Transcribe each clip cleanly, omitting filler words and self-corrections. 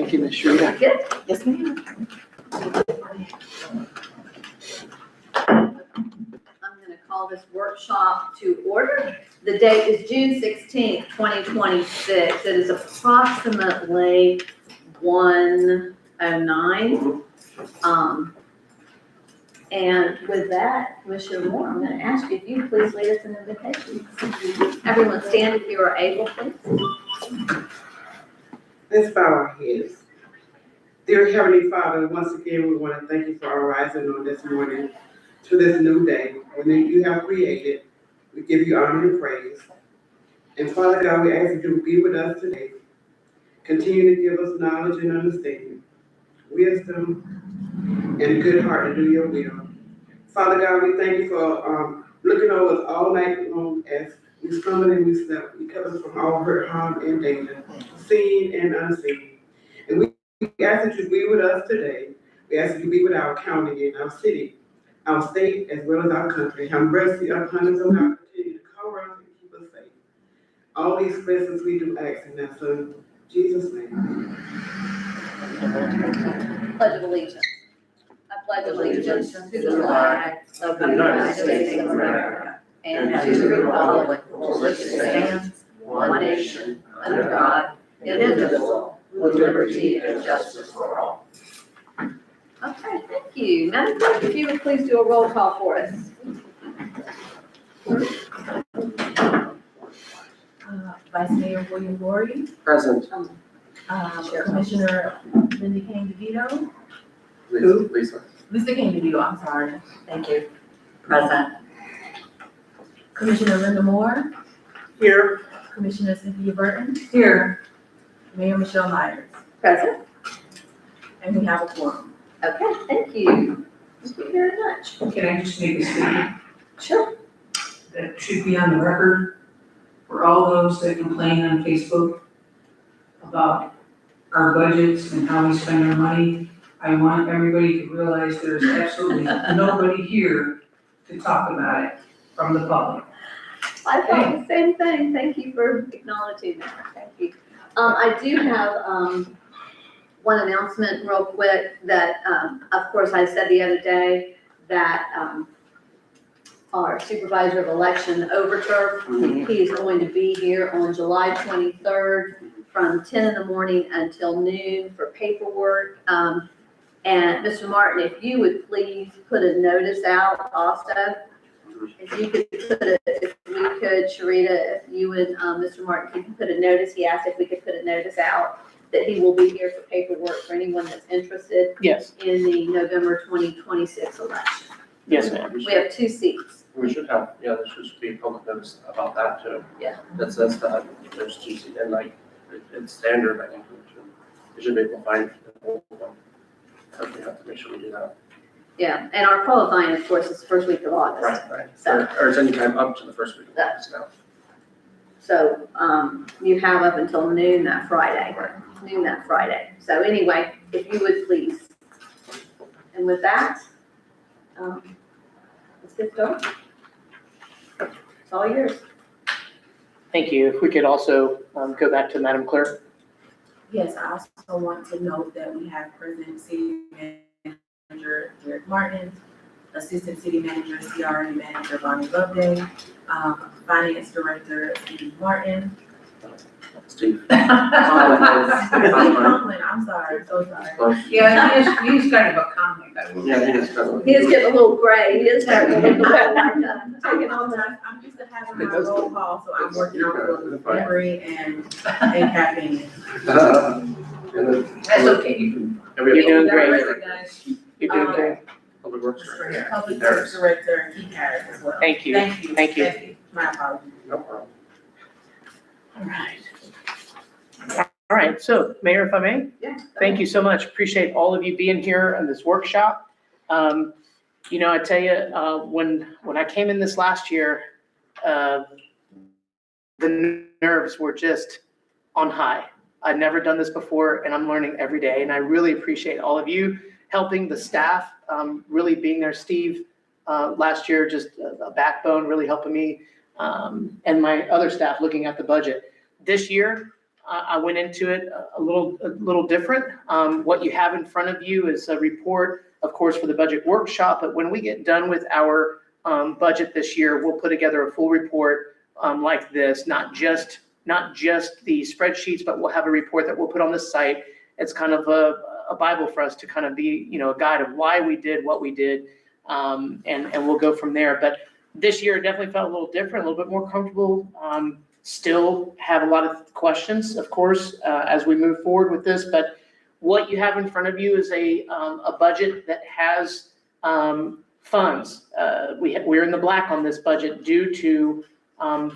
Thank you, Ms. Sharita. Good. Yes, ma'am. I'm going to call this workshop to order. The date is June 16th, 2026. It is approximately 1:09. And with that, Commissioner Moore, I'm going to ask you if you please lead us in invocation. Everyone stand if you are able, please. Let's bow our heads. Dear Heavenly Father, once again, we want to thank you for our rising on this morning to this new day, when you have created. We give you honor and praise. And Father God, we ask that you be with us today. Continue to give us knowledge and understanding, wisdom, and a good heart to do your will. Father God, we thank you for looking over us all night long as we stumbled and we slept. You kept us from all hurt, harm, and danger, seen and unseen. And we ask that you be with us today. We ask that you be with our county and our city, our state, as well as our country. Have mercy upon us, and God, continue to cover us and keep us safe. All these blessings we do ask in that Son, Jesus' name. Pledge of allegiance. I pledge allegiance to the flag of the United States of America and to the republic for which it stands, one nation, under God, indivisible, with liberty and justice for all. Okay, thank you. Madam Clerk, if you would please do a roll call for us. Vice Mayor William Laurie, Present. Commissioner Linda Kane DeVito, Lisa. Lisa Kane DeVito, I'm sorry. Thank you. Present. Commissioner Linda Moore, Here. Commissioner Cynthia Burton, Here. Mayor Michelle Myers, Present. and we have a quorum. Okay, thank you. Thank you very much. Can I just make a statement Sure. that should be on the record for all those that complain on Facebook about our budgets and how we spend our money? I want everybody to realize there's absolutely nobody here to talk about it from the public. I thought the same thing. Thank you for acknowledging that. Thank you. I do have, one announcement real quick that, of course, I said the other day that, our supervisor of election, Overturf, he is going to be here on July 23rd from 10 in the morning until noon for paperwork. And Mr. Martin, if you would please put a notice out also. If you could put it, if we could, Sharita, if you and Mr. Martin, if you could put a notice, he asked if we could put a notice out that he will be here for paperwork for anyone that's interested Yes. in the November 2026 election. Yes, ma'am. We have 2 seats. We should have, yeah, there should be public notice about that too. Yeah. That says that there's 2 seats, and like, it's standard, I think, we should be able to find the whole one. So we have to make sure we do that. Yeah, and our qualifying, of course, is the first week of August. Right. So, Or it's anytime up to the first week of August now. so, you have up until noon that Friday. Right. Noon that Friday. So anyway, if you would please. And with that, let's get going. It's all yours. Thank you. If we could also go back to Madam Clerk. Yes, I also want to note that we have President City Manager Derek Martin, Assistant City Manager, CRA Manager Bonnie Loveday, Finance Director Steve Martin. Steve. Steve Conklin, I'm sorry, so sorry. Yeah, he's kind of a comic. Yeah, he is kind of. He is getting a little gray. He is starting to look a little like, taking on that. I'm used to having my roll call, so I'm working on the memory and caffeine. That's okay. You're doing great. Guys. You're doing great. Public Works Director. Public Works Director, Keith Harris as well. Thank you. Thank you. Thank you. My apologies. No problem. All right. All right. So, Mayor, if I may? Yeah. Thank you so much. Appreciate all of you being here on this workshop. I tell you, when I came in this last year, the nerves were just on high. I'd never done this before, and I'm learning every day. And I really appreciate all of you helping the staff, really being there. Steve, last year, just a backbone, really helping me, and my other staff looking at the budget. This year, I went into it a little different. What you have in front of you is a report, of course, for the budget workshop, but when we get done with our budget this year, we'll put together a full report like this, not just the spreadsheets, but we'll have a report that we'll put on the site. It's kind of a Bible for us to kind of be, a guide of why we did what we did, and we'll go from there. But this year it definitely felt a little different, a little bit more comfortable. Still have a lot of questions, of course, as we move forward with this, but what you have in front of you is a budget that has funds. We're in the black on this budget due to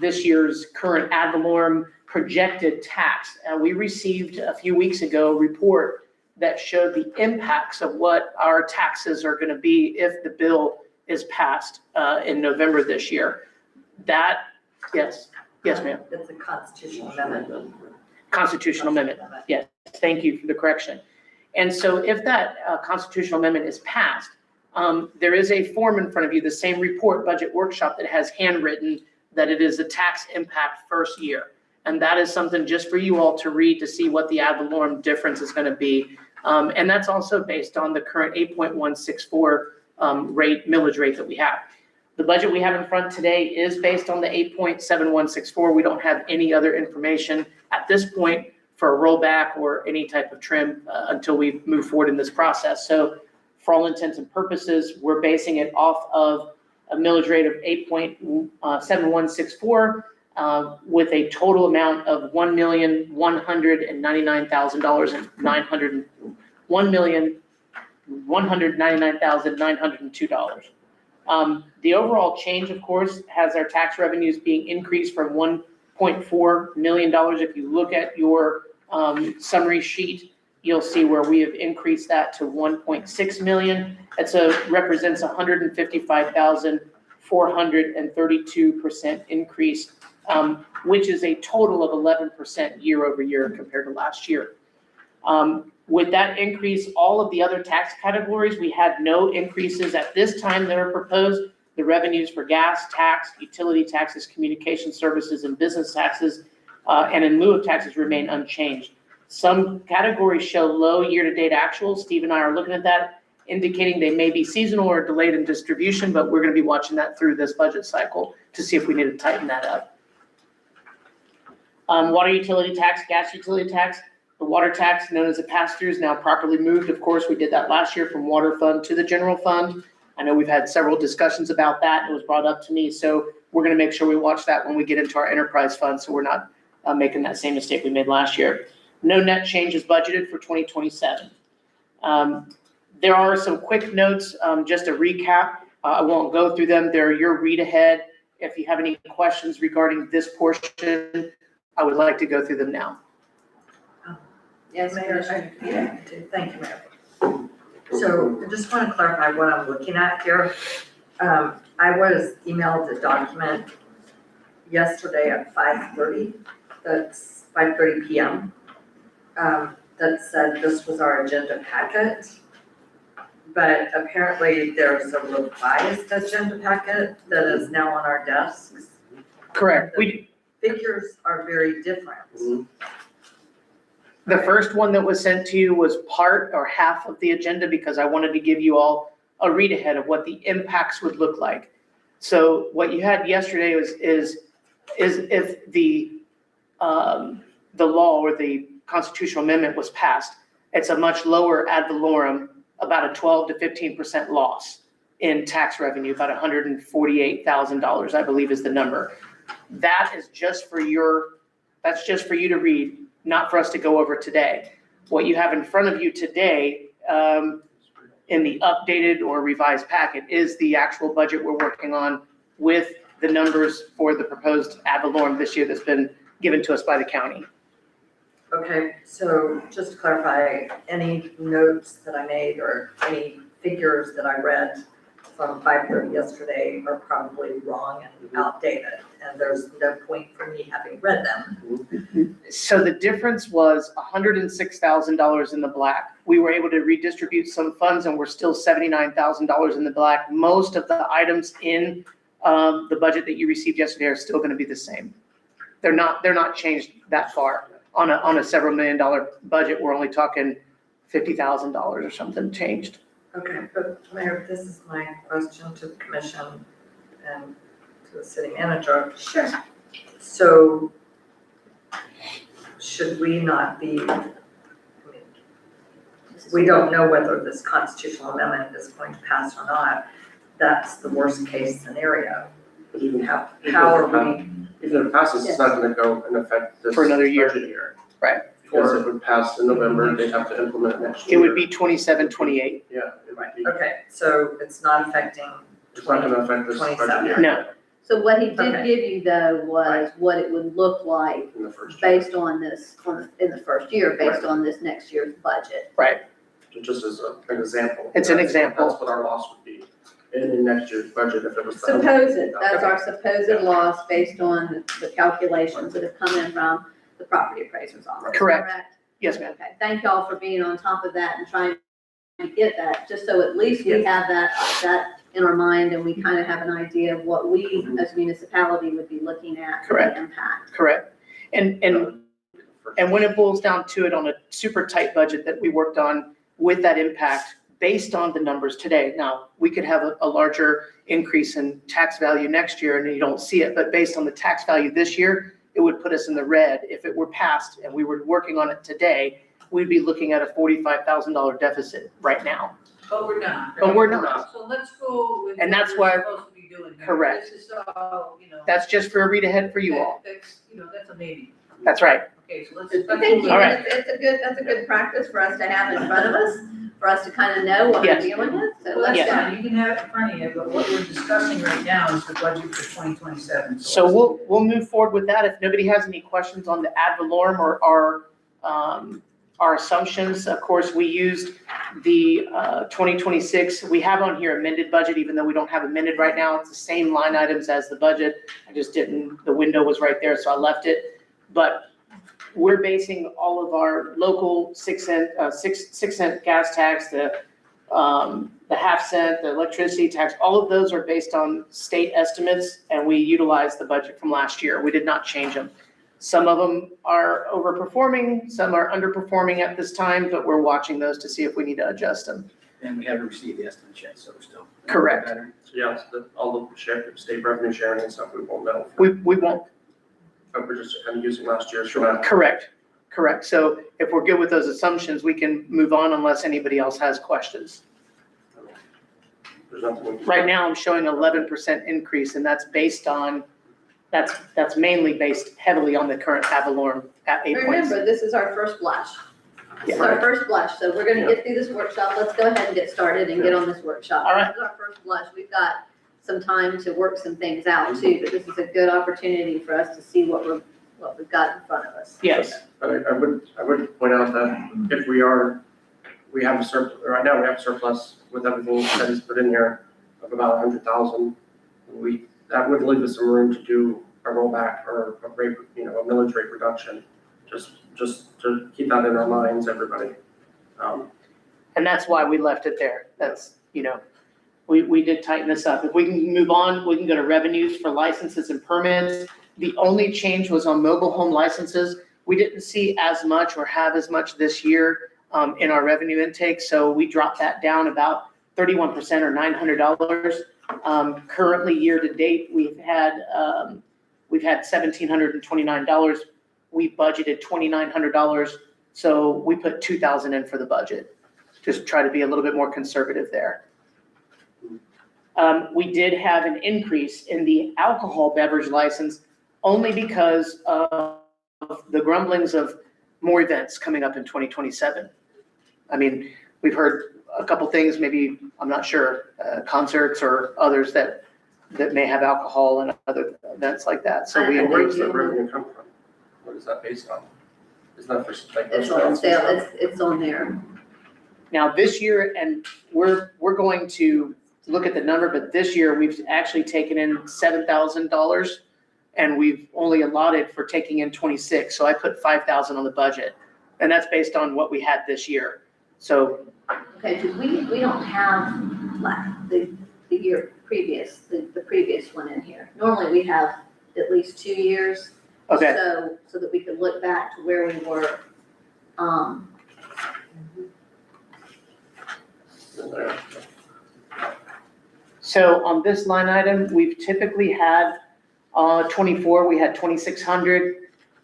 this year's current ad valorem projected tax. We received a few weeks ago a report that showed the impacts of what our taxes are going to be if the bill is passed in November this year. Yes, ma'am. It's a constitutional amendment. Constitutional amendment. Yes, thank you for the correction. And so if that constitutional amendment is passed, there is a form in front of you, the same report, budget workshop, that has handwritten that it is a tax impact first year. And that is something just for you all to read to see what the ad valorem difference is going to be. And that's also based on the current 8.164 millage rate that we have. The budget we have in front today is based on the 8.7164. We don't have any other information at this point for a rollback or any type of trim until we move forward in this process. So for all intents and purposes, we're basing it off of a millage rate of 8.7164 with a total amount of $1,199,902. The overall change, of course, has our tax revenues being increased from $1.4 million. If you look at your summary sheet, you'll see where we have increased that to 1.6 million. Represents 155,432% increase, which is a total of 11% year over year compared to last year. With that increase, all of the other tax categories, we had no increases at this time that are proposed. The revenues for gas tax, utility taxes, communication services, and business taxes, and in lieu of taxes remain unchanged. Some categories show low year-to-date actuals. Steve and I are looking at that, indicating they may be seasonal or delayed in distribution, but we're going to be watching that through this budget cycle to see if we need to tighten that up. Water utility tax, gas utility tax. The water tax, known as a pass-through, is now properly moved. Of course, we did that last year from water fund to the general fund. I know we've had several discussions about that. It was brought up to me. So we're going to make sure we watch that when we get into our enterprise fund, so we're not making that same mistake we made last year. No net change is budgeted for 2027. There are some quick notes, just a recap. I won't go through them. They're your read ahead. If you have any questions regarding this portion, I would like to go through them now. Yes, Mayor. Thank you, Mayor. So I just want to clarify what I'm looking at here. I was emailed a document yesterday at 5:30. That's 5:30 p.m. That said this was our agenda packet. But apparently there's a revised agenda packet that is now on our desks. Correct. Figures are very different. The first one that was sent to you was part or half of the agenda because I wanted to give you all a read ahead of what the impacts would look like. So what you had yesterday is if the law or the constitutional amendment was passed, it's a much lower ad valorem, about a 12 to 15% loss in tax revenue, about $148,000, I believe is the number. That is just for you to read, not for us to go over today. What you have in front of you today in the updated or revised packet is the actual budget we're working on with the numbers for the proposed ad valorem this year that's been given to us by the county. Okay, so just to clarify, any notes that I made or any figures that I read from 5:30 yesterday are probably wrong and outdated, and there's no point for me having read them. So the difference was $106,000 in the black. We were able to redistribute some funds and we're still $79,000 in the black. Most of the items in the budget that you received yesterday are still going to be the same. They're not changed that far. on a several $1 million budget, we're only talking $50,000 or something changed. Okay, but Mayor, this is my question to the commission and to the city manager. Sure. So should we not be, I mean, we don't know whether this constitutional amendment is going to pass or not. That's the worst case scenario. But even How even are if it we, pa- Even if it passes, it's not gonna go in effect this For another year. budget year. Right. Because if it passed in November, they'd have to implement it next year. It would be 27, 28. Yeah, it might be, okay, so it's not affecting it's not gonna affect this budget 27. year. No. So what he did Okay. give you though was what it would look like In the first year. based on this, in the first year, based on this next year's budget. Just as an example. It's an That's- example. That's what our loss would be in next year's budget if it was. the Supposed, 100,000. that's our supposed loss based on the calculations that have come in from the property appraiser's office. Correct. Yes, ma'am. Okay, thank y'all for being on top of that and trying to get that, just so at least we Yes. have that in our mind and we kind of have an idea of what we as a municipality would be looking at for Correct. the impact. Correct. And when it boils down to it on a super tight budget that we worked on with that impact, based on the numbers today. Now, we could have a larger increase in tax value next year and you don't see it, but based on the tax value this year, it would put us in the red. If it were passed and we were working on it today, we'd be looking at a $45,000 deficit right now. But we're not. But we're not. So let's go with And what that's we're why- supposed to be doing here. Correct. This is all, That's just for a read ahead for you all. That's, that's a maybe. That's right. Okay, so let's. Thank you. All right. That's a good practice for us to have in front of us, for us to kind of know what we're Yes. dealing with. So Well, let's that's go. fine, you can have it in front of you, but what we're discussing right now is the budget for 2027. So we'll move forward with that. If nobody has any questions on the ad valorem or our assumptions, of course, we used the 2026, we have on here amended budget, even though we don't have amended right now. It's the same line items as the budget. I just didn't, the window was right there, so I left it. But we're basing all of our local 6 cent gas tax, the half cent, the electricity tax, all of those are based on state estimates, and we utilize the budget from last year. We did not change them. Some of them are overperforming, some are underperforming at this time, but we're watching those to see if we need to adjust them. And we haven't received the estimate yet, so we're still. Correct. Yeah, it's all the state revenue sharing and stuff, we won't know. We won't, But we're just kind of using last year's for that. correct. So if we're good with those assumptions, we can move on unless anybody else has questions. There's nothing we can. Right now, I'm showing 11% increase, and that's based on, that's mainly based heavily on the current ad valorem at 8 points. Remember, this is our first blush. This is Yeah. our first blush, so we're gonna get through this workshop. Let's go ahead and get started and get on this workshop. All right. This is our first blush. We've got some time to work some things out too, but this is a good opportunity for us to see what we've got in front of us. Yes, But I would point out that if we have a surplus, right now we have a surplus with everything that is put in here of about 100,000. That would leave us some room to do a rollback or a rate, a millage rate reduction, just to keep that in our minds, everybody. and that's why we left it there. That's, we did tighten this up. If we can move on, we can go to revenues for licenses and permits. The only change was on mobile home licenses. We didn't see as much or have as much this year in our revenue intake, so we dropped that down about 31% or $900. Currently, year to date, we've had $1,729. We budgeted $2,900, so we put $2,000 in for the budget. Just try to be a little bit more conservative there. We did have an increase in the alcohol beverage license only because of the grumblings of more events coming up in 2027. I mean, we've heard a couple things, maybe, I'm not sure, concerts or others that may have alcohol and other events like that. So we, Where does that revenue come from? What is that based on? Is that for like? It's on sale, it's on there. now this year, and we're going to look at the number, but this year we've actually taken in $7,000 and we've only allotted for taking in 26. So I put 5,000 on the budget, and that's based on what we had this year. So Okay, because we don't have like the year previous, the previous one in here. Normally we have at least 2 years. Okay, So that we could look back to where we were. so on this line item, we've typically had, 24, we had 2,600,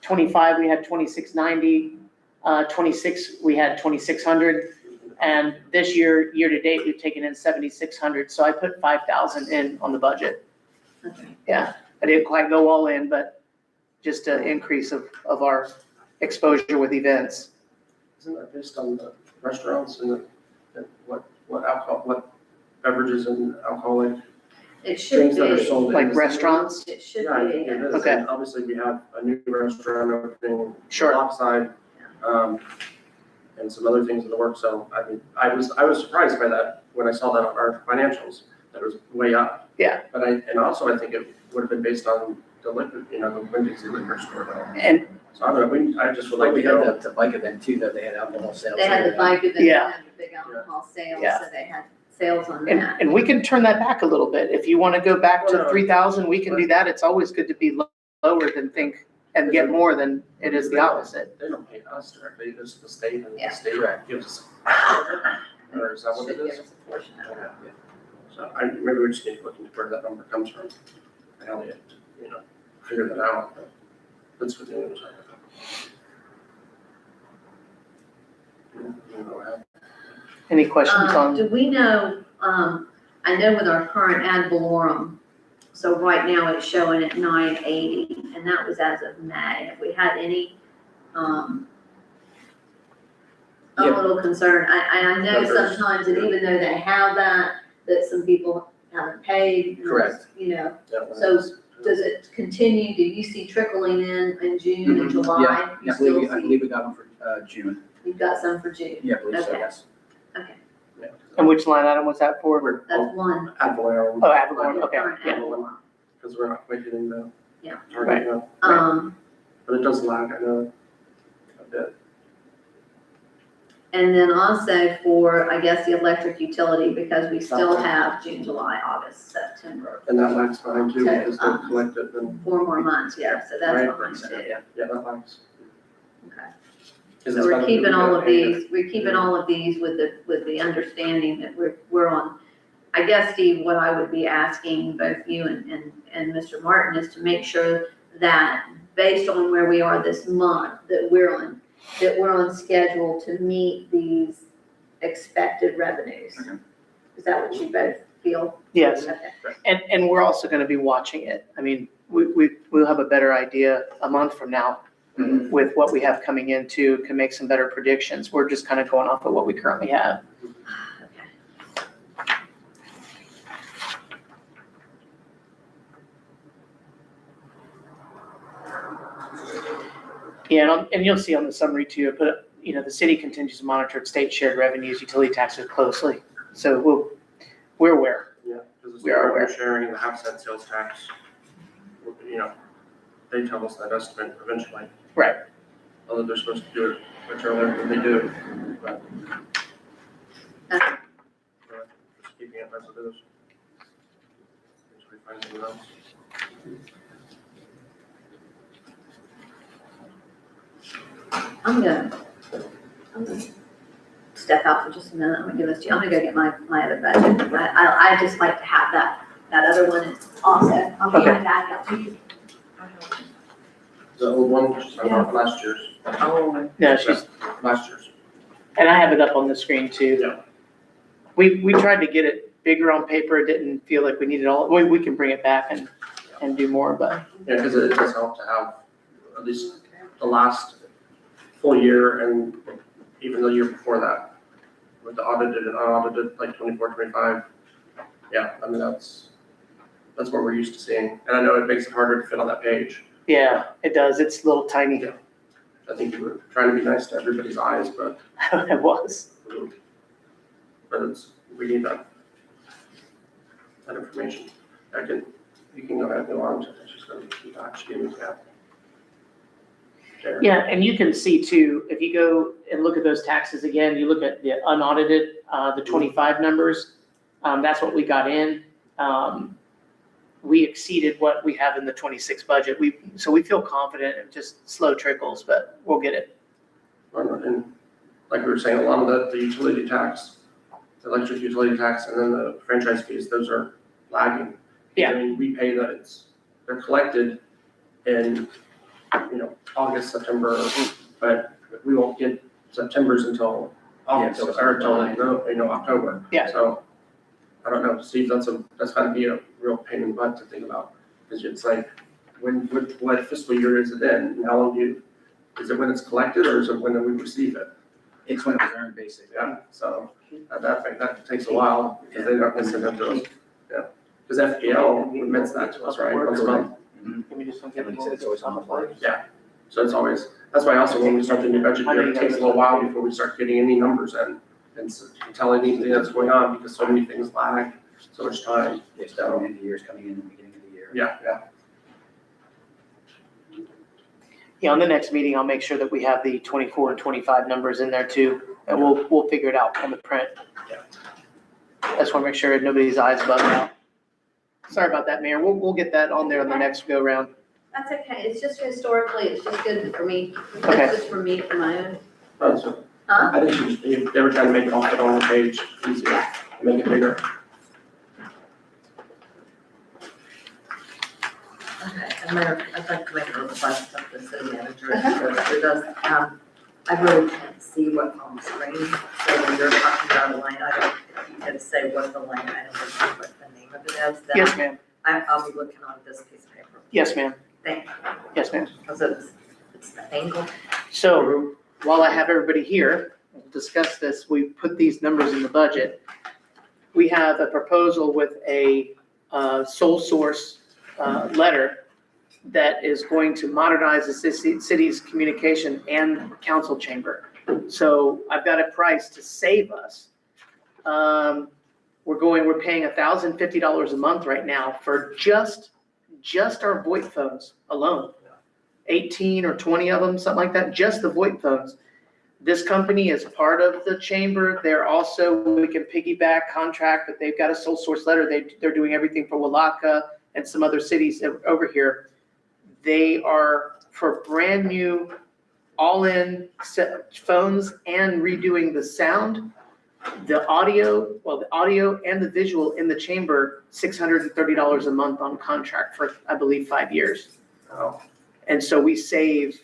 25, we had 2,690, 26, we had 2,600. And this year, year-to-date, we've taken in 7,600, so I put 5,000 in on the budget. Okay. Yeah, I didn't quite go all in, but just an increase of our exposure with events. Isn't that based on the restaurants and what alcohol, what beverages and alcoholic It should drinks that are be, sold? Like restaurants? it should Yeah, I think be. it is. Okay. And obviously, we have a new restaurant opening. Sure. Dockside, and some other things in the works. So, I mean, I was surprised by that when I saw that on our financials, that it was way up. Yeah. But and also I think it would have been based on the liquor, the Windy liquor store though. And, So I don't know, I just would Like like we to had go. the bike event too, that they had alcohol sales. They had the bike event, they Yeah. had the big alcohol sales, Yeah. so they had sales on and, that. and we can turn that back a little bit. If you want to go back Well, to no. 3,000, we can do that. It's always good to be lower than think and get more than it is the opposite. They don't pay us directly, it goes to the state and Yeah. the state Correct. gives us. Or is that what it Should give is? us a portion of it. Okay. So maybe we just need to look into where that number comes from. How they, figure that out, but that's what the news. Any questions on? Do we know, I know with our current ad valorem, so right now it's showing at 980, and that was as of May. Have we had any, I'm a Yeah. little concerned. I know Numbers, sometimes, and even though they have that some people haven't paid. Correct. So does it continue? Do you see trickling in June and July? Yeah, You I believe, still I see, believe we got them for, June. you've got some for June? Yeah, I believe so, Okay. yes. And which line item was that for? That's one. Ad valorem, Oh, Avalon, okay, Current ad yeah. valorem. because we're not quite hitting the Yeah. target yet. But it does lag, I know, a bit. And then also for, I guess, the electric utility, because we still have June, July, August, September, And that lags behind too, Okay, because they collect it and, 4 more months, yeah, so that's Right. behind too. yeah, that lags. Okay. 'Cause So it's we're gotta keeping be all of paid. these, we're keeping all of these with the understanding that we're on. I guess, Steve, what I would be asking both you and Mr. Martin is to make sure that based on where we are this month, that we're on schedule to meet these expected revenues. Okay. Is that what you both feel? Yes, Okay. and we're also going to be watching it. I mean, we'll have a better idea a month from now with what we have coming in too, can make some better predictions. We're just kind of going off of what we currently have. Okay. Yeah, and you'll see on the summary too, but, the city continues to monitor its state shared revenues, utility taxes closely. So we're aware. Yeah, because it's We are aware. revenue sharing and the half-cent sales tax, they tell us that estimate eventually. Right. Although they're supposed to do it much earlier than they do, but. Just keeping it as it is. Until we find something else. I'm gonna step out for just a minute. I'm gonna give this to you. I'm gonna go get my other budget. I just like to have that other one also. I'll get my back out to you. The old one, which is not last year's. Oh, No, she's, Last year's. and I have it up on the screen too. Yeah. We tried to get it bigger on paper. It didn't feel like we needed all, we can bring it back and do more, but Yeah, because it does help to have at least the last full year and even the year before that. With the audited and unaudited, like 24, 25. Yeah, I mean, that's what we're used to seeing. And I know it makes it harder to fit on that page. yeah, it does. It's a little tiny. Yeah. I think you were trying to be nice to everybody's eyes, but It was. we need that information. You can go ahead and go on to, it's just going to keep actually giving that. There. Yeah, and you can see too, if you go and look at those taxes again, you look at the unaudited, the 25 numbers, that's what we got in. we exceeded what we have in the 26 budget. So we feel confident and just slow trickles, but we'll get it. And like we were saying, a lot of the utility tax, the electric utility tax, and then the franchise fees, those are lagging. Yeah. I mean, we pay that they're collected in, August, September, but we won't get September's until August, or until, October. Yeah. So, I don't know, Steve, that's gotta be a real pain in the butt to think about, because it's like, what fiscal year is it in, and how long is it when it's collected, or is it when we receive it? It's when it was earned, basically. Yeah, so, that takes a while, because they don't send it to us, because FPL remits that to us, right, once a month. Can we just And like you said, it's always on the fly. So it's always, that's why also when we start the new budget year, it takes a little while before we start getting any numbers in and tell anything that's going on, because so many things lag, so much time. It's down end of the year, it's coming in the beginning of the year. Yeah. Yeah, on the next meeting, I'll make sure that we have the 24 and 25 numbers in there too, and we'll figure it out on the print. Yeah. I just want to make sure nobody's eyes bug out. Sorry about that, Mayor. We'll get that on there on the next go round. That's okay, it's just historically, it's just good for me, Okay. that's just for me, for my own. So, Huh? I think they were trying to make it all fit on the page easier, make it bigger. Okay, I'd like to make a request of the city manager, because it does, I really can't see what's on the screen. So when you're talking about a line item, if you can say what the line item is, what the name of it is, then Yes, ma'am. I'll be looking on this piece of paper. Yes, ma'am. Thank you, Yes, ma'am. because it's the angle. So while I have everybody here, we'll discuss this. We put these numbers in the budget. We have a proposal with a sole source letter that is going to modernize the city's communication and council chamber. So I've got a price to save us. We're paying $1,050 a month right now for just our VoIP phones alone. 18 or 20 of them, something like that, just the VoIP phones. This company is part of the chamber. They're also, we can piggyback contract, but they've got a sole source letter. They're doing everything for Walaka and some other cities over here. They are for brand new, all-in phones and redoing the sound, the audio and the visual in the chamber, $630 a month on contract for, I believe, 5 years. Oh. And so we save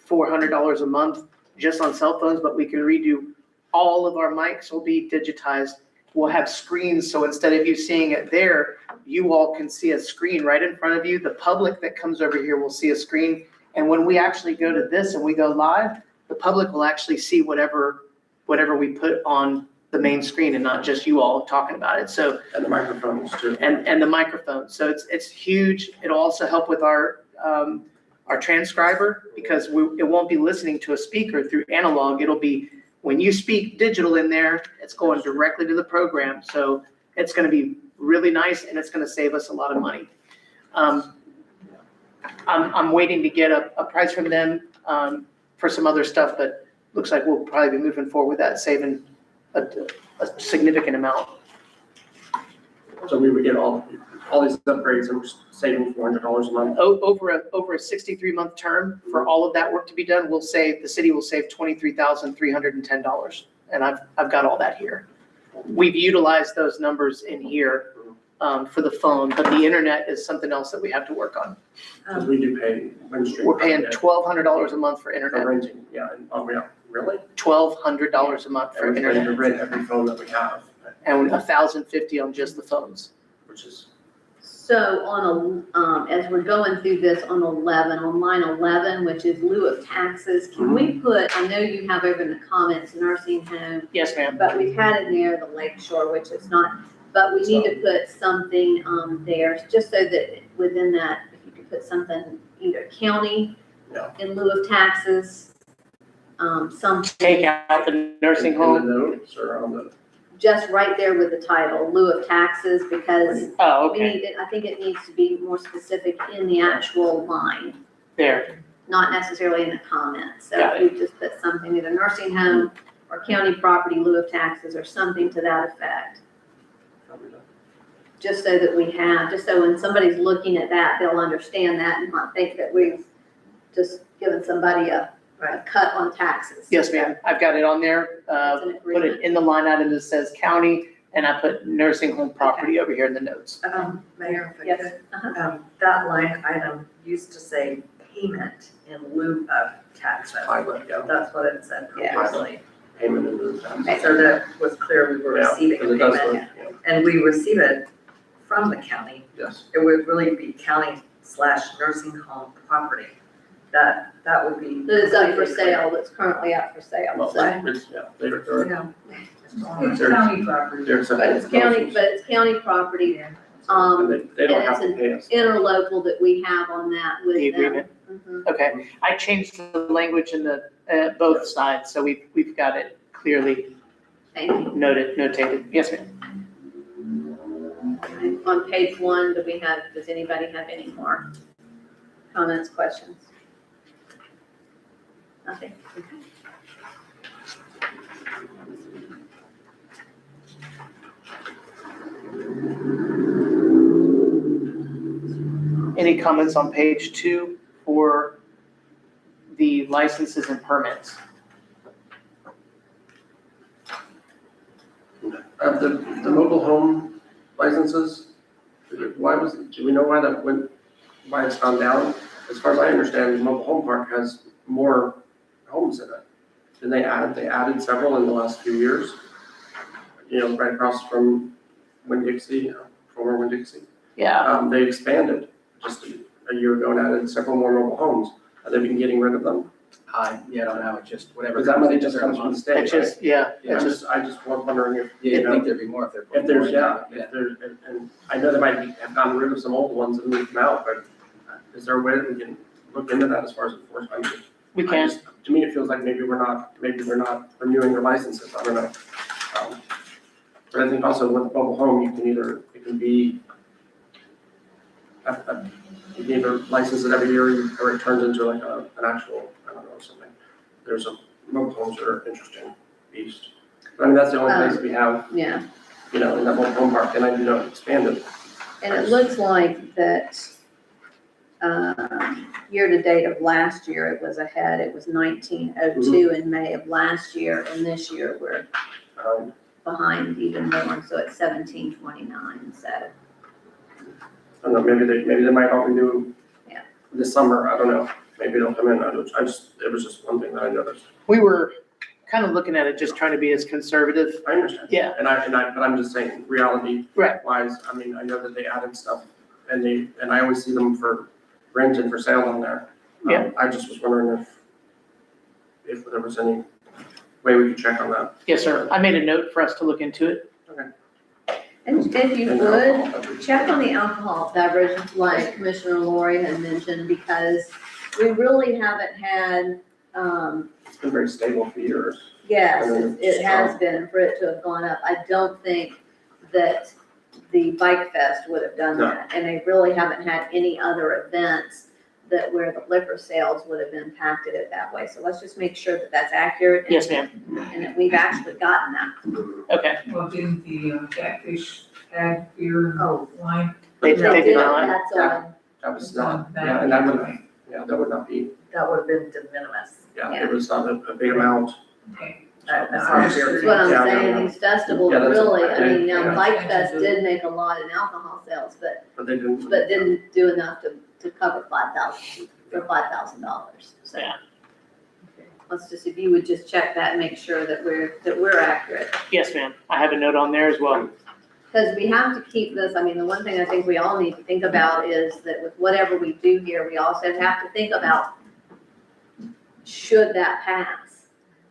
$400 a month just on cell phones, but we can redo all of our mics will be digitized. We'll have screens, so instead of you seeing it there, you all can see a screen right in front of you. The public that comes over here will see a screen. And when we actually go to this and we go live, the public will actually see whatever we put on the main screen and not just you all talking about it. So, And the microphones too. and the microphone. So it's huge. It'll also help with our transcriber, because it won't be listening to a speaker through analog. It'll be, when you speak digital in there, it's going directly to the program. So it's going to be really nice, and it's going to save us a lot of money. I'm waiting to get a price from them for some other stuff, but looks like we'll probably be moving forward with that, saving a significant amount. So we would get all these upgrades and we're saving $400 a month. Over a 63-month term for all of that work to be done, the city will save $23,310. And I've got all that here. We've utilized those numbers in here for the phone, but the internet is something else that we have to work on. Because we do pay Windstream. We're paying $1,200 a month for For internet, renting, yeah, and, really? $1,200 a month for And we're trying to internet, rent every phone that we have, and $1,050 on just the phones. which is, So as we're going through this on line 11, which is lieu of taxes, can we put, I know you have over in the comments, nursing home, Yes, ma'am. but we've had in there the Lake Shore, which is not, but we need to put something there, just so that within that, if you could put something, either county Yeah. in lieu of taxes, something, Take out the nursing in the home. notes or on the, just right there with the title, lieu of taxes, because Oh, we okay, need it, I think it needs to be more specific in the actual line, there. not necessarily in the comments. So Got if we just put something, either nursing home or county property lieu of taxes or something to that effect. just so that we have, just so when somebody's looking at that, they'll understand that and not think that we've just given somebody a cut on taxes. Yes, ma'am. I've got it on there. That's an Put agreement. it in the line item that says county, and I put nursing home property over here in the notes. Mayor, if I Yes. could, Uh-huh. that line item used to say payment in lieu of taxes. Pilot, yeah, That's what it said Yeah. previously. payment in lieu of tax. So that was clear we were Yeah, receiving because a it does payment, look, and we receive it from the county. yes. It would really be county/nursing home property. That would be. That is up for completely clear. sale, that's currently up for sale, Well, so. it's, yeah, they're, Yeah. It's county property. they're. But it's county property, And they don't and have it's to pay us. interlocal that we have on that with them. The agreement. Mhm. Okay, I changed the language in the, both sides, so we've got it clearly Thank you. notated. Yes, ma'am. On page 1, does anybody have any more comments, questions? Nothing? Okay. Any comments on page 2 for the licenses and permits? The mobile home licenses, do we know why that went, why it's gone down? As far as I understand, the mobile home park has more homes in it. And they added several in the last few years. You know, right across from Winn-Dixie, former Winn-Dixie. Yeah, They expanded just a year ago and added several more mobile homes. Have they been getting rid of them? Yeah, I don't know, it's just whatever. Because that money just comes from the state, that's just, yeah, Yeah. that's just, I just was wondering if, Yeah, you you'd know, think there'd be more if they're. if putting there's, more yeah, in. if there's, and I know they might have gotten rid of some old ones and moved them out, but is there a way that we can look into that as far as enforcement? we I can. just- To me, it feels like maybe we're not renewing their licenses, I don't know. But I think also with mobile home, you can it can be, you can either license it every year or it turns into like an actual, I don't know, something. There's some mobile homes that are interesting beast. I mean, that's the only place we have, Yeah, you know, in that mobile home park, and I do know it expanded. and it looks like that, year-to-date of last year, it was ahead, it was 1902 in May of last year, and this year we're behind even more, so it's 1729, so. I don't know, maybe they might all renew Yeah. this summer, I don't know, maybe they'll come in, it was just one thing that I noticed. We were kind of looking at it, just trying to be as conservative. I understand. Yeah. But I'm just saying, reality Right. wise, I mean, I know that they added stuff, and I always see them for rent and for sale on there. Yeah. I just was wondering if there was any way we could check on that. Yes, sir. I made a note for us to look into it. And if you And would, alcohol beverage. check on the alcohol beverage, like Commissioner Lori had mentioned, because we really haven't had, It's been very stable for years. yes, And then it has been for it to have gone up. I don't think that the Bike Fest would have done No. that. And they really haven't had any other events that where the liquor sales would have impacted it that way. So let's just make sure that that's accurate. Yes, ma'am. And that we've actually gotten that. Okay. Well, didn't the Catfish add beer Oh. line? They They did did, not. that's on, That was It's not, on yeah, and that would, right. yeah, that would not be, That would have been de minimis. yeah, Yeah. it was not a big amount. Okay. that's what I'm Yeah, saying, these festivals Yeah, that's really, what- I mean, now yeah. Bike Fest did make a lot in alcohol sales, but But they didn't. didn't do enough to cover $5,000. So Yeah. let's just, if you would just check that, and make sure that we're accurate. Yes, ma'am. I have a note on there as well. Because we have to keep this, I mean, the one thing I think we all need to think about is that with whatever we do here, we also have to think about, should that pass?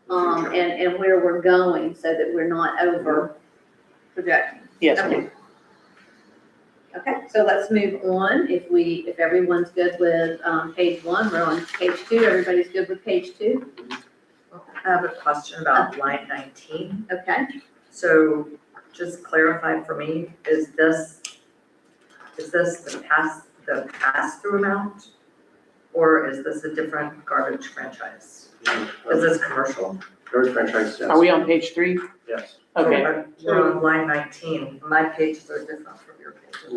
And where we're going, so that we're not over projecting. Yes, Okay. ma'am. Okay, so let's move on. If everyone's good with, page 1, we're on page 2. Everybody's good with page 2? I have a question about line 19. Okay. So just clarify for me, is this the pass-through amount? Or is this a different garbage franchise? Is this commercial? Garbage franchise, yes. Are we on page 3? Yes. Okay, We're on line 19, my pages are different from your pages.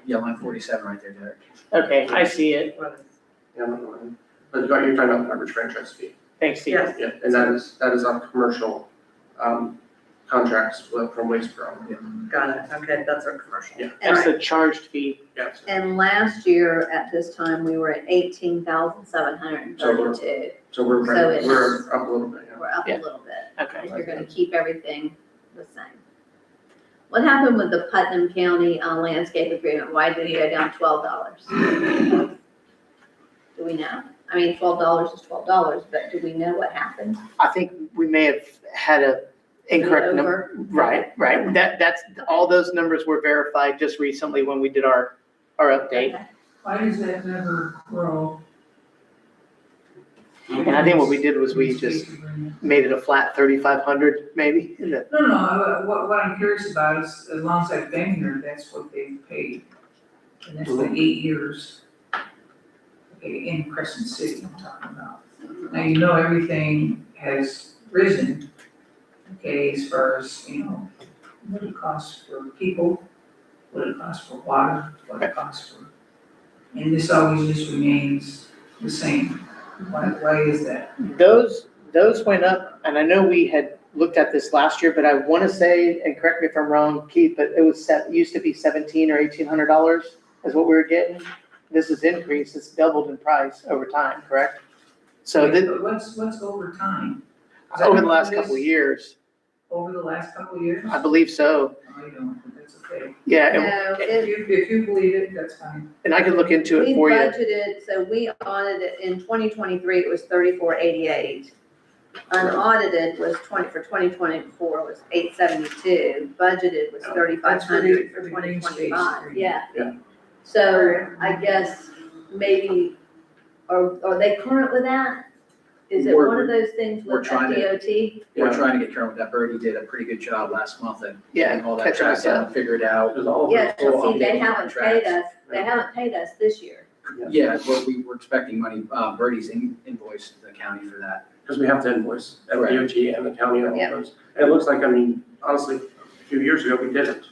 Yeah, line 47 right there, Derek. okay, I see it. What is- Yeah, but you're talking about the average franchise fee. Thanks, Steve. Yes, Yeah, and that is on commercial, contracts from Waste Pro. got it, okay, that's our commercial. Yeah. That's the charged fee. Yes. And last year at this time, we were at 18,732. So we're So it's- up a little bit, yeah. We're up a Yeah. little bit. Okay. You're gonna keep everything the same. What happened with the Putnam County landscape agreement? Why did it go down $12? Do we know? I mean, $12 is $12, but do we know what happened? I think we may have had a incorrect number. Over? Right. That's, all those numbers were verified just recently when we did our update. Okay. Why does that never grow? And I think what we did was we just made it a flat 3,500 maybe. No, what I'm curious about is, as long as I've been here, that's what they've paid. And that's the 8 years. Okay, in Crescent City, I'm talking about. Now, you know, everything has risen, okay, as far as, what it costs for people, what it costs for water, what it costs for, and this always just remains the same. Why is that? Those went up, and I know we had looked at this last year, but I want to say, and correct me if I'm wrong, Keith, but it used to be $1,700 or $1,800 is what we were getting. This has increased, it's doubled in price over time, correct? So Wait, but what's over time? Is that over the what last it couple of is? years, Over the last couple of years? I believe so. I don't, but that's okay. Yeah, No, If you believe it, that's fine. and I could look into We it for you. budgeted, so we audited, in 2023, it was 3488. Unaudited was for 2024 was 872, budgeted was 3,500 for the green space 2025, agreement. yeah. Yeah. So I guess maybe, are they current with that? Is it one of those things we're with trying to- FDOT? We're trying to get current with that. Birdie did a pretty good job last month and Yeah, getting all that catching tracked us down up. and figured out. There's all of Yes, it. but see, they updated haven't paid contracts. us, they haven't paid us this year. Yeah, well, we were expecting money, Birdie's invoiced the county for that. Because we have to invoice Correct. DOT and the county and all Yeah. those. And it looks like, I mean, honestly, a few years ago, we didn't.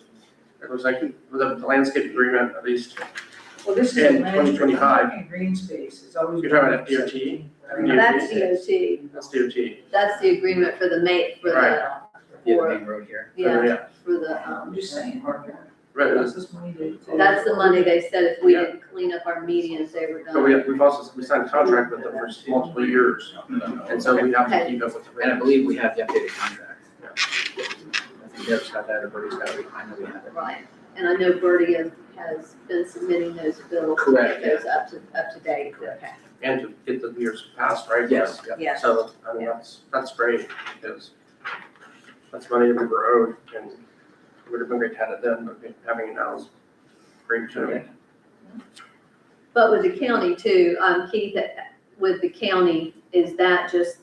It was like the landscape agreement, at least, Well, this is In a landscape, 2025. I'm talking green space, it's always. You're talking been about DOT? 17, Yeah. right? That's DOT, that's DOT. that's the agreement for the for the, Right. Yeah, the for, main road here. yeah, for the, I'm just saying, Right, that's this money to. that's the money they said if we Yeah. didn't clean up our medians, they were but done. we've also, we signed a contract with them for multiple years. And so we have to keep up with the And I rate. believe we have the updated contract. I think Derek's got that, or Birdie's got it, I know we have it. Right, and I know Bertie has been submitting those bills to Correct, get those up to date, okay, And to get the years passed, right? Yes, yep. yeah. So, I mean, that's great, because that's money that we were owed, and it would have been great to have it then, but having it now is great too. But with the county too, Keith, with the county, is that just,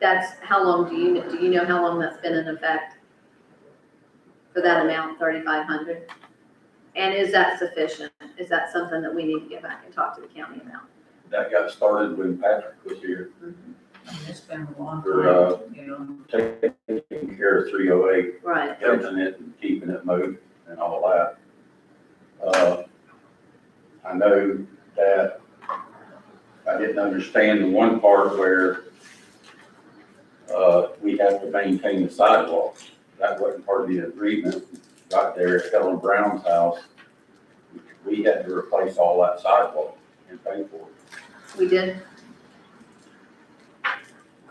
that's, how long do you know how long that's been in effect? For that amount, 3,500? And is that sufficient? Is that something that we need to get back and talk to the county about? That got started when Patrick was here, I mean, it's been a long For, time, you know. taking care of 308, Right, fixing it and keeping it moved and all that. I know that I didn't understand the one part where, we have to maintain the sidewalks. That wasn't part of the agreement. Got there at Helen Brown's house, we had to replace all that sidewalk and pay for it. we did,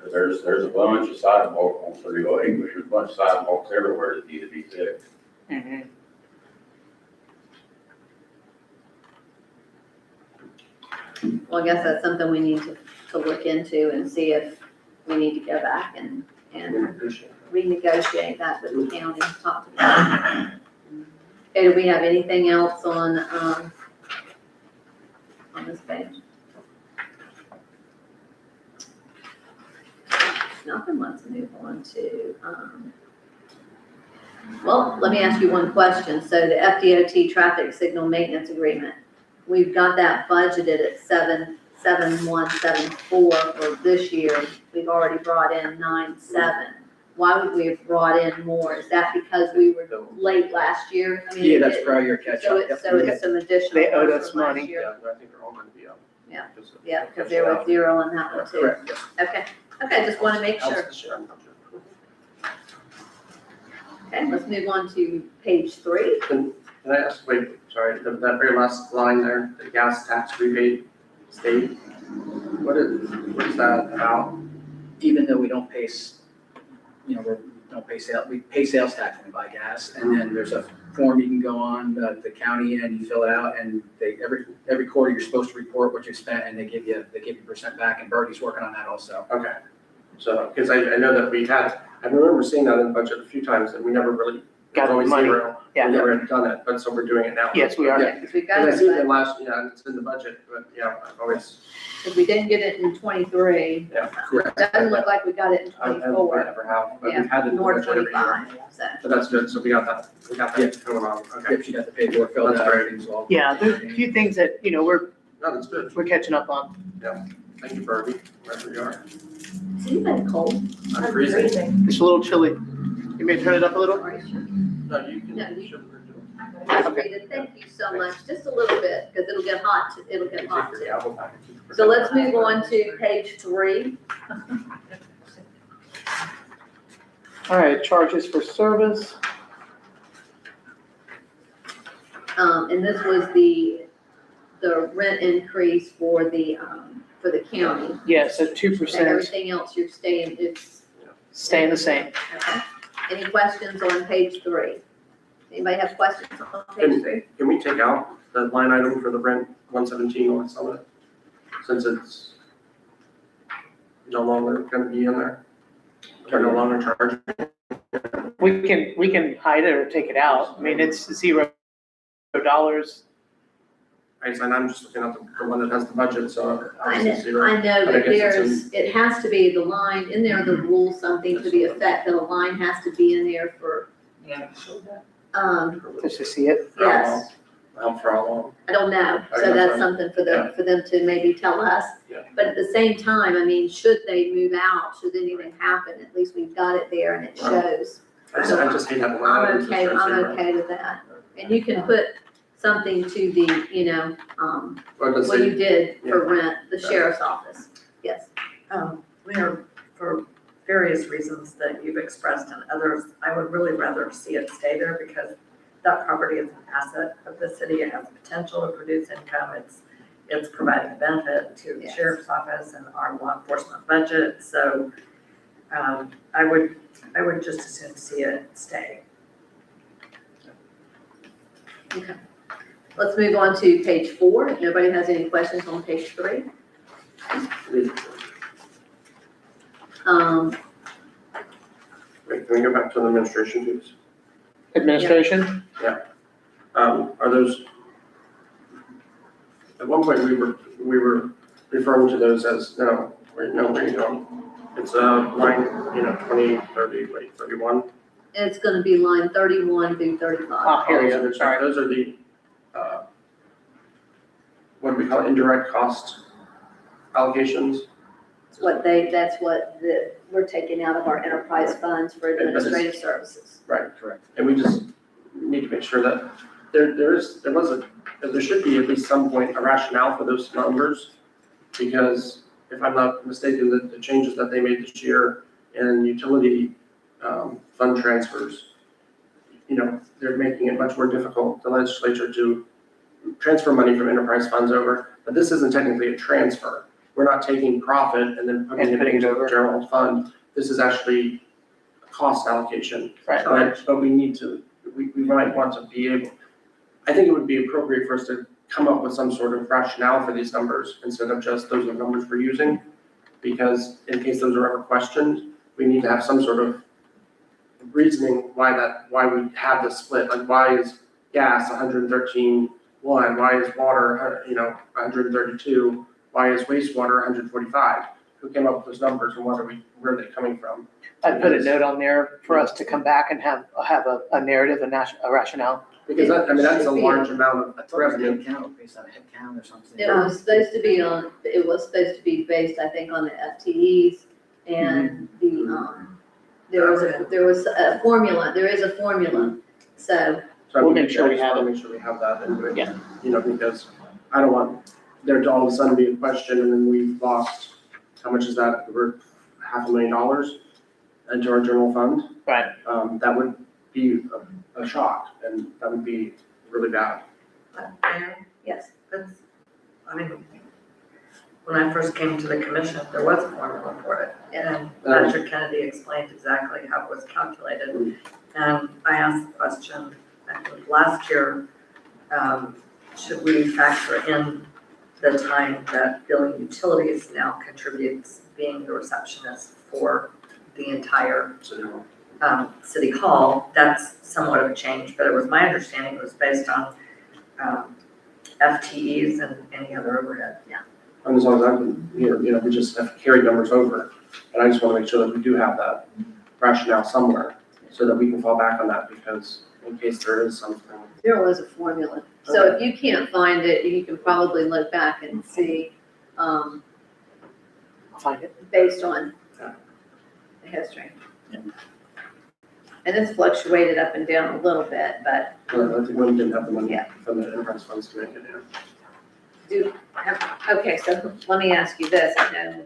Cause there's a bunch of sidewalk on 308, but there's a bunch of sidewalks everywhere that need to be fixed. Mhm. well, I guess that's something we need to look into and see if we need to go back and renegotiate that with the county, talk to the county. Okay, do we have anything else on this page? Nothing, let's move on to, well, let me ask you one question. So the FDOT traffic signal maintenance agreement, we've got that budgeted at 77174 for this year. We've already brought in 97. why would we have brought in more? Is that because we were late last year? I mean, Yeah, that's it- prior year catch So up. it's, so it's some additional. They owed ones us from last money. year. Yeah, I think they're all gonna be up. Yeah. Because of- Yeah, because there was 0 on that one too. Correct, yes. Okay, just want to make Helps sure. the share budget. Okay, let's move on to page 3. Can I ask, wait, sorry, that very last line there, the gas tax rebate state, what is that about? Even though we don't pay, we don't pay we pay sales tax when we buy gas. And then there's a form you can go on, the county, and you fill it out, and they, every quarter, you're supposed to report what you spent, and they give you % back, and Bertie's working on that also. Okay, so, because I know that I remember seeing that in the budget a few times, and we never really, Got it's always money. zero. Yeah. We never had done it, but so we're doing it now. Yes, we are. Yeah. Because we've got Because I see it it, in last, it's in the budget, but yeah, I've always, because we didn't get it in 23. yeah. Correct. Doesn't look like we got it in I don't 24. ever have, but Yeah, we've had it in the nor budget every year. 25, so. So that's good, so we got that going on, okay. Yep, she got the paperwork filled That's out, great. everything's all. Yeah, there's a few things that, we're No, that's good, catching up on. thank you, Barbie, wherever you are. Is anybody cold? I'm freezing. It's a little chilly. You may turn it up a little? Are you sure? No, you can. No, you- should- Rita, thank you so much, just a little bit, because it'll get hot, it'll get hot Take too. your gavel back. So let's move on to page 3. All right, charges for service. And this was the rent increase for the county. Yes, at And 2%, everything else you're staying, it's, staying the same. okay. Any questions on page 3? Anybody have questions on page 3? Can we take out the line item for the rent, 117 on some of it? Since it's no longer gonna be in there? We're no longer charging. We can hide it or take it out. I mean, it's $0. And I'm just looking at the one that has the budget, so I obviously know, zero. I know But I that guess it has to be the line, in there, the rule, something to the effect that a line has to be in there for, Just to see it. yes, For how long? I don't know, Okay, so that's fine. something for them to maybe tell us. Yeah. But at the same time, I mean, should they move out, should anything happen, at least we've got it there and it Right. shows. I just hate having line I'm items that okay, show I'm zero. okay with that. And you can put something to the, Or does what it- you did for rent, the sheriff's office, yes. Mayor, for various reasons that you've expressed and others, I would really rather see it stay there because that property is an asset of the city. It has potential to produce income. It's providing a benefit to the Yes. sheriff's office and our law enforcement budget. So I would just as soon see it stay. Let's move on to page 4. If nobody has any questions on page 3. Wait, can we go back to the administration dues? Administration? Are those, at one point, we were referring to those as, no, where you go. It's line, 20, 30, 31. It's gonna be line 31 through 35. Oh, here we go, sorry. Those are the, what do we call it, indirect cost allocations? That's what we're taking out of our enterprise funds for administrative services. Right. Correct. And we just need to make sure that there should be at least some point a rationale for those numbers. Because if I'm not mistaken, the changes that they made this year in utility fund transfers, they're making it much more difficult, the legislature, to transfer money from enterprise funds over. But this isn't technically a transfer. We're not taking profit and then putting And it putting it into over. the general fund. This is actually a cost allocation. Right. But we need to, we might want to be able, I think it would be appropriate for us to come up with some sort of rationale for these numbers instead of just those are the numbers we're using. Because in case those are ever questioned, we need to have some sort of reasoning why we have this split. Like, why is gas 113.1? Why is water, 132? Why is wastewater 145? Who came up with those numbers and where are they coming from? I put a note on there for us to come back and have a narrative, a rationale. Because that's a Should be. large amount of I thought it was a revenue. head count, based on a head count or something. It was supposed to be based, I think, on the FTEs and the there was a formula, there is a formula, so, So I We'll mean, make sure I we just have wanna make sure we have that and, Yeah. you know, because I don't want there to all of a sudden be a question and then we've lost, how much is that? We're $500,000 into our general fund. Right. That would be a shock and that would be really bad. yes. I mean, when I first came to the commission, there was a formula for it. And Yeah. Patrick Kennedy explained exactly how it was calculated. And I asked the question, I think last year, should we factor in the time that Billing Utilities now contributes being the receptionist for the entire So, you know, City Hall? That's somewhat of a change, but it was my understanding it was based on FTEs and any other overhead. and as long as I've been here, you know, we just have carried numbers over. And I just wanna make sure that we do have that rationale somewhere so that we can fall back on that because in case there is something. There was a formula, so if you can't find it, you can probably look back and see, I'll find it. based on Yeah. the history. And it's fluctuated up and down a little bit, but I think we didn't have the money Yeah. from the enterprise funds to make it, okay, so let me ask you this, I know,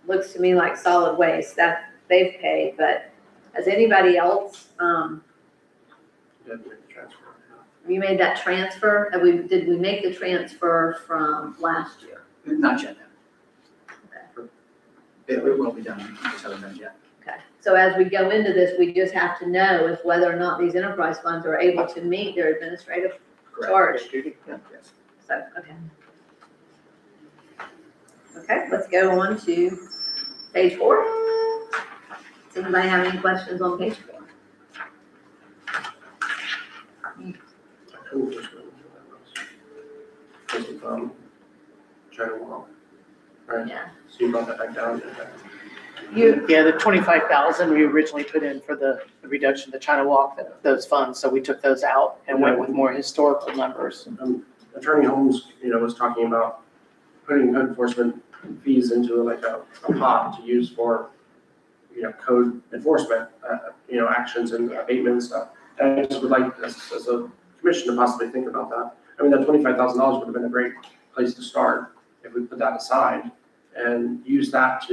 looks to me like solid waste, that they've paid, but has anybody else, Didn't make the transfer. you made that transfer? Did we make the transfer from last year? Not yet, no. It will be done, we just haven't done it yet. Okay, so as we go into this, we just have to know if whether or not these enterprise funds are able to meet their administrative Correct. charge. Yes. So, okay. Okay, let's go on to page 4. Does anybody have any questions on page 4? Cool, just really do that. Just if, China Wall. Right, Yeah. so you brought that back down. Yeah, the 25,000 we originally put in for the reduction of the China Walk, those funds, so we took those out and went with more historical numbers. Attorney Holmes, you know, was talking about putting code enforcement fees into like a pot to use for, you know, code enforcement, you know, actions and abatement and stuff. And I just would like us as a commission to possibly think about that. I mean, that $25,000 would have been a great place to start if we put that aside and use that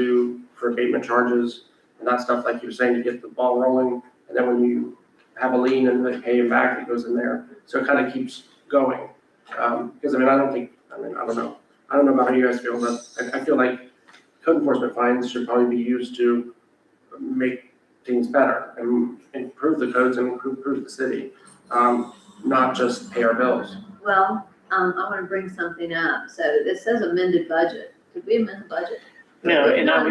for abatement charges and that stuff, like you were saying, to get the ball rolling. And then when you have a lien and they pay him back, it goes in there. So it kind of keeps going. Because I mean, I don't know. I don't know about how you guys feel, but I feel like code enforcement fines should probably be used to make things better and improve the codes and improve the city, not just pay our bills. Well, I want to bring something up. So this says amended budget. Did we amend the budget? No, and I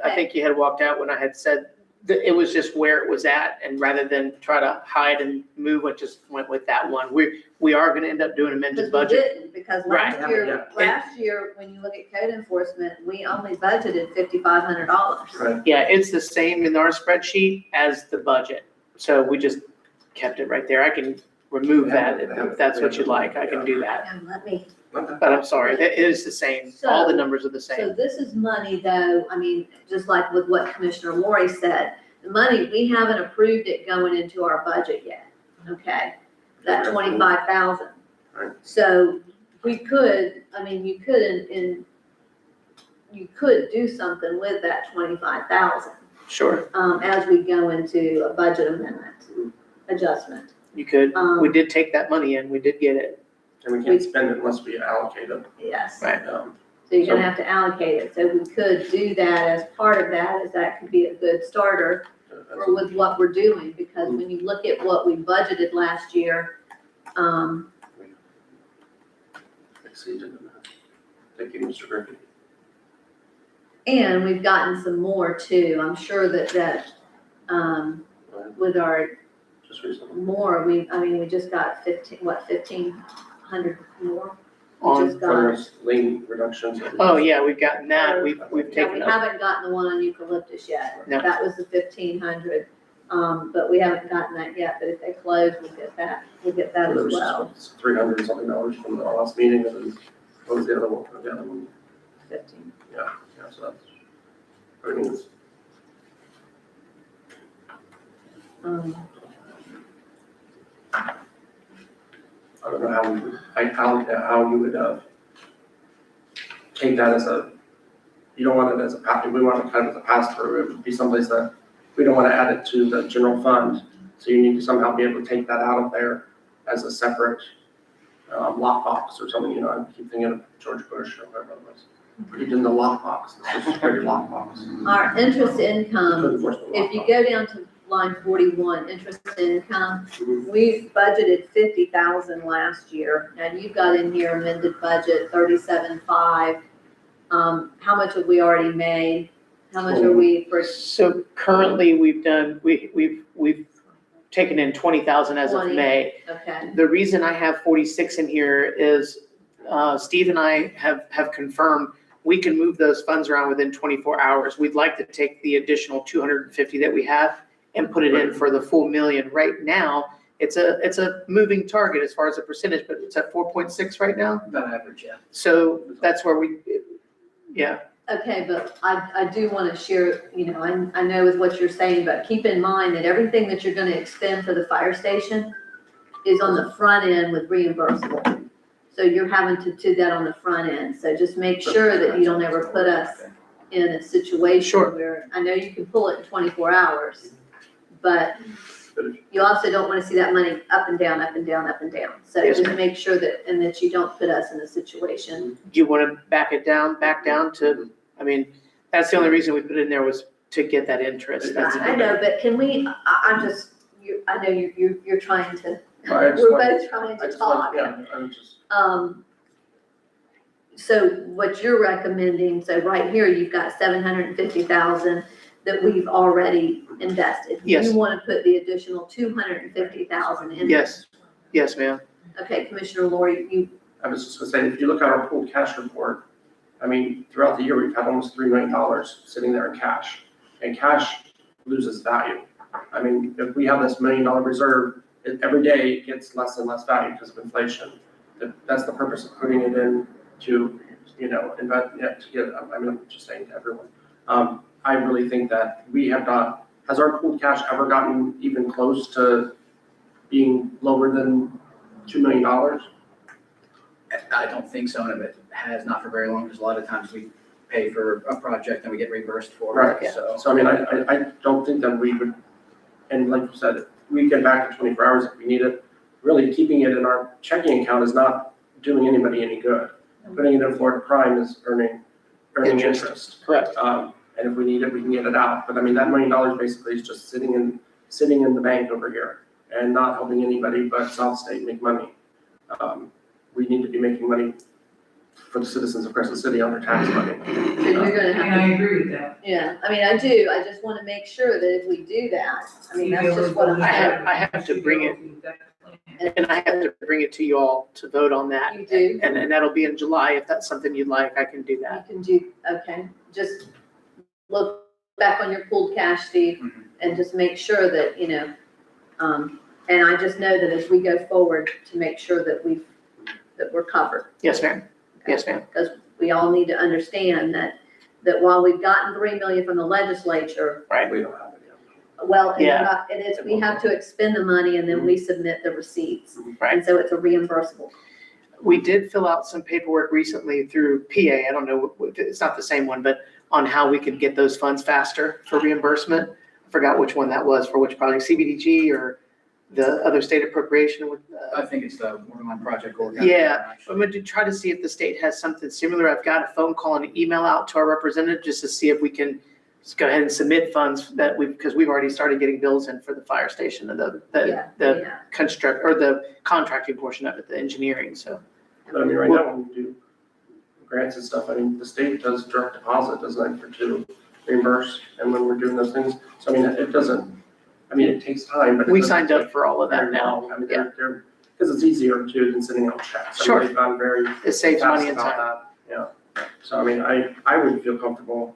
Okay. think you had walked out when I had said that it was just where it was at, and rather than try to hide and move, it just went with that one. We are gonna end up doing amended Because we budget. didn't, because Right. last year, when you look at code enforcement, we only budgeted $5,500. Right. Yeah, it's the same in our spreadsheet as the budget, so we just kept it right there. I can remove that if that's what you'd like, I can do that. And let me, Okay. But I'm sorry, it is the same, all the numbers are the so same. this is money though, I mean, just like with what Commissioner Lori said, the money, we haven't approved it going into our budget yet, okay? That 25,000. Right. So we could, I mean, you could you could do something with that 25,000, Sure, as we go into a budget amendment, adjustment. you could, we did take that money in, we did get it. And we can't spend it unless we allocate it. Yes. Right. So you're gonna have to allocate it, so we could do that as part of that, as that could be a good starter for with what we're doing, because when you look at what we budgeted last year, Exceeded. Thank you, Mr. Griffin. and we've gotten some more too, I'm sure that, with our Just recently. more, we just got 1,500 more. We On just got, From lien reductions. Oh, yeah, we've gotten that, we've yeah, taken we up. haven't gotten the one on eucalyptus yet. No. That was the 1,500, but we haven't gotten that yet, but if they close, we'll get that There as was well. $300 and something from our last meeting, and then what was the other one? The other one, 15. yeah, so that's, I mean, I don't know how we would, how you would, take that as a, you don't want it as a, we want it kind of as a pass-through, it would be someplace that, we don't want to add it to the general fund, so you need to somehow be able to take that out of there as a separate, lockbox or something, I keep thinking of George Bush or whatever it was. Put it in the lockbox, the social security lockbox. Our interest income, if you go down to line 41, interest income, we budgeted 50,000 last year. Now you've got in here amended budget 37.5. How much have we already made? How much are we for? So currently, we've taken in 20,000 as of 20. May. Okay, The reason I have 46 in here is, Steve and I have confirmed we can move those funds around within 24 hours. We'd like to take the additional 250 that we have and put it in for the full million. Right now, it's a moving target as far as a percentage, but it's at 4.6 right now. About average, yeah. So that's where yeah. okay, but I do want to share, I know with what you're saying, but keep in mind that everything that you're going to expend for the fire station is on the front end with reimbursable. So you're having to do that on the front end. So just make sure that you don't ever put us in a situation Sure. where, I know you can pull it in 24 hours, but you also don't want to see that money up and down, up and down, up and down. So Yes, just ma'am. make sure that you don't put us in a situation. Do you want to back down to, that's the only reason we put it in there was to get that interest. That's I know, but can we, I'm just, I know you're trying to, I just we're want- both trying I to just want- talk. Yeah, I'm just, So what you're recommending, so right here, you've got 750,000 that we've already invested. Yes. You want to put the additional 250,000 in? Yes, ma'am. Okay, Commissioner Lori, you, I was just gonna say, if you look at our pooled cash report, throughout the year, we've had almost $3 million sitting there in cash, and cash loses value. If we have this $1 million reserve, every day it gets less and less value because of inflation. That's the purpose of putting it in to, invest, to get, I'm just saying to everyone. I really think that we have not, has our pooled cash ever gotten even close to being lower than $2 million? I don't think so, and it has not for very long, because a lot of times we pay for a project and we get reimbursed for it, Right. so. So I don't think that we would, and like you said, we get back in 24 hours if we need it. Really keeping it in our checking account is not doing anybody any good. Putting it in Florida Prime is earning interest. Correct. And if we need it, we can get it out. But that $1 million basically is just sitting in the bank over here and not helping anybody but South State make money. We need to be making money for the citizens of Crescent City on their tax money. so you're gonna And have I to, agree with that. yeah, I do, I just want to make sure that if we do that, that's just what I'm I saying. have to bring it, and I have to bring it to you all to vote on that. You do, And that'll be in July. If that's something you'd like, I can do you that. can do, okay, just look back on your pooled cash, Steve, and just make sure that, and I just know that as we go forward, to make sure that we're covered. Yes, ma'am. Yes, ma'am. Because we all need to understand that while we've gotten 3 million from the legislature, We don't have it yet. well, and Yeah. it is, we have to expend the money and then we submit the receipts. Right. And so it's a reimbursable. We did fill out some paperwork recently through PA. I don't know, it's not the same one, but on how we could get those funds faster for reimbursement. I forgot which one that was, for which project, CBDG or the other state appropriation with, I think it's the Waterline Project. Yeah. I'm going to try to see if the state has something similar. I've got a phone call and an email out to our representative just to see if we can just go ahead and submit funds because we've already started getting bills in for the fire station and the construct or the contracting portion of it, the engineering, so. But right now, when we do grants and stuff, the state does direct deposit, doesn't it, to reimburse, and when we're doing those things. So it doesn't, it takes time, but. We signed up for all of that now. Yeah. They're, because it's easier too than sending out checks. Sure. They've gone very It saves fast money and about time. that, yeah. So I would feel comfortable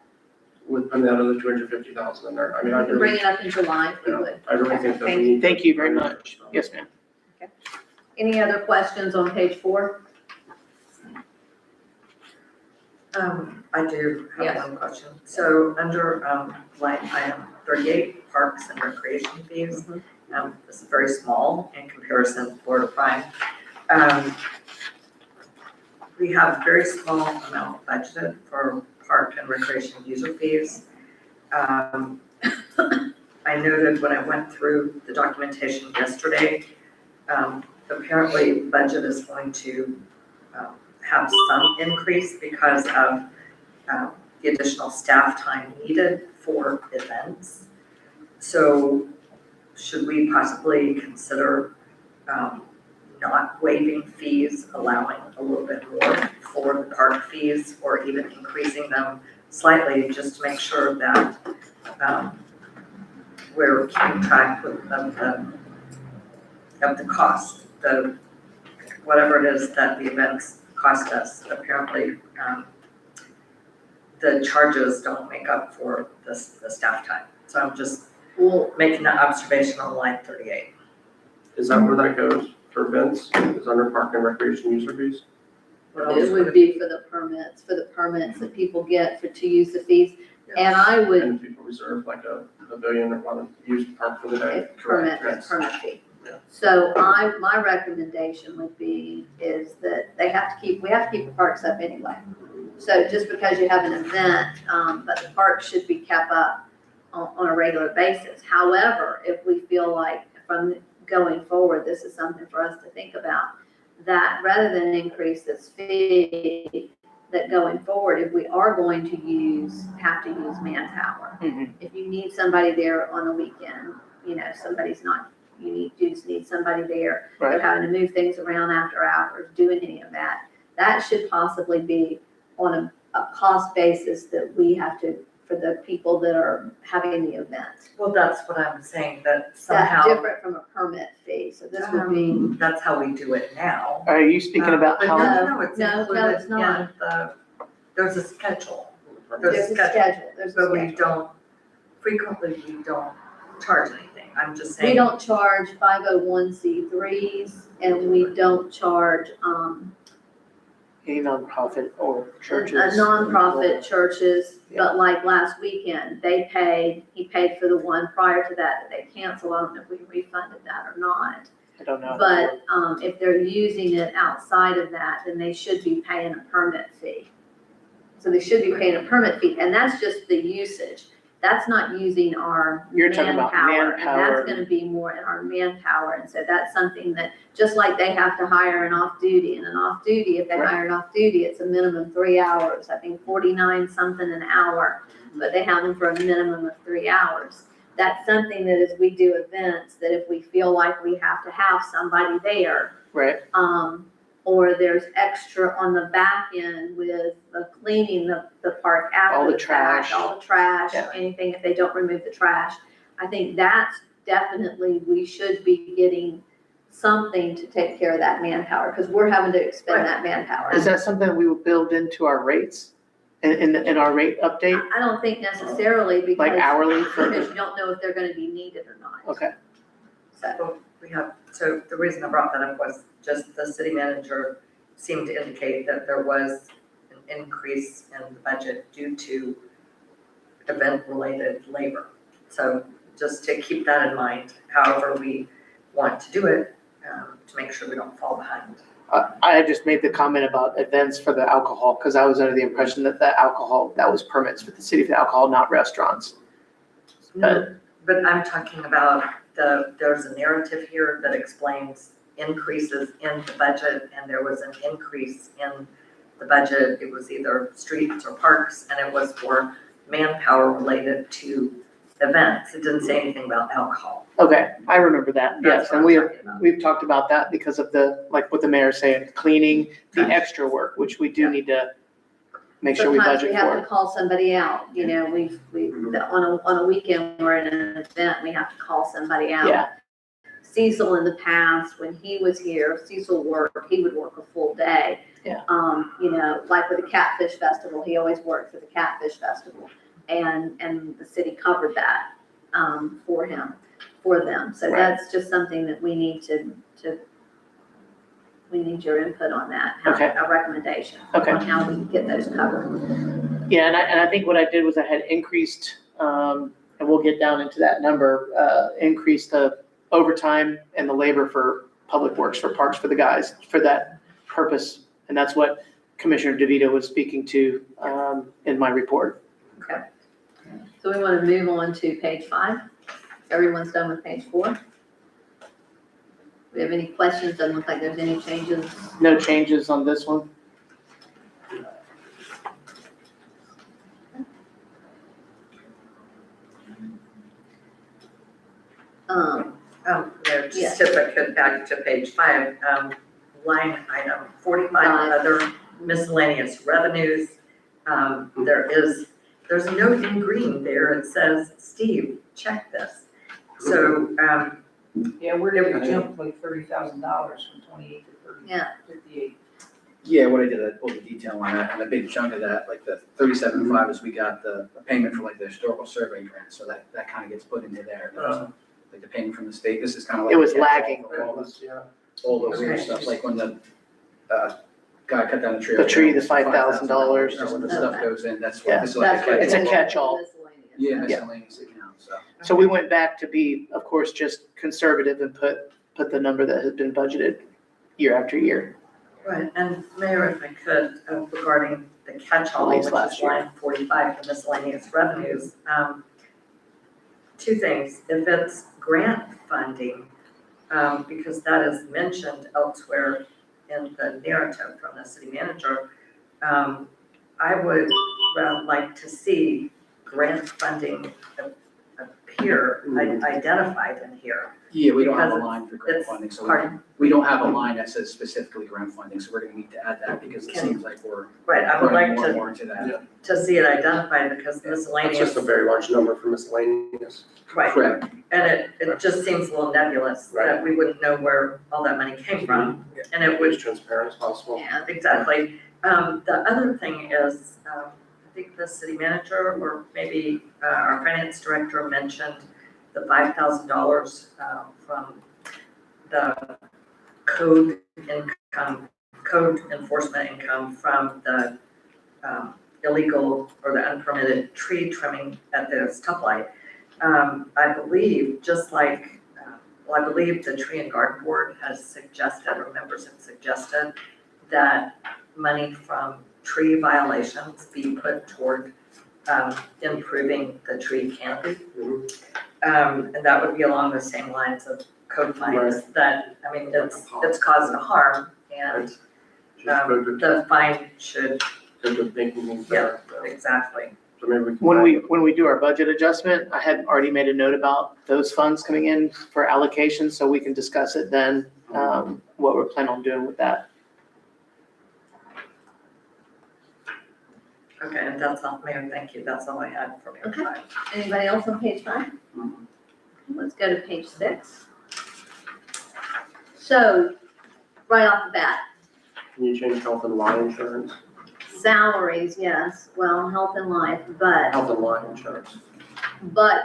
with putting that other 250,000 in there. I Bring really, it up in July, if you would. I really think that we Thank need. Thank you very much. Yes, ma'am. Any other questions on page 4? I do Yes. have one question. So under line item 38 parks and recreation fees. This is very small in comparison to Florida Prime. We have very small amount budgeted for park and recreation user fees. I noted when I went through the documentation yesterday, apparently budget is going to have some increase because of the additional staff time needed for events. So should we possibly consider not waiving fees, allowing a little bit more for the park fees, or even increasing them slightly, just to make sure that we're keeping track of the cost, whatever it is that the events cost us. Apparently, the charges don't make up for the staff time. So I'm just making that observation on line 38. Is that where that goes for events? Is under park and recreation user fees? It would be for the permits that people get to use the fees. And I would, And people reserve like a billion or want to use the park for the day. permit fee. Yeah. So my recommendation would be is that we have to keep the parks up anyway. So just because you have an event, but the park should be kept up on a regular basis. However, if we feel like from going forward, this is something for us to think about, that rather than increase this fee, that going forward, if we are going to have to use manpower, if you need somebody there on the weekend, somebody's not, you just need somebody there. Right. They're having to move things around after hours, doing any of that. That should possibly be on a cost basis that we have to, for the people that are having the event. Well, that's what I'm saying, that That's somehow, different from a permit fee, so this would be. that's how we do it now. Are you speaking about But how? no, it's No, included it's not. in there's a schedule, There's a schedule, but we frequently we don't charge anything. I'm just saying. We don't charge 501c3s and we don't charge, Any nonprofit or churches? nonprofit churches, Yeah. but like last weekend, he paid for the one prior to that they canceled. I don't know if we refunded that or not. I don't know. But, if they're using it outside of that, then they should be paying a permit fee. So they should be paying a permit fee, and that's just the usage. That's not using our You're talking about manpower, and manpower. that's gonna be more in our manpower, and so that's something that, just like they have to hire an off-duty, and an off-duty, if they Right. hire an off-duty, it's a minimum 3 hours, I think 49 something an hour, but they have them for a minimum of 3 hours. That's something that as we do events, that if we feel like we have to have somebody there, Right, or there's extra on the back end with the cleaning the park All after the the fact, trash. all the trash, Yeah. anything, if they don't remove the trash. I think that's definitely, we should be getting something to take care of that manpower, because we're having to expend that manpower. is that something we will build into our rates, in our rate update, I don't think necessarily because. like hourly for, Because you don't know if they're gonna be needed or not. okay, So, So the reason I brought that up was just the city manager seemed to indicate that there was an increase in the budget due to event-related labor. So just to keep that in mind, however we want to do it, to make sure we don't fall behind. I had just made the comment about events for the alcohol, because I was under the impression that that was permits for the city for the alcohol, not restaurants. No, but I'm talking about there's a narrative here that explains increases in the budget, and there was an increase in the budget. It was either streets or parks, and it was for manpower related to events. It didn't say anything about alcohol. Okay, I remember that, That's yes, what and I'm talking about. we've talked about that because of like what the mayor's saying, cleaning, the Right. extra work, which we do Yeah. need to make sure we sometimes we budget have for. to call somebody out, on a weekend, we're in an event, we have to call somebody out. Yeah, Cecil in the past, when he was here, Cecil he would work a full day. Yeah. Like with the Catfish Festival, he always worked for the Catfish Festival. And the city covered that, for them. So Right. that's just something that we need we need your input on that. Okay. A recommendation. Okay. On how we can get those covered. yeah, and I think what I did was I had increased, and we'll get down into that number, increase the overtime and the labor for public works, for parks, for the guys, for that purpose. And that's what Commissioner DeVito was speaking to in my report. Okay. So we want to move on to page 5. Everyone's done with page 4. Do we have any questions? Doesn't look like there's any changes. No changes on this one. Mayor, Yes. just if I could, back to page 5, line item 45, other miscellaneous revenues. There's a note in green there, it says, Steve, check this. So, Yeah, we're gonna jump like $30,000 from 28 to 30, Yeah. 58. Yeah, what I did, I pulled the detail on that, and a big chunk of that, like the 37.5 is we got the payment for like the historical survey grant, so that kind of gets put into there. Like the payment from the state, this is kind of like. It was lagging. All the weird stuff, like when the, guy cut down the tree. The tree, the $5,000. That's when the stuff goes in, that's Yeah. what, this is like That's what a It's a catch-all. catch-all. Miscellaneous. Yeah, miscellaneous account, so. So we went back to be, of course, just conservative and put the number that had been budgeted year after year. right, and Mayor, if I could, regarding the catch-all, At which least is last year. line 45 for miscellaneous revenues, 2 things. If it's grant funding, because that is mentioned elsewhere in the narrative from the city manager, I would like to see grant funding appear, identified in here. Yeah, we don't have a Because line for grant it's funding, so Pardon? we don't have a line that says specifically grant funding, so we're gonna need to add that because it Can- seems like we're Right, I would running like more and to, more to that. to see it identified because That's miscellaneous. just a very large number for miscellaneous. Right, Correct. and it just seems a little nebulous that we wouldn't know where all that money came from. And it As would, transparent as possible. Yeah. exactly. The other thing is, I think the city manager or maybe our finance director mentioned the $5,000 from the code enforcement income from the illegal or the unpermitted tree trimming at the stoplight. I believe, just like, I believe the Tree and Garden Board has suggested, or members have suggested, that money from tree violations be put toward improving the tree canopy. And that would be along the same lines of code fines that, I mean, it's caused a harm and Just go to, the fine should, go to thinking things better. exactly. So maybe we can. When we do our budget adjustment, I had already made a note about those funds coming in for allocation, so we can discuss it then, what we're planning on doing with that. Okay, and that's all, Mayor, thank you, that's all I had for Mayor Okay. 5. Anybody else on page 5? Let's go to page 6. So, right off the bat, Can you change health and life insurance? salaries, yes, well, health and life, but Health and life insurance.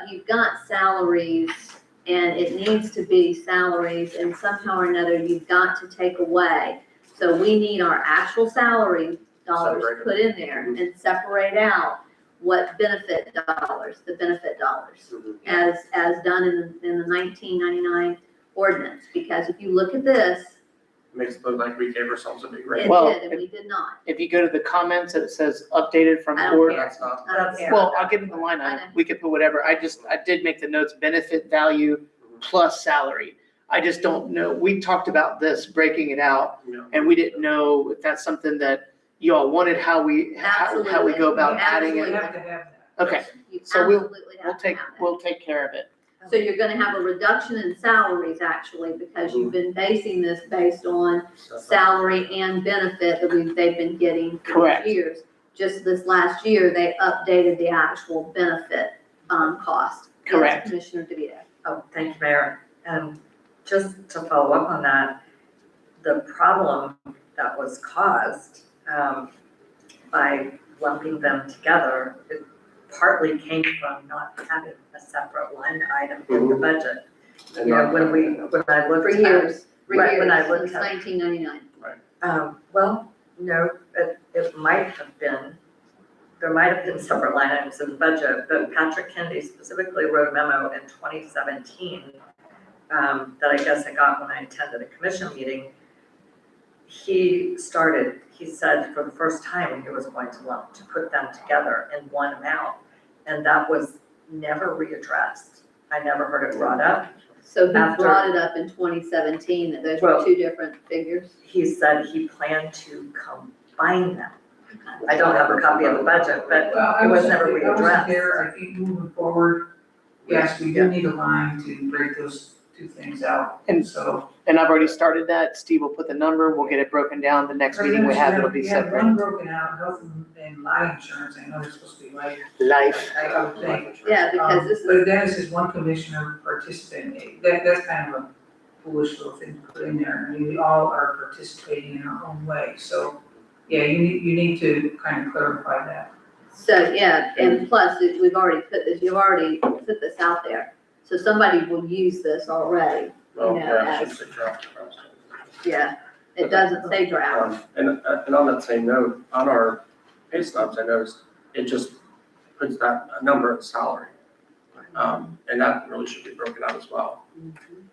you've got salaries and it needs to be salaries and somehow or another you've got to take away. So we need our actual salary dollars Separate it. put in there and separate out what benefit dollars, the benefit dollars, as done in the 1999 ordinance. Because if you look at this, Makes it look like we gave ourselves a big raise. it Well, did and we did not. If you go to the comments and it says updated from I don't board. care. That's not. I don't care. Well, I'll give them the line item. We could put whatever. I did make the notes, benefit value plus salary. I just don't know. We talked about this, breaking it out, Yeah. and we didn't know if that's something that you all wanted, how we go about adding We it. have to have that. Okay, You So we'll- absolutely have to have that. we'll take care of it. So you're gonna have a reduction in salaries actually, because you've been basing this based on salary and benefit that they've been getting for Correct. years. Just this last year, they updated the actual benefit, cost. Yes, Correct. Commissioner DeVito. Oh, thank you, Mayor. And just to follow up on that, the problem that was caused by lumping them together, it partly came from not having a separate line item in the budget. And You know, not- when I looked For at. years, Right, when I looked since at- 1999. Well, no, it might have been there might have been separate line items in the budget, but Patrick Kennedy specifically wrote a memo in 2017 that I guess I got when I attended a commission meeting. He said for the first time, he was going to put them together in one amount, and that was never readdressed. I never heard it brought up. So he After- brought it up in 2017, that those were Well- two different figures? He said he planned to combine them. I don't have a copy of the budget, but Well, I it was wasn't never I wasn't readdressed. there, I think moving forward, yes, we do need a line to break those two things out, And- so. And I've already started that. Steve will put the number, we'll get it broken down. The next meeting we have, it'll be You have separate. one broken out, health and life insurance, I know it's supposed to be life, Life. I would think. Yeah, because this But is, then it says one commissioner participant, that's kind of a foolish little thing to put in there, I mean, we all are participating in our own way, so, yeah, you need to kind of clarify that. so, yeah, and plus, you've already put this out there. So somebody will use this already, Well, know, yeah, it as- should say draft. yeah. It doesn't say draft. And on that same note, on our pay stubs, I noticed it just puts that number of salary. And that really should be broken out as well,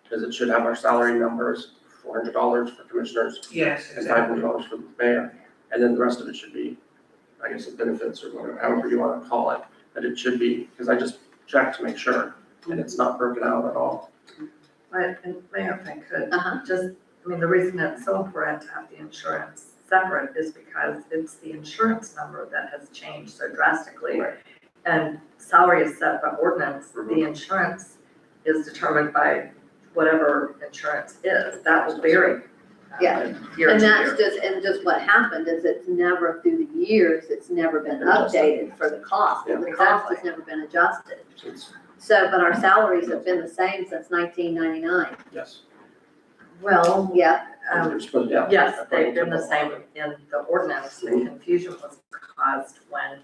because it should have our salary numbers, $400 for commissioners Yes, and exactly. $500 for the mayor. And then the rest of it should be, I guess, the benefits or whatever, however you want to call it, that it should be, because I just checked to make sure, and it's not broken out at all. But, and Mayor, if I could, Uh-huh. the reason it's so important to have the insurance separate is because it's the insurance number that has changed so drastically. Right. And salary is set by ordinance, the Mhm. insurance is determined by whatever insurance is, that will vary. Yeah. Year And to that's year. just what happened is it's never, through the years, it's never been updated for the cost. And the cost has never been adjusted. So it's, So, but our salaries have been the same since 1999. yes. Well, Yeah, They're supposed- yeah. yes, they've been the same in the ordinance, the confusion was caused when,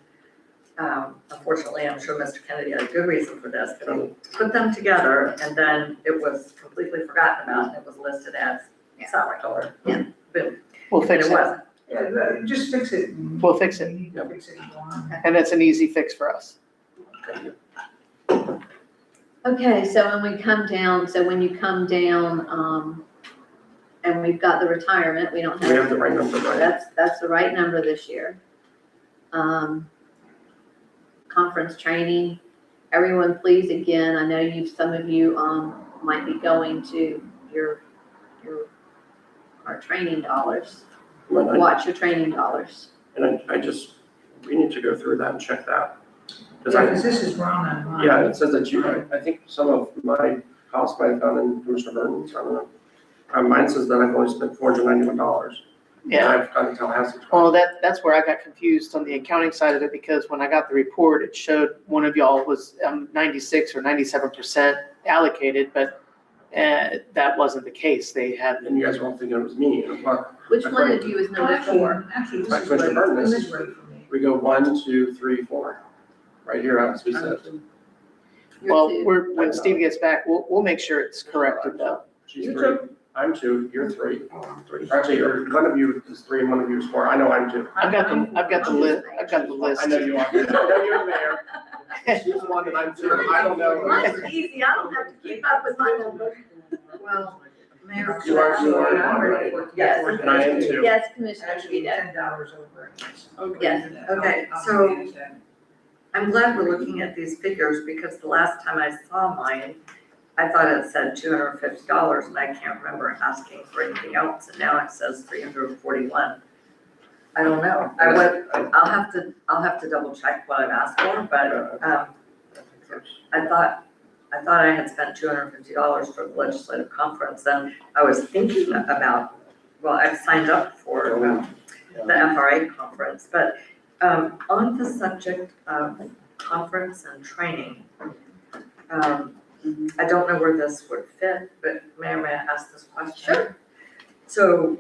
unfortunately, I'm sure Mr. Kennedy had a good reason for this, but he put them together and then it was completely forgotten about and it was listed as salary. Yeah. But We'll and fix it it. wasn't. Yeah, just fix it. and- We'll fix it. You need to fix it and go on. And that's an easy fix for us. okay, so when you come down, and we've got the retirement, we don't We have have, the right number, right? that's the right number this year. Conference training, everyone please, again, I know some of you, might be going to our training dollars. But I- Watch your training dollars. And I just, we need to go through that and check that. Because Yeah, I, because this is wrong on mine. yeah, it says that I think some of my costs might have gone in Commissioner Burton's, I don't know. Mine says that I've only spent $491. Yeah. And I've gone to Tallahassee. Well, that's where I got confused on the accounting side of it, because when I got the report, it showed one of y'all was 96 or 97% allocated, but that wasn't the case. They had, And you guys were all thinking it was me, but Which one of you is Well, number 4? Actually, this Right, is Commissioner right, Burton, this this is right for me. we go 1, 2, 3, 4. Right here, as we said. well, when Steve gets back, we'll make sure it's corrected though. She's You 3, I'm 2, you're 3. Actually, one of you is 3 and one of you is 4. I know I'm 2. I've got the list. I know you are. I know you're there. She's 1 and I'm 2. I don't know. Mine's easy, I don't have to keep up with my number. Well, Mayor. You are, Right. Yes. And I am 2. Yes, Commissioner Actually, Vito. $10 over. Yes, okay, I'll so- manage that. I'm glad we're looking at these figures because the last time I saw mine, I thought it said $250 and I can't remember asking for anything else, and now it says 341. I don't know, I'll have to double check what I've asked for, but, I thought I had spent $250 for the legislative conference, and I was thinking about, well, I've signed up for, the FRA conference, but, on the subject of conference and training, I don't know where this would fit, but may I ask this question? Sure. So,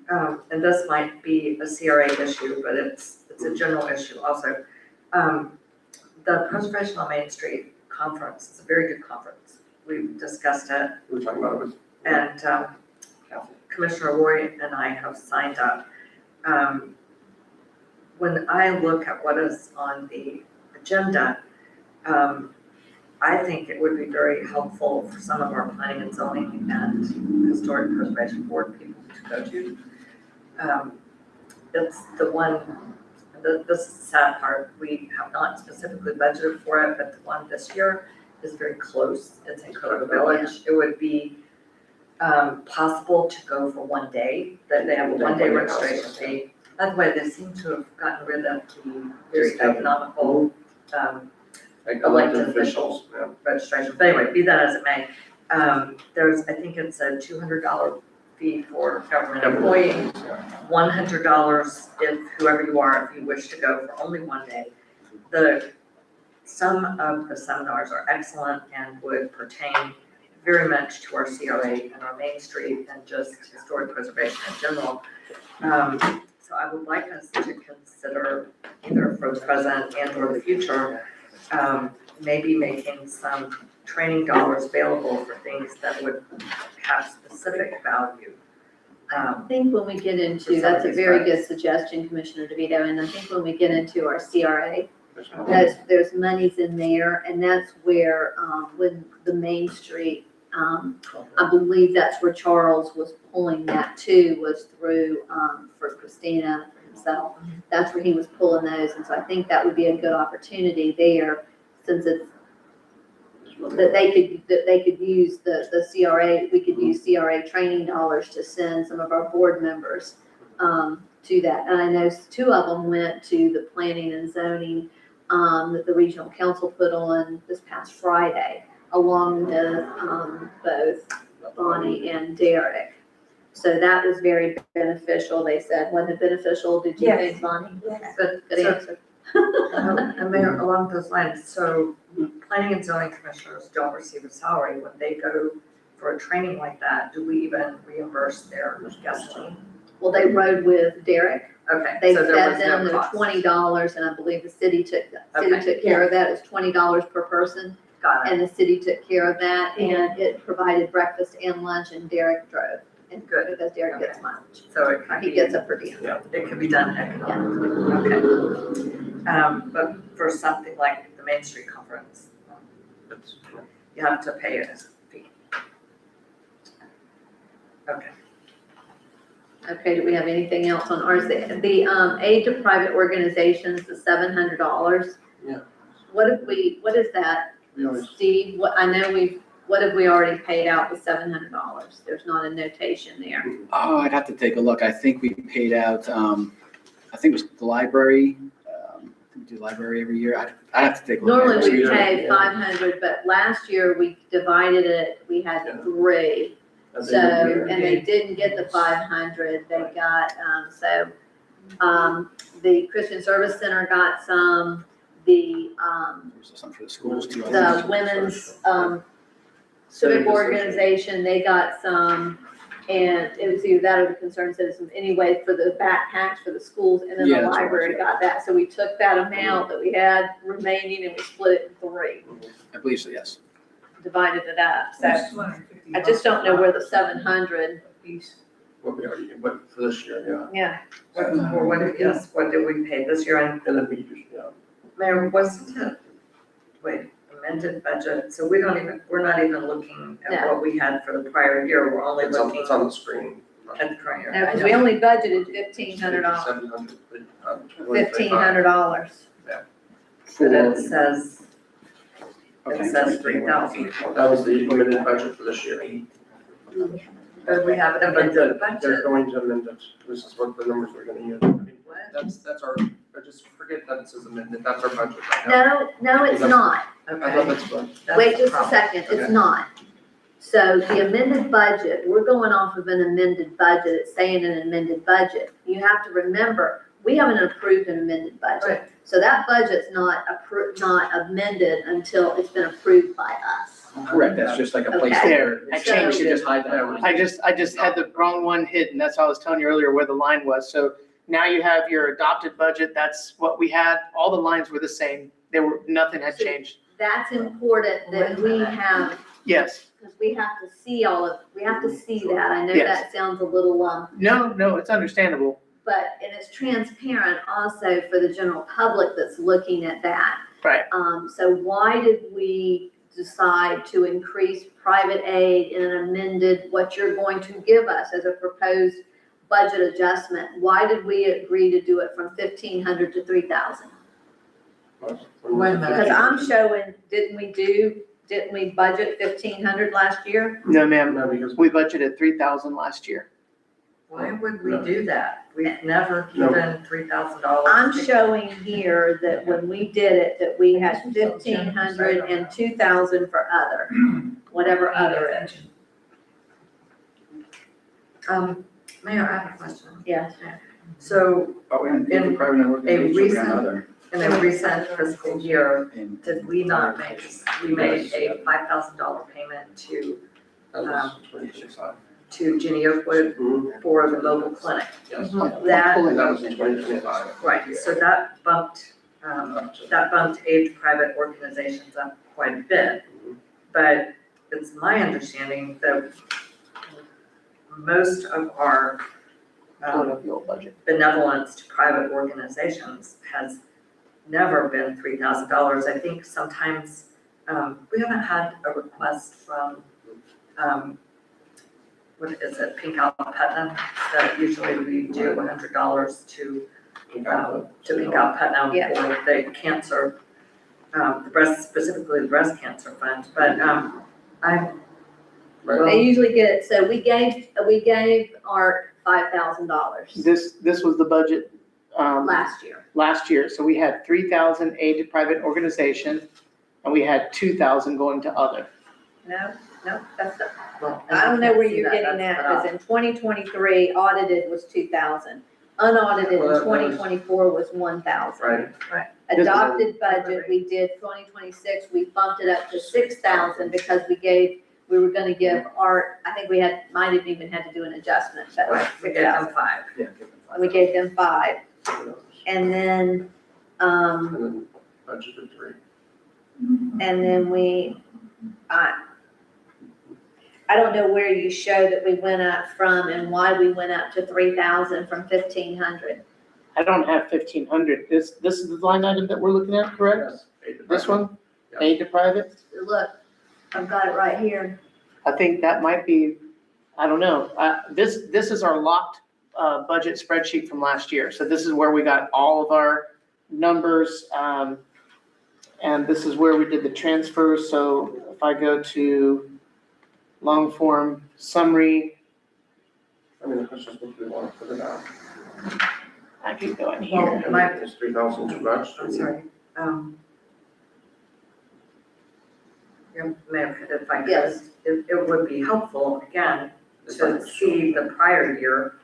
and this might be a CRA issue, but it's a general issue also. The Preservation on Main Street conference is a very good conference. We've discussed it, We're talking about it with and Commissioner Roy and I have signed up. when I look at what is on the agenda, I think it would be very helpful for some of our planning and zoning and historic preservation board people to go to. It's the one, this is the sad part, we have not specifically budgeted for it, but the one this year is very close. It's in Cocoa Village. It would be possible to go for one day, that they have a one-day registration fee. By the way, they seem to have gotten rid of the very economical elected officials Yeah. registration, but anyway, be that as it may. There's, I think it's a $200 fee for government employee, $100 if whoever you are, if you wish to go for only one day. Some of the seminars are excellent and would pertain very much to our CRA and our Main Street and just historic preservation in general. So I would like us to consider either for the present and or the future, maybe making some training dollars available for things that would have specific value. I think when we get into, that's a very good suggestion, Commissioner DeVito, and I think when we get into our CRA, there's monies in there, and that's where, when the Main Street, I believe that's where Charles was pulling that too, was through, for Christina himself. That's where he was pulling those, and so I think that would be a good opportunity there, since it's, that they could use the CRA, we could use CRA training dollars to send some of our board members, to that. And I know two of them went to the planning and zoning, that the regional council put on this past Friday, along with, both Bonnie and Derek. So that was very beneficial, they said. Wasn't it beneficial? Did you think, Bonnie? Yes. Good So- answer. And Mayor, along those lines, so planning and zoning commissioners don't receive a salary when they go for a training like that. Do we even reimburse their gasoline? Well, they rode with Derek. Okay, They so there fed was them no their cost. $20, and I believe the city took Okay. care of that. It was $20 per person, Got it. and the city took care of that, and it provided breakfast and lunch, and Derek drove. And Good. because Derek gets mileage, So it could he be, gets a per diem. it could be done economically. Okay. But for something like the Main Street Conference, you have to pay a fee. Okay. Okay, do we have anything else on ours? The aid to private organizations, the $700. Yeah. What is that, We always, Steve? What have we already paid out with $700? There's not a notation there. Oh, I'd have to take a look. I think we paid out, I think it was the library. We do library every year. I have to take a look. Normally we Yeah. pay 500, but last year we divided it, we had Yeah. 3. that's So, a good and they didn't get the 500, they got, the Christian Service Center got some, the, There's something for the schools too. I the think. women's, civic organization, they got some, and it was either that or the Concerned Citizens, anyway, for the backpacks for the schools, and then Yeah, the that's right, library yeah. got that, so we took that amount that we had remaining and we split it in 3, I believe so, yes. divided it up, so I just don't know where the 700, what we already, what for this year, yeah. What did we pay this year? And yeah. And then we usually, yeah. Mayor, wasn't it, amended budget, so we're not even looking at No. what we had for the prior year, we're only It's on, looking it's on the screen. at the current year. No, because we only budgeted $1,500, $1,500. But it says, Okay. it says 3,000. That was the limited budget for this year. But we have an But amended they're budget. going to amend it, this is what the numbers we're gonna use. I mean, What? that's our, I just forget that it says amended, that's our budget right now. No, it's not. I thought Okay. that's what, That's Wait the just a problem. second, it's Okay. not. So the amended budget, we're going off of an amended budget, it's saying an amended budget. You have to remember, we haven't approved an amended budget. Right. So that budget's not amended until it's been approved by us. Correct, that's just like a Okay. placeholder. I We changed should it. just hide that line. I just had the wrong one hidden. That's why I was telling you earlier where the line was. So now you have your adopted budget. That's what we had. All the lines were the same. Nothing had changed. That's important that we have, Yes. because we have to see we have to see that. I know Yes. that sounds a little, No, it's understandable. and it's transparent also for the general public that's looking at that. Right. So why did we decide to increase private aid in an amended, what you're going to give us as a proposed budget adjustment? Why did we agree to do it from 1,500 to 3,000? Wait a minute. Because I'm showing, didn't we budget 1,500 last year? No, ma'am, No, because we budgeted 3,000 last year. Why would we do that? We've never given $3,000. I'm showing here that when we did it, that we had 1,500 and 2,000 for other, whatever other is. Mayor, I have a question. Yes. So Oh, and In private organizations will be recent- another. in a recent fiscal year, And did we not make, we made a $5,000 payment to that was 2025. Ginny Oakwood Mhm. for the mobile clinic? Yes, That, and that was in 2025. right, so that bumped aid to private organizations up quite a bit. But it's my understanding that most of our Pulling up the old budget. benevolence to private organizations has never been $3,000. I think sometimes, we haven't had a request from, what is it, Pink Out Putnam, that usually we do $100 to Pink Out Putnam Yeah. for the cancer, the breast, specifically the breast cancer fund, but, They usually get it, so we gave Art $5,000 This was the budget, last year. last year. So we had 3,000 aid to private organization, and we had 2,000 going to other. No, that's the, well, I don't know where you're see getting that, that's because in 2023, audited was 2,000. Unaudited Well, in that was- 2024 was 1,000. Right, Adopted budget, we did 2026, we bumped it up to 6,000 because we were gonna give Art, I think might have even had to do an adjustment, but Right, we gave 6,000. them 5. yeah, give them five. We gave them 5, and and then, then budgeted 3. and then I don't know where you show that we went up from and why we went up to 3,000 from 1,500. I don't have 1,500. This is the line item that we're looking at, correct? Yes, aid to This private. one, Yeah. aid to private? Look, I've got it right here. I think that might be, I don't know. This is our locked budget spreadsheet from last year. So this is where we got all of our numbers. And this is where we did the transfers. So if I go to long form summary, I mean, the question is, if we want to put it out. I could go in Well, here. Is 3,000 too much? I'm sorry. Mayor, if I could, Yes. it would be helpful, again, to see the prior year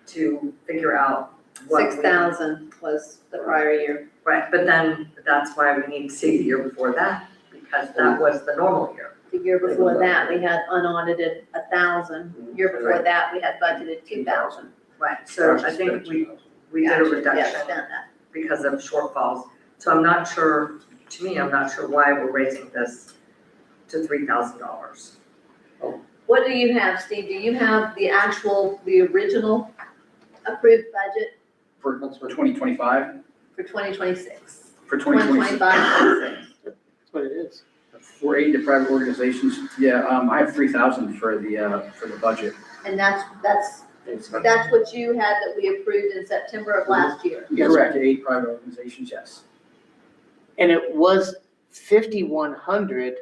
to figure out what we. 6,000 was the prior year. Right, but then that's why we need to see the year before that, because that was the normal year. The year before that, we had unaudited 1,000. Year before that, we had budgeted 2,000. Right, so I think we did a Actually, yeah, reduction spent that. because of shortfalls. So I'm not sure, to me, I'm not sure why we're raising this to $3,000. What do you have, Steve? Do you have the original approved budget For 2025, for 2026? for 2025, 26. That's what it is. for aid to private organizations, yeah, I have 3,000 for the budget. And that's what you had that we approved in September of last year. Yes. Correct, aid private organizations, yes. And it was 5,100.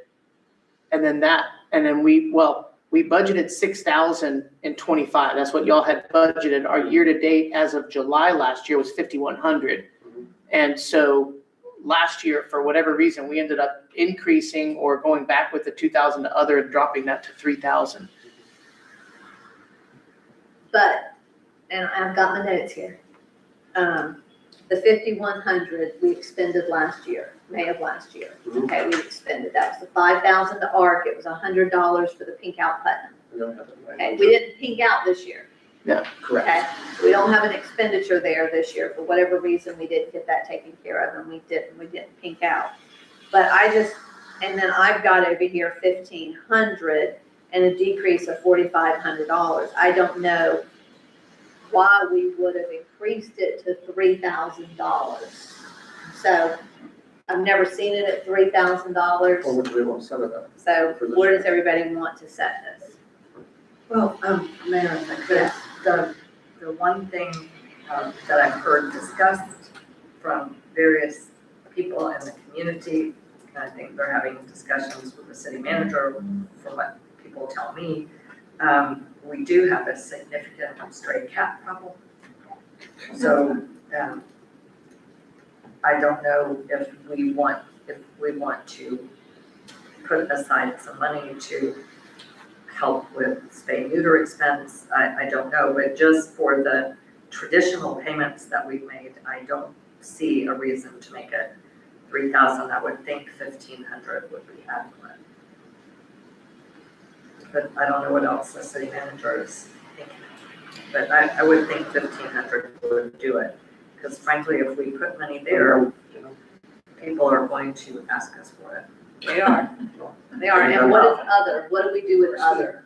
And then we budgeted 6,000 in 25. That's what y'all had budgeted. Our year-to-date as of July last year was 5,100. And so last year, for whatever reason, we ended up increasing or going back with the 2,000 to other and dropping that to 3,000. But, and I've got my notes here. The 5,100 we expended last year, May of last year. Okay, we expended, that was the 5,000 to ARC, it was $100 for the Pink Out Putnam. Okay, we didn't pink out this year, Correct. okay? We don't have an expenditure there this year, for whatever reason, we didn't get that taken care of, and we didn't pink out. But and then I've got over here 1,500 and a decrease of $4,500. I don't know why we would have increased it to $3,000. So I've never seen it at $3,000. Or would we want to set it up? So where does everybody want to set this? Well, Mayor, if I could, the one thing that I've heard discussed from various people in the community, and I think they're having discussions with the city manager, from what people tell me, we do have a significant stray cat problem. So, I don't know if we want to put aside some money to help with spay neuter expense, I don't know, but just for the traditional payments that we've made, I don't see a reason to make it 3,000. I would think 1,500 would be adequate. But I don't know what else the city manager is thinking. But I would think 1,500 would do it, because frankly, if we put money there, people are going to ask us for it. They are. They are. And what is other? What do we do with other?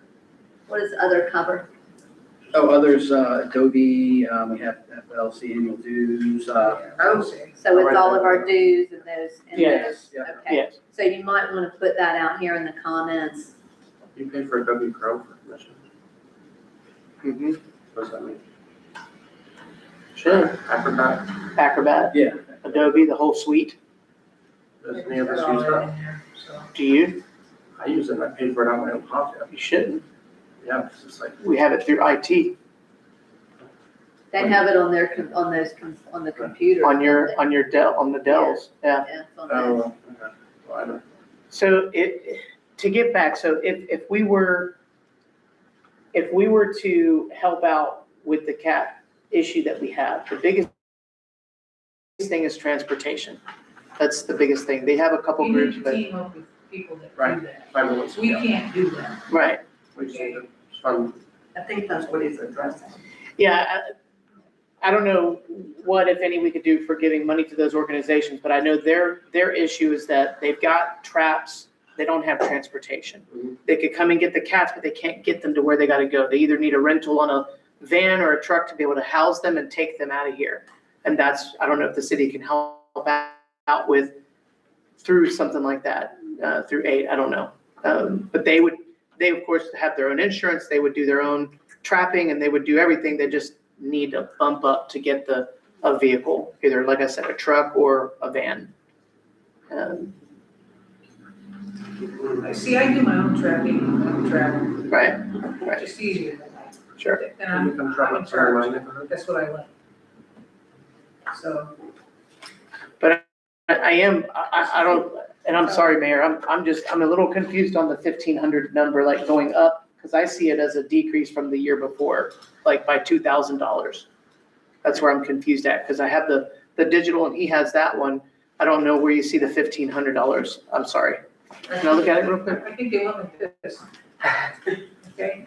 What does other cover? Oh, others, Adobe, we have FLC annual dues, Oh, So it's all of our dues and those. Yes. yeah. Okay. Yes. So you might want to put that out here in the comments. You pay for Adobe Pro for commission. Mm-hmm. What does that mean? Sure. Acrobat, Acrobat, Yeah. Adobe, the whole suite. does any of us use that? Do you? I use it, and I pay for it out of my own pocket. You shouldn't. Yeah, it's just like, We have it through IT They have it on their, on the computer. on your Dell, on the Dells. Yeah. Yeah, it's on oh, there. okay. Well, I don't. So to get back, so if we were to help out with the cat issue that we have, the biggest thing is transportation. That's the biggest thing. They have a couple You groups, need to but, team up with people that Right. do that. 5 minutes. We Yeah. can't do that. right. We just need to fund. I think that's what he's addressing. Yeah, I don't know what, if any, we could do for giving money to those organizations, but I know their issue is that they've got traps, they don't have transportation. Mhm. They could come and get the cats, but they can't get them to where they gotta go. They either need a rental on a van or a truck to be able to house them and take them out of here. And that's, I don't know if the city can help out with, through something like that, through aid, I don't know. But they of course have their own insurance, they would do their own trapping, and they would do everything. They just need a bump up to get a vehicle, either, like I said, a truck or a van. See, I do my own tracking, travel, Right, it's just easier than that. sure. And You I'm can travel in to my charge, neighborhood. that's what I like. So, I am, I don't, and I'm sorry, Mayor, I'm a little confused on the 1,500 number, like going up, because I see it as a decrease from the year before, like by $2,000. That's where I'm confused at, because I have the digital and he has that one. I don't know where you see the $1,500. I'm sorry. Can I look at it real quick? I think they went like this. Okay,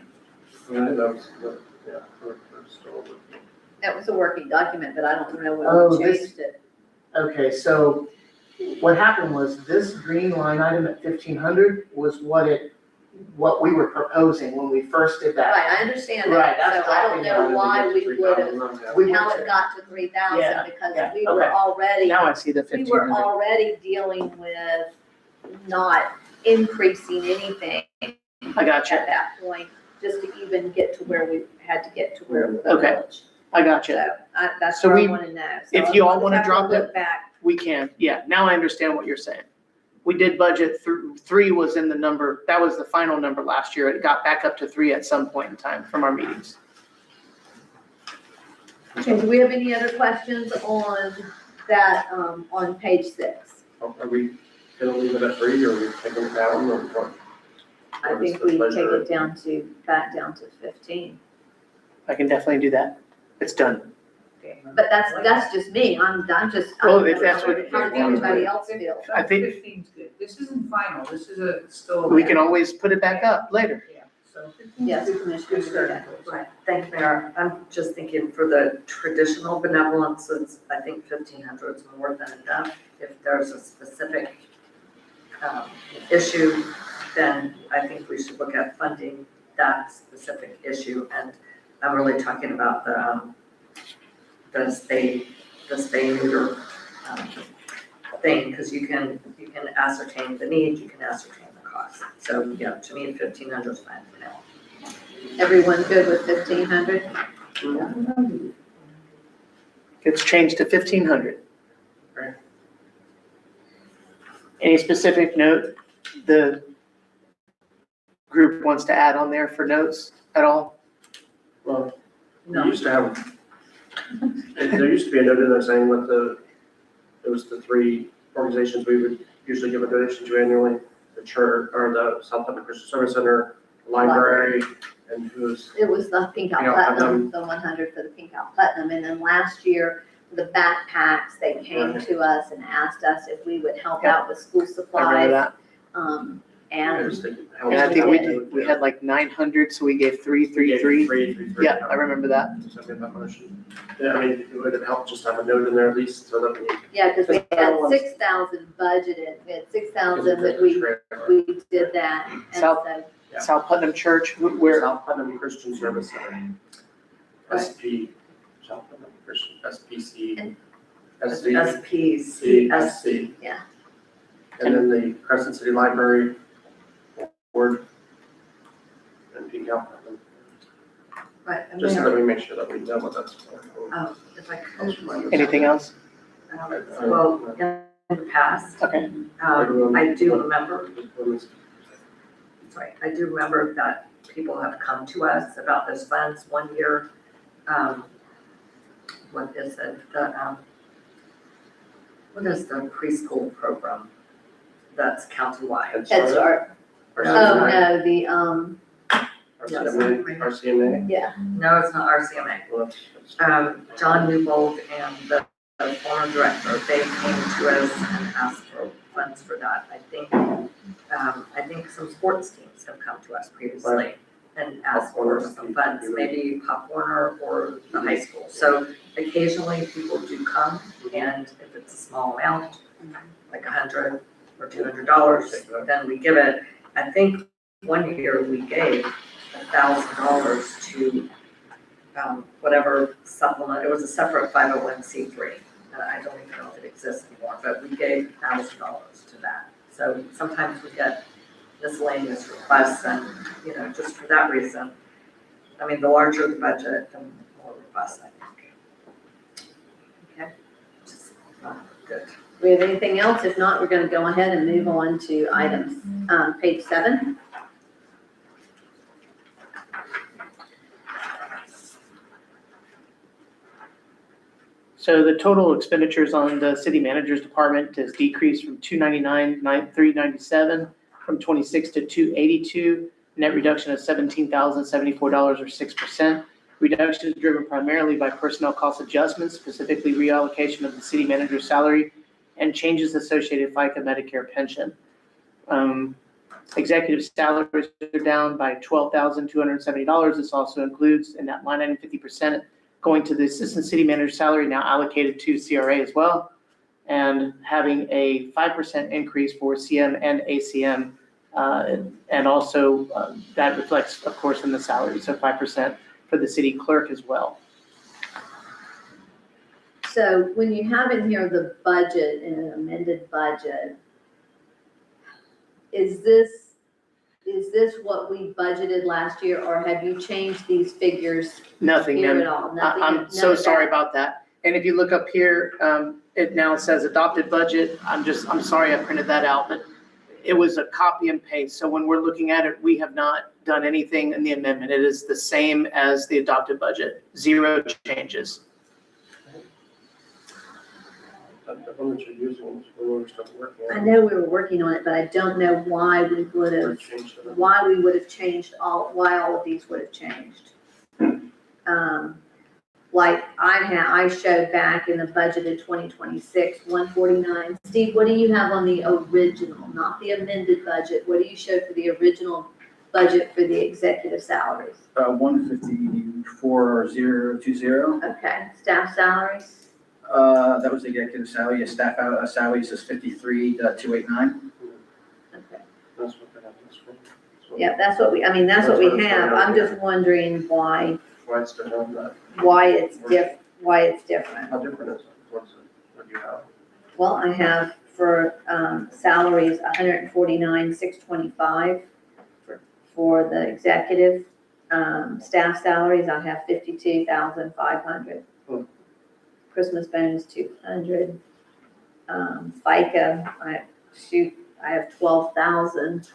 Yeah, that's, yeah, we're still. That was a working document, but I don't know Oh, when we this- changed it. Okay, so what happened was this green line item at 1,500 was what we were proposing when we first did that. Right, I understand Right, that, that's so I don't dropping know down why we would have, We how went it to- got to 3,000, Yeah, because yeah, we were okay. already, Now I see the we were 1,500. already dealing with not increasing anything I got you. at that point, just to even get to where we had to get to where we were. Okay. I got you. So that's So what I we- want to know. if So you all I'll just wanna have to drop look it- back. We can, yeah, now I understand what you're saying. We did budget through, 3 was in the number, that was the final number last year. It got back up to 3 at some point in time from our meetings. Okay, do we have any other questions on that, on page 6? Are we gonna leave it at 3 or are we taking it down or what? I What is think the we take pleasure? it down to, back down to 15. I can definitely do that. It's done. But that's just me, I'm just, I Well, don't if that's know what- how everybody else feels. I think 15's good. This isn't final, this is still. we can always put it back up later. Yeah, so 15's Yes, good. Commissioner, Good we do start. that. Right, thank you, Mayor. I'm just thinking for the traditional benevolences, I think 1,500 is more than enough. If there's a specific issue, then I think we should look at funding that specific issue. And I'm really talking about the spay neuter, thing, because you can ascertain the need, you can ascertain the cost. So, yeah, to me, 1,500 is fine for now. Everyone good with 1,500? It's changed to 1,500. Right. Any specific note the group wants to add on there for notes at all? Well, we No. used to have, there used to be a note in there saying what it was the three organizations we would usually give a donation to annually, the church, or the South Putnam Christian Service Center, the library, and who was, It was the Pink Out Pink Out Putnam, the 100 for the Pink Out Putnam, and then last year, the backpacks, they came to us and asked us if we would help out with school I remember supplies. that. I And just think. And I think we had like 900, so we gave 333. Three. Yeah, I remember that. Something about motion. Yeah, I mean, it would have helped just to have a note in there at least so that we. yeah, because we Because had everyone's- 6,000 budgeted, we had 6,000 that we did that, and South- so, Yeah. South Putnam Church, where, South Putnam Christian Service Center. SP, South Putnam Christian, SPC, And- SC, SPC, CSC. Yeah. And then the Crescent City Library Board. And Pink Out Putnam, right, and just so Mayor, that we make sure that we know what that's for. if I could, anything else? well, in the past, Okay. I do remember that people have come to us about those funds. One year, what is it, what is the preschool program that's countywide? Head Start. Oh, no, the, RCMA. yeah, No, it's not RCMA. Well, that's- John Newbold and the former director, they came to us and asked for funds for that. I think some sports teams have come to us previously and asked for some funds, maybe Pop Warner or the high school. So occasionally people do come, and if it's a small amount, like $100 or $200, then we give it. I think one year we gave $1,000 to whatever supplement, it was a separate 501c3. I don't even know if it exists anymore, but we gave $1,000 to that. So sometimes we get miscellaneous requests and, just for that reason, I mean, the larger the budget, the more requests, I think. Okay, just not good. we have anything else? If not, we're gonna go ahead and move on to items, page 7. So the total expenditures on the city manager's department has decreased from 299,397 from 26 to 282, net reduction of $17,074 or 6%. Reduction is driven primarily by personnel cost adjustments, specifically reallocation of the city manager's salary and changes associated with FICA Medicare pension. Executive salaries are down by $12,270. This also includes in that line item 50% going to the assistant city manager's salary, now allocated to CRA as well, and having a 5% increase for CM and ACM. And also that reflects, of course, in the salary, so 5% for the city clerk as well. So when you have in here the budget and an amended budget, is this what we budgeted last year, or have you changed these figures Nothing, here ma'am. at all? Nothing- I'm none so of sorry that? about that. And if you look up here, it now says adopted budget. I'm sorry I printed that out, but it was a copy and paste. So when we're looking at it, we have not done anything in the amendment. It is the same as the adopted budget, 0 changes. The one that you're using is when we're still working on. I know we were working on it, but I don't know why we would have changed why all of these would have changed. Like I showed back in the budgeted 2026, 149. Steve, what do you have on the original, not the amended budget? What do you show for the original budget for the executive salaries? 154,020. Okay, staff salaries? That was the executive salary, staff salaries is 53,289. Okay. That's what that happens for. Yeah, that's what we have. I'm just wondering why why it's different than that. why it's different. How different is it? What do you have? Well, I have for salaries, 149,625 for the executive. Staff salaries, I have 52,500. Christmas bonus, 200. FICA, I have 12,000.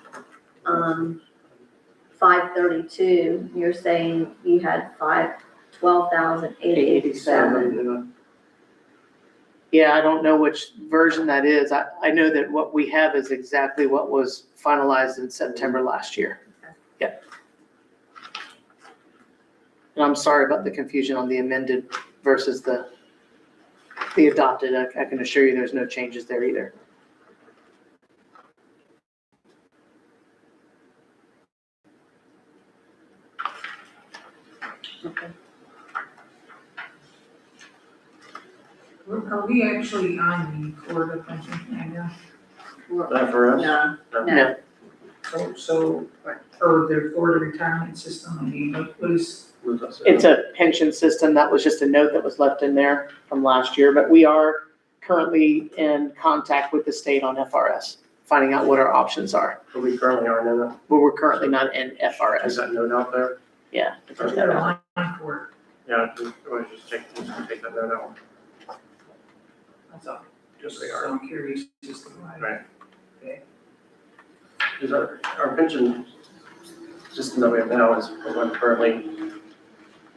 532, you're saying you had 12,887. Yeah, I don't know which version that is. I know that what we have is exactly what was finalized in September last year. Yep. And I'm sorry about the confusion on the amended versus the adopted. I can assure you there's no changes there either. Okay. Are we actually on the Florida pension plan now? That for us? No, No. So, or the Florida retirement system, I mean, what is, It's a pension system. That was just a note that was left in there from last year, but we are currently in contact with the state on FRS, finding out what our options are. But we currently aren't in it. But we're currently not in Is FRS. that note out there? Yeah. is there a line for it? Yeah, just take that note out. That's all. Just So they are. I'm curious as to why. Right. Okay. Is our pension system that we have now is what currently,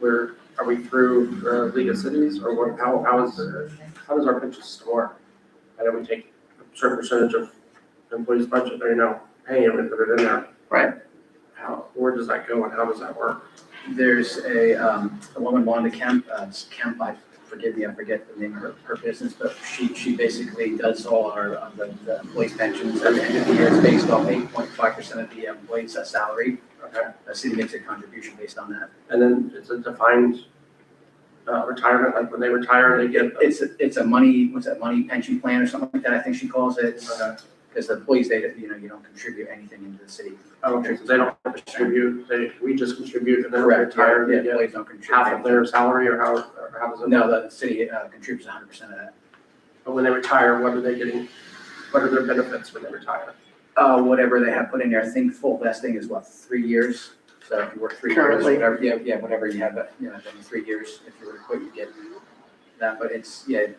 are we through League of Cities or what, how does our pension system work? I know we take a certain percentage of the employees' budget, pay and we put it in there. Right. Where does that go and how does that work? There's a woman, Wanda Kemp, Kemp, forgive me, I forget the name of her business, but she basically does all our, the employees' pensions. At the end of the year, it's based off 8.5% of the employee's salary. Okay. The city makes a contribution based on that. And then it's a defined retirement, like when they retire, they get. It's a money, what's that, money pension plan or something like that, I think she calls it. Okay. Because the employees, you don't contribute anything into the city. Okay, so they don't contribute, we just contribute and then Correct, retire, yeah, they get employees don't contribute. half of their salary or how does it? No, the city contributes 100% of that. But when they retire, what are they getting, what are their benefits when they retire? Whatever they have put in there, I think full vesting is what, 3 years? So if you work 3 years, Currently. whatever, whatever you have, then 3 years, if you were to quit, you get that. But it's, a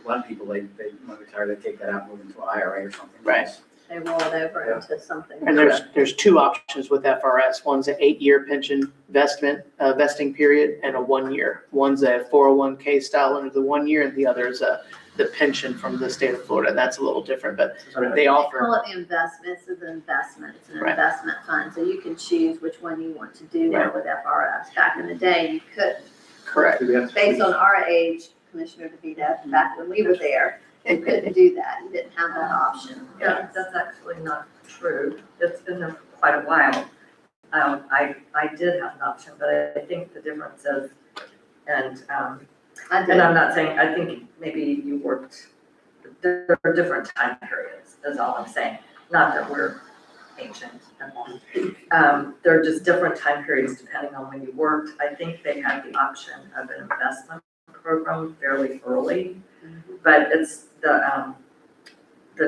lot of people, they when they retire, they take that out, move into an IRA or something. Right. they roll it over into something. And there's two options with FRS. One's an 8-year pension vesting period and a 1 year. One's a 401k style under the 1 year and the other is the pension from the state of Florida. That's a little different, but I mean, they They offer. call it the investment, it's an investment, it's an Right. investment fund, so you can choose which one you want to do now Right. with FRS. Back in the day, you couldn't. Correct. do we have to- Based on our age, Commissioner DeVita, back when we were there, you couldn't do that, you didn't have that option. Yeah, that's actually not true. It's been there for quite a while. I did have an option, but I think the difference is, and I I'm did, not saying, I think maybe you worked, there are different time periods, is all I'm saying. Not that we're ancient and all. There are just different time periods depending on when you worked. I think they had the option of an investment program fairly early, but it's the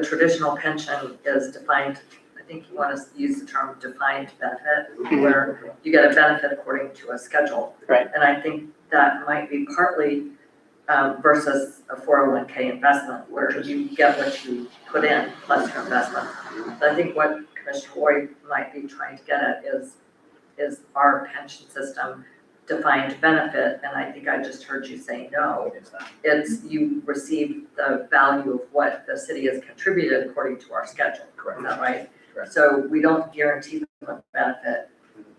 traditional pension is defined, I think you want to use the term defined benefit, where you get a benefit according to a schedule. Right. And I think that might be partly versus a 401k investment, where you get what you put in plus your investment. But I think what Commissioner Boyd might be trying to get at is our pension system defined benefit, and I think I just heard you say no. It's you receive the value of what the city has contributed according to our schedule, is that right? Correct. So we don't guarantee them a benefit,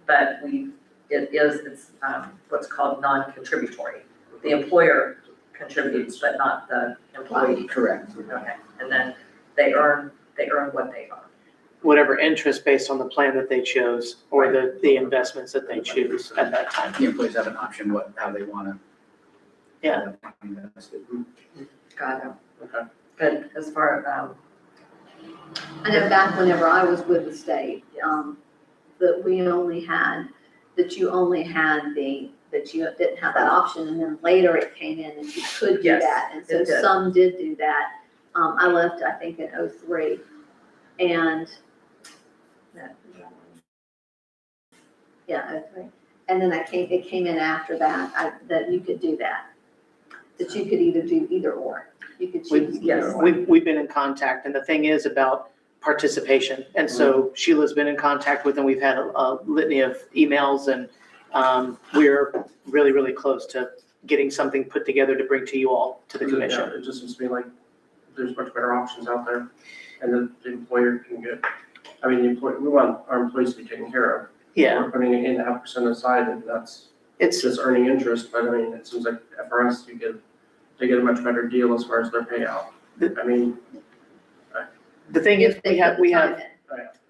but it's what's called non-contributory. The employer contributes, but not the employee. Correct. Okay, and then they earn what they earn. Whatever interest based on the plan that they chose or the investments that they choose at that time. The employees have an option, how they want to. Yeah. Got it. Okay. But as far, I know back whenever I was with the state, that we only had that you only had that you didn't have that option, and then later it came in that you could do Yes, that, and so it did. some did do that. I left, I think, in '03, and, yeah, '03. And then it came in after that, that you could do that. That you could either do either or. You could choose either or. We've been in contact, and the thing is about participation. And so Sheila's been in contact with, and we've had a litany of emails, and we're really, really close to getting something put together to bring to you all, to the commission. Yeah, it just seems to me like there's much better options out there, and the employer can get, I mean, we want our employees to be taken care of. Yeah, We're putting 8.5% aside, and that's it's, just earning interest, but I mean, it seems like FRS, they get a much better deal as far as their payout. I mean. the thing is, If they put the time in,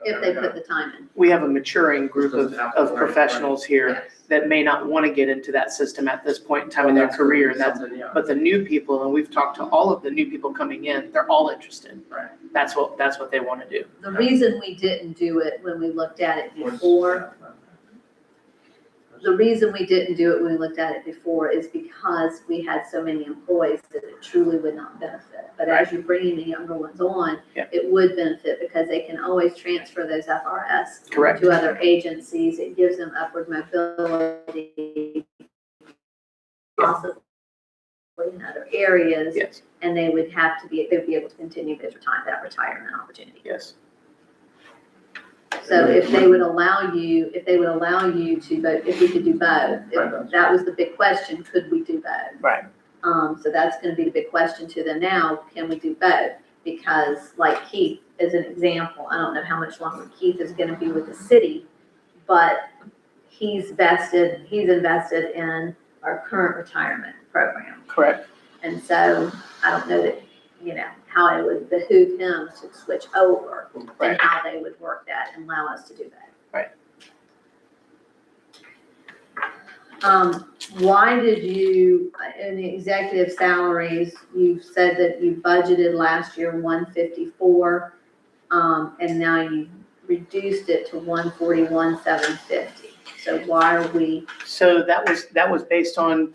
if they yeah. put the time in. we have a maturing group Doesn't have to, of right, professionals here Yes. that may not want to get into that system at this point in time in their career. And that's, something, yeah. but the new people, and we've talked to all of the new people coming in, they're all interested. Right. That's what they want to do. The reason we didn't do it when we looked at it before, the reason we didn't do it when we looked at it before is because we had so many employees that it truly would not benefit. But as you're bringing the younger ones on, Yeah. it would benefit because they can always transfer those FRS Correct. to other agencies. It gives them upward mobility, possibly in other areas, Yes, and they'd be able to continue that retirement opportunity. yes. So if they would allow you to vote, if we could do both, if that was the big question, could we do both? Right. So that's gonna be the big question to them now, can we do both? Because like Keith is an example, I don't know how much longer Keith is gonna be with the city, but he's invested in our current retirement program. Correct. And so I don't know that, how it would behoove him to switch over Right. and how they would work that and allow us to do that. Right. Why did you, in the executive salaries, you said that you budgeted last year 154, and now you reduced it to 141,750. So why are we? So that was based on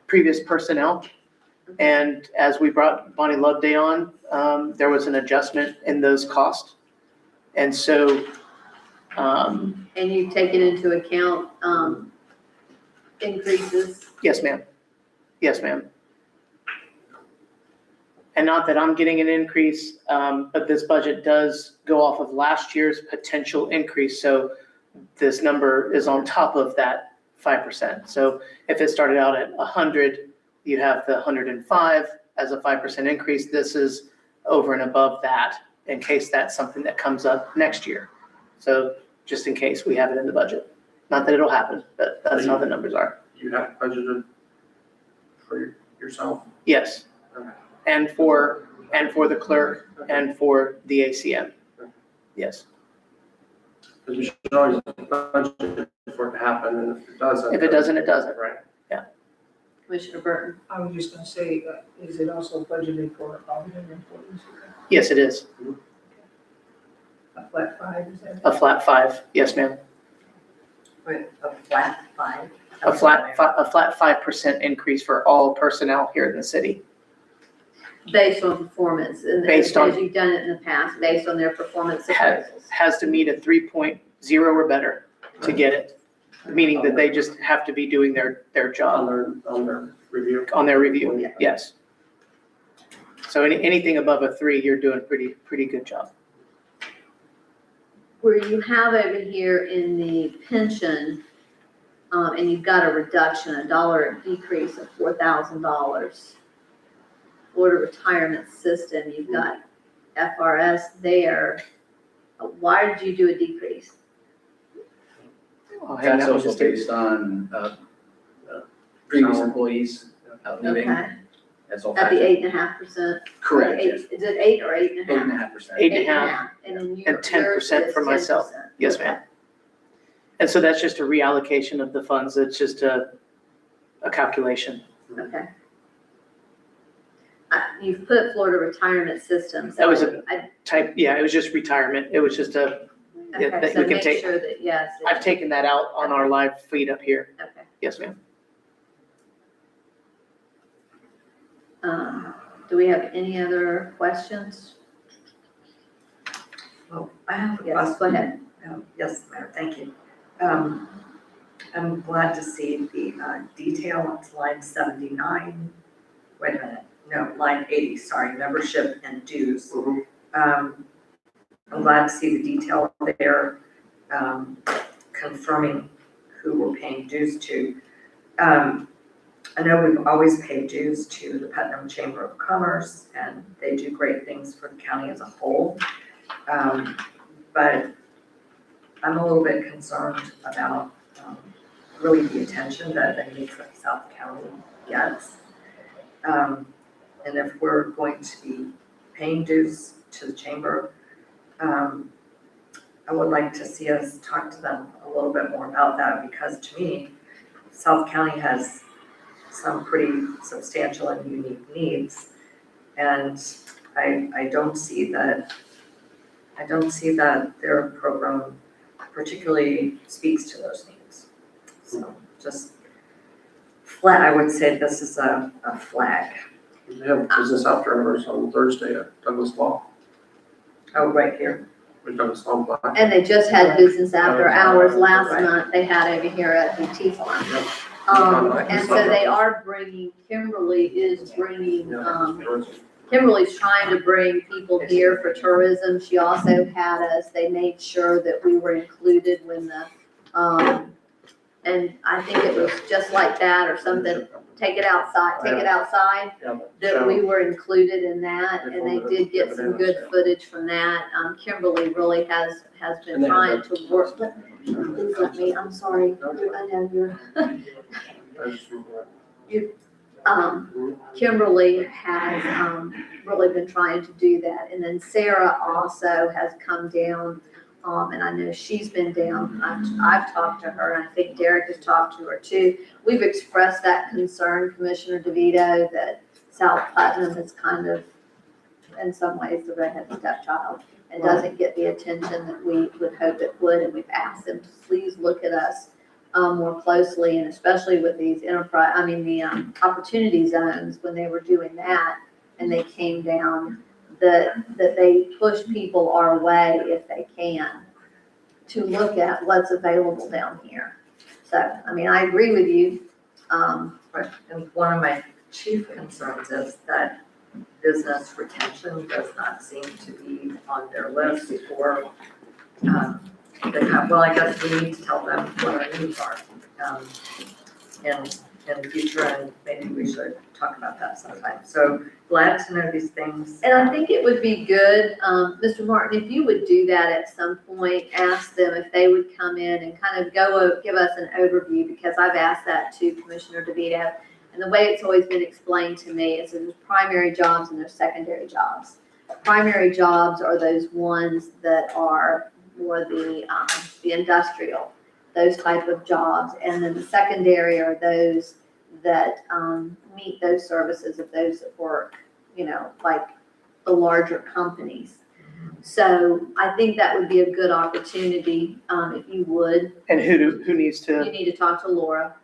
previous personnel. And as we brought Bonnie Loveday on, there was an adjustment in those costs. And so, And you've taken into account, increases? yes, ma'am. Yes, ma'am. And not that I'm getting an increase, but this budget does go off of last year's potential increase. So this number is on top of that 5%. So if it started out at 100, you have the 105 as a 5% increase. This is over and above that in case that's something that comes up next year. So just in case we have it in the budget. Not that it'll happen, but that's how the numbers are. You have budgeted for yourself? Yes. Okay. And for the clerk and for the ACM. Yes. Because we should always budget for it to happen, and if it doesn't. If it doesn't, it doesn't. Right. Commissioner Burton? I was just gonna say, is it also budgeted for all the other employees? Yes, it is. A flat 5, is that? A flat 5. Yes, ma'am. With a flat 5. A flat 5% increase for all personnel here in the city. Based on performance, and Based as on- you've done it in the past, based on their performance Has, appraisals. has to meet a 3.0 or better to get it. Meaning that they just have to be doing their job On their review. on their review. Yeah. Yes. So anything above a 3, you're doing pretty good job. Where you have over here in the pension, and you've got a reduction, $1 decrease of $4,000. Florida Retirement System, you've got FRS there. Why did you do a decrease? I'll hang That's that one also just to- based on previous employees leaving. Okay, That's all. at the factored. 8.5%? Correct, yes. Is it 8 or 8.5? 8.5%. 8.5. And then And 10% for myself. Yes, ma'am. And so that's just a reallocation of the funds. It's just a calculation. Okay. You've put Florida Retirement System. so That was a- I- It was just retirement. It was just a Yeah, Okay, that so we can make take- sure that, yes. it- I've taken that out on our live feed up here. Okay. Yes, ma'am. Do we have any other questions? Well, I have a Yes, question. go ahead. Yes, Mayor, thank you. I'm glad to see the detail on line 79. Wait a minute, no, line 80, sorry, membership and dues. Mhm. I'm glad to see the detail there, confirming who we're paying dues to. I know we've always paid dues to the Putnam Chamber of Commerce, and they do great things for the county as a whole. But I'm a little bit concerned about really the attention that the needs of South County gets. And if we're going to be paying dues to the chamber, I would like to see us talk to them a little bit more about that, because to me, South County has some pretty substantial and unique needs. And I don't see that their program particularly speaks to those needs. So just flat, I would say this is a flag. We have business after hours on Thursday at Douglas Law, Oh, right here. with Douglas Law Black. And they just had business after hours last Right. month, they had over here at the Tea Farm. Yep. And so they are bringing, Kimberly is bringing, Yeah. Kimberly's trying to bring people here for tourism. She also had us, they made sure that we were included when the, and I think it was just like that or something, take it outside, Yeah, that we were included in that, and they did get some good footage from that. Kimberly really has been trying to work, please let me, I'm sorry, I know you're, Kimberly has, really been trying to do that. And then Sarah also has come down, and I know she's been down. I've talked to her, and I think Derek has talked to her too. We've expressed that concern, Commissioner DeVito, that South Putnam is kind of, in some ways, the redhead stepchild and doesn't get the attention that we would hope it would. And we've asked them to please look at us more closely, and especially with these the opportunity zones, when they were doing that and they came down, that they push people our way if they can to look at what's available down here. So, I agree with you. And one of my chief concerns is that business retention does not seem to be on their list for, well, I guess we need to tell them what our needs are, in the future, and maybe we should talk about that sometime. So glad to know these things. And I think it would be good, Mr. Martin, if you would do that at some point, ask them if they would come in and kind of give us an overview, because I've asked that to Commissioner DeVito. And the way it's always been explained to me is that there's primary jobs and there's secondary jobs. Primary jobs are those ones that are more the industrial, those type of jobs. And then the secondary are those that meet those services of those that work, like the larger companies. So I think that would be a good opportunity, if you would. And who needs You to, need to talk to Laura.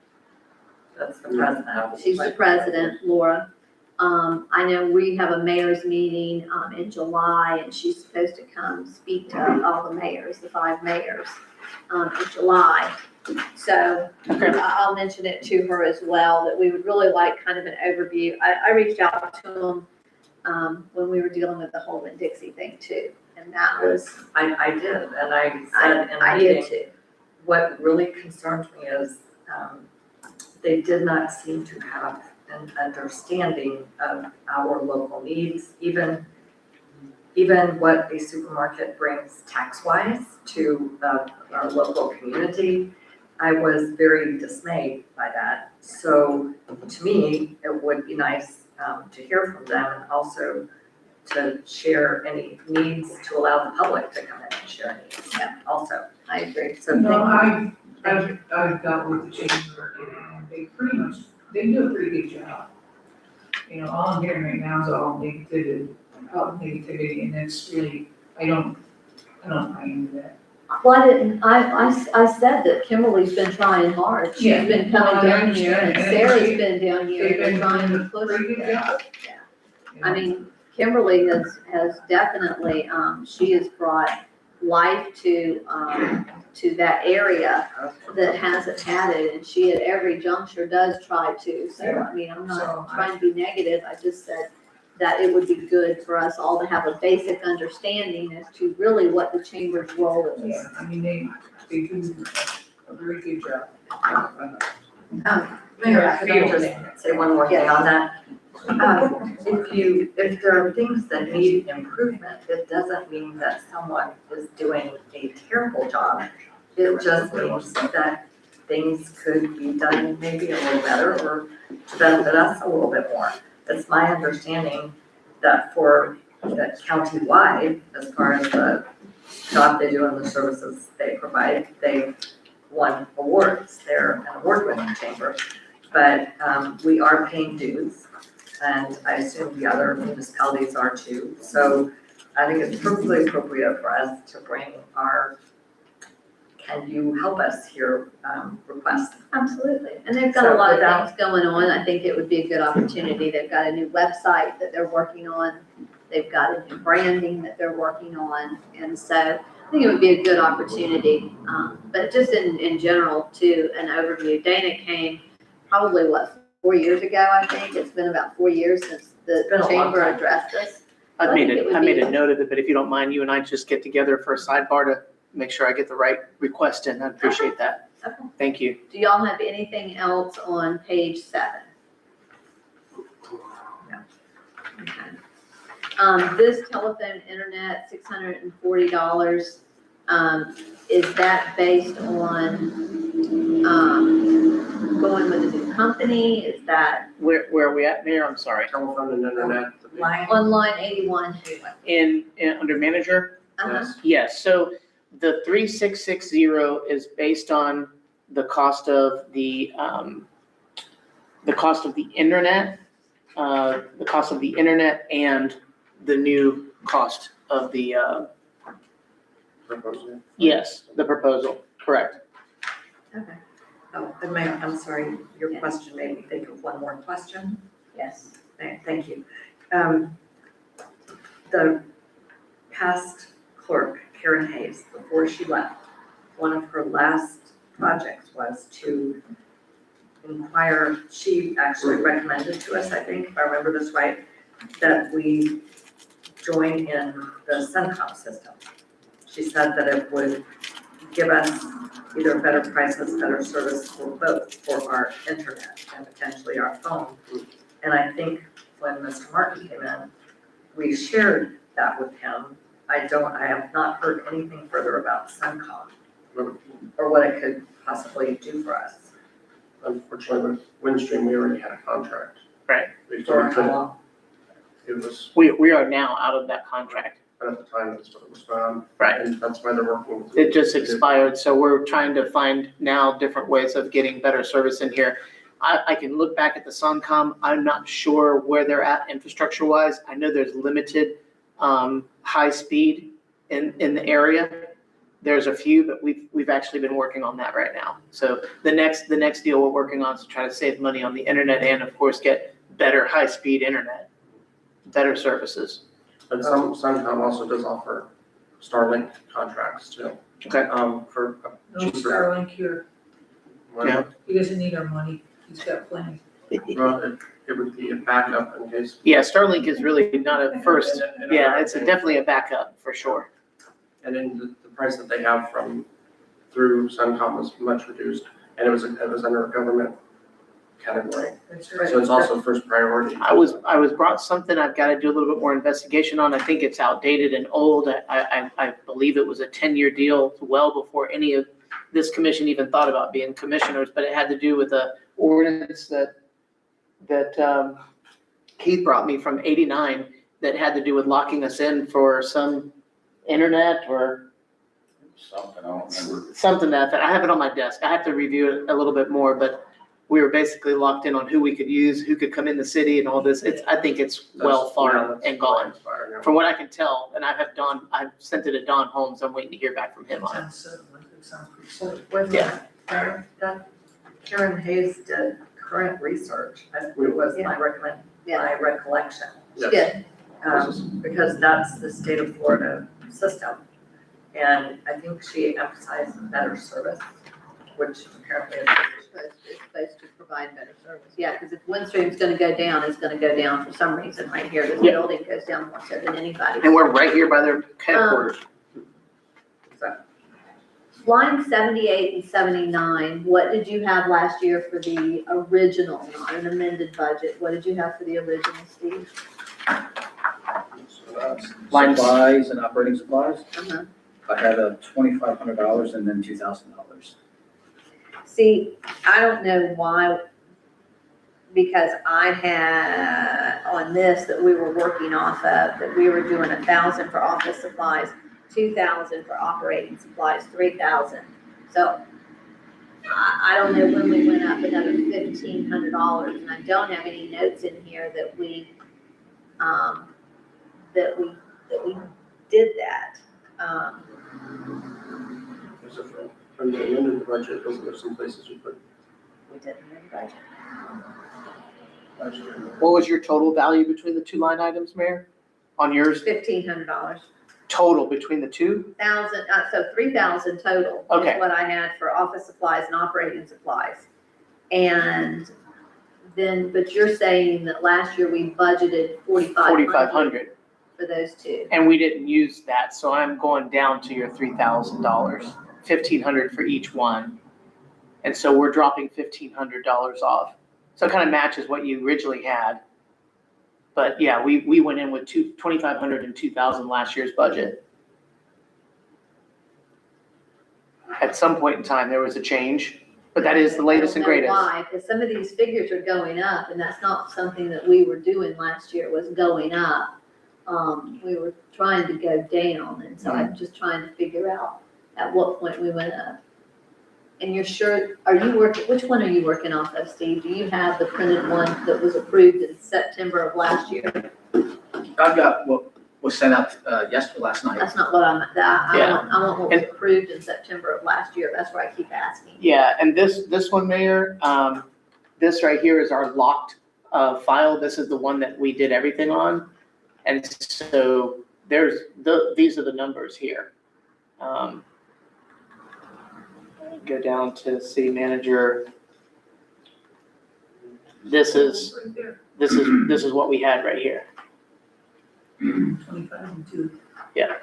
That's the president. She's the president, Laura. I know we have a mayor's meeting in July, and she's supposed to come speak to all the mayors, the 5 mayors, in July. So I'll mention it to her as well, that we would really like kind of an overview. I reached out to them when we were dealing with the whole Winn-Dixie thing too, and that was, I did, and I said in I a did meeting, too. what really concerns me is, they did not seem to have an understanding of our local needs, even what a supermarket brings tax-wise to our local community. I was very dismayed by that. So to me, it would be nice to hear from them, and also to share any needs, to allow the public to come in and share needs. Yeah. Also, I agree. so No, thank you. I've dealt with the chamber, and they pretty much, they do a pretty good job. All I'm hearing right now is all negativity, and that's really, I don't buy into that. Well, I said that Kimberly's been trying hard. She's Yeah. been coming down here and And Sarah's she- been down here They've been and trying doing to a push. pretty good job. I mean, Kimberly has definitely, she has brought life to that area that hasn't had it, and she at every juncture does try to. So, I mean, I'm So, not trying to be negative, I just said that it would be good for us all to have a basic understanding as to really what the chamber's role is. Yeah, I mean, they do a very good job. Mayor, could I just say one more thing on that? If there are things that need improvement, it doesn't mean that someone is doing a terrible job. It just means that things could be done maybe a little better or to benefit us a little bit more. It's my understanding that that county-wide, as far as the job they do and the services they provide, they won awards. They're an award-winning chamber. But we are paying dues, and I assume the other municipalities are too. So I think it's perfectly appropriate for us to bring our "can you help us here" request. Absolutely, and they've got a So lot of without- things going on. I think it would be a good opportunity. They've got a new website that they're working on. They've got a new branding that they're working on, and so I think it would be a good opportunity. But just in general, too, an overview. Dana came probably, 4 years ago, I think. It's been about 4 years since It's been the a long chamber time. addressed us. I I made think it it, would I made be- a note of it, but if you don't mind, you and I just get together for a sidebar to make sure I get the right request in. I appreciate that. Okay. Thank you. Do y'all have anything else on page 7? No. Okay. This telephone internet, $640, is that based on, going with a new company? Is that Where are we at, Mayor? I'm sorry. Telephone and internet. Line on line 81? Under manager? Uh-huh. Yes. Yes, so the 3660 is based on the cost of the internet, and the new cost of the, Proposal. yes, the proposal, correct. Okay, Oh, and Mayor, I'm sorry, your Yeah. question made me think of one more question. yes. Thank you. The past clerk, Karen Hayes, before she left, one of her last projects was to inquire, she actually recommended to us, I think, if I remember this right, that we join in the Suncom system. She said that it would give us either better prices, better service for both, for our internet and potentially our phone. And I think when Mr. Martin came in, we shared that with him. I have not heard anything further about Suncom or what it could possibly do for us. Unfortunately, with Windstream, we already had a contract. Right. We For couldn't- how long? It was, We are now out of that contract. but at the time, that's what it was found. Right. And that's why they're working with. It just expired, so we're trying to find now different ways of getting better service in here. I can look back at the Suncom. I'm not sure where they're at infrastructure-wise. I know there's limited high speed in the area. There's a few, but we've actually been working on that right now. So the next deal we're working on is to try to save money on the internet and, of course, get better high-speed internet, better services. But Suncom also does offer Starlink contracts too. Okay. For No cheaper. Starlink here. Yeah. He doesn't need our money. He's got plenty. Well, it would be a backup in case. Yeah, Starlink is really not a first. Yeah, it's definitely a backup for sure. And then the price that they have through Suncom was much reduced, and it was under a government category. That's Right. So it's also first priority. I was brought something I've got to do a little bit more investigation on. I think it's outdated and old. I believe it was a 10-year deal well before any of this commission even thought about being commissioners, but it had to do with a ordinance that Keith brought me from '89 that had to do with locking us in for some internet or Something, I don't remember. something that I have it on my desk. I have to review it a little bit more, but we were basically locked in on who we could use, who could come in the city and all this. I think it's well far and gone. From what I can tell, and I've sent it to Don Holmes, I'm waiting to hear back from him on it. Sounds pretty simple. Was Yeah. Karen Hayes did current research, it was my recollection. She did. Because that's the state of Florida system. And I think she emphasized better service, which apparently is. It's supposed to provide better service. Yeah, because if Windstream's gonna go down, it's gonna go down for some reason right here. This Yeah. building goes down more so than anybody. And we're right here by their headquarters. Line 78 and 79, what did you have last year for the original, not an amended budget? What did you have for the original, Steve? Lines- Supplies and operating supplies, Uh-huh. I had $2,500 and then $2,000. See, I don't know why, because I had on this that we were working off of, that we were doing 1,000 for office supplies, 2,000 for operating supplies, 3,000. So I don't know when we went up another $1,500, and I don't have any notes in here that we did that. Is it from the end of the budget, those are some places we put We didn't have a budget. last year. What was your total value between the two line items, Mayor? On yours, $1,500. total between the two? So 3,000 total Okay. is what I had for office supplies and operating supplies. And then, but you're saying that last year we budgeted 4,500 4,500. for those two. And we didn't use that, so I'm going down to your $3,000, $1,500 for each one. And so we're dropping $1,500 off. So it kind of matches what you originally had. But yeah, we went in with 2,500 and 2,000 last year's budget. At some point in time, there was a change, but that is the latest and greatest. I don't know why, because some of these figures are going up, and that's not something that we were doing last year, was going up. We were trying to go down, and so I'm just trying to figure out at what point we went up. And you're sure, which one are you working off of, Steve? Do you have the printed one that was approved in September of last year? I've got what was sent out last night. That's not what I Yeah. want what was approved in September of last year, that's where I keep asking. Yeah, and this one, Mayor, this right here is our locked file. This is the one that we did everything on. And so these are the numbers here. Go down to city manager. This is what we had right here. 25 and 2. Yeah.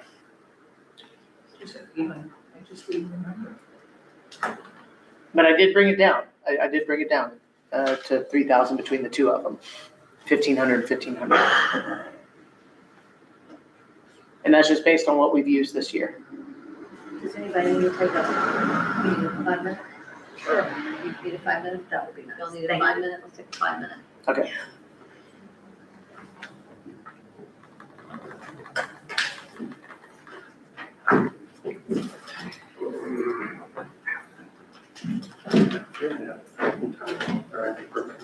I just didn't remember. But I did bring it down. I did bring it down to 3,000 between the two of them. 1,500, 1,500. And that's just based on what we've used this year. Does anybody need to take a meeting of 5 minutes? Sure. You need a 5 minute? That would be nice. Y'all need a 5 minute? Let's take a 5 minute. Okay. All right, perfect.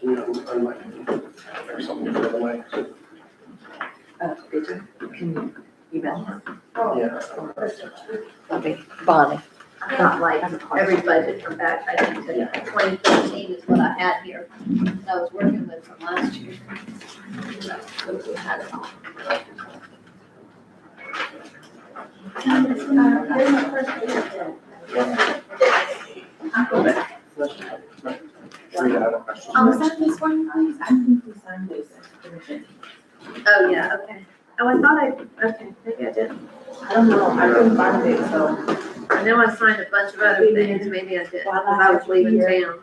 You know, I might, there's something the other way. Can you email her? Yeah. Bonnie. I got like every budget from back, I think, to 2013 is what I had here. That I was working with from last year. So, we had it all. Was that this one, please? I think we signed this. Oh, yeah, okay. Oh, I thought okay, maybe I didn't. I don't know, I couldn't find it, so. I know I signed a bunch of other things, maybe I did, because I was leaving town.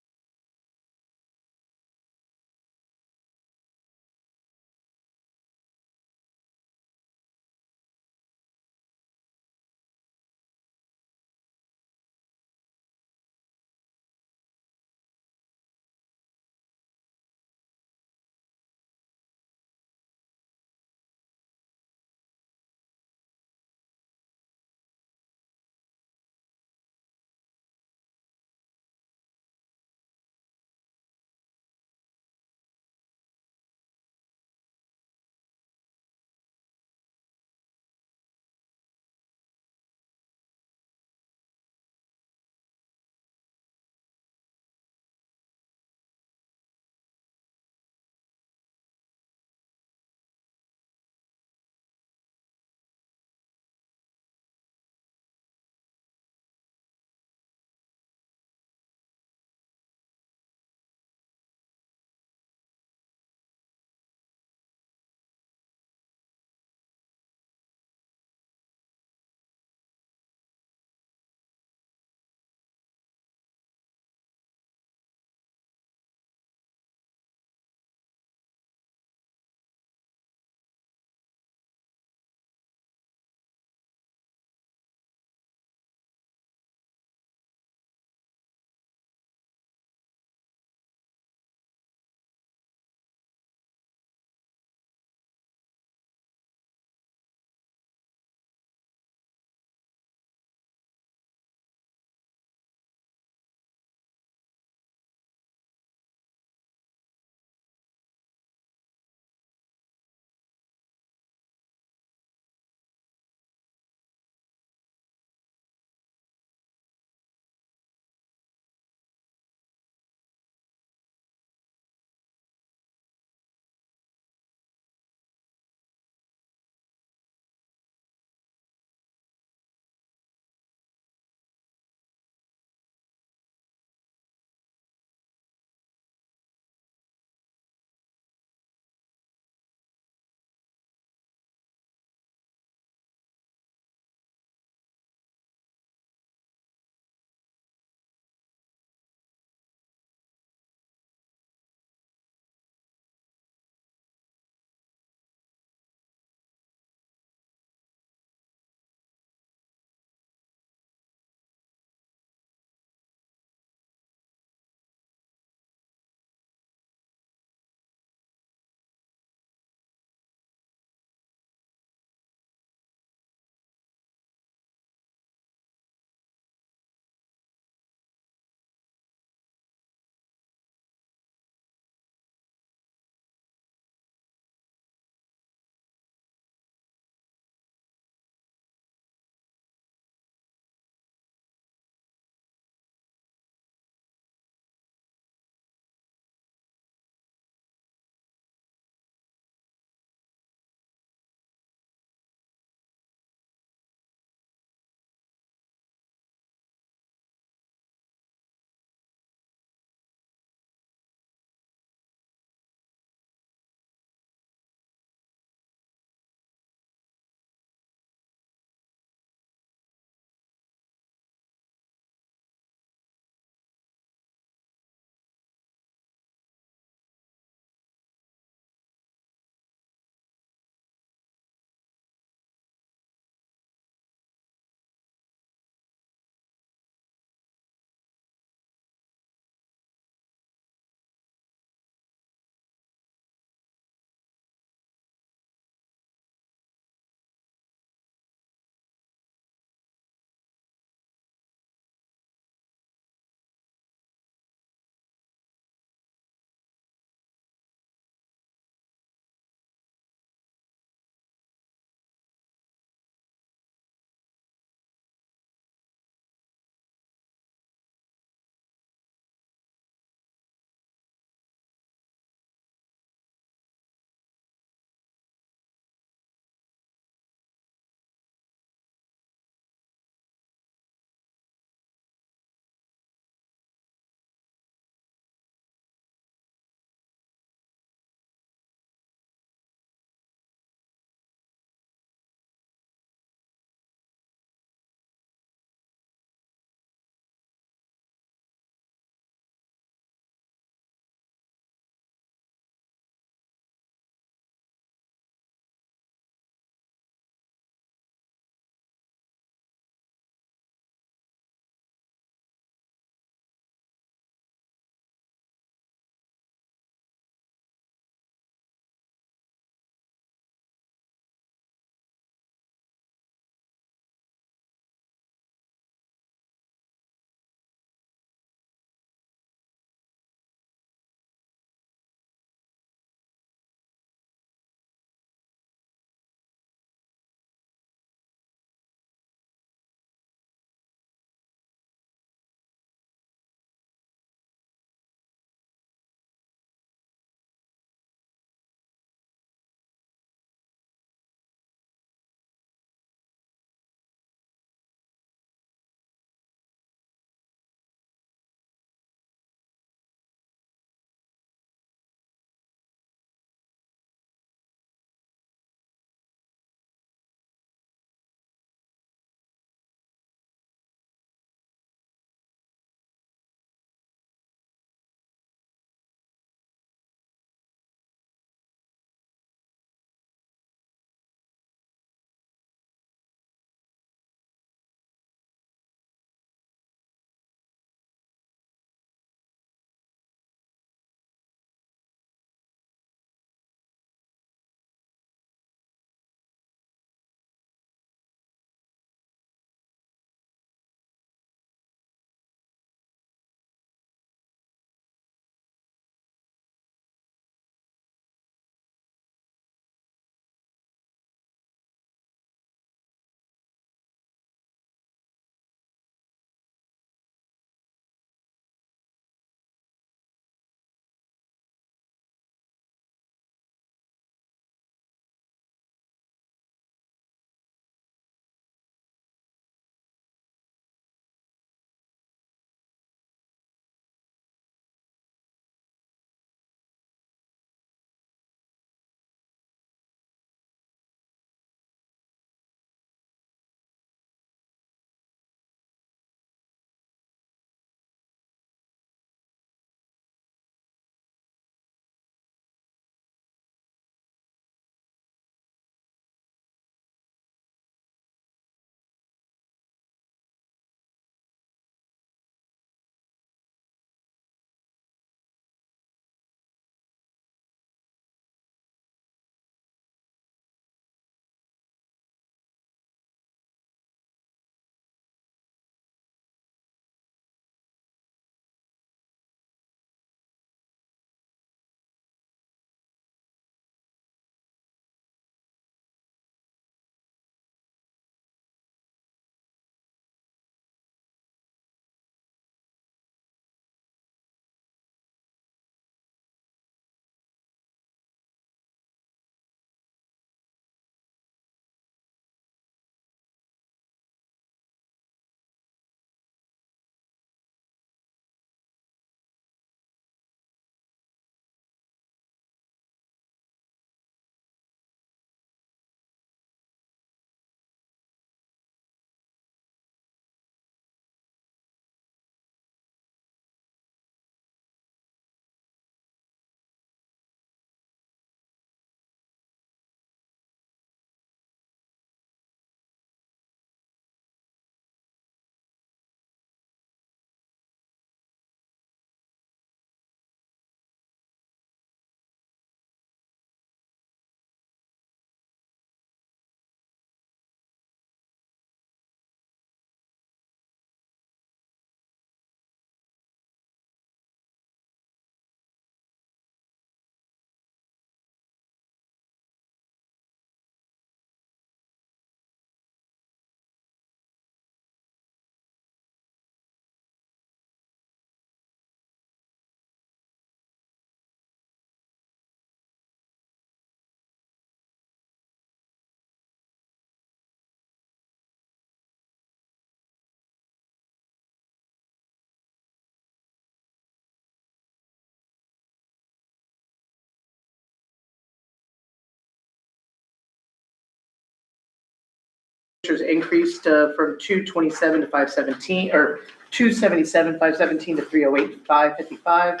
increased from 227 to 517, or 277, 517 to 308, 555,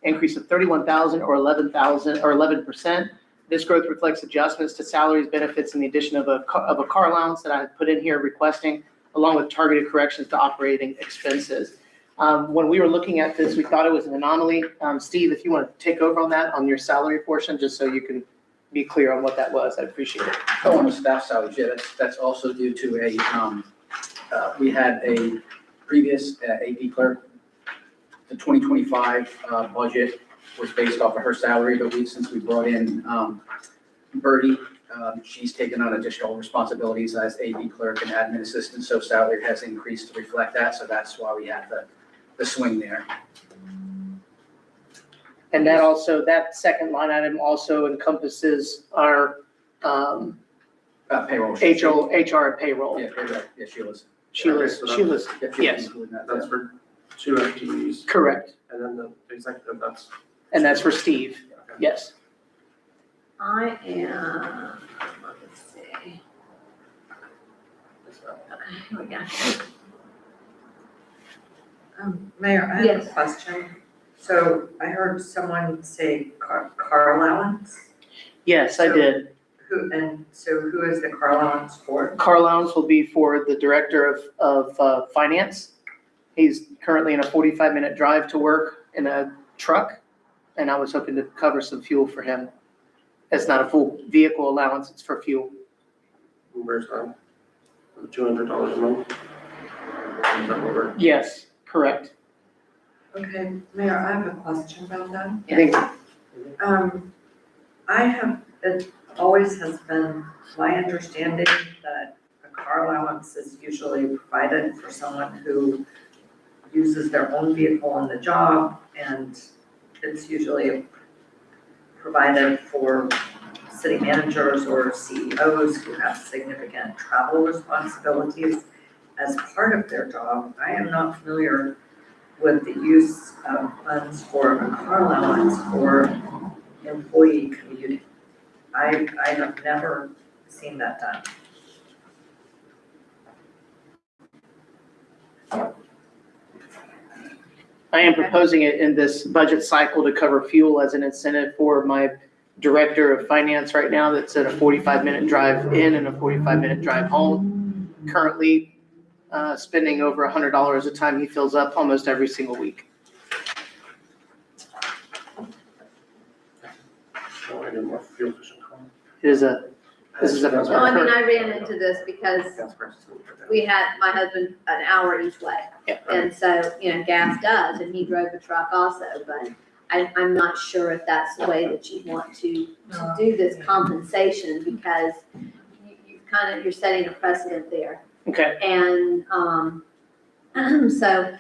increase of 31,000 or 11,000 or 11%. This growth reflects adjustments to salaries, benefits, and the addition of a car allowance that I had put in here requesting, along with targeted corrections to operating expenses. When we were looking at this, we thought it was an anomaly. Steve, if you want to take over on that, on your salary portion, just so you can be clear on what that was, I'd appreciate it. Oh, on the staff salaries, yeah, that's also due to we had a previous AP clerk. The 2025 budget was based off of her salary, but since we brought in Birdie, she's taken on additional responsibilities as AP clerk and admin assistant, so salary has increased to reflect that, so that's why we have the swing there. And that also, that second line item also encompasses our Payroll. HR and payroll. Yeah, payroll, yeah, Sheila's. Sheila's, Yeah, Sheila's yes. including that, That's yeah. for 2 FTEs, Correct. and then the executive, that's. And that's for Steve, Okay. yes. I am, let's see. Okay, here we go. Mayor, I have Yes. a question. So I heard someone say car allowance. Yes, I So- did. Who is the car allowance for? Car allowance will be for the director of finance. He's currently in a 45-minute drive to work in a truck, and I was hoping to cover some fuel for him. It's not a full vehicle allowance, it's for fuel. Where's that? $200 a month? Is that what we're? Yes, correct. Okay, Mayor, I have a question about that. I think, It always has been my understanding that a car allowance is usually provided for someone who uses their own vehicle on the job, and it's usually provided for city managers or CEOs who have significant travel responsibilities as part of their job. I am not familiar with the use of funds for a car allowance for employee commuting. I have never seen that done. I am proposing it in this budget cycle to cover fuel as an incentive for my director of finance right now that's at a 45-minute drive in and a 45-minute drive home. Currently spending over $100 a time he fills up almost every single week. Oh, I get more fuel efficient car. This is a. Well, I mean, I ran into this because Gas prices. we had my husband an hour each way. Yeah. And so, gas does, and he drove a truck also, but I'm not sure if that's the way that you want to do this compensation, because you're setting a precedent there. Okay, And, so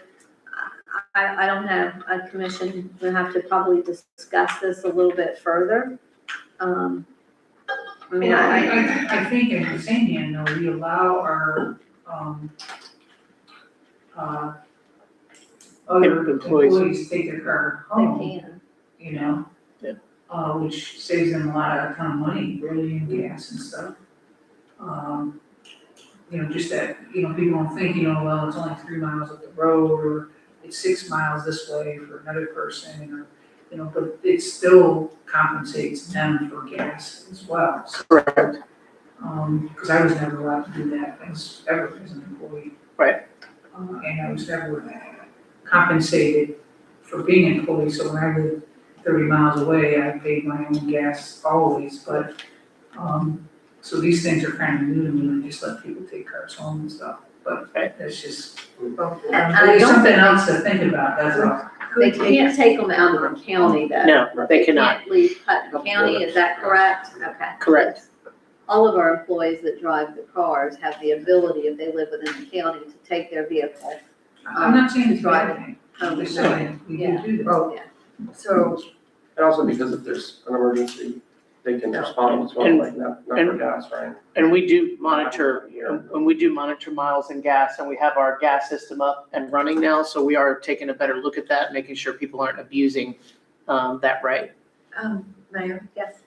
I don't know, a commission, we'll have to probably discuss this a little bit further. I mean, I think in the same hand, though, we allow our, other employees to take their car they home, can. Yeah. Which saves them a lot of money, really, in gas and stuff. Just that, people don't think, well, it's only 3 miles up the road, or it's 6 miles this way for another person, or, but it still compensates them for gas as well. So, correct. because I was never allowed to do that ever as an employee. Right. And I was never compensated for being an employee, so when I lived 30 miles away, I paid my own gas always, but, so these things are kind of new to me, and just let people take cars home and stuff, but that's just, And I it's don't something think else to think about, that's all. they can't take them out of the county though. No, they cannot. Can't leave Putnam County, is that correct? Okay. Correct. All of our employees that drive the cars have the ability, if they live within the county, to take their vehicle. I'm not saying it's Drive right, it. I'm just saying, we do do that. Well, Yeah. so, And also because if there's an emergency, they can respond as well, And- like natural gas, right? And we do monitor, miles and gas, and we have our gas system up and running now, so we are taking a better look at that, making sure people aren't abusing that right. Mayor, Yes.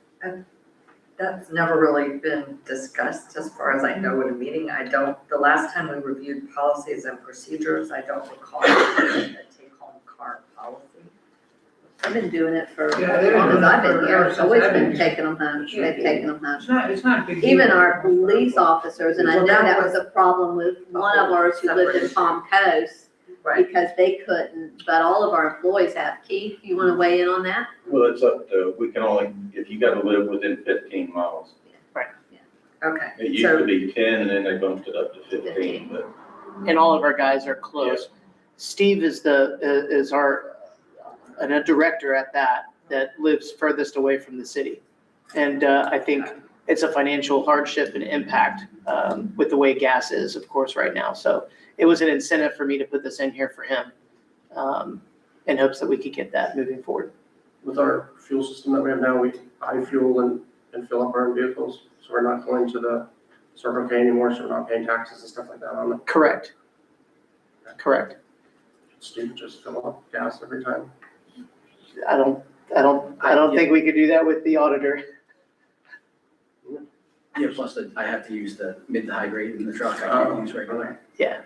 That's never really been discussed as far as I know in a meeting. The last time we reviewed policies and procedures, I don't recall a take-home car policy. I've been doing it for Yeah, as they've long been as I've doing been it here. ever It's since always I've been been taking them home. They've taken them home. It's not a big deal. Even our police officers, and I know Well, that that was a problem with one of ours who lived in Separate. Palm Coast Right. because they couldn't, but all of our employees have. Keith, you wanna weigh in on that? Well, it's up to, we can only, if you gotta live within 15 miles. Okay, It used so, to be 10 and then they bumped it up to 15, but And all of our guys are close. Steve is our a director at that lives furthest away from the city. And I think it's a financial hardship and impact with the way gas is, of course, right now. So it was an incentive for me to put this in here for him in hopes that we could get that moving forward. With our fuel system that we have now, we buy fuel and fill up our own vehicles. So we're not going to the Circle K anymore, so we're not paying taxes and stuff like that on it. Correct. Correct. Steve just fill up gas every time. I don't think we could do that with the auditor. Yeah, plus I have to use the mid to high grade in the truck, I can't use regular. Yeah.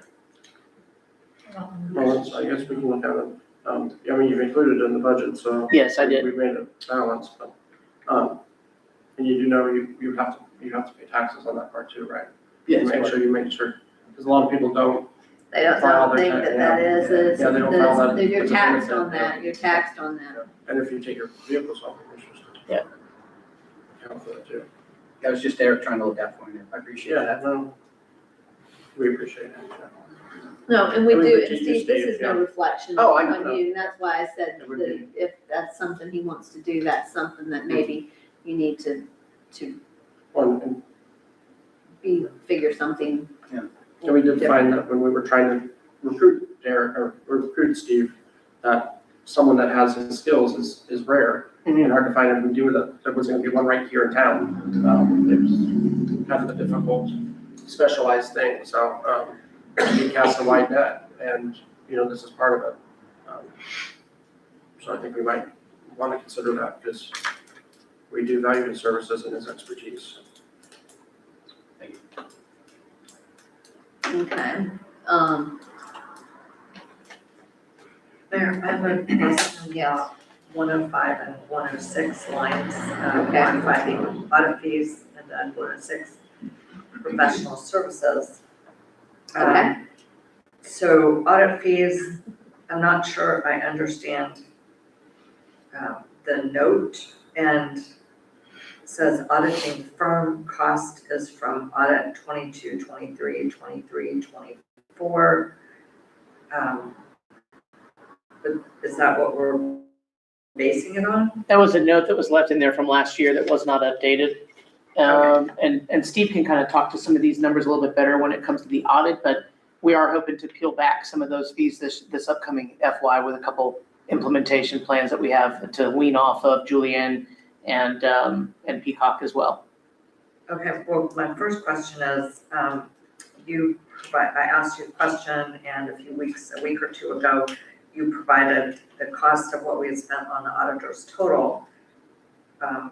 Well, I guess we can look at it. I mean, you've included it in the budget, so. Yes, I did. We made a balance, but, and you do know you have to pay taxes on that part too, right? Yeah, You make sure, because a lot of people don't. They don't File think their that tax, is, yeah, they don't file that. you're as a taxed benefit, on that, you're taxed on that. And if you take your vehicles off, you're supposed to. Yeah. Account for that too. I was just there trying to look out for you, I appreciate Yeah, that. no, we appreciate it. No, and we I mean, do, but and you Steve, this Steve, is no yeah. reflection Oh, I on know. you, and that's why I said It would that be. if that's something he wants to do, that's something that maybe you need to And figure something. we did find that when we were trying to recruit Derek, or recruit Steve, that someone that has his skills is rare and hard to find. If we do that, there was gonna be one right here in town. It was kind of a difficult, specialized thing, so, we cast a wide net, and, this is part of it. So I think we might want to consider that, because we do value his services and his expertise. Okay. Mayor, I have a question, yeah, 105 and 106 lines, Okay. 105 being audit fees, and then 106 professional services. Okay. So audit fees, I'm not sure I understand the note, and it says auditing firm cost is from audit 22, 23, 23, 24. But is that what we're basing it on? That was a note that was left in there from last year that was not updated. And Steve can kind of talk to some of these numbers a little bit better when it comes to the audit, but we are hoping to peel back some of those fees this upcoming FY with a couple implementation plans that we have to wean off of Julian and Peacock as well. Okay, well, my first question is, I asked you a question, and a week or two ago, you provided the cost of what we had spent on the auditor's total, I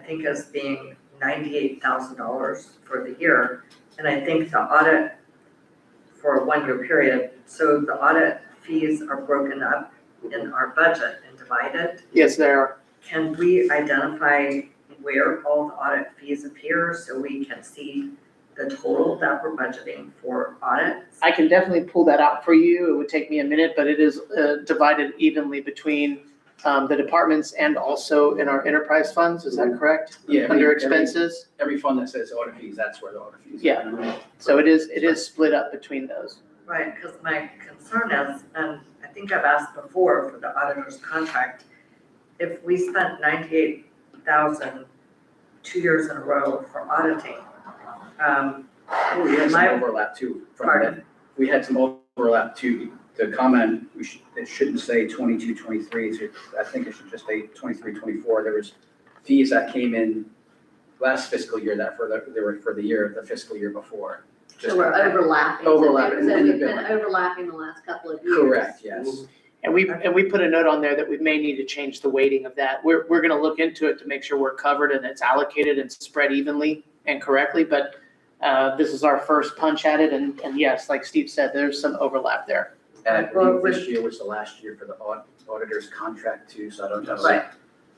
think as being $98,000 for the year. And I think the audit for a 1 year period, so the audit fees are broken up in our budget and divided. Yes, they are. Can we identify where all the audit fees appear so we can see the total that we're budgeting for audits? I can definitely pull that out for you. It would take me a minute, but it is divided evenly between the departments and also in our enterprise funds. Is that correct? Yeah, Under expenses? Every fund that says audit fees, that's where the audit fees are. Yeah. So it is split up between those. Right, because my concern is, and I think I've asked before for the auditor's contract, if we spent $98,000 2 years in a row for auditing, We had some my, overlap too. from pardon? that. We had some overlap too. The comment, it shouldn't say 22, 23, I think it should just say 23, 24. There was fees that came in last fiscal year they were for the fiscal year before. So we're overlapping. Overlapping So in the we've been billing. overlapping the last couple of years. Correct, yes. And we put a note on there that we may need to change the weighting of that. We're gonna look into it to make sure we're covered and it's allocated and spread evenly and correctly, but this is our first punch at it, and yes, like Steve said, there's some overlap there. And I believe this year was the last year for the auditor's contract too, so I don't know. Right.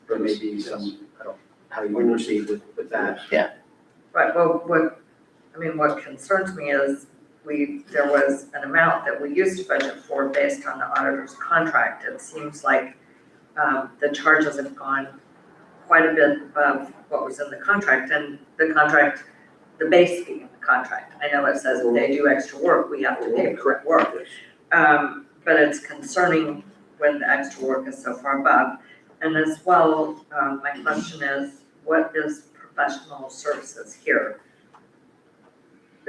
There may be some, I don't, how you want to proceed with that. Right, well, what concerns me is there was an amount that we used to budget for based on the auditor's contract. It seems like, the charges have gone quite a bit above what was in the contract, and the base fee in the contract. I know it says if they do extra work, we have to pay for that work. But it's concerning when the extra work is so far above. And as well, my question is, what is professional services here?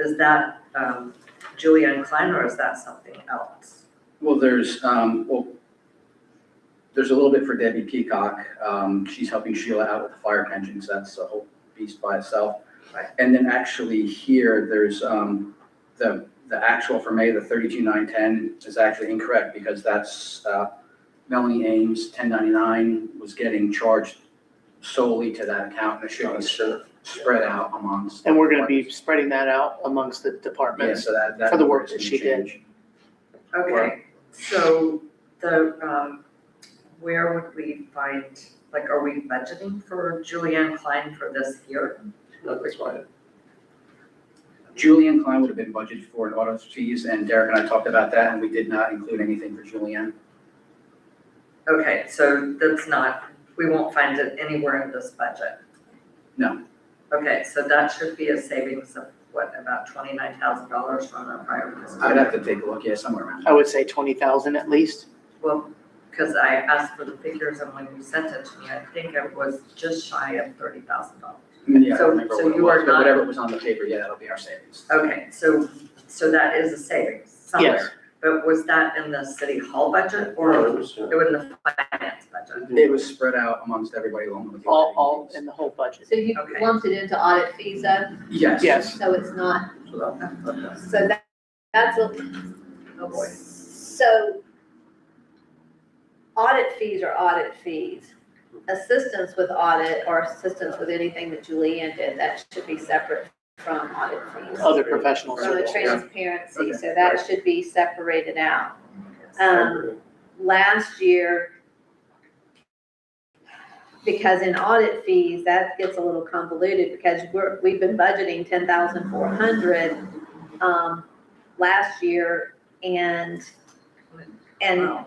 Is that Julianne Klein, or is that something else? Well, there's a little bit for Debbie Peacock. She's helping Sheila out with the fire pensions. That's a whole beast by itself. Right. And then actually here, there's the actual for May, the 32,910 is actually incorrect because that's Melanie Ames, 1099 was getting charged solely to that account, and it should be spread out amongst. And we're gonna be spreading that out amongst the Yeah, departments so that. for the work that number's she gonna did. change. Okay, so where would we find, like, are we budgeting for Julianne Klein for this year? That's fine. Julianne Klein would have been budgeted for in audit fees, and Derek and I talked about that, and we did not include anything for Julianne. Okay, so we won't find it anywhere in this budget? No. Okay, so that should be a savings of, what, about $29,000 from the prior fiscal I'd year? have to take a look, yeah, somewhere around I would say 20,000 at least. Well, because I asked for the figures, and when you sent it to me, I think it was just shy of $30,000. Yeah, I So- don't remember so what it you was, are but not- whatever was on the paper, yeah, that'll be our savings. Okay, so that is a savings somewhere. Yes. But was that in the city hall budget or it was in the finance budget? It was spread out amongst everybody along with the. All fees. in the whole budget. So you Okay. lumped it into audit fees though, Yes. Yes. so it's not, Okay. so that's a, Oh, boy. so audit fees are audit fees. Assistance with audit or assistance with anything that Julianne did, that should be separate from audit fees. Other professional From the services. transparency, Okay. so that should be separated out. Last year, because in audit fees, that gets a little convoluted because we've been budgeting 10,400 last year, and Wow.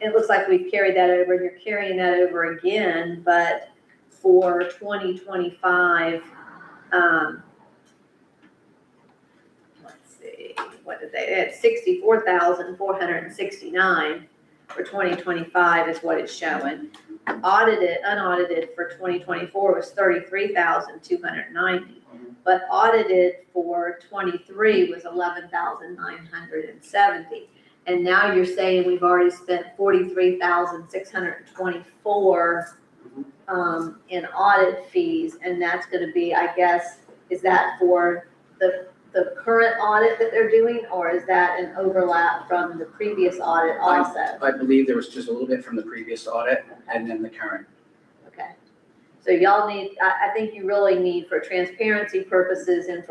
it looks like we've carried that over, and you're carrying that over again, but for 2025, let's see, what did they had 64,469 for 2025 is what it's showing. Unaudited for 2024 was 33,290, but audited for 23 was 11,970. And now you're saying we've already spent 43,624 in audit fees, and that's gonna be, I guess, is that for the current audit that they're doing, or is that an overlap from the previous audit also? I believe there was just a little bit from the previous audit and then the current. Okay. So y'all need, I think you really need, for transparency purposes and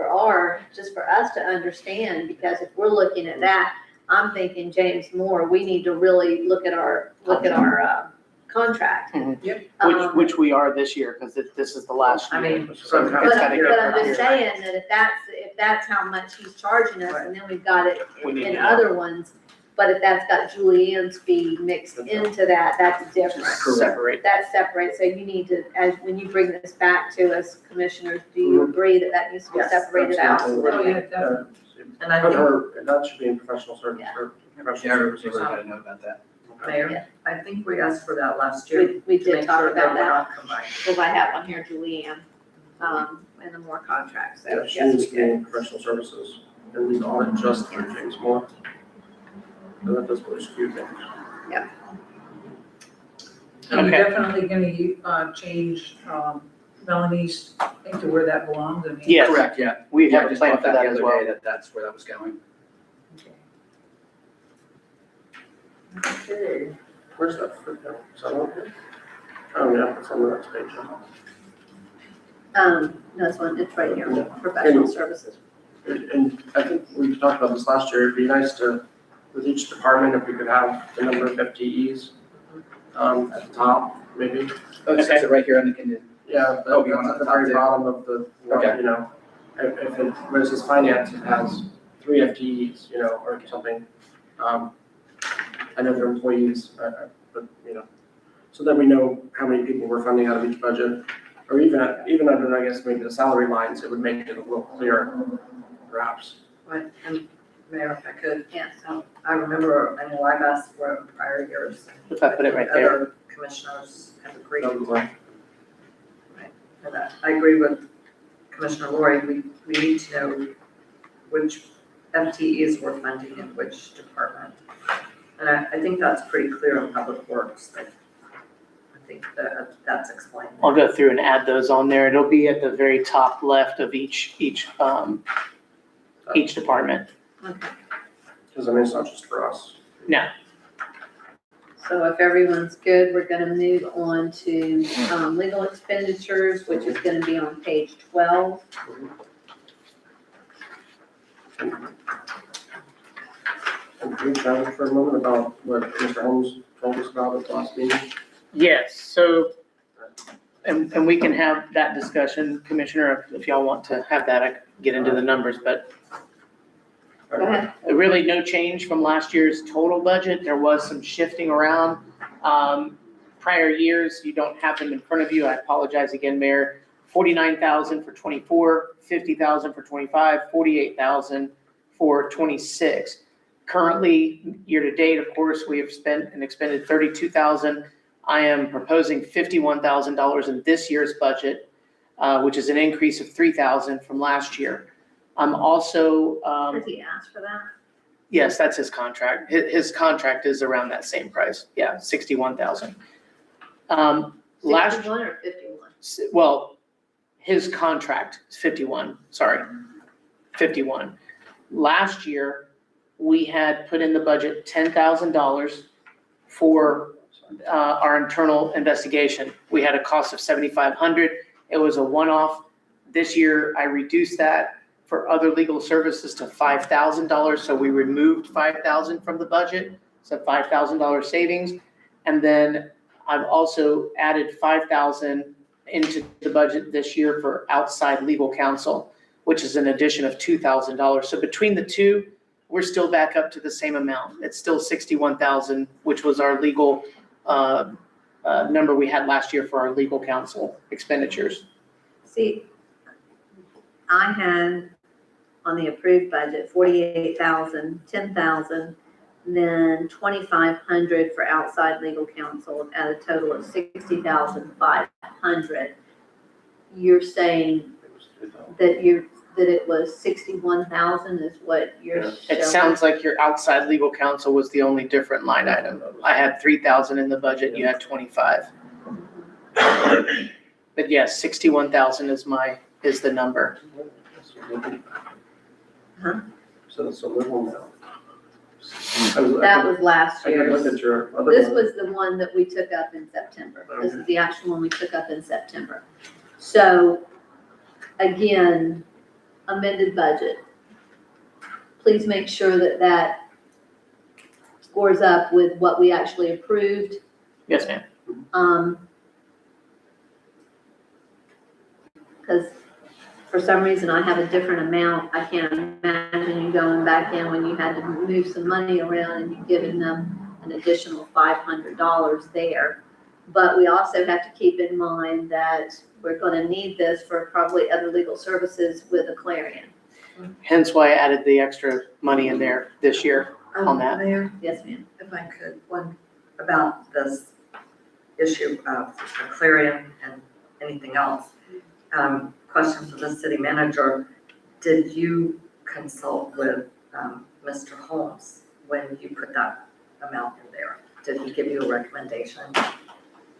just for us to understand, because if we're looking at that, I'm thinking, James Moore, we need to really look at our contract. Mhm. Which we are this year, because this is the last I year. mean, So from- it's But gotta but go I'm from just here. saying that if that's how much he's charging us, and then we've got it We need in to know. other ones, but if that's got Julianne's fee mixed into that, that's different. Just separate. That's separate, so you need to, when you bring this back to us, commissioners, do you agree that that needs to be Yes, separated out? absolutely. Okay. And I Put think, her, that should be in professional service, Yeah. or Yeah, professional I services. got a note about that. Mayor, I think we asked for that last year. We to did make talk sure about they were that, not combined. because I have on here Julianne, and the more contracts, so Yeah, she yes, needs we to be did. in professional services, and we audit just for James Moore. And that does really skew things. Are you Okay. definitely gonna change Melanie's thing to where that belongs? I mean, Yes. Correct, yeah. We Yeah, have I a just plan thought for that the as other well. day That's where that was going. Okay. Where's that footnote? Is that on here? Oh, yeah, it's on the next page. No, it's right here, professional services. And I think we talked about this last year, it'd be nice to, with each department, if we could have the number of FTEs at the top, maybe. Oh, it says it right here on the, Yeah, Oh, you want that's at the the top very too? bottom of the, Okay. you know, if it, when it says finance, it has 3 FTEs, you know, or something. I know they're employees, but, you know, so that we know how many people we're funding out of each budget. Or even under, I guess, maybe the salary lines, it would make it a little clearer, perhaps. Right, and Mayor, if I could, Yes. I remember, I know I've asked for it in prior years. If I put it right there. Other commissioners have agreed. That would work. And I agree with Commissioner Lori, we need to know which FTEs we're funding in which department. And I think that's pretty clear in Public Works, that I think that's explained. I'll go through and add those on there. It'll be at the very top left of each department. Okay. Because I mean, it's not just for us. No. So if everyone's good, we're gonna move on to, legal expenditures, which is gonna be on page 12. And can we chat for a moment about what Mr. Holmes told us about at the last meeting? Yes, so, and we can have that discussion, Commissioner, if y'all want to have that, I can get into the numbers, but Go ahead. really no change from last year's total budget. There was some shifting around. Prior years, you don't have them in front of you. I apologize again, Mayor. 49,000 for 24, 50,000 for 25, 48,000 for 26. Currently, year-to-date, of course, we have spent and expended 32,000. I am proposing $51,000 in this year's budget, which is an increase of 3,000 from last year. I'm also, Did he ask for that? yes, that's his contract. His contract is around that same price. Yeah, 61,000. Last, 61 or 51? well, his contract is 51, sorry, 51. Last year, we had put in the budget $10,000 for our internal investigation. We had a cost of $7,500. It was a one-off. This year, I reduced that for other legal services to $5,000. So we removed $5,000 from the budget, so $5,000 savings. And then I've also added $5,000 into the budget this year for outside legal counsel, which is an addition of $2,000. So between the two, we're still back up to the same amount. It's still $61,000, which was our legal number we had last year for our legal counsel expenditures. See, I had on the approved budget, 48,000, 10,000, then 2,500 for outside legal counsel at a total of 60,500. You're saying that it was 61,000 is what you're Yeah. showing? It sounds like your outside legal counsel was the only different line item. I had 3,000 in the budget, you had 25. But yes, 61,000 is the number. Huh? So it's a little now. That was last I could look year's. at your other This one. was the one that we took up in September. This is the actual one we took up in September. So, again, amended budget. Please make sure that that scores up with what we actually approved. Yes, ma'am. Because for some reason I have a different amount. I can't imagine you going back in when you had to move some money around and you giving them an additional $500 there. But we also have to keep in mind that we're gonna need this for probably other legal services with a Clarion. Hence why I added the extra money in there this year on that. Mayor, Yes, ma'am. if I could, one about this issue of the Clarion and anything else. Question for the city manager, did you consult with Mr. Holmes when you put that amount in there? Did he give you a recommendation?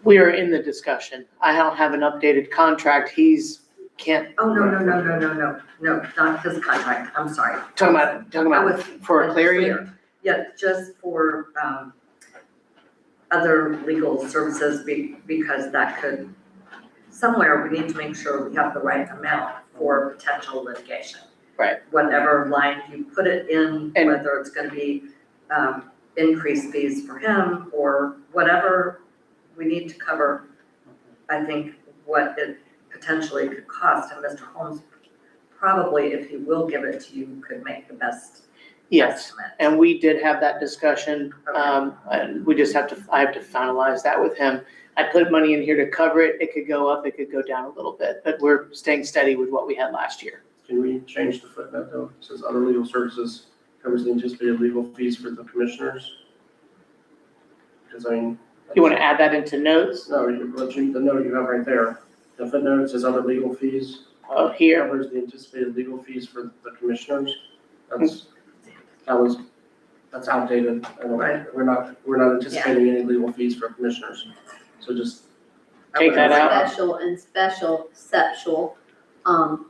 We are in the discussion. I don't have an updated contract. He's can't, Oh, no, not his contract, I'm sorry. talking about I was for Clarion. unclear. Yeah, just for other legal services because that could, somewhere we need to make sure we have the right amount for potential litigation. Right. Whatever line you put it in, And- whether it's gonna be, increased fees for him or whatever we need to cover, I think what it potentially could cost, and Mr. Holmes probably, if he will give it to you, could make the best Yes, estimate. and we did have that discussion, Okay. and we just I have to finalize that with him. I put money in here to cover it, it could go up, it could go down a little bit, but we're staying steady with what we had last year. Can we change the footnote though? It says other legal services covers the anticipated legal fees for the commissioners. Because I mean. You wanna add that into notes, No, the note you have right there, the footnote says other legal fees. here? Covers the anticipated legal fees for the commissioners. That's outdated. Right. We're not anticipating any legal fees for commissioners. So just, Take that out. Special and special, special,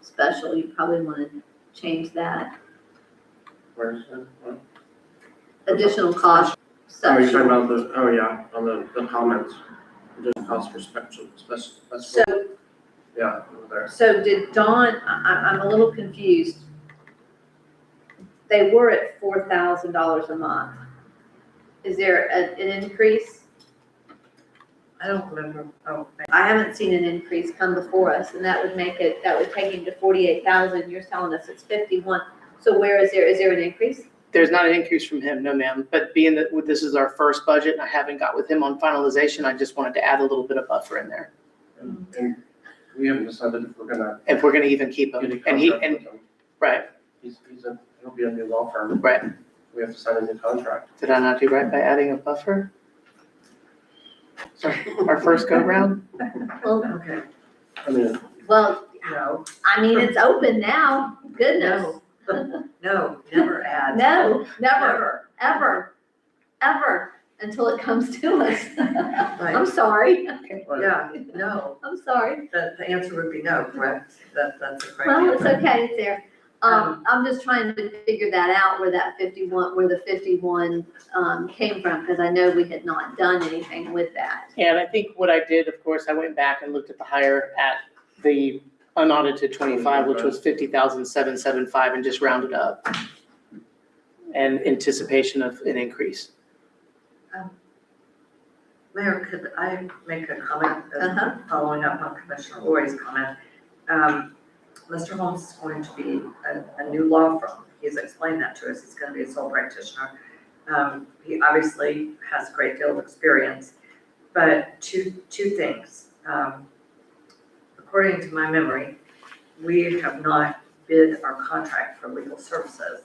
special, you probably wanna change that. where's it? What? Additional cost, Oh, you're talking special. about on the comments. Additional cost for special, So, yeah, over there. so did Dawn, I'm a little confused. They were at $4,000 a month. Is there an increase? I don't remember, oh, I haven't seen an increase come before us, and that would take him to 48,000, you're telling us it's 51. So is there an increase? There's not an increase from him, no ma'am, but being that this is our first budget and I haven't got with him on finalization, I just wanted to add a little bit of buffer in there. And we haven't decided if we're gonna If we're gonna even keep get a him, contract with him. right, He'll be a new law firm. right. We have to sign a new contract. Did I not do right by adding a buffer? Sorry, our first go round? Well, okay, I mean, well, no, I mean, it's open now, goodness. no, never add. No, never, ever, ever, until it comes to us. I'm Right, sorry, yeah, no, I'm sorry. the answer would be no, correct? That's the correct Well, it's answer. okay, it's there. I'm just trying to figure that out, where the 51 came from, because I know we had not done anything with that. Yeah, and I think what I did, of course, I went back and looked at the higher at the unaudited 25, which was 50,775, and just rounded up. And anticipation of an increase. Mayor, could I make a comment Uh-huh. following up on Commissioner Roy's comment? Mr. Holmes is going to be a new law firm. He's explained that to us. He's going to be a sole practitioner. He obviously has a great deal of experience, but two things. According to my memory, we have not bid our contract for legal services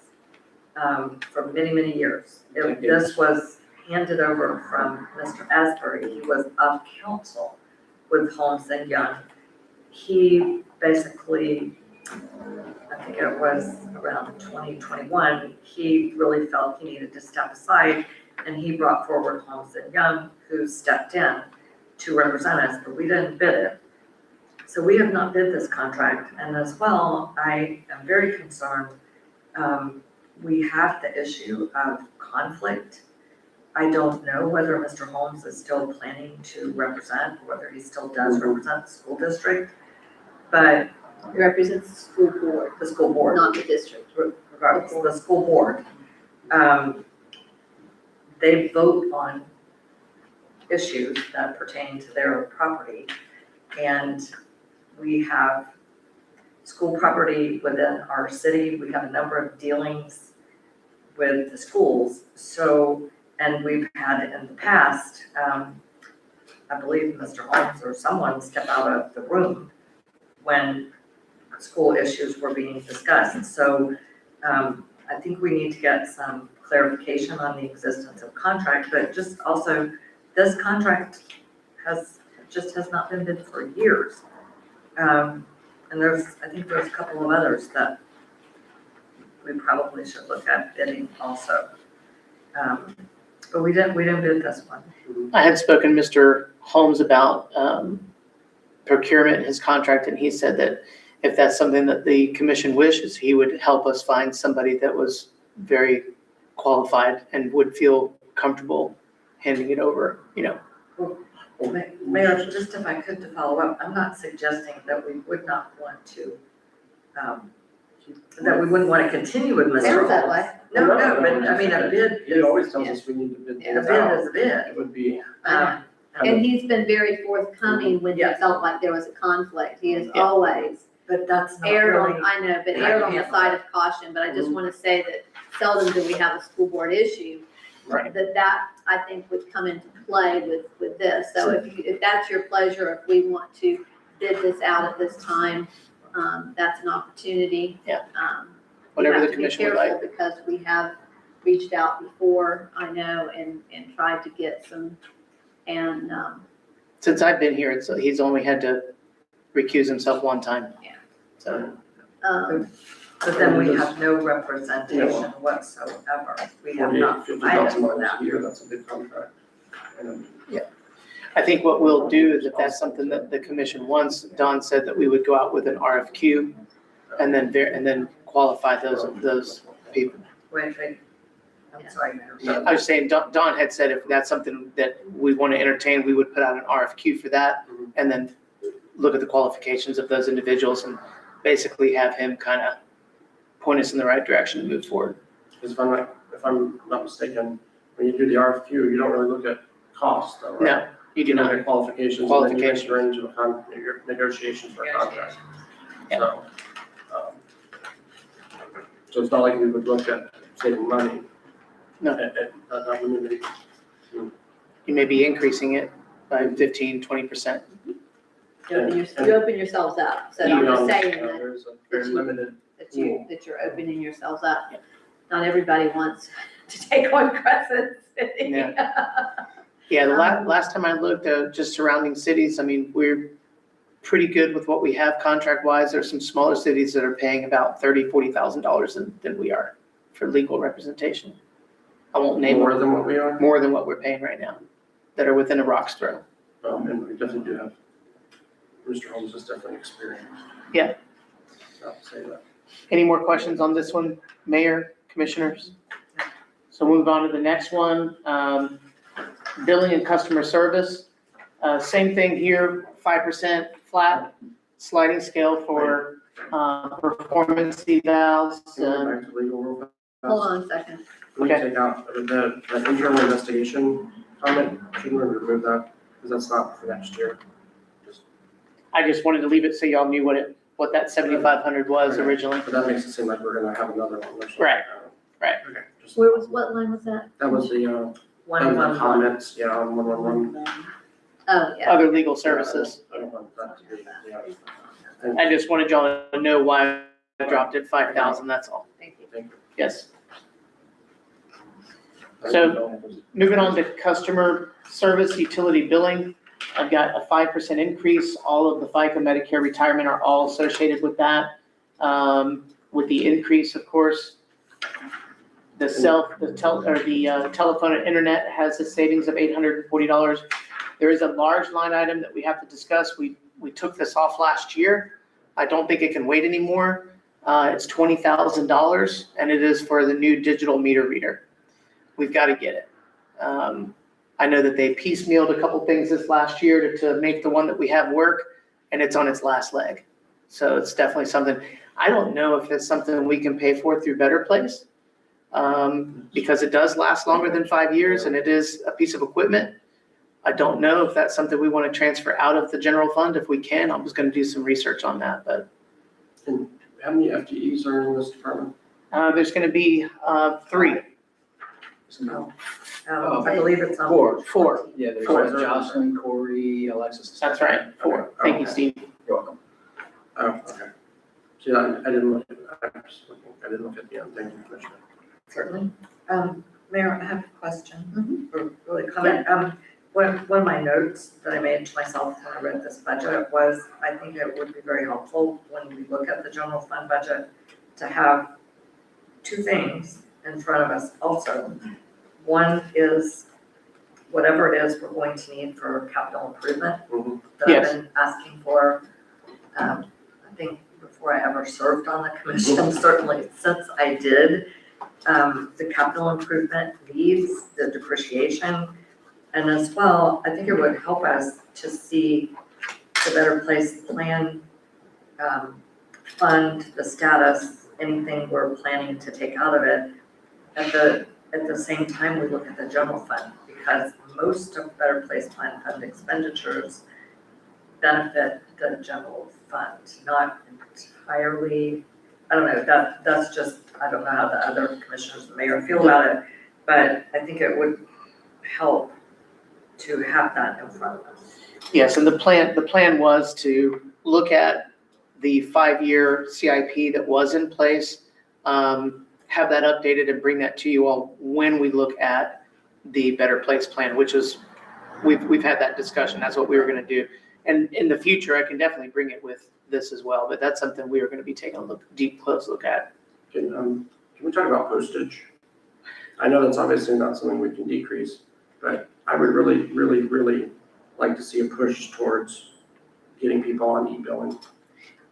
for many, many years. This was handed over from Mr. Asbury. He was of counsel with Holmes and Young. He basically, I think it was around 2021, he really felt he needed to step aside, and he brought forward Holmes and Young, who stepped in to represent us, but we didn't bid it. So we have not bid this contract, and as well, I am very concerned. We have the issue of conflict. I don't know whether Mr. Holmes is still planning to represent, whether he still does represent the school district, but It represents the school board, the school board, not the district. regardless, the school board. They vote on issues that pertain to their property. And we have school property within our city. We have a number of dealings with the schools. So, and we've had in the past, I believe Mr. Holmes or someone stepped out of the room when school issues were being discussed. So I think we need to get some clarification on the existence of contract, but just also, this contract has not been bid for years. And I think there's a couple of others that we probably should look at bidding also. But we didn't bid this one. I had spoken to Mr. Holmes about procurement, his contract, and he said that if that's something that the commission wishes, he would help us find somebody that was very qualified and would feel comfortable handing it over, Mayor, just if I could to follow up, I'm not suggesting that we would not want to, that we wouldn't want to continue with Mr. Sounds that Holmes. way. No, but I mean, a bid He is, always tells us we need to bid a things bid out. is a bid. It would be. Um, And he's been very forthcoming when he Yes. felt like there was a conflict. He has Yeah. always But that's not erred really. on, I know, but erred on the side of caution. But I just want to say that seldom do we have a school board issue. Right. That I think would come into play with this. So if that's your pleasure, if we want to bid this out at this time, that's an opportunity. Yeah. We Whatever have the to be commission would careful like. because we have reached out before, I know, and tried to get some, and, Since I've been here, he's only had to recuse himself one time. Yeah. So, But then we have no representation whatsoever. We have not provided for that. $50,000 a year, that's a big contract. And I think what we'll do is if that's something that the commission wants, Don said that we would go out with an RFQ and then qualify those people. Wait, I'm sorry, Mayor. I was saying, Don had said if that's something that we want to entertain, we would put out an RFQ for that and then look at the qualifications of those individuals and basically have him kind of point us in the right direction to move forward. Because if I'm not mistaken, when you do the RFQ, you don't really look at cost though, right? No, you do You look not. at qualifications. And then you make your range of your negotiations for a contract. Yeah. So it's not like we would look at saving money. No. Not limited. You may be increasing it by 15-20%. you open yourselves up. So I'm just saying that. There's a very limited. that you're opening yourselves up. Not everybody wants to take on Crescent City. Yeah, the last time I looked, just surrounding cities, I mean, we're pretty good with what we have contract-wise. There's some smaller cities that are paying about $30,000-$40,000 than we are for legal representation. I won't name More them, than what we are. more than what we're paying right now, that are within a rock's throw. And we definitely do have, Mr. Holmes is definitely experienced. Yeah. I'll say that. Any more questions on this one, Mayor, Commissioners? So move on to the next one, billing and customer service. Same thing here, 5% flat sliding scale for performance evals. Going back to legal real fast. Hold on a second. We take out the internal investigation comment, shouldn't we remove that? Because that's not for next year. I just wanted to leave it so y'all knew what that 7,500 was originally. But that makes it seem like we're gonna have another one. or something. Right, right. Okay, just, What line was that? that was the, One. comments, yeah, on 111. Oh, yeah. Other legal services. I don't want that to be, yeah. I just wanted y'all to know why I dropped it 5,000, that's all. Thank you. Thank you. Yes. So- Moving on to customer service utility billing, I've got a 5% increase. All of the FICA Medicare retirement are all associated with that. With the increase, of course, the telephone and internet has a savings of $840. There is a large line item that we have to discuss. We took this off last year. I don't think it can wait anymore. It's $20,000 and it is for the new digital meter reader. We've got to get it. I know that they piecemealed a couple things this last year to make the one that we have work, and it's on its last leg. So it's definitely something, I don't know if it's something we can pay for through Better Place, because it does last longer than 5 years and it is a piece of equipment. I don't know if that's something we want to transfer out of the general fund. If we can, I'm just going to do some research on that, but And how many FTEs are in this department? there's going to be 3. I believe it's on. Four. Yeah, there's Four. Jocelyn, Corey, Alexis. That's right, 4. Thank you, Steve. You're welcome. Oh, okay. See, I didn't look, I didn't look at the end. Thank you, Commissioner. Certainly. Mayor, I have a question, or really comment. One of my notes that I made to myself when I read this budget was, I think it would be very helpful when we look at the general fund budget to have 2 things in front of us also. One is whatever it is we're going to need for capital improvement Mhm. that I've Yes. been asking for. I think before I ever served on the commission, certainly since I did, the capital improvement leaves, the depreciation And as well, I think it would help us to see the Better Place Plan fund, the status, anything we're planning to take out of it. At the same time, we look at the general fund, because most of Better Place Plan fund expenditures benefit the general fund, not entirely. I don't know, that's just, I don't know how the other commissioners and mayor feel about it, but I think it would help to have that in front of us. Yes, and the plan was to look at the 5-year CIP that was in place, have that updated and bring that to you all when we look at the Better Place Plan, which is, we've had that discussion. That's what we were gonna do. And in the future, I can definitely bring it with this as well, but that's something we are gonna be taking a close look at. Can we talk about postage? I know that's obviously not something we can decrease, but I would really, really, really like to see a push towards getting people on e-billing.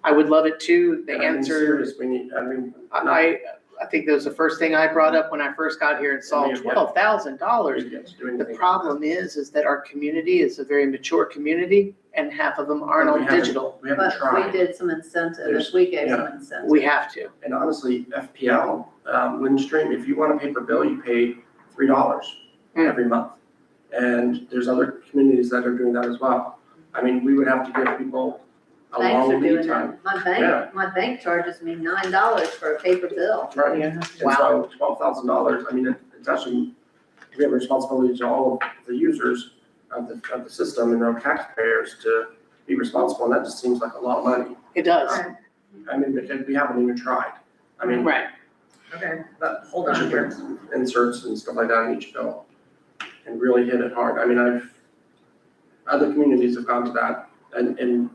I would love it too. The And I mean, answer, serious, we need, I mean, I think that was the first thing I brought up when I first got here and saw Yeah. $12,000. we get to do The anything. problem is that our community is a very mature community and half of them aren't And we on haven't- digital. We haven't But we tried, did some incentives, There's- we gave some incentives. We have to. and honestly, FPL, Windstream, if you want a paper bill, you pay $3 every month. And there's other communities that are doing that as well. I mean, we would have to give people a Banks are long lead doing time. that. Yeah. My bank charges me $9 for a paper bill. Right. Yeah. And so $12,000, I mean, it's actually, we have a responsibility to all of the users of the system and our taxpayers to be responsible, and that just seems like a lot of money. It does. I mean, because we haven't even tried. I mean, Right. Okay, but hold we on should here. bring inserts and stuff like that in each bill and really hit it hard. I mean, other communities have gone to that, and in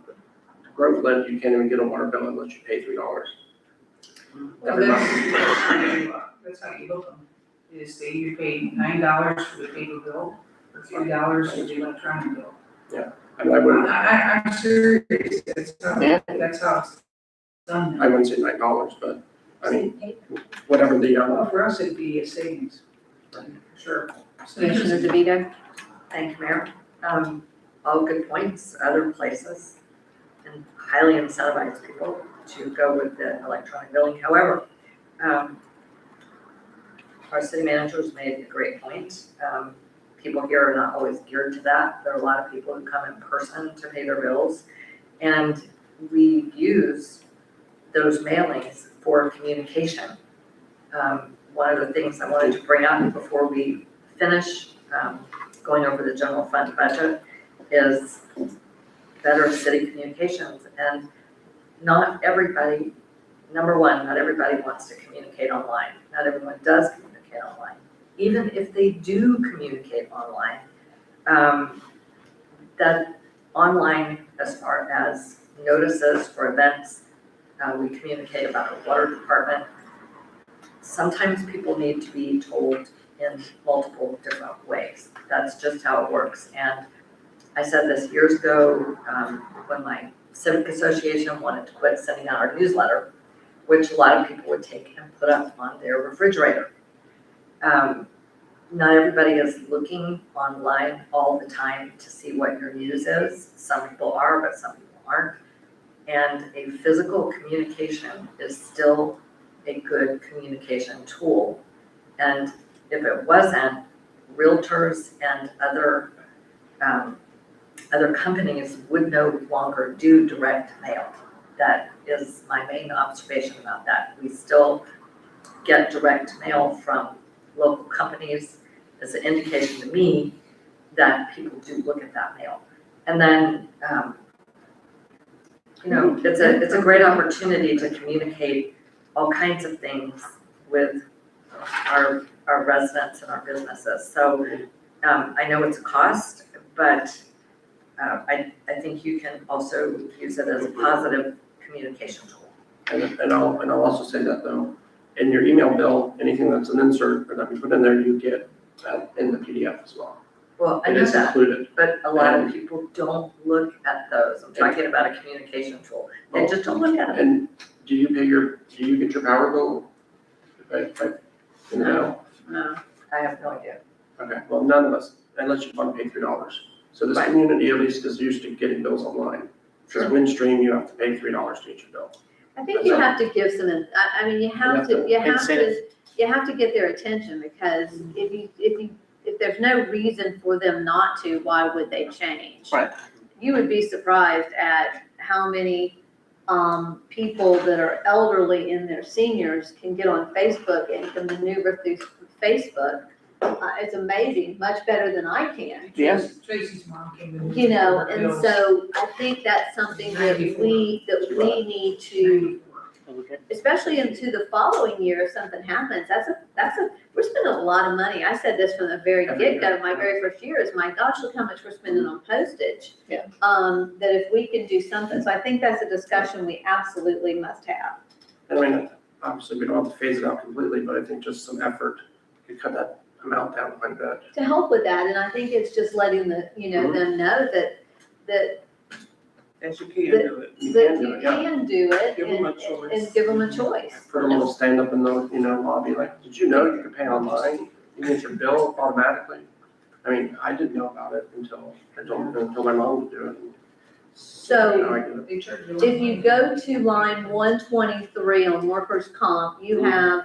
Groveland, you can't even get a water bill unless you pay $3 Well, every month. that's how you look them. You say you pay $9 for the paper bill, or $3 for the electronic bill. I mean, I wouldn't, I'm serious, Yeah. that's how it's done. I wouldn't say $9, but I mean, whatever the, Well, for us, it'd be a savings, sure. Commissioner DeVito? Thank you, Mayor. All good points, other places, and highly incentivize people to go with the electronic billing. However, our city managers made a great point. People here are not always geared to that. There are a lot of people who come in person to pay their bills. And we use those mailings for communication. One of the things I wanted to bring up before we finish going over the general fund budget is better city communications. And not everybody, number one, not everybody wants to communicate online. Not everyone does communicate online. Even if they do communicate online, that online, as far as notices for events, we communicate about our water department. Sometimes people need to be told in multiple different ways. That's just how it works. And I said this years ago when my civic association wanted to quit sending out our newsletter, which a lot of people would take and put up on their refrigerator. Not everybody is looking online all the time to see what your news is. Some people are, but some people aren't. And a physical communication is still a good communication tool. And if it wasn't, realtors and other companies would no longer do direct mail. That is my main observation about that. We still get direct mail from local companies as an indication to me that people do look at that mail. And then, it's a great opportunity to communicate all kinds of things with our residents and our businesses. So I know it's a cost, but I think you can also use it as a positive communication tool. and I'll also say that though, in your email bill, anything that's an insert or that we put in there, you get in the PDF as well. Well, I It know is that, included. but a lot of people don't look at those. I'm talking about a communication tool. They just don't look at it. And do you get your power bill? In the mail? No. I have no idea. Okay, well, none of us, unless you want to pay $3. So this Right. community at least is used to getting bills online. Because Windstream, you have to pay $3 to get your bill. I think you have to give some, I mean, you have to get their attention, because if there's no reason for them not to, why would they change? Right. You would be surprised at how many, people that are elderly and their seniors can get on Facebook and can maneuver through Facebook. It's amazing, much better than I can. Yes. Tracy's mom came in. You know, and so I think that's something that we need to, especially into the following year, if something happens, we're spending a lot of money. I said this from the very get-go, my very first year is, my gosh, look how much we're spending on postage. Yeah. That if we can do something, so I think that's a discussion we absolutely must have. I mean, obviously, we don't have to phase it out completely, but I think just some effort could cut that amount down quite a bit. To help with that, and I think it's just letting them know that That you can do it. You that can do you it, yeah. can do it Give them a choice. and give them a choice. Put a little stand up in the, lobby, like, did you know you could pay online? You get your bill automatically? I mean, I didn't know about it until my mom would do it. So Now I get it. They charge you. if you go to line 123 on workers' comp, you have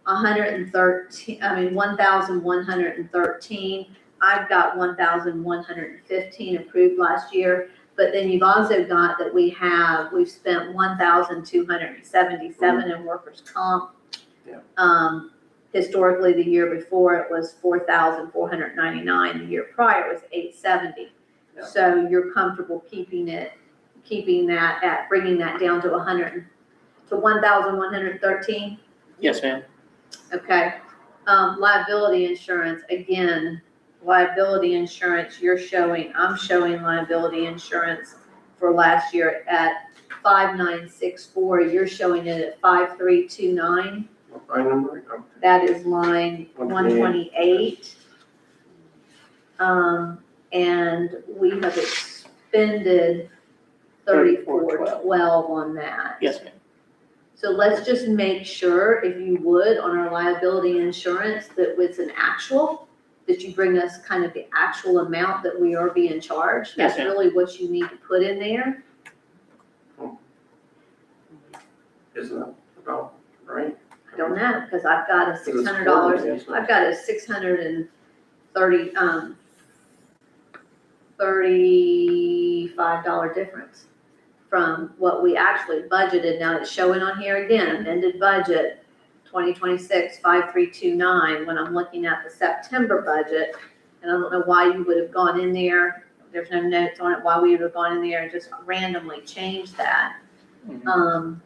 1,113. I've got 1,115 approved last year. But then you've also got that we've spent 1,277 in workers' comp. Yeah. Historically, the year before it was 4,499. The year prior was 870. Yeah. So you're comfortable keeping that bringing that down to 1,113. Yes, ma'am. Okay. Liability insurance, again, liability insurance, I'm showing liability insurance for last year at 5,964. You're showing it at 5,329. What line number? Oh, That is line 128. And we have expended 3412 on that. Yes, ma'am. So let's just make sure, if you would, on our liability insurance, that it's an actual, that you bring us kind of the actual amount that we are being charged. Yes, That's ma'am. really what you need to put in there. Isn't that about right? I don't know, because I've got a $600, I've got a $35 difference from what we actually budgeted. Now it's showing on here again, amended budget, 2026, 5,329, when I'm looking at the September budget. And I don't know why you would have gone in there, there's no notes on it, why we would have gone in there and just randomly changed that. Mhm.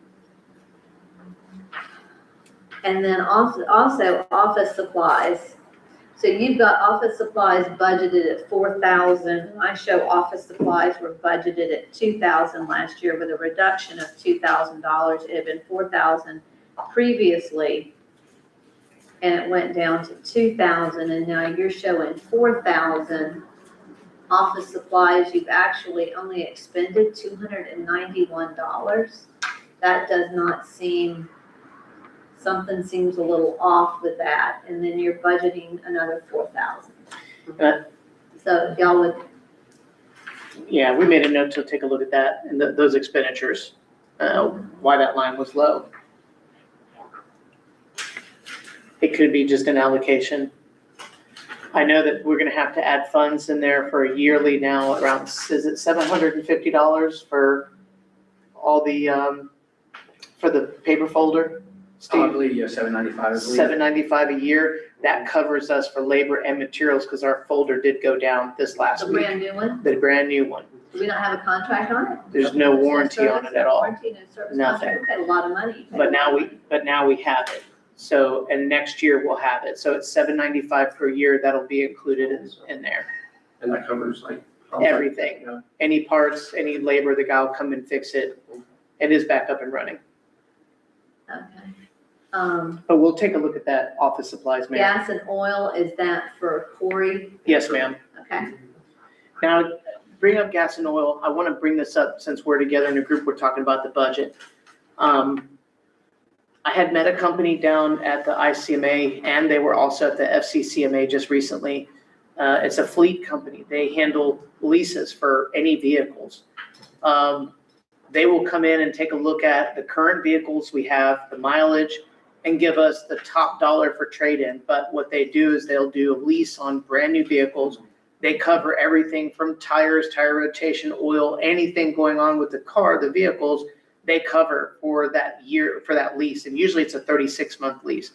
And then also office supplies. So you've got office supplies budgeted at 4,000. I show office supplies were budgeted at 2,000 last year with a reduction of $2,000. It had been 4,000 previously. And it went down to 2,000, and now you're showing 4,000. Office supplies, you've actually only expended $291. That does not seem, something seems a little off with that, and then you're budgeting another 4,000. So if y'all would, Yeah, we made a note to take a look at that and those expenditures, why that line was low. It could be just an allocation. I know that we're gonna have to add funds in there for a yearly now, around, is it $750 for all the, for the paper folder? I Steve, believe, yeah, $795, I believe. $795 a year, that covers us for labor and materials, because our folder did go down this last the week, brand new one, the brand new one. do we not have a contract on it? There's no warranty on it at all. Warranty, no service Nothing. contract. We paid a lot of money. But now we have it. So, and next year we'll have it. So it's $795 per year. That'll be included in there. And that covers like. Everything. Yeah. Any parts, any labor, the guy will come and fix it. It is back up and running. Okay. But we'll take a look at that office supplies, ma'am. Gas and oil, is that for Corey? Yes, ma'am. Okay. Now, bring up gas and oil. I want to bring this up since we're together in a group, we're talking about the budget. I had met a company down at the ICMA, and they were also at the FCCMA just recently. It's a fleet company. They handle leases for any vehicles. They will come in and take a look at the current vehicles we have, the mileage, and give us the top dollar for trade-in. But what they do is they'll do a lease on brand new vehicles. They cover everything from tires, tire rotation, oil, anything going on with the car, the vehicles, they cover for that year, for that lease. And usually it's a 36-month lease.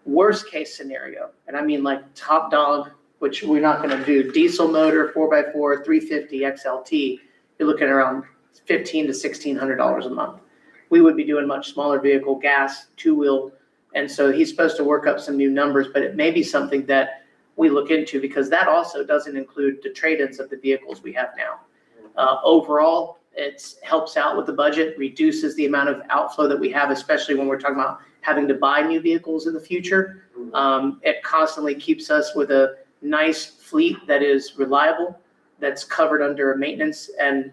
Worst case scenario, and I mean like top dog, which we're not gonna do, diesel motor, 4x4, 350 XLT, you're looking around $1,500 to $1,600 a month. We would be doing much smaller vehicle, gas, two-wheel, and so he's supposed to work up some new numbers, but it may be something that we look into, because that also doesn't include the trade-ins of the vehicles we have now. Overall, it helps out with the budget, reduces the amount of outflow that we have, especially when we're talking about having to buy new vehicles in the future. It constantly keeps us with a nice fleet that is reliable, that's covered under a maintenance and,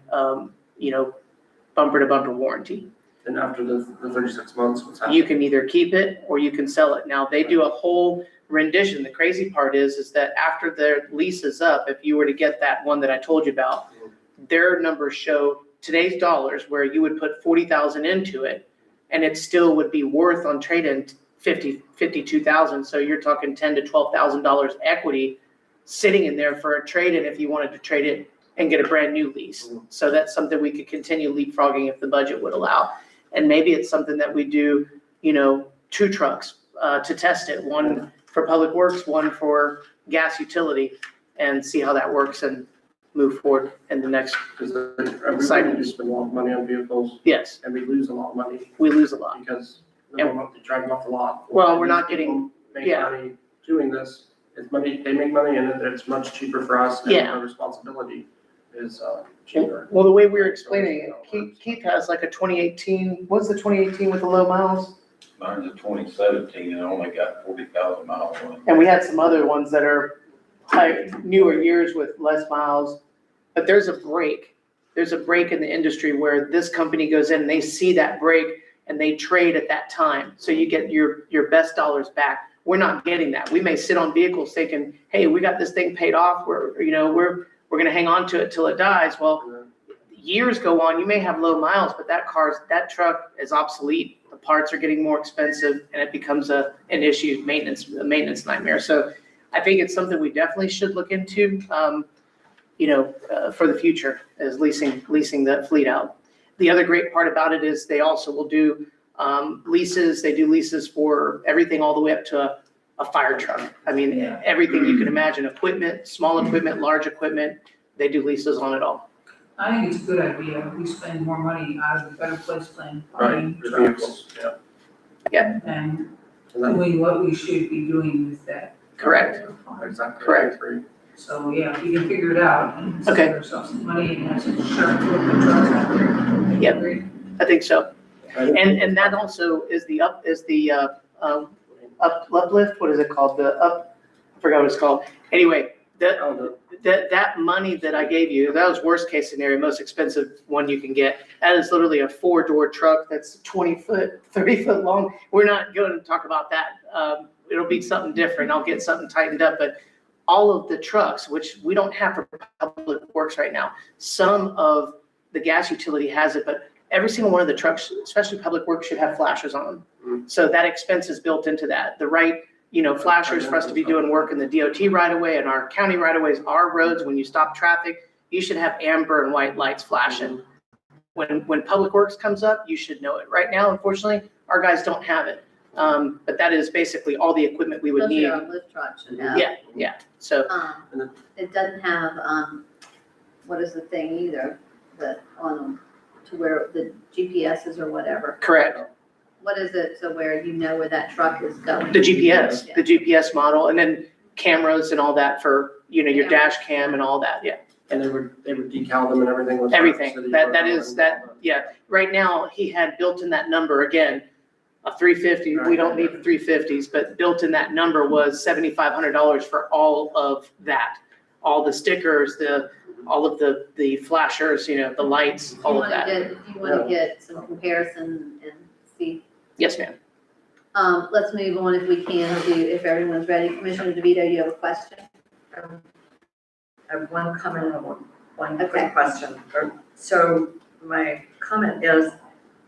bumper to bumper warranty. And after the 36 months, what's happening? You can either keep it or you can sell it. Now, they do a whole rendition. The crazy part is that after their lease is up, if you were to get that one that I told you about, their numbers show today's dollars where you would put 40,000 into it and it still would be worth on trade-in 52,000. So you're talking $10,000 to $12,000 equity sitting in there for a trade-in if you wanted to trade it and get a brand new lease. So that's something we could continue leapfrogging if the budget would allow. And maybe it's something that we do, 2 trucks to test it, one for public works, one for gas utility, and see how that works and move forward in the next. Because everybody just spend a lot of money on vehicles, Yes, and we lose a lot of money we lose a lot. because they drive them off the lot. Well, we're not getting, Make yeah. money doing this. It's money, they make money and it's much cheaper for us. And Yeah. our responsibility is cheaper. Well, the way we were explaining it, Keith has like a 2018, what's the 2018 with the low miles? Mine's a 2017 and only got 40,000 miles on it. And we had some other ones that are newer years with less miles. But there's a break in the industry where this company goes in and they see that break and they trade at that time. So you get your best dollars back. We're not getting that. We may sit on vehicles thinking, hey, we got this thing paid off. We're gonna hang on to it till it dies. Well, years go on, you may have low miles, but that truck is obsolete. The parts are getting more expensive and it becomes an issue, a maintenance nightmare. So I think it's something we definitely should look into, for the future, is leasing that fleet out. The other great part about it is they also will do leases. They do leases for everything all the way up to a fire truck. I mean, everything you can imagine, equipment, small equipment, large equipment, they do leases on it all. I think it's a good idea. We spend more money out of the Better Place Plan Right, buying the trucks vehicles, yeah. and And then- doing what we should be doing with that. Correct. Exactly. Correct. So, yeah, if we can figure it out and save Okay. ourselves some money and have some sharp equipment trucks out there. Yep. Great. I think so. And that also is the uplift, what is it called? I forgot what it's called. Anyway, that money that I gave you, that was worst case scenario, most expensive one you can get. That is literally a 4-door truck that's 20 foot, 30 foot long. We're not going to talk about that. It'll be something different. I'll get something tightened up, but all of the trucks, which we don't have for public works right now, some of the gas utility has it, but every single one of the trucks, especially public works, should have flashers on them. So that expense is built into that. The right, flashers for us to be doing work in the DOT right away and our county right of ways, our roads, when you stop traffic, you should have amber and white lights flashing. When public works comes up, you should know it. Right now, unfortunately, our guys don't have it. But that is basically all the equipment we would Those need. are our lift trucks should have. Yeah. So, It doesn't have, what is the thing either, to where the GPSs or whatever. correct. What is it, so where you know where that truck is going? The GPS, Yeah. the GPS model, and then cameras and all that for, your Yeah. dash cam and all that. Yeah. And they would decal them and everything. with Everything. City That Road is and that. all Yeah. Right now, he had built in that number again, a 350. We don't need the 350s, but built in that number was $7,500 for all of that. All the stickers, all of the flashers, the lights, all of that. If you want to get some comparison and see. Yes, ma'am. Let's move on if we can to, if everyone's ready. Commissioner DeVito, you have a question? I have one comment and one Okay. quick question. So my comment is,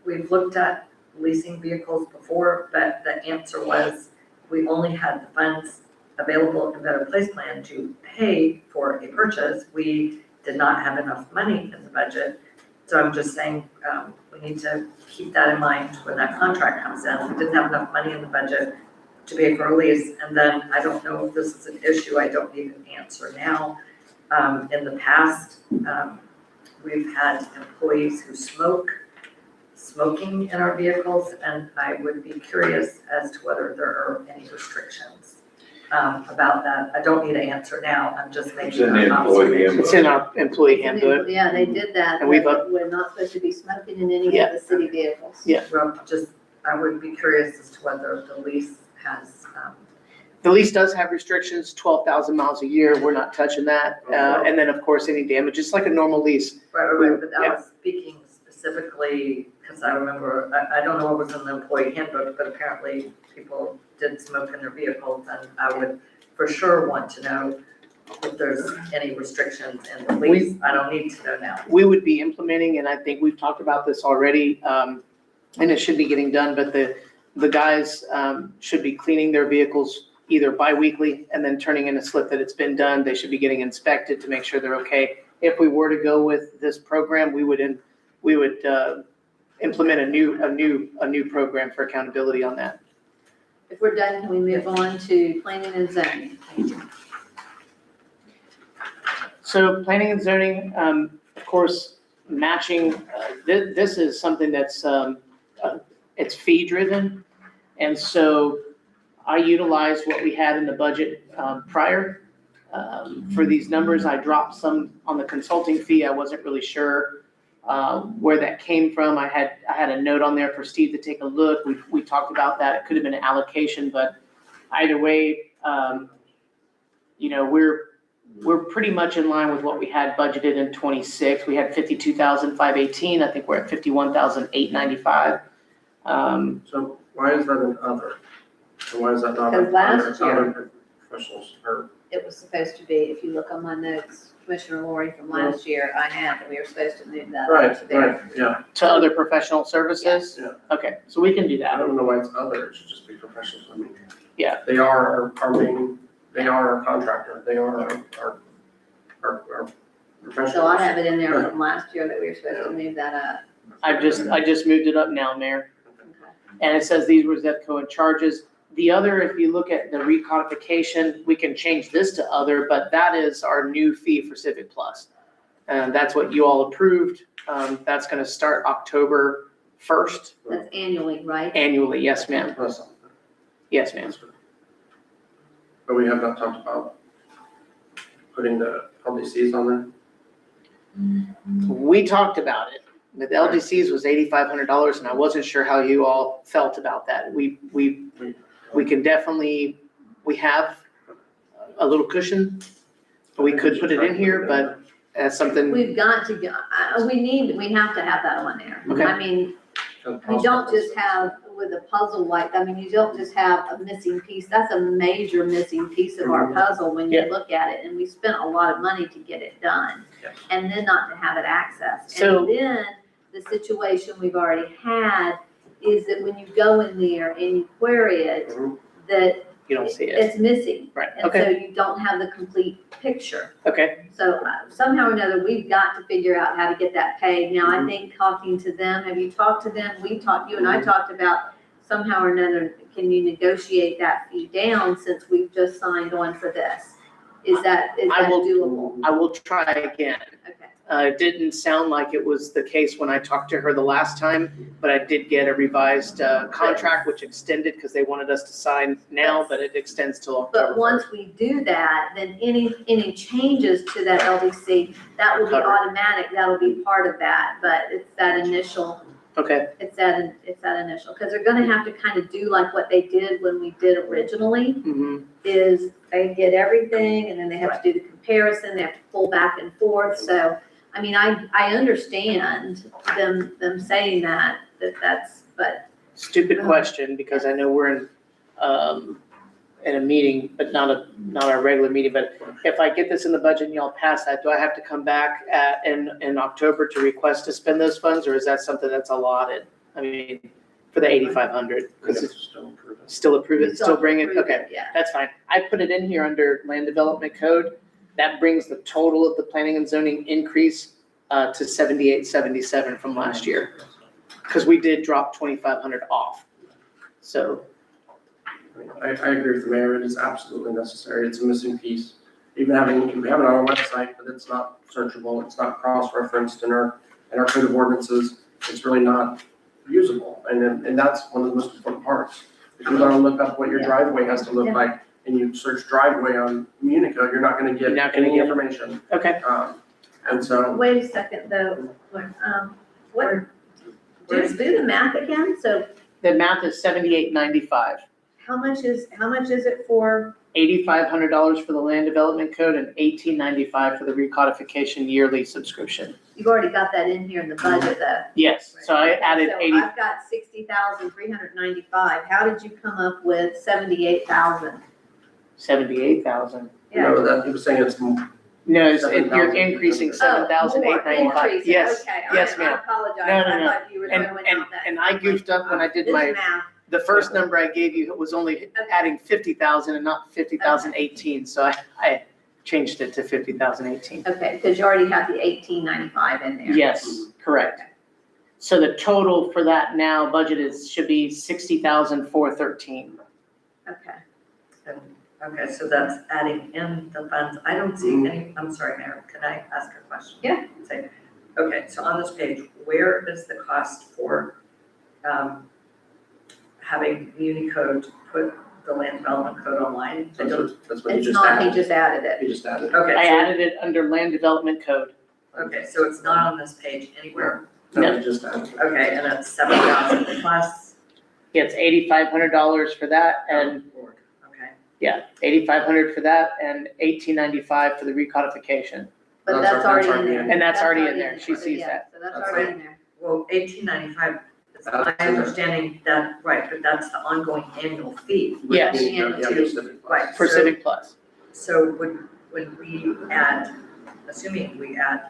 we've looked at leasing vehicles before, but the answer was we only had the funds available in Better Place Plan to pay for a purchase. We did not have enough money in the budget. So I'm just saying, we need to keep that in mind when that contract comes in. We didn't have enough money in the budget to pay for a lease. And then I don't know if this is an issue, I don't need an answer now. In the past, we've had employees who smoking in our vehicles, and I would be curious as to whether there are any restrictions about that. I don't need an answer now, I'm just It's making in the an employee observation. It's in our employee handbook. Yeah, they did that, And we've but we're not supposed to be smoking in any Yeah. of the city vehicles. Yeah. Well, I would be curious as to whether the lease has, The lease does have restrictions, 12,000 miles a year. We're not touching that. And then, of course, any damage, just like a normal lease. right, but I was speaking specifically, because I remember, I don't know what was in the employee handbook, but apparently people did smoke in their vehicles, and I would for sure want to know if there's any restrictions in the lease. I don't need to know now. We would be implementing, and I think we've talked about this already, and it should be getting done, but the guys should be cleaning their vehicles either bi-weekly and then turning in a slip that it's been done. They should be getting inspected to make sure they're okay. If we were to go with this program, we would implement a new program for accountability on that. If we're done, can we move on to planning and zoning? So planning and zoning, of course, matching, this is something that's, it's fee driven. And so I utilized what we had in the budget prior. For these numbers, I dropped some on the consulting fee. I wasn't really sure where that came from. I had a note on there for Steve to take a look. We talked about that. It could have been an allocation, but either way, we're pretty much in line with what we had budgeted in 26. We had 52,518. I think we're at 51,895. So why is that an other? And why is that not Because last other professionals or? It was supposed to be, if you look on my notes, Commissioner Lori from last year, I had that we were supposed to move that up to there. Yeah. To other professional services? Yeah. Okay, so we can do I that. don't know why it's other, it should just be professionals. I mean, Yeah. they are our contractor, they are our professionals. So I have it in there from last year that we were supposed to move that up. I just moved it up now, Mayor. Okay. And it says these were ZEPCO and charges. The other, if you look at the recodification, we can change this to other, but that is our new fee for Civic Plus. And that's what you all approved. That's gonna start October 1st That's annually, right? annually. Yes, ma'am. That's- Yes, ma'am. But we have not talked about putting the LDCs on there? We talked about it. The LDCs was $8,500 and I wasn't sure how you all felt about that. We can definitely, we have a little cushion. We could put it in here, but that's something, We've got to go, we have to have that on there. Okay. I mean, we don't just have with a puzzle like, I mean, you don't just have a missing piece. That's a major missing piece of our puzzle when you Yeah. look at it. And we spent a lot of money to get it done. Yes. And then not to have it accessed. So- And then the situation we've already had is that when you go in there and you query it, Mhm. that you don't see it. it's missing. Right, And okay, so you don't have the complete picture. okay. So somehow or another, we've got to figure out how to get that paid. Now, Mm-hmm. I think talking to them, have you talked to them? You and I talked about somehow or another, can you negotiate that fee down since we've just signed on for this? Is that I will- doable? I will try again. Okay. It didn't sound like it was the case when I talked to her the last time, but I did get a revised contract which extended because they wanted us to sign now, but it extends till October. But once we do that, then any changes to that LDC, that will be Covered. automatic. That'll be part of that. But it's that initial. Okay, It's that initial, because they're gonna have to kind of do like what they did when we did originally, mhm. is they get everything, and then they have to do the comparison, they have to pull back and forth, so, I mean, I understand them saying that's, but, Stupid question, because I know we're in, in a meeting, but not our regular meeting, but if I get this in the budget and y'all pass that, do I have to come back in October to request to spend those funds, or is that something that's allotted? I mean, for the 8,500, because it's Still approve it. still approve it, still bring it, Approve okay, Yeah. that's fine. I put it in here under land development code. That brings the total of the planning and zoning increase to 7877 from last year, because we did drop 2,500 off. So, I agree with the mayor, it is absolutely necessary, it's a missing piece. Even we have it on our website, but it's not searchable, it's not cross-referenced in our code of ordinances, it's really not usable, and that's one of the most important parts. If you want to look up what your driveway has to look Yeah. like, and you search driveway on Municode, you're not gonna get You're not gonna any get- information. okay, And so, Wait a second though, what, do the math again, so the math is 7895. how much is it for, $8,500 for the land development code and $1,895 for the recodification yearly subscription. you've already got that in here in the budget though. Yes, so I added So 80, I've got 60,395, how did you come up with 78,000? 78,000. remember that, he was saying it's No, you're 7,000. increasing Oh, 7,895. more increase. Yes, Okay, yes, I ma'am. apologize, No, no, I no. thought you were throwing out that. And I goofed up when I did This my, math, the first number I gave you was only adding 50,000 and not 50,018, so I changed it to 50,018. okay, because you already have the 1895 in there. Yes, correct. So the total for that now budget should be 60,413. Okay. Okay, so that's adding in the funds. I don't see any, I'm sorry, Mayor, can I ask a question? Yeah. Say, okay, so on this page, where is the cost for, having Unicode put the land development code online? I don't, That's what he It's just not, he added. just added it. He just added. okay, I so, added it under land development code. okay, so it's not on this page anywhere. No, he just added. Okay, and it's 7,000 plus, Yeah, it's $8,500 for that and okay. yeah, 8,500 for that and 1,895 for the recodification. But That's that's already already in in. there. And that's already in there. She So, sees yeah, that. So that's That's already in there. Well, 1895, it's my That's in there. understanding that, right, but that's the ongoing annual fee. Yes. Yeah, Right. For so- Civic Plus. So when we add, assuming we add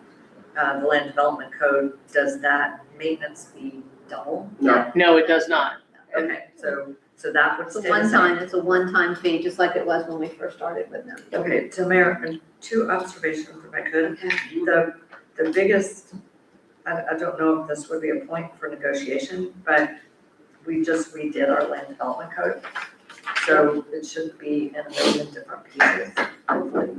the land development code, does that maintenance fee double? No, No, it does not. And Okay, so that would It's a stay the same. one-time, it's a one-time fee, just like it was when we first started with them. Okay, so Mayor, two observations if I could. Okay. The biggest, I don't know if this would be a point for negotiation, but we just redid our land development code. So it should be in a million different pieces, hopefully.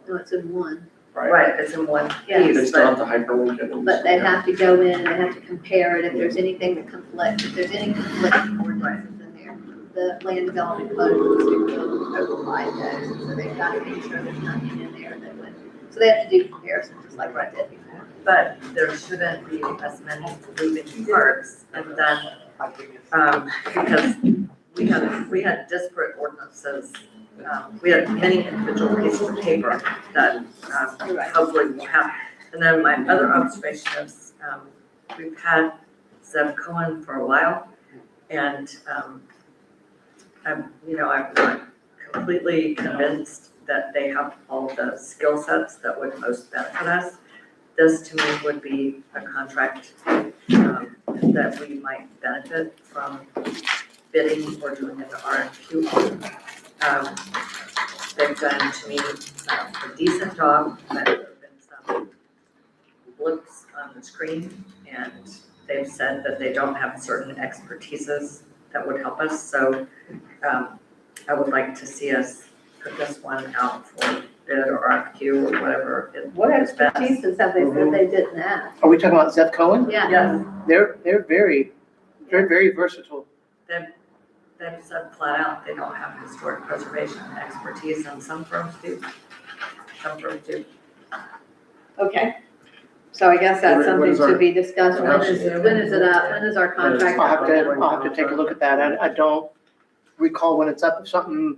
No, it's in one. Right, it's in one Yeah. They piece, still but have to hyperlink it. and- But they have to go in and they have to compare it, if there's anything that conflicts, if there's any conflicting ordinances in there, the land development code needs to go override those, so they've got to make sure there's nothing in there that would, so they have to do comparisons, just like I did before. but there shouldn't be as many moving parts. And then, because we had disparate ordinances, we had many individual pieces of paper that You're right. hopefully we'll have. And then my other observation is, we've had Zeb Cohen for a while, and I'm not completely convinced that they have all the skill sets that would most benefit us. This to me would be a contract that we might benefit from bidding or doing an RFQ. They've done to me a decent job, but there have been some blips on the screen, and they've said that they don't have certain expertises that would help us, so I would like to see us put this one out for bid or RFQ or whatever. What is best. expertises have they said they didn't have? Are we talking about Zeph Cohen? Yeah. Yes, They're very versatile. they've said flat out, they don't have historic preservation expertise, and some firms do. Some firms do. Okay. So I guess that's What something is our- to be discussed. When is it up? When is our When is- contract? I'll have to take a look at that. I don't recall when it's up, something,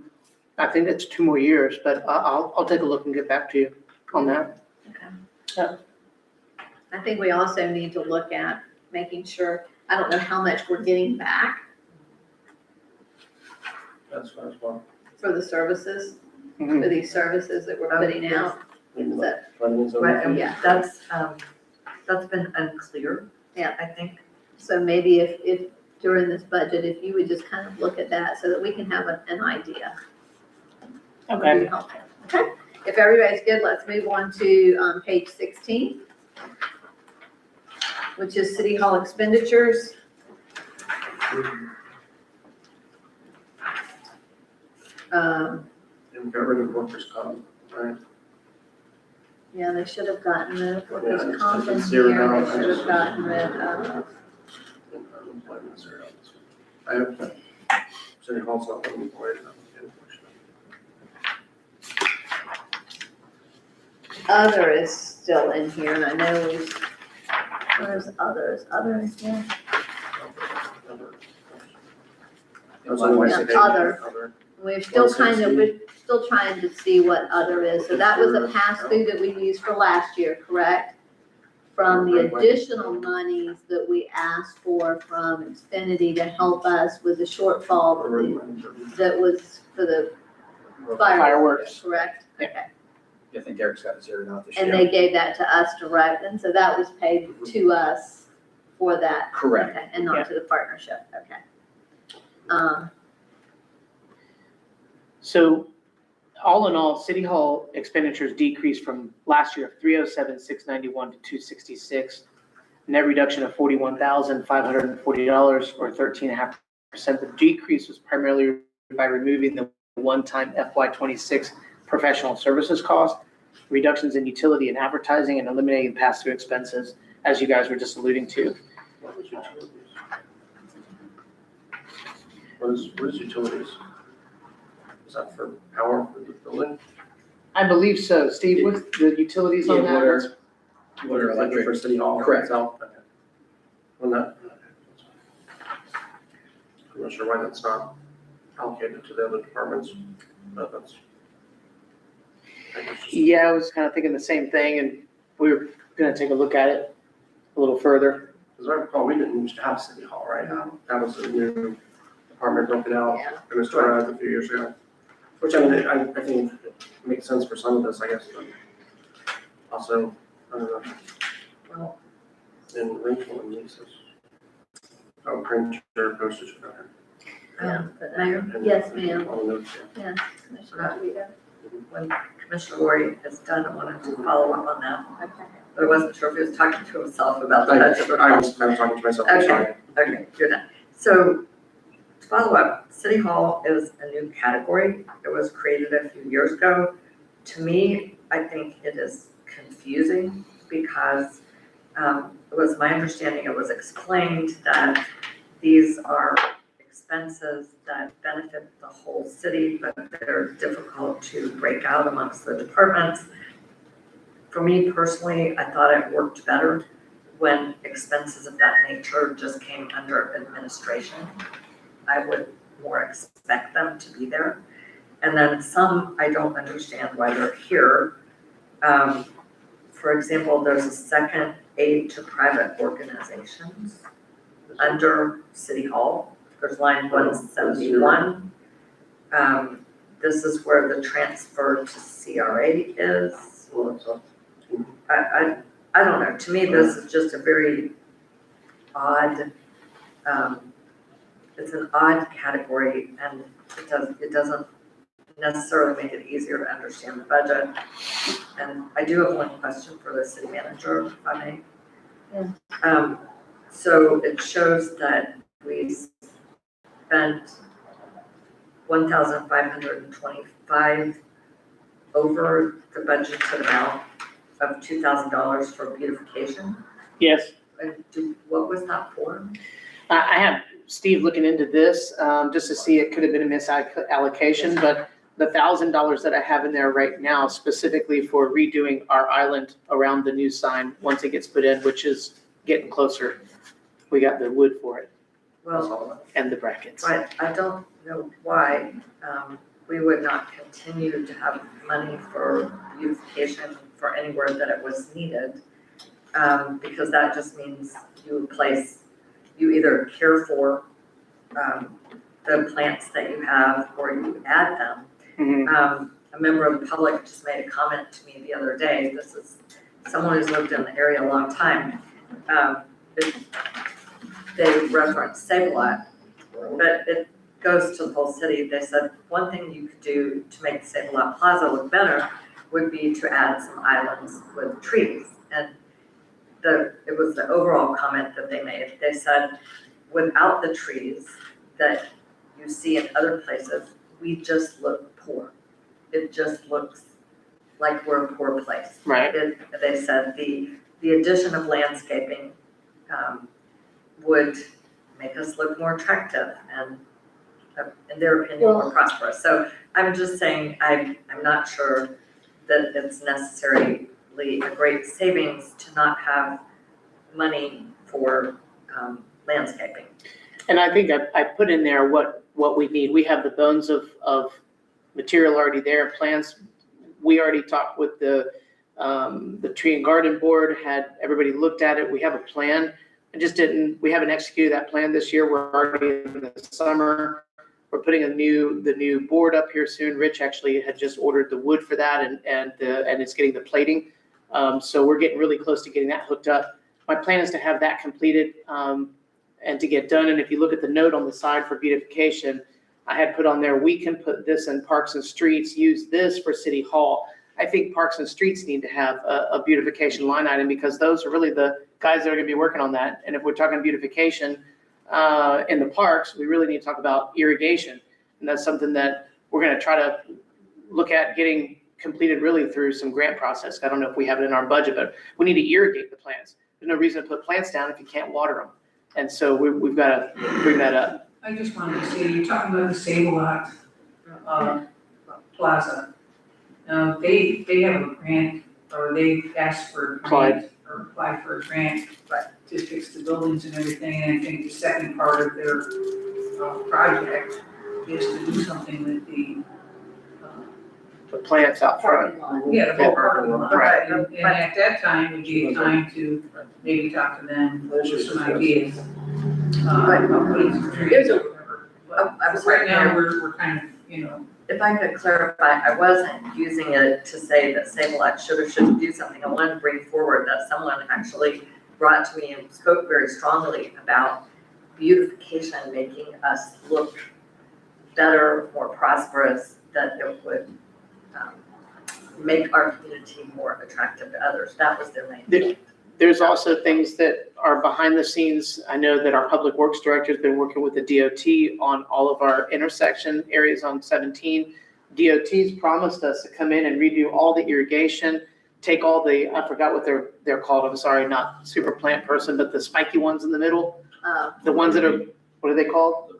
I think it's 2 more years, but I'll take a look and get back to you on that. I think we also need to look at making sure, I don't know how much we're getting back. That's what I was wondering. for the services, Mhm. for these services that we're putting out. Maybe Is like that- funding is Right, over. and Yeah. that's been unclear. Yeah. I think. So maybe if during this budget, if you would just kind of look at that so that we can have an idea. Would Okay. be helpful. Okay, if everybody's good, let's move on to, page 16, which is City Hall expenditures. And we got rid of workers' comp, right? Yeah, they should have gotten rid of Yeah, workers' it's- comp in it's zeroed here, out. they should have gotten rid of, And unemployment zero. I hope that City Hall's not unemployed, unfortunately. other is still in here, and I know where's others, other is here. That's always Yeah, the case. other. We're still kind of, 160. we're still trying to see what other is, so that was a pass-through that we used for last year, correct? From the additional monies that we asked for from Xfinity to help us with the shortfall that was for the fireworks, Fireworks. correct? Yeah. Okay, I think Eric's got it zeroed out this year. and they gave that to us direct, and so that was paid to us for that. Correct. Okay, and not to the partnership, okay. So all in all, City Hall expenditures decreased from last year of 307,691 to 266. Net reduction of $41,540 or 13.5%. The decrease was primarily by removing the one-time FY26 professional services cost, reductions in utility and advertising, and eliminating pass-through expenses, as you guys were just alluding to. What is utilities? Is that for power for the building? I believe so. Steve, what's the utilities on Yeah, that? water. Water, For electric. City Hall Correct. itself? Okay. Well, that, I'm not sure why that's not allocated to the other departments, but that's. I think it's just- Yeah, I was kind of thinking the same thing, and we were gonna take a look at it a little further. As I recall, we didn't used to have City Hall, right? That was a new department broken out, Yeah. and was started a few years ago. Which I mean, I think makes sense for some of this, I guess, but also, I don't know. Well, And rental and leases. Oh, printer, postage, okay. Yeah, Mayor? And- Yes, ma'am. All the notes, yeah. Yes, Commissioner DeVito. when Commissioner Lori is done, I wanted to follow up on that, Okay. but I wasn't sure if he was talking to himself about the I budget. was kind of talking to myself, I'm sorry. Okay, you're done. So, to follow up, City Hall is a new category. It was created a few years ago. To me, I think it is confusing because it was my understanding, it was explained that these are expenses that benefit the whole city, but they're difficult to break out amongst the departments. For me personally, I thought it worked better when expenses of that nature just came under administration. I would more expect them to be there. And then some, I don't understand why they're here. For example, there's a second aid to private organizations under City Hall. There's line 171. This is where the transfer to CRA is. Well, that's all. I don't know, to me, this is just a very odd, it's an odd category and it doesn't necessarily make it easier to understand the budget. And I do have one question for the city manager, if I may. Yeah. So it shows that we spent 1,525 over the budgeted amount of $2,000 for beautification. Yes, And what was that for? I have Steve looking into this, just to see, it could have been a misallocation, but the $1,000 that I have in there right now specifically for redoing our island around the new sign, once it gets put in, which is getting closer. We got the wood for it That's Well, all. and the brackets. but I don't know why we would not continue to have money for beautification for anywhere that it was needed. Because that just means you either care for the plants that you have or you add them. Mhm. A member of the public just made a comment to me the other day. This is someone who's lived in the area a long time. They referenced Save-A-Lot, but it goes to the whole city. They said one thing you could do to make the Save-A-Lot Plaza look better would be to add some islands with trees. And it was the overall comment that they made. They said, without the trees that you see in other places, we just look poor. It just looks like we're a poor place. Right. They said the addition of landscaping would make us look more attractive and, in their opinion, more prosperous. So I'm just saying, I'm not sure that it's necessarily a great savings to not have money for landscaping. And I think I put in there what we need. We have the bones of material already there, plants. We already talked with the tree and garden board, had everybody looked at it. We have a plan. We haven't executed that plan this year. We're already in the summer. We're putting the new board up here soon. Rich actually had just ordered the wood for that and it's getting the plating. So we're getting really close to getting that hooked up. My plan is to have that completed and to get done. And if you look at the note on the side for beautification, I had put on there, we can put this in Parks and Streets, use this for City Hall. I think Parks and Streets need to have a beautification line item because those are really the guys that are gonna be working on that. And if we're talking beautification in the parks, we really need to talk about irrigation. And that's something that we're gonna try to look at getting completed really through some grant process. I don't know if we have it in our budget, but we need to irrigate the plants. There's no reason to put plants down if you can't water them. And so we've got to bring that up. I just wanted to say, you're talking about the Save-A-Lot Plaza. They have a grant, or they asked for a grant, or applied for a grant to fix the buildings and everything. And I think the second part of their project is to do something with the Plants out front. yeah, the whole parking lot. Right. And at that time, would be a time to maybe talk to them, with some ideas. About putting some trees or whatever. But I'm sorry, right now, we're kind of, If I could clarify, I wasn't using it to say that Save-A-Lot should or shouldn't do something. I wanted to bring forward that someone actually brought to me and spoke very strongly about beautification, making us look better, more prosperous, that it would make our community more attractive to others. That was their main point. There's also things that are behind the scenes. I know that our public works director has been working with the DOT on all of our intersection areas on 17. DOT's promised us to come in and redo all the irrigation, take all the, I forgot what they're called. I'm sorry, not super plant person, but the spiky ones in the middle, the ones that are, what are they called?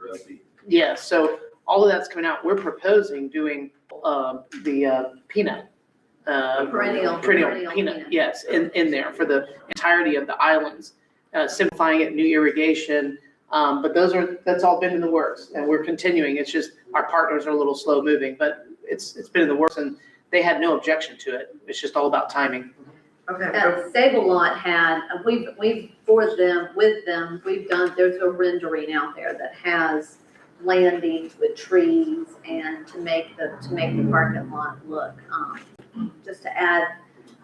Yeah, so all of that's coming out. We're proposing doing the peanut. Perennial Peanut, yes, in there for the entirety of the islands, simplifying it, new irrigation. But that's all been in the works and we're continuing. It's just our partners are a little slow moving, but it's been in the works and they had no objection to it. It's just all about timing. Okay. Save-A-Lot had, with them, we've done, there's a rendering out there that has landings with trees and to make the parking lot look, just to add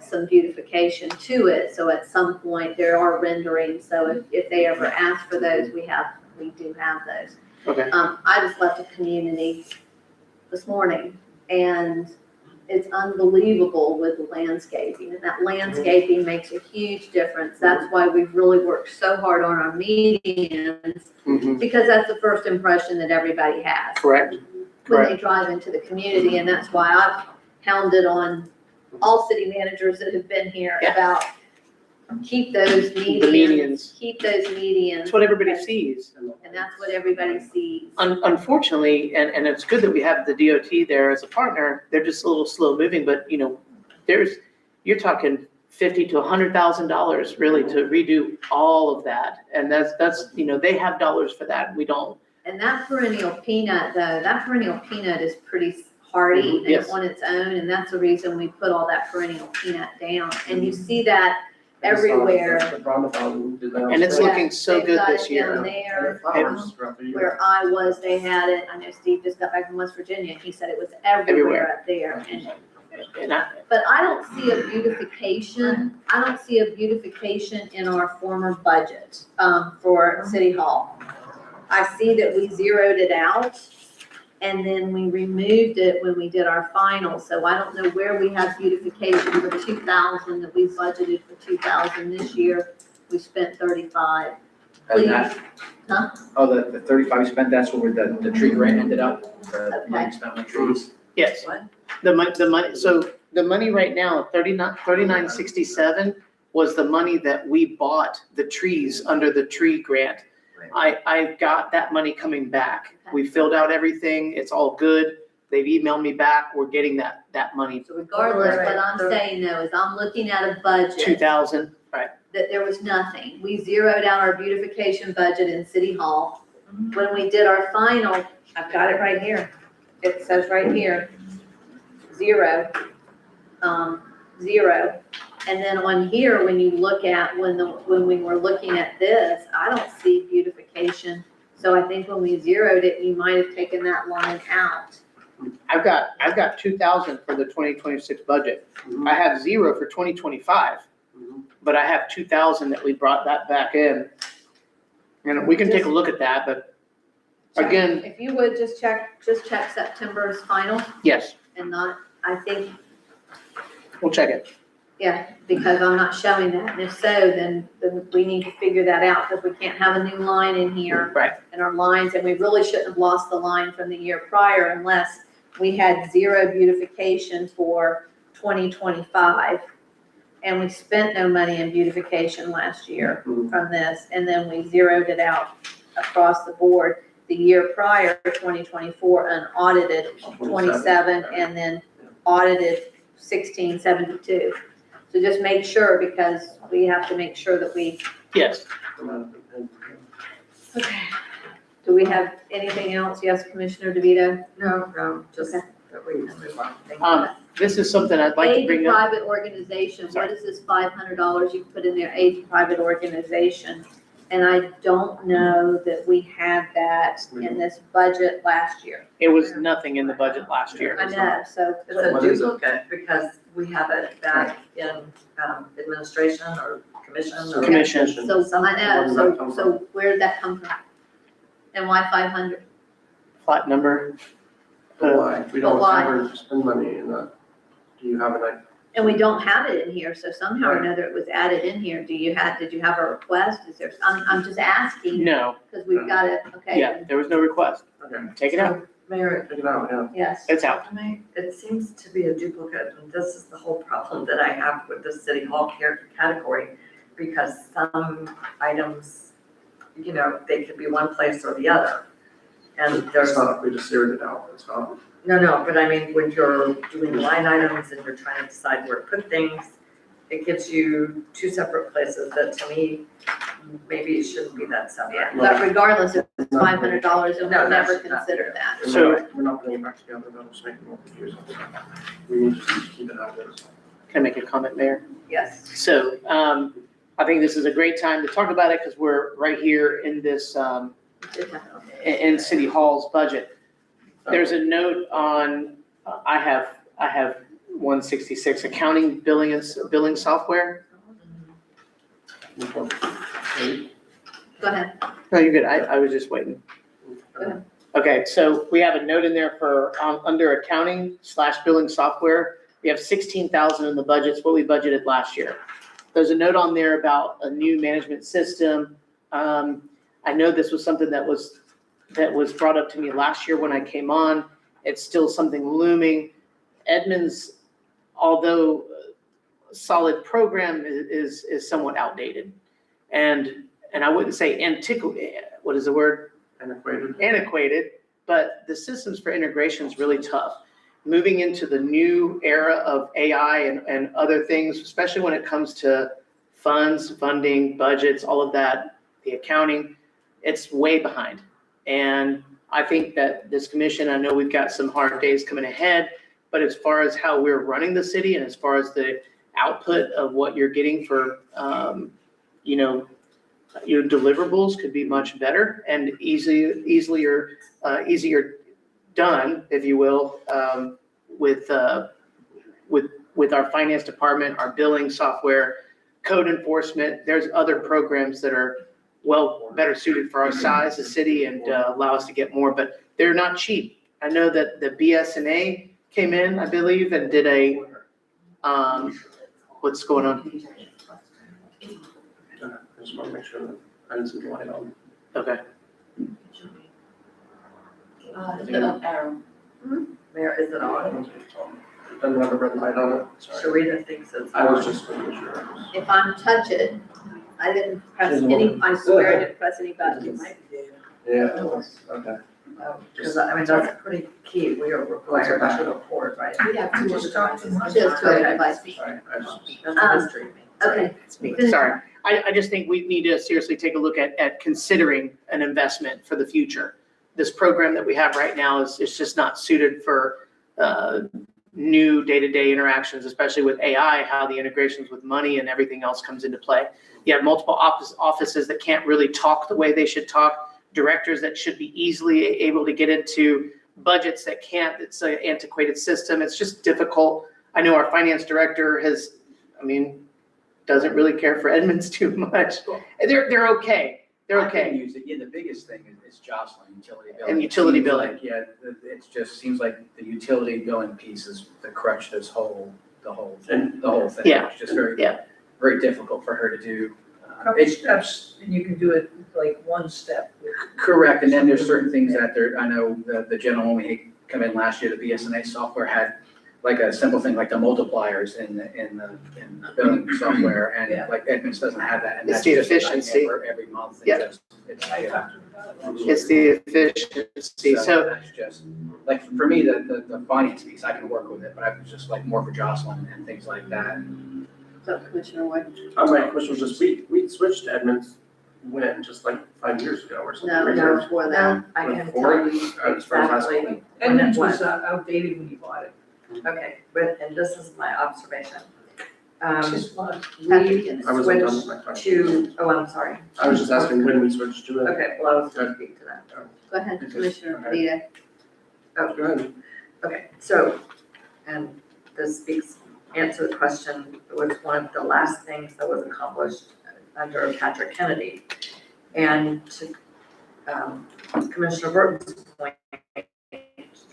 some beautification to it. So at some point there are renderings. So if they ever ask for those, we do have those. Okay. I just left a community this morning and it's unbelievable with the landscaping, and that landscaping makes a huge difference. That's why we've really worked so hard on our medians, because that's the first impression that everybody has. Correct. When they drive into the community, and that's why I've hounded on all city managers that have been here about keep those medians. Keep those medians. That's what everybody sees. And that's what everybody sees. Unfortunately, and it's good that we have the DOT there as a partner, they're just a little slow moving, but you're talking $50,000 to $100,000 really to redo all of that. And that's they have dollars for that. We don't. And that perennial peanut is pretty hardy Yes. on its own. And that's the reason we put all that perennial peanut down. And you see that everywhere. The roundabout, did that And it's also. looking so good this They've got it down year. And the there. flowers throughout the year. Where I was, they had it. I know Steve just got back from West Virginia. He said it was everywhere up there. And But I don't see a beautification, I don't see a beautification in our former budget, for City Hall. I see that we zeroed it out and then we removed it when we did our final, so I don't know where we have beautification for 2,000 that we budgeted for 2,000 this year. We spent 35. And that, Huh? oh, the 35 we spent, that's where the tree grant ended up, the money spent on trees. yes, the money, so the money right now, 3967 was the money that we bought the trees under the tree grant. I got that money coming back. We filled out everything. It's all good. They've emailed me back. We're getting that money. So regardless, what I'm saying though is I'm looking at a budget 2,000, right? that there was nothing. We zeroed out our beautification budget in City Hall. When we did our final, I've got it right here. It says right here, zero. Zero. And then on here, when you look at, when we were looking at this, I don't see beautification. So I think when we zeroed it, you might have taken that line out. I've got 2,000 for the 2026 budget. I have 0 for 2025, but I have 2,000 that we brought that back in. And we can take a look at that, but again, If you would, just check September's final yes, and not, I think, we'll check it. yeah, because I'm not showing that. And if so, then we need to figure that out because we can't have a new line in here. Right. In our lines, and we really shouldn't have lost the line from the year prior unless we had 0 beautification for 2025. And we spent no money in beautification last year from this, and then we zeroed it out across the board. The year prior, 2024, unaudited 27, and then audited 1672. So just make sure, because we have to make sure that we, Yes. okay. Do we have anything else? Yes, Commissioner DeVito? No, just Okay. that we can move on. Thank you. This is something I'd like to Aid to bring up. private organization, what is this $500 you put in there, aid to private organization? And I don't know that we had that in this budget last year. It was nothing in the budget last year. I know, so. It's a What is it? duplicate because we have it back in administration or commission or. Commission. So I know, so where did that come from? And why 500? Flat number. But why? We don't But why? ever spend money in that. Do you have an idea? And we don't have it in here, so somehow or another it was added in here. Did you have a request? Is there, I'm just asking, No, because we've got it, okay? yeah, there was no request. Okay, Take it out. Mayor, take it out, yeah. Yes. It's out. it seems to be a duplicate, and this is the whole problem that I have with the city hall category, because some items, they could be one place or the other. And there's, It's not, we just zeroed it out, it's not. no, but I mean, when you're doing line items and you're trying to decide where to put things, it gives you 2 separate places that to me, maybe it shouldn't be that separate. But regardless, if it's $500, and No, we'll never that's not- consider that. So- We're not putting it back together, that'll just make it more confusing. We need to keep it out there. Can I make a comment, Mayor? Yes. So, I think this is a great time to talk about it because we're right here in this, in City Hall's budget. There's a note on, I have 166, accounting, billing software. Go ahead. No, you're good. I was just waiting. Okay, so we have a note in there for, under accounting/billing software. We have 16,000 in the budget. It's what we budgeted last year. There's a note on there about a new management system. I know this was something that was brought up to me last year when I came on. It's still something looming. Edmunds, although solid program, is somewhat outdated. And I wouldn't say what is the word? Antiquated, but the systems for integration is really tough. Moving into the new era of AI and other things, especially when it comes to funds, funding, budgets, all of that, the accounting, it's way behind. And I think that this commission, I know we've got some hard days coming ahead, but as far as how we're running the city and as far as the output of what you're getting for, you know, your deliverables could be much better and easier done, if you will, with our finance department, our billing software, code enforcement. There's other programs that are better suited for our size, the city, and allow us to get more, but they're not cheap. I know that the BSNA came in, I believe, and did a, what's going on? I just want to make sure that I didn't see the light on. Okay. The up arrow. Mayor, is it on? Doesn't have a red light on it, sorry. Sharita thinks it's I was on. just making sure. If I'm touch it, I didn't press any, I swear I didn't press any buttons. Yeah, it was, okay. Because I mean, that's pretty key. We are required to report, right? We have two other devices. Just to advise me. Sorry, I just. That's a mystery to me. Okay. Sorry. I just think we need to seriously take a look at considering an investment for the future. This program that we have right now is just not suited for new day-to-day interactions, especially with AI, how the integrations with money and everything else comes into play. You have multiple offices that can't really talk the way they should talk, directors that should be easily able to get into budgets that can't. It's an antiquated system. It's just difficult. I know our finance director doesn't really care for Edmonds too much. They're okay. They're I can okay. use it. Yeah, the biggest thing is Jocelyn, utility billing. And utility It seems billing. like, yeah, it just seems like the utility billing piece is the crutch, the whole thing. Yeah. It's just very, Yeah. very difficult for her to do. Couple It's steps, and you can do it like one step. correct, and then there's certain things that I know the gentleman we come in last year, the BSNA software had like a simple thing like the multipliers in the billing software, and Yeah. like Edmonds doesn't have that, and It's that's the just a efficiency. nightmare for every month. Yeah. It's the efficiency. So That's just, like, for me, the finance piece, I can work with it, but I was just like more for Jocelyn and things like that. So Commissioner White? My question was just, we switched to Edmonds when, just like 5 years ago or something. No, right? no, before that. No, I can Before, tell you as far as high school. exactly. Edmonds was outdated when you bought it. Okay, and this is my observation. Just fun. We I wasn't done with switched my question. to, oh, I'm sorry. I was just asking when we switched to it. Okay, well, I was going to speak to that. Go ahead, Commissioner Padilla. Go ahead. Okay, so, and this answer the question, it was one of the last things that was accomplished under Patrick Kennedy. And to Commissioner Burton's point,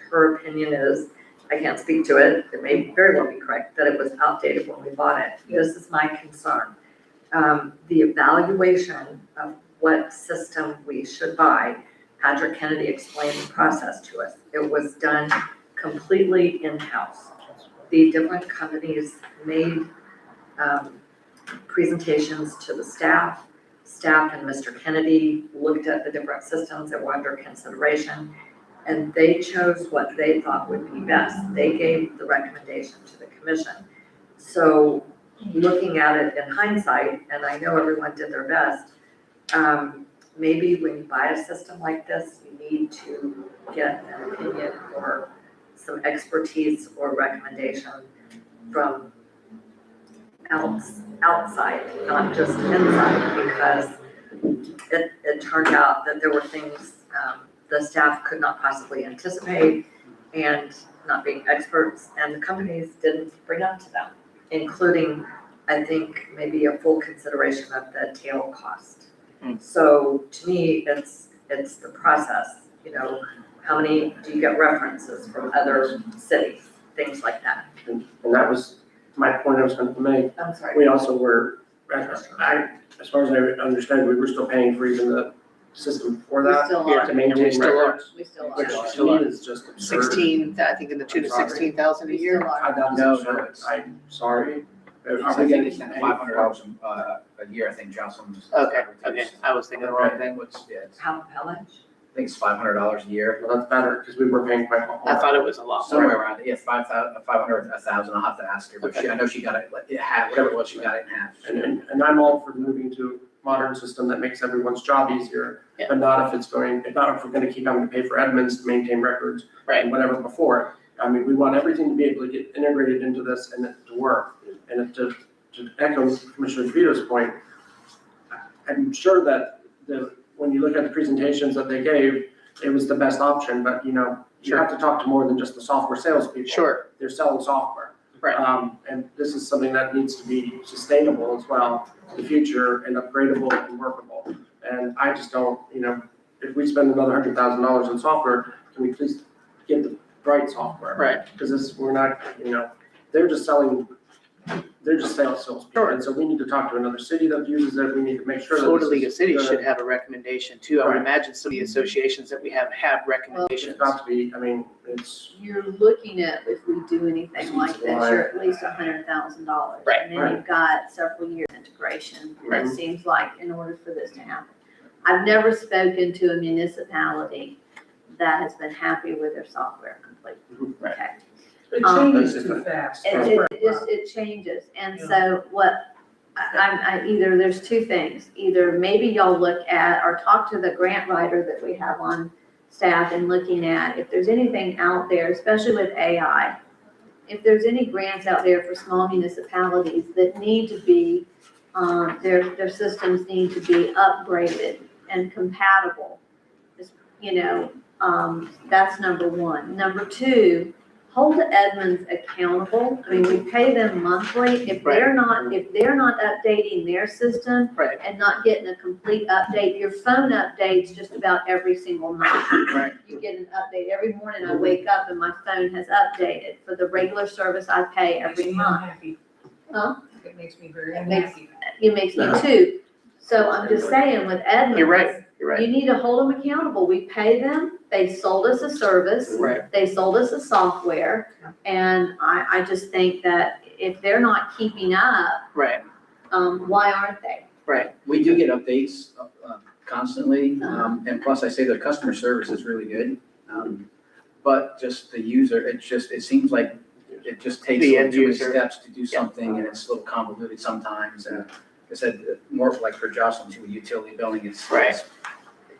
her opinion is, I can't speak to it, it may very well be correct, that it was outdated when we bought it. This is my concern. The evaluation of what system we should buy, Patrick Kennedy explained the process to us. It was done completely in-house. The different companies made presentations to the staff. Staff and Mr. Kennedy looked at the different systems that were under consideration, and they chose what they thought would be best. They gave the recommendation to the commission. So looking at it in hindsight, and I know everyone did their best, maybe when you buy a system like this, you need to get an opinion or some expertise or recommendation from outside, not just inside, because it turned out that there were things the staff could not possibly anticipate, and not being experts, and the companies didn't bring up to them, including, I think, maybe a full consideration of the tail cost. So to me, it's the process, how many do you get references from other cities, things like that. And that was my point I was going to make. I'm sorry. We also were, as far as I understand, we were still paying for even the system for We that. still Yeah, are, To maintain still are. records, we still which are. to me is just absurd. 16, I think in the tune of 16,000 a We year. still are. That is No, absurd. I'm sorry. I think it's $500 a year, I think Jocelyn's. Okay, I was thinking the wrong thing. What's, yeah, How much? I think it's $500 a year. Well, that's better, because we were paying quite a lot I more. thought it was a lot more. Somewhere around, yeah, 500, 1,000, I'll have to ask her, but I know she got it, like, half, whatever it was, she got it in half. And I'm all for moving to a modern system that makes everyone's job easier, Yeah. but not if if we're gonna keep having to pay for Edmonds to maintain records Right. and whatever before. I mean, we want everything to be able to get integrated into this and it to work. And to echo Commissioner DeVito's point, I'm sure that when you look at the presentations that they gave, it was the best option, but you have to talk to more than just the software salespeople. Sure. They're selling software. Right. And this is something that needs to be sustainable as well, in the future, and upgradable and workable. And I just don't, if we spend another $100,000 on software, can we please get the right software? Right. Because we're not, they're just selling, they're just salespeople. Sure. And so we need to talk to another city that uses it. We need to make sure that. Florida this League of is Cities good. should have a recommendation too. I would Right. imagine some of the associations that we have recommendations. It's got to be, it's. You're looking at, if we do anything like this, you're at least $100,000. Right, And then you've got several years integration. Right. It seems like in order for this to happen. I've never spoken to a municipality that has been happy with their software completely. Right. Okay. It changes too fast. It changes, and so I either, there's two things, either maybe y'all look at or talk to the grant writer that we have on staff and looking at if there's anything out there, especially with AI, if there's any grants out there for small municipalities that need to be, their systems need to be upgraded and compatible. That's number one. Number two, hold the Edmonds accountable. I mean, we pay them monthly. If they're not updating their system Right. and not getting a complete update, your phone updates just about every single night. Right. You get an update every morning. I wake up and my phone has updated. For the regular service I pay every month. Huh? It makes me very It makes- unhappy. It makes me too. So I'm just saying with Edmonds. You're right. You're right. You need to hold them accountable. We pay them. They sold us a service. Right. They sold us a software. And I just think that if they're not keeping up, Right. why aren't they? Right. We do get updates constantly, and plus I say their customer service is really good. But just the user, it seems like it just takes The a end little too many user. steps to do something, and it's a little convoluted sometimes, and like I said, more like for Jocelyn too, with utility billing, it's. Right. it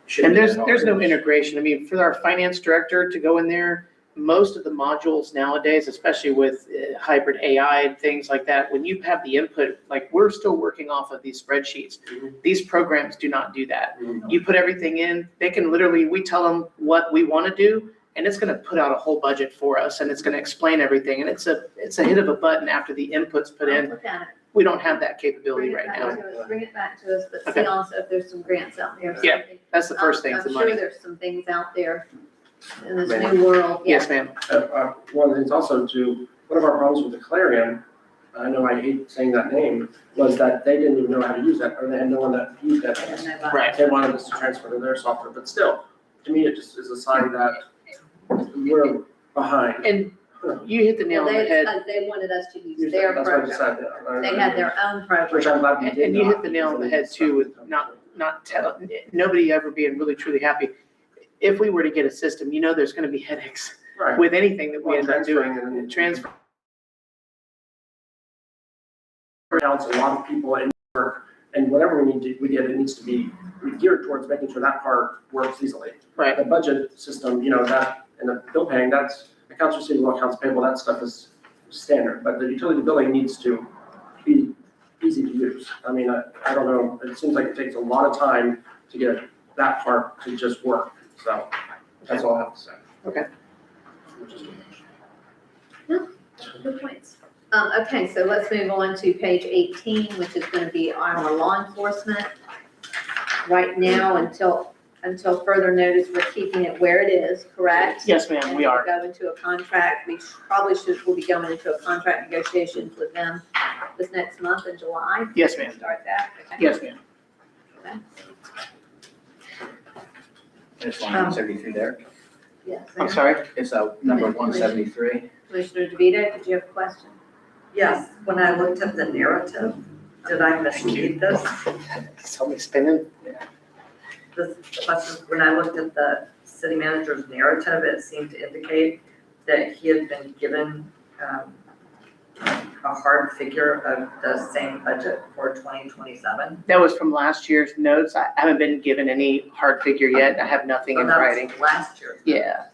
shouldn't And be there's that no hard. integration. I mean, for our finance director to go in there, most of the modules nowadays, especially with hybrid AI and things like that, when you have the input, like we're still working off of these spreadsheets. These programs do not do that. You put everything in, they can literally, we tell them what we want to do, and it's going to put out a whole budget for us, and it's going to explain everything. And it's a hit of a button after the input's put in. Look at it. We don't have that capability Bring it right back now. to us. Bring it back to us, but Okay. see also if there's some grants out there. or Yeah, something. That's the first thing, is the I'm money. sure there's some things out there in this Ma'am. new world. Yes, ma'am. One of the things also one of our problems with the Clarion, I know I hate saying that name, was that they didn't even know how to use that, or they had no one that used that. Yeah. Right. They wanted us to transfer to their software, but still, to me, it just is a sign that we're behind. And you hit the nail on the head. They wanted us to use their That's what I program. decided. They had their own Which program. I'm glad we did. And you hit not, the nail on the because head too, with nobody ever being really truly happy. If we were to get a system, there's gonna be headaches Right. with anything that we Well, end up doing. transferring and- Transfer. Counts a lot of people in work, and whatever we get, it needs to be geared towards making sure that part works easily. Right. The budget system, that, and the bill paying, that's accounts receivable, accounts payable, that stuff is standard, but the utility billing needs to be easy to use. I mean, I don't know, it seems like it takes a lot of time to get that part to just work, so that's all I have to say. Okay. Good points. Okay, so let's move on to page 18, which is gonna be our law enforcement. Right now, until further notice, we're keeping it where it is, correct? Yes, ma'am, we are. And we'll go into a contract, we'll be going into a contract negotiations with them this next month in July. Yes, ma'am. Start that, okay? Yes, ma'am. It's line 173 there. Yes. I'm sorry? It's number 173. Commissioner DeVito, did you have a question? Yes, when I looked at the narrative, did I misread this? Tell me spinning. This question, when I looked at the city manager's narrative, it seemed to indicate that he had been given a hard figure of the same budget for 2027. That was from last year's notes. I haven't been given any hard figure yet. I have nothing in writing. Last year. Yeah.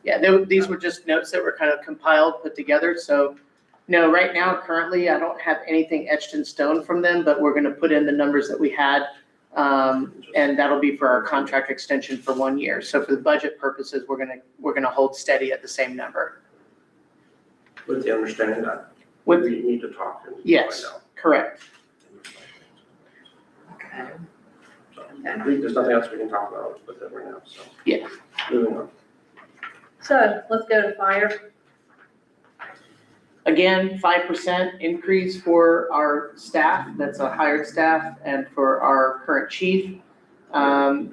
These were just notes that were kind of compiled, put together, so No, right now, currently, I don't have anything etched in stone from them, but we're gonna put in the numbers that we had. And that'll be for our contract extension for 1 year. So for the budget purposes, we're gonna hold steady at the same number. With the understanding that With, we need to talk and find yes, out. correct. Okay. So, there's nothing else we can talk about with it right now, so. Yeah. Moving on. So let's go to fire. Again, 5% increase for our staff, that's a hired staff, and for our current chief. And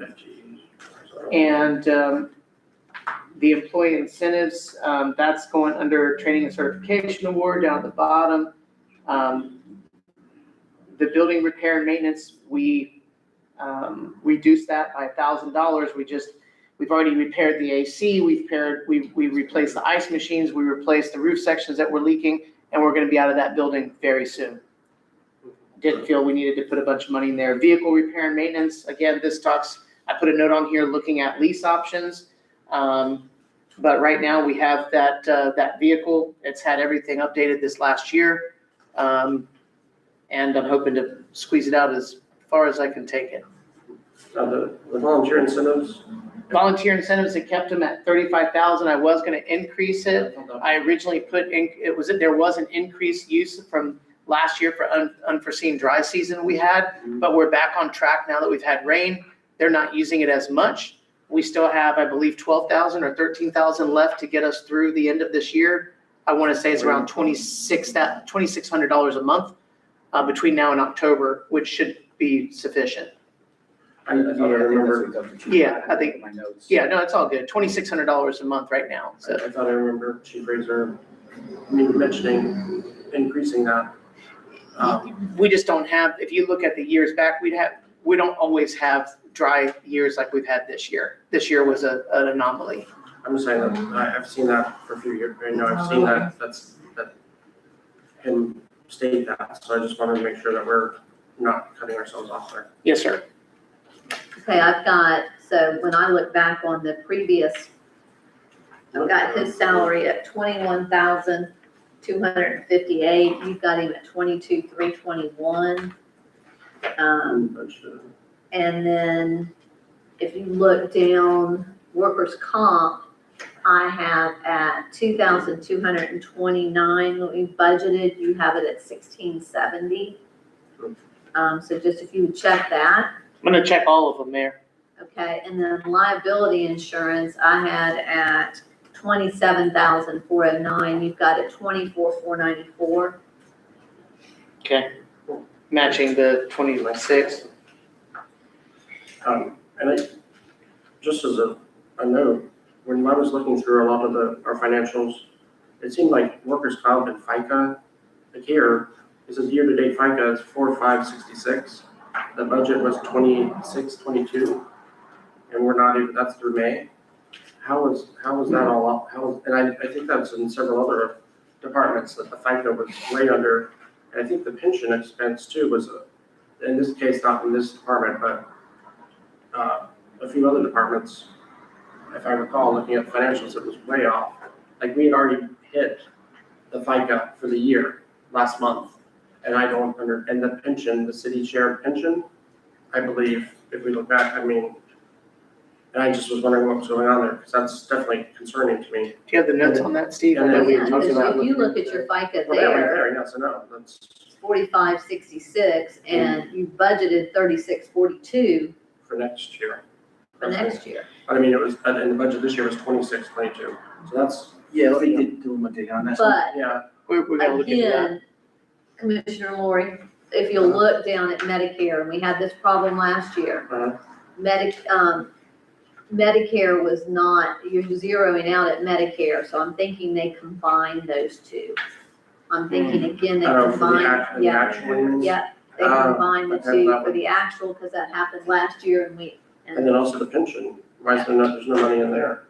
the employee incentives, that's going under training and certification award down at the bottom. The building repair and maintenance, we reduced that by $1,000. We've already repaired the AC, we replaced the ice machines, we replaced the roof sections that were leaking, and we're gonna be out of that building very soon. Didn't feel we needed to put a bunch of money in there. Vehicle repair and maintenance, again, I put a note on here looking at lease options. But right now we have that vehicle, it's had everything updated this last year. And I'm hoping to squeeze it out as far as I can take it. Now, the volunteer incentives. Volunteer incentives, it kept them at 35,000. I was gonna increase it. I originally there was an increased use from last year for unforeseen dry season we had, but we're back on track now that we've had rain. They're not using it as much. We still have, I believe, 12,000 or 13,000 left to get us through the end of this year. I wanna say it's around $2,600 a month between now and October, which should be sufficient. I thought I remember, Yeah, I think- My notes. Yeah, no, it's all good. $2,600 a month right now, so. I thought I remember Chief Razor mentioning increasing that. We just don't have, if you look at the years back, we don't always have dry years like we've had this year. This year was an anomaly. I'm just saying that I've seen that for a few years, I've seen that him state that, so I just wanted to make sure that we're not cutting ourselves off there. Yes, sir. Okay, so when I look back on the previous, I've got his salary at 21,258, you've got him at 22,321. And then if you look down, workers' comp, I have at 2,229 what we budgeted, you have it at 1,670. So just if you would check that. I'm gonna check all of them, Mayor. Okay, and then liability insurance, I had at 27,409, you've got it 24,494. Okay. Matching the 26. And just as a note, when I was looking through a lot of our financials, it seemed like workers' comp and FICA, like here, it says year-to-date FICA is 4,566. The budget was 2622, and we're not even, that's through May. How is that all up? And I think that's in several other departments that the FICA was way under. And I think the pension expense too was, in this case, not in this department, but a few other departments, if I recall, looking at financials, it was way off. Like we had already hit the FICA for the year last month. And and the pension, the city share pension, I believe, if we look back, and I just was wondering what was going on there, because that's definitely concerning to me. Do you have the notes on that, Steve? I And know then we Yeah, were talking because about. if you look at your FICA Well, yeah, right there, there, yes, I know, that's, 4566, and you budgeted 3642 for next year. for next year. But I mean, it was, and the budget this year was 2622, so that's, Yeah, let me do one thing on that. But yeah, We're gonna look into that. again, Commissioner Lori, if you'll look down at Medicare, and we had this problem last year. Medicare was not, you're zeroing out at Medicare, so I'm thinking they combined those two. I'm thinking again, they I don't know, for the combined, the yeah, actual, yeah, they Oh, combined the okay, two that for one. the actual, because that happened last year and then also the pension, why is there's no money in there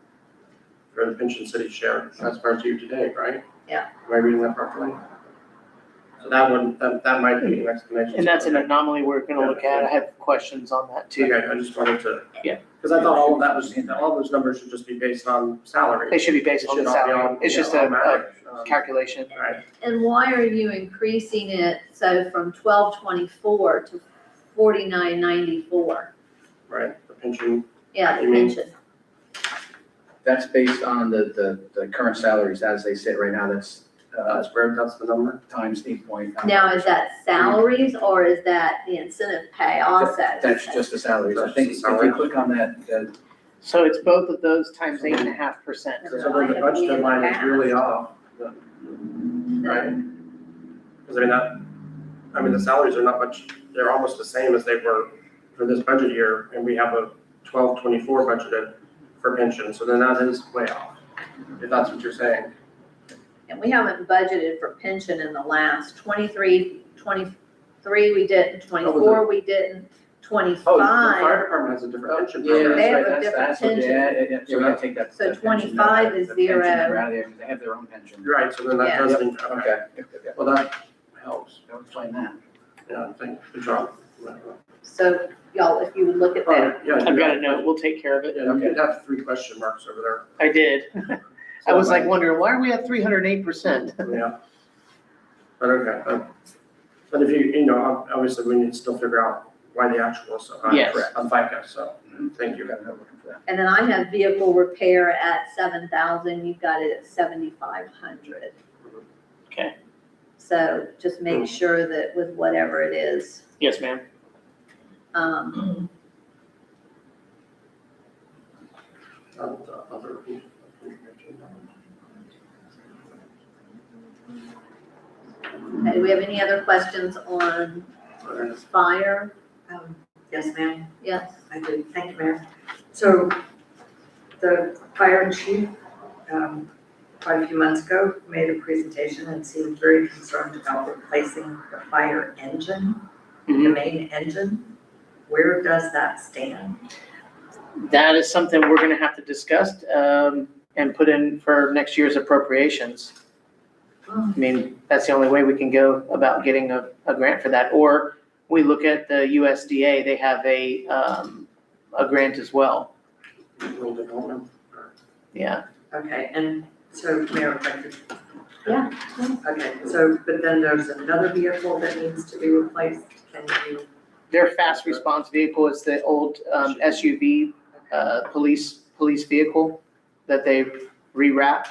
for the pension city share, that's part due today, right? Yeah. Am I reading that properly? So that might be an explanation. And that's an anomaly we're gonna look at. I have questions on that too. Okay, I just wanted to. Yeah. Because I thought all of that was, all those numbers should just be based on salary. They should be based on Should the not be salary. on, It's you know, just a automatic, calculation. Right, And why are you increasing it, so from 1224 to 4994? right, the pension, Yeah, the You mean- pension. That's based on the current salaries as they sit right now, that's that's the number. times 8. Now, is that salaries or is that the incentive pay also? That's just the salaries. I think if you click on that, So it's both of those times 8.5%. So then the budget line is really off, right? Because the salaries are not much, they're almost the same as they were for this budget year, and we have a 1224 budgeted for pension, so then that is way off, if that's what you're saying. And we haven't budgeted for pension in the last 23 we didn't, 24 we didn't, Oh, the 25. fire department has a different pension yeah, program. They have a that's right, different that's what, yeah, we gotta take that. So that pension 25 out, is the pension zero. number out of there, 'cause they have their own pension. You're right, so then that Yeah. doesn't, okay, Okay. well, that helps, Don't explain that. yeah, good job. So y'all, if you would look at that. Yeah, I've got a note. We'll take care of it. Yeah, you could have 3 question marks over there. I did. I was like wondering, why are we at 308%? Yeah. But okay, but if you know, obviously we need to still figure out why the actual is so high. Yes. On FICA, so, thank you. Gotta know looking for that. And then I have vehicle repair at 7,000, you've got it at 7,500. Okay. So just make sure that with whatever it is, Yes, ma'am. Okay, do we have any other questions on fire? Yes, ma'am, Yes, I do, thank you, Mayor. So the fire chief, quite a few months ago, made a presentation and seemed very concerned about replacing the fire engine, the main engine. Where does that stand? That is something we're gonna have to discuss, and put in for next year's appropriations. I mean, that's the only way we can go about getting a grant for that. Or we look at the USDA, they have a grant as well. Rural development. Yeah. Okay, and so, Mayor, if I could. Yeah. Okay, so, but then there's another vehicle that needs to be replaced, can you? Their fast response vehicle is the old SUV, police vehicle that they rewrapped.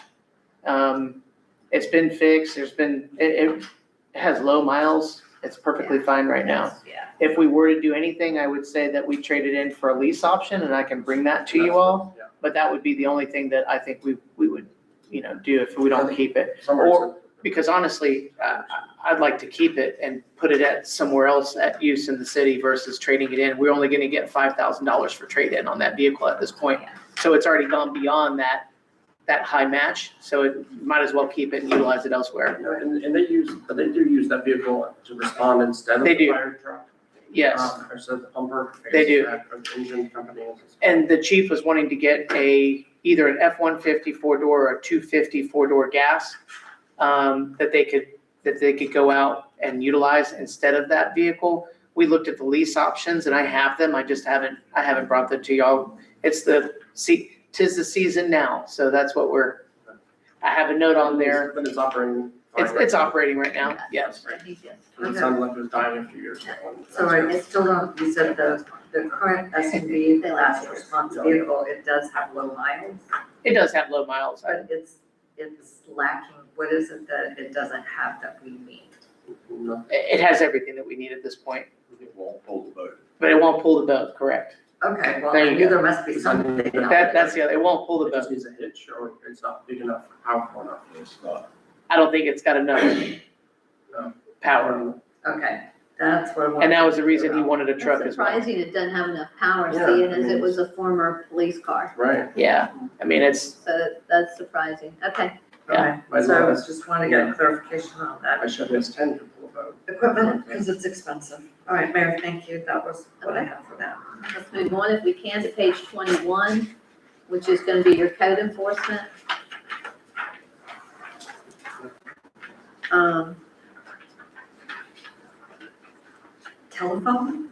It's been fixed, it has low miles, it's perfectly fine right now. yeah. If we were to do anything, I would say that we trade it in for a lease option, and I can bring that to you all. Yeah. But that would be the only thing that I think we would, do if we don't keep it. Somewhere Or, because honestly, I'd like to keep it and put it at somewhere else at use in the city versus trading it in. We're only gonna get $5,000 for trade-in on that vehicle at this point. So it's already gone beyond that high match, so it might as well keep it and utilize it elsewhere. And they do use that vehicle to respond instead of They the do. fire truck. Yes, Or so the pumper. I They guess, do. Of engine company. and the chief was wanting to get either an F-150 four-door or a 250 four-door gas, that they could go out and utilize instead of that vehicle. We looked at the lease options, and I have them, I haven't brought them to y'all. Tis the season now, so that's what I have a note on there. But it's operating. fine right It's now. operating right now, yes. It sounded like it was dying a few years ago. So I still don't, you said the current SUV, the last response vehicle, it does have low miles, It does have low miles. but it's lacking, what is it that it doesn't have that we need? No. It has everything that we need at this point, It won't pull the boat. but it won't pull the boat, correct? Okay, well, There I you knew go. there must be something. That's the other, it won't pull the It just boat. needs a hitch, or it's not big enough, powerful enough. It's not. I don't think it's got enough power. Okay, that's what I wanted. And that was the reason he to figure out. wanted a truck It's as well. surprising it doesn't have enough power, Yeah, seeing I as mean, it was a former police car. Right. Yeah, I mean, it's, So that's surprising. Okay, Okay, Might as so I well. just want to get clarification on that. I should have 10 to pull a boat. Equipment, because it's expensive. All right, Mayor, thank you. That was what I had for that. let's move on if we can to page 21, which is going to be your code enforcement. telephone?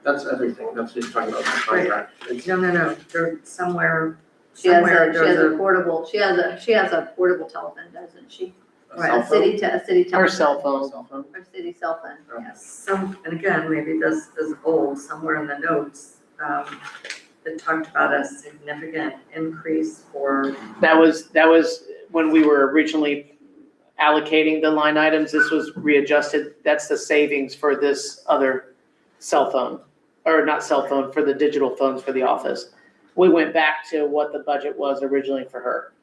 That's everything, that's just talking about the contract. It's- No, there's somewhere, She has somewhere a, she has there's a portable, she has a portable telephone, doesn't she? a Right, cell A phone? city telephone. Her cell phone. Cell phone? Her city cell phone, Oh. yes. some, and again, maybe this is old, somewhere in the notes, it talked about a significant increase for, That was when we were originally allocating the line items. This was readjusted. That's the savings for this other cell phone, or not cell phone, for the digital phones for the office. We went back to what the budget was originally for her,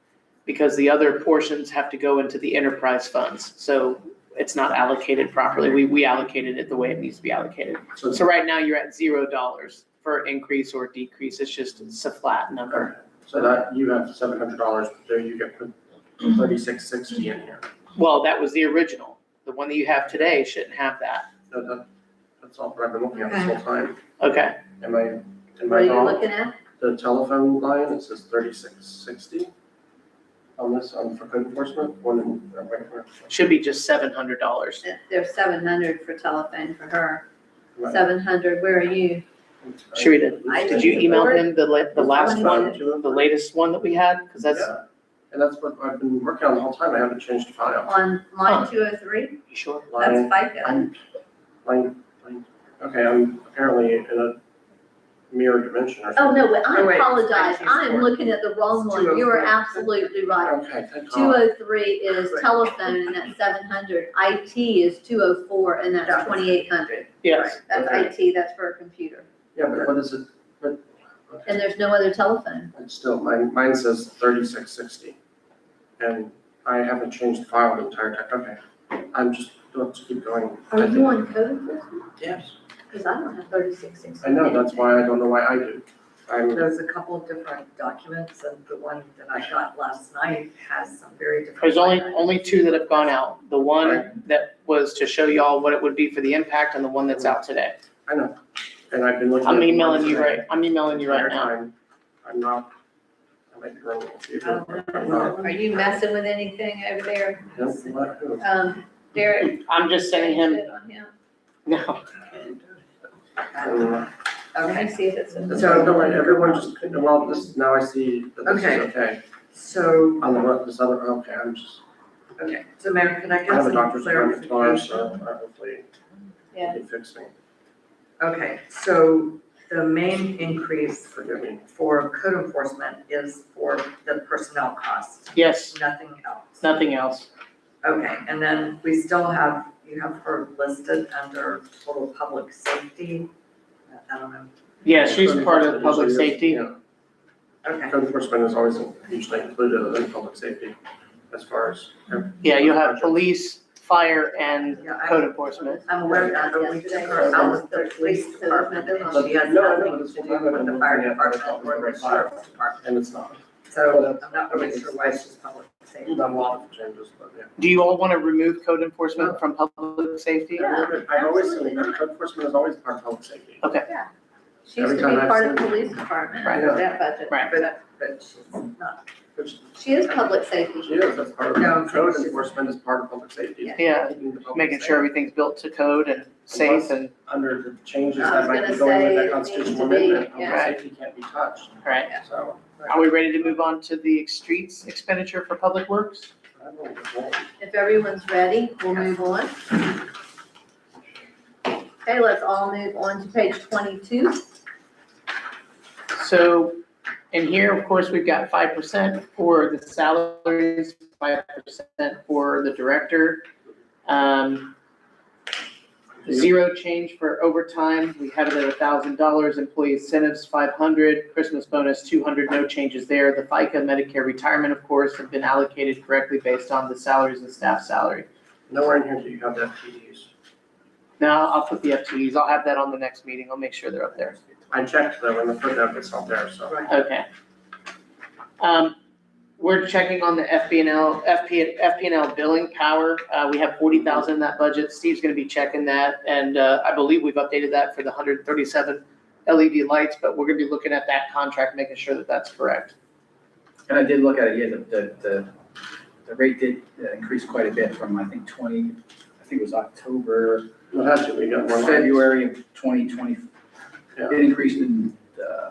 because the other portions have to go into the enterprise funds. So it's not allocated properly. We allocated it the way it needs to be allocated. So right now you're at $0 for increase or decrease. It's a flat number. So that, you have $700, there you get put 3660 in here. Well, that was the original. The one that you have today shouldn't have that. That's all I've been looking at this whole time. Okay. Am I What are you wrong? looking at? The telephone line, it says 3660 on this, for code enforcement, Should be just $700. There's 700 for telephone for her. Right. 700, where are you? Sharita, I did you email did. him the last one, the latest one that we had? Because that's, Yeah, and that's what I've been working on the whole time, I haven't changed the file. On line 203? you sure? Line, That's FICA. line, okay, I'm apparently in a mirror dimension or Oh, something. no, wait, I Oh, wait, apologize. it's I'm looking at the wrong one. You are 204. absolutely right. Okay, thank God. 203 is telephone, and that's 700. IT is 204, and that's 2,800. Yes. That's Okay. IT, that's for a computer. Yeah, but what is it, And there's no other telephone. it's still, mine says 3660. And I haven't changed the file the entire time, okay, I'm just, let's keep going. Are you on code enforcement? Yes. Because I don't have 3660. I know, that's why I don't know why I do. there's a couple of different documents, and the one that I got last night has some very different. There's line items. only two that have gone out. The one that was to show y'all what it would be for the impact, and the one that's out today. I know, and I've been looking. I'm at the emailing ones you that- right, I'm emailing you right entire now. time. I'm not, I might be wrong. Are you messing with anything over there? Derek? I'm just sending him, Shit on him? no, Let me see if it's. in- So, no, everyone just, well, this, now I see that this is Okay. okay. So, On the, this other, okay, I'm just, okay, so Mary, can I I get have a some doctor's appointment tomorrow, clarification? so hopefully Yeah. it fix me, Okay, so the main increase forgive me. for code enforcement is for the personnel costs, yes, nothing else. nothing else. Okay, and then we still have, you have her listed under total public safety. I don't know, Yeah, she's Code part of enforcement public usually is, safety. yeah. okay, Code enforcement is always usually included in public safety as far as. Yeah, you'll have police, fire, and yeah, code enforcement. I'm aware of that, but we took her out of the police department, and she has nothing to do with the fire department or the sheriff's department. And it's not, So I'm not really sure why she's public safety. not a lot of changes, but yeah. Do you all want to remove code enforcement from public safety? Yeah, I've always said absolutely that not. code enforcement is always part of public safety. She used Every to be time I've part of the seen- police department, Right. with that budget. Right. But she's not. Which She is public safety. she is, that's part No, of, code she's- enforcement is part of public safety. Yeah, Keeping the public making safe. sure everything's built to code and safe and, Under the changes I that was might be gonna going say with it that needs constitutional to be, amendment, public yeah. safety can't be touched, right. so. Are we ready to move on to the streets expenditure for public works? I don't know. If everyone's ready, we'll move on. Okay, let's all move on to page 22. So in here, of course, we've got 5% for the salaries, 5% for the director. Zero change for overtime. We have it at $1,000. Employee incentives, 500. Christmas bonus, 200. No changes there. The FICA Medicare retirement, of course, have been allocated correctly based on the salaries and staff salary. Nowhere in here do you have that PDs. Now, I'll put the FTEs. I'll have that on the next meeting. I'll make sure they're up there. I checked though, and the footnote is not there, so. Okay. We're checking on the FP&L billing power. We have 40,000 in that budget. Steve's gonna be checking that, and I believe we've updated that for the 137 LED lights, but we're gonna be looking at that contract, making sure that that's correct. And I did look at it, yeah, the rate did increase quite a bit from, I think, it was October What has to, we got more lights. February of 2020, Yeah. it increased in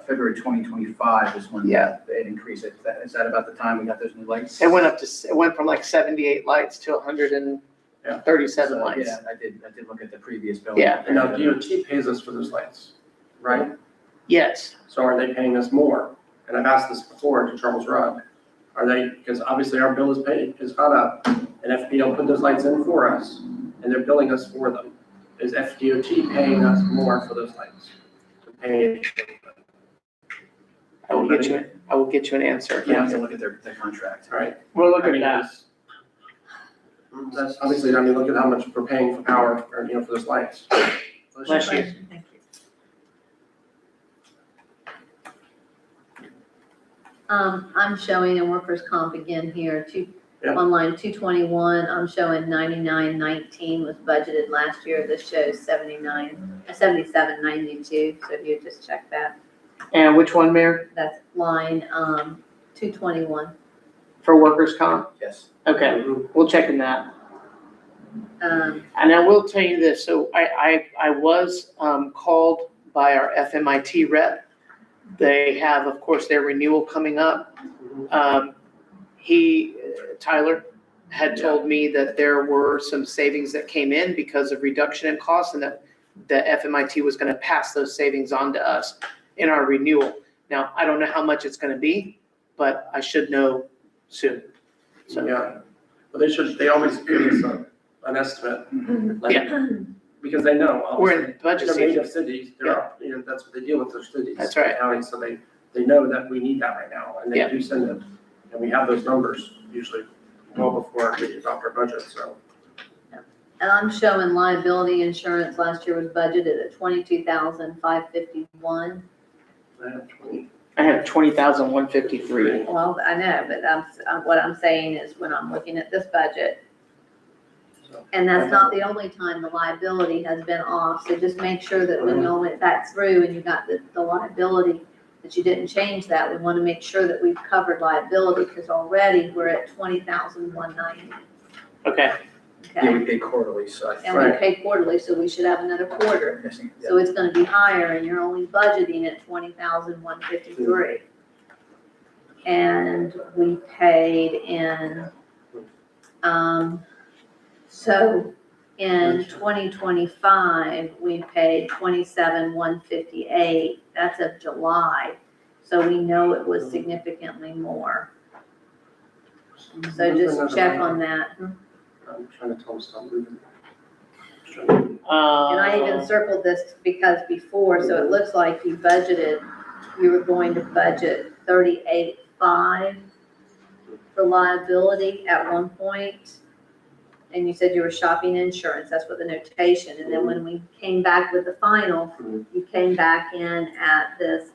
February 2025 is when Yeah. it increased. Is that about the time we got those new lights? It went from like 78 lights to 137 So, lights. Yeah, I did look at the previous bill. Yeah. And now DOT pays us for those lights, right? Yes, So are they paying us more? And I've asked this before to Charles Rugg. Are they, because obviously our bill is caught up, and FPL put those lights in for us, and they're billing us for them. Is FDOT paying us more for those lights? I will get you an answer. You have to look at their contract. All right. We'll look I at mean, that. That's obviously, I mean, look at how much we're paying for power, or, for those lights. Bless you. Thank you. I'm showing in workers' comp again here, Yeah. on line 221, I'm showing 9919 was budgeted last year. This shows 7792, so if you just check that, And which one, Mayor? that's line 221. For workers' comp? Yes. Okay, we'll check in that. Um, And I will tell you this, so I was called by our FMIT rep. They have, of course, their renewal coming up. Tyler had told me that there were some savings that came in because of reduction in costs and that the FMIT was gonna pass those savings on to us in our renewal. Now, I don't know how much it's gonna be, but I should know soon. So, Yeah, but they always give us an estimate, like, because they know. we're in budget They're native season. cities, that's what they deal with, their cities. That's right. Counties, so they know that we need that right now, and they Yeah. do send it. And we have those numbers usually well before we adopt our budget, so. And I'm showing liability insurance last year was budgeted at 22,551. I have 20. I have 20,153. Well, I know, but what I'm saying is when I'm looking at this budget, So, and that's not the only time the liability has been off, so just make sure that when you went back through and you got the liability, that you didn't change that. We want to make sure that we've covered liability, because already we're at 20,190. Okay, Yeah, Okay, we pay quarterly, so I think. and we pay quarterly, so we should have another quarter. Yeah. So it's gonna be higher, and you're only budgeting at 20,153. And we paid in, so in 2025, we paid 27,158. That's of July. So we know it was significantly more. So just check on that. I'm trying to tell them stop moving. And I even circled this because before, so it looks like you were going to budget 38.5 for liability at one point. And you said you were shopping insurance, that's what the notation, and then when we came back with the final, you came back in at this,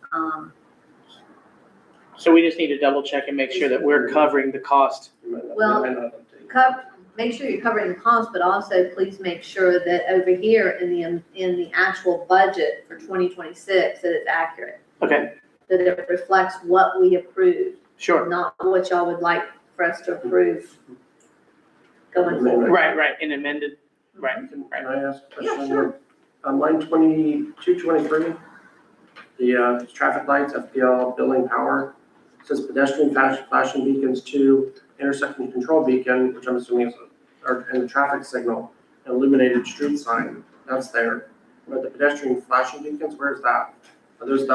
so we just need to double check and make sure that we're covering the cost. Well, We might not update. make sure you're covering the cost, but also please make sure that over here in the actual budget for 2026, that it's accurate. Okay, That it reflects what we approved, sure. not what y'all would like for us to approve going forward. Right, and amended, right. Can I ask a Yeah, question? sure. On line 2223, the traffic lights, FPL billing power, says pedestrian flashing beacons to intersection control beacon, which I'm assuming is, and the traffic signal, and illuminated street sign, that's there. But the pedestrian flashing beacons, where's that? Are those the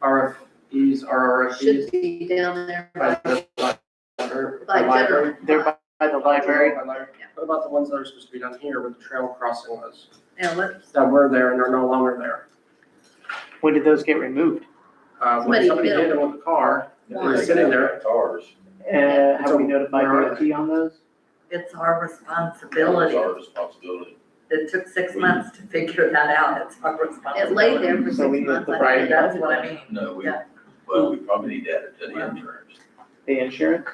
RFEs, Should be down there. By the library? By general. They're by the library. What about the ones that are supposed to be down here where the trail crossing was? Yeah, let's, That were there and are no longer there? When did those get removed? When somebody Somebody hit them with a car, Why? they're sitting there. Cars. Have we notified Where are DOT on those? It's our It's responsibility. our responsibility. It took 6 months to figure that out. It's our responsibility. it laid there for So we 6 need months. the I right- think. That's what I mean. No, Yeah. well, we probably need to add it to the insurance. The insurance?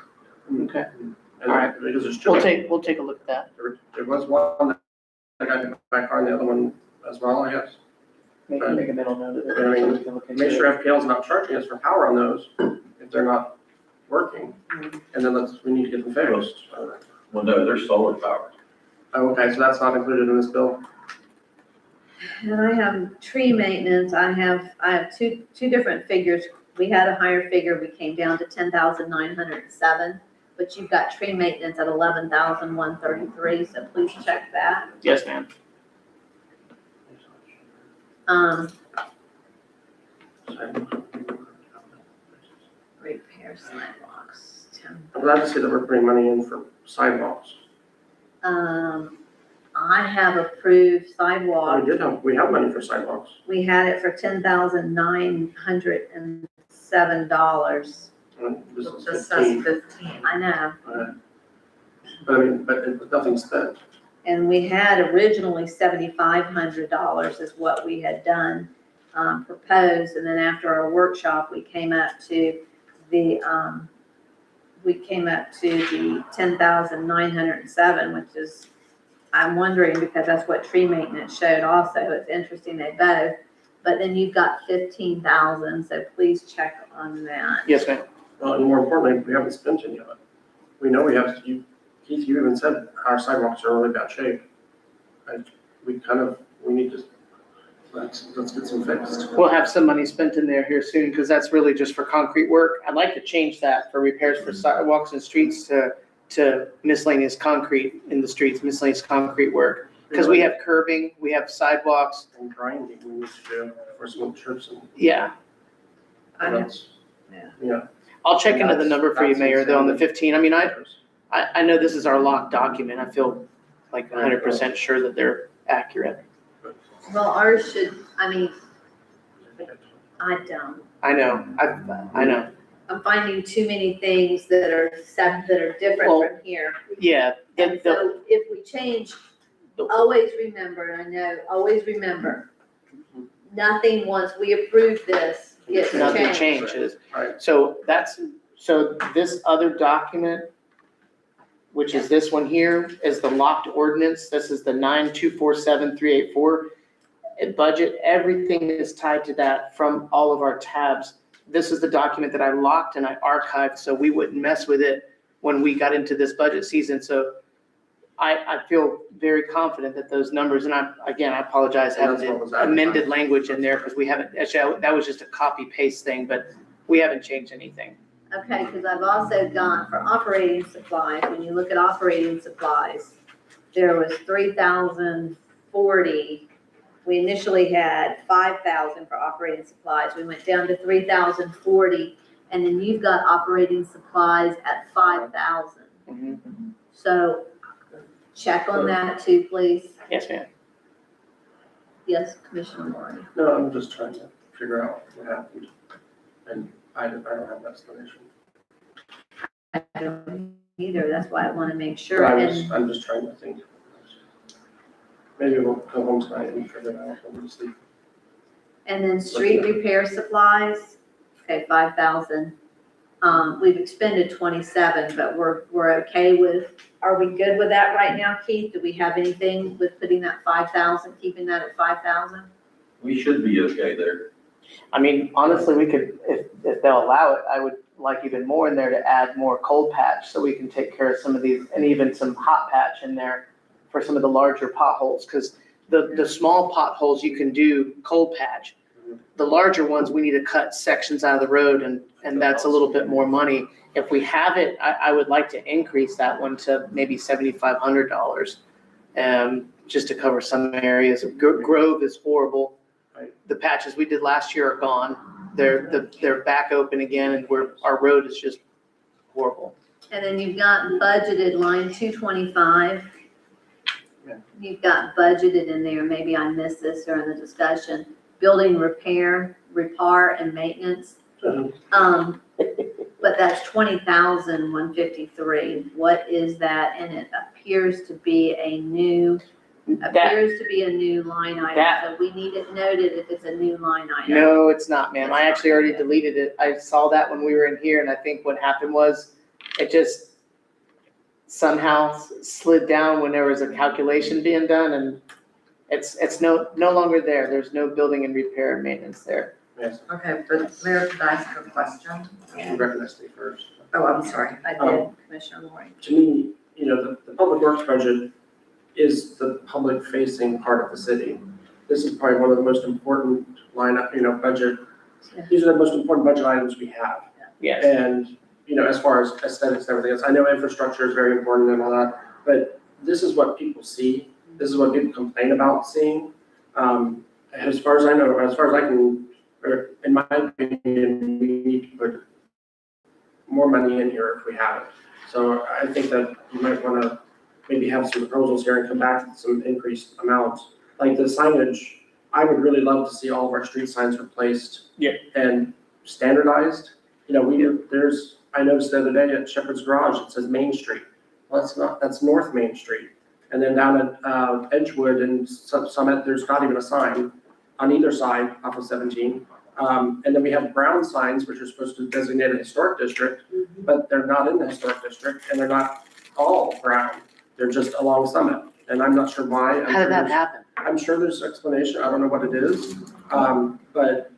Okay, And All right. Because there's two. we'll take a look at that. There was one that got hit by a car and the other one as well, I guess. Make a mental note of it. I mean, so we can look into Make it. sure FPL's not charging us for power on those if they're not working. And then we need to get them fixed. Well, no, they're solar powered. Oh, okay, so that's not included in this bill? And I have tree maintenance, I have two different figures. We had a higher figure, we came down to 10,907, but you've got tree maintenance at 11,133, so please check that. Yes, ma'am. Repair sidewalks, I'm glad to see that we're putting money in for sidewalks. I have approved We sidewalk, we have money for sidewalks. we had it for $10,907. And this is This 15. says 15. I know, But I mean, but it was nothing spent. and we had originally $7,500 is what we had done, proposed, and then after our workshop, we came up to the 10,907, which is, I'm wondering, because that's what tree maintenance showed also, it's interesting they both, but then you've got 15,000, so please check on that. Yes, ma'am. Well, and more importantly, we haven't spent any of it. We know we have, Keith, you even said our sidewalks are in really bad shape. We need to, let's get some fixed. We'll have some money spent in there here soon, because that's really just for concrete work. I'd like to change that for repairs for sidewalks and streets to miscellaneous concrete in the streets, miscellaneous concrete work. Because we have curbing, we have sidewalks. And grinding we need to do for some trips and. Yeah, I know. that's- Yeah. Yeah. I'll check into the That's- number for you, that's Mayor, though, on the insane. 15. I mean, I know this is our locked document. I feel like 100% sure that they're accurate. Well, ours should, I mean, I don't. I know, I know. I'm finding too many things that are different Well, from here. Yeah, And so if we change, always remember, and I know, always remember, nothing, once we approve this, gets nothing changed. changes. Right. So this other document, which is this one here, is the locked ordinance. This is the 9247384. Budget, everything is tied to that from all of our tabs. This is the document that I locked and I archived, so we wouldn't mess with it when we got into this budget season. So I feel very confident that those numbers, and I apologize, And that's having what was amended advertised. language in there, because we haven't, actually, that was just a copy paste thing, but we haven't changed anything. Okay, because I've also gone for operating supplies, when you look at operating supplies, there was 3,040. We initially had 5,000 for operating supplies, we went down to 3,040, and then you've got operating supplies at 5,000. Mhm. So check on that too, please. Yes, ma'am. Yes, Commissioner Moore. No, I'm just trying to figure out what happened. And I don't have an explanation. I don't either, that's why I want to make sure. And I'm just trying to think. Maybe we'll go home tonight and figure it out when we sleep. And then street repair supplies, okay, 5,000. We've expended 27, but we're okay with, are we good with that right now, Keith? Do we have anything with putting that 5,000, keeping that at 5,000? We should be okay there. I mean, honestly, we could, if they'll allow it, I would like even more in there to add more cold patch, so we can take care of some of these, and even some hot patch in there for some of the larger potholes, because the small potholes you can do cold patch. The larger ones, we need to cut sections out of the road, and that's a little bit more money. If we have it, I would like to increase that one to maybe $7,500, just to cover some areas. Grove is horrible. The patches we did last year are gone. They're back open again, and our road is just horrible. And then you've got budgeted line 225. Yeah. You've got budgeted in there, maybe I missed this during the discussion, building repair, and maintenance. But that's 20,153. What is that? And it appears to be a new line item. So we need it noted if it's a new line item. No, it's not, ma'am. I actually already deleted it. I saw that when we were in here, and I think what happened was it just somehow slid down when there was a calculation being done, and it's no longer there. There's no building and repair and maintenance there. Yes, Okay, but Mayor, could I ask a question? you recognize me first. Oh, I'm sorry. I did, Commissioner Moore. To me, the public works budget is the public facing part of the city. this is probably one of the most important lineup, budget. Yeah. These are the most important budget items we have. Yes. And, as far as aesthetics and everything else, I know infrastructure is very important and all that, but this is what people see. This is what people complain about seeing. As far as I know, as far as I can, or in my opinion, we need to put more money in here if we have it. So I think that you might want to maybe have some proposals here and come back with some increased amounts. Like the signage, I would really love to see all of our street signs replaced. Yeah. And standardized. I noticed the other day at Shepherd's Garage, it says Main Street. Well, that's North Main Street. And then down at Edgewood and Summit, there's not even a sign on either side off of 17. And then we have brown signs, which are supposed to designate a historic district, but they're not in the historic district, and they're not all brown. They're just along Summit, and I'm not sure why. How did that happen? I'm sure there's an explanation. I don't know what it is. But,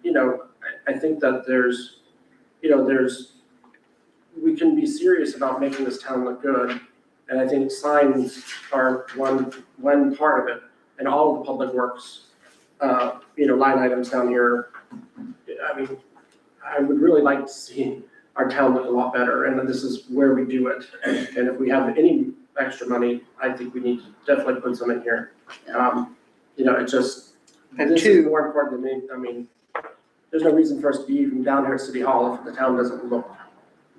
I think that we can be serious about making this town look good. And I think signs are one part of it, and all of the public works, line items down here. I mean, I would really like to see our town look a lot better, and this is where we do it. And if we have any extra money, I think we need to definitely put some in here. This is more important than me. I mean, there's no reason for us to be even down here at City Hall if the town doesn't look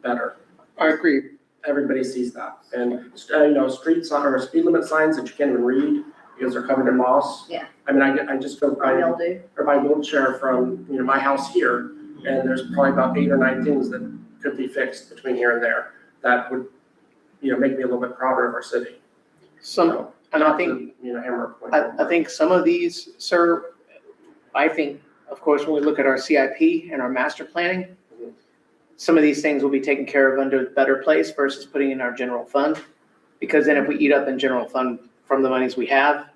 better. I agree. Everybody sees that. And, street sign or speed limit signs that you can't even read because they're covered in moss. Yeah. I mean, I just go by, Mildew. or by wheelchair from, my house here, and there's probably about 8 or 9 things that could be fixed between here and there that would, make me a little bit prouder of our city. And I think, hammer a point. I think some of these, sir, I think, of course, when we look at our CIP and our master planning, some of these things will be taken care of under Better Place versus putting in our general fund. Because then if we eat up in general fund from the monies we have,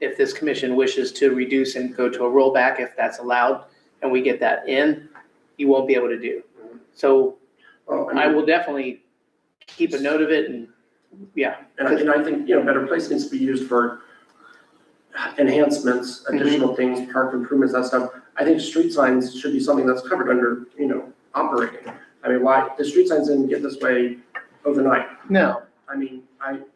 if this commission wishes to reduce and go to a rollback, if that's allowed, and we get that in, you won't be able to do. So I will definitely keep a note of it and, yeah. And I think, Better Place needs to be used for enhancements, additional things, park improvements, that stuff. I think street signs should be something that's covered under, operating. I mean, why, the street signs didn't get this way overnight. No. I mean,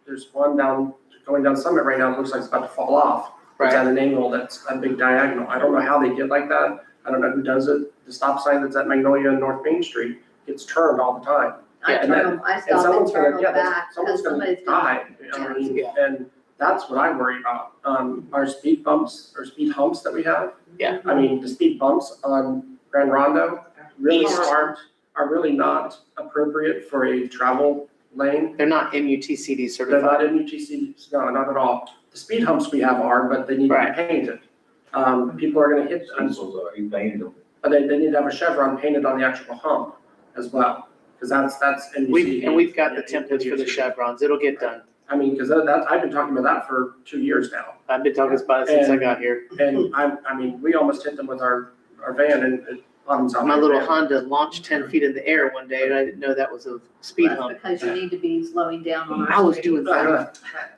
there's one going down Summit right now, it looks like it's about to fall off. It's Right. at an angle that's a big diagonal. I don't know how they get like that. I don't know who does it. The stop sign that's at Magnolia and North Main Street gets turned all the time. I and turn them, I And stop and someone's turn gonna, them back someone's because gonna somebody's gonna. die. I mean, Yeah. and that's what I worry about. Our speed bumps or speed humps that we have. Yeah. I mean, the speed bumps on Grand Rondo really East. are really not appropriate for a travel lane. They're not MUTCD They're certified. not MUTC, no, not at all. The speed humps we have are, but they need to Right. be painted. People are gonna hit them, You painted them. but they need to have a chevron painted on the actual hump as well, because that's MUTC. We've got the templates for the chevrons. It'll get done. I mean, because I've been talking about that for 2 years now. I've been talking about it since I got here. And I mean, we almost hit them with our van and it bottoms out. My little Honda launched 10 feet in the air one day and I didn't know that was a speed That's hump. because you need to be slowing down on our. I was street. doing fine.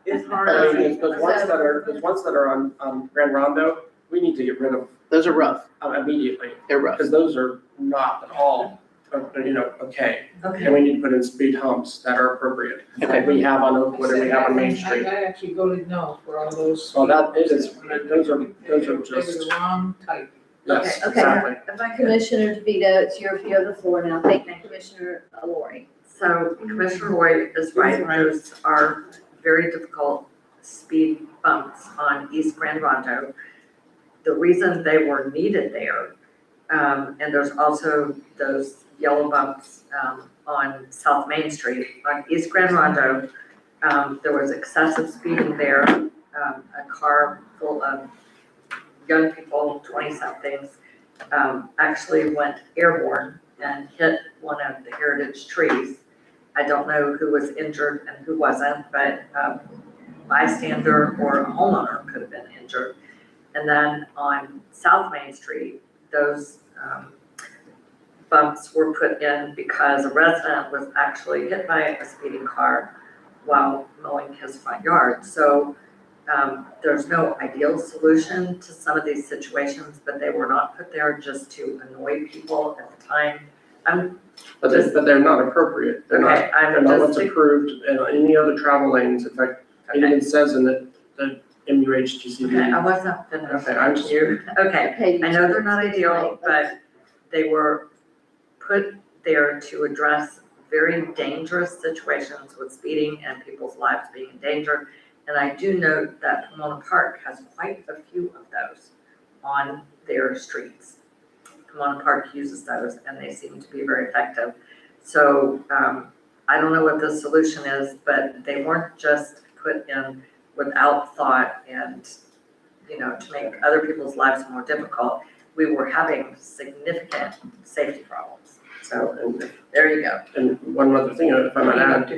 It's hard. I mean, those ones that are on Grand Rondo, we need to get rid of Those are rough. immediately, They're rough. because those are not at all, okay. Okay. And we need to put in speed humps that are appropriate, Okay. like we have on Oakwood and we have on Main I Street. actually voted no for all those. Well, that is, those are They were just, the wrong type. yes, Okay, exactly. If I could, Commissioner DeVito, you have the floor now. Thank you, Commissioner Lori. so Commissioner Roy is right, those are very difficult speed bumps on East Grand Rondo. The reason they were needed there, and there's also those yellow bumps, on South Main Street. On East Grand Rondo, there was excessive speeding there. A car full of young people, 20-somethings, actually went airborne and hit one of the heritage trees. I don't know who was injured and who wasn't, but bystander or a homeowner could have been injured. And then on South Main Street, those bumps were put in because a resident was actually hit by a speeding car while mowing his front yard. So there's no ideal solution to some of these situations, but they were not put there just to annoy people at the time. But they're not appropriate. They're not, Okay, I'm they're not what's just, approved in any other travel lanes. In fact, it okay, even says in the MUHGCD. okay, I wasn't finished. Okay, I'm just- You, okay, Okay, I know they're not you- ideal, but they were put there to address very dangerous situations with speeding and people's lives being in danger. And I do note that Pomona Park has quite a few of those on their streets. Pomona Park uses those and they seem to be very effective. So, I don't know what the solution is, but they weren't just put in without thought and, to make other people's lives more difficult. We were having significant safety problems. So, there you go. And one other thing, if I might add,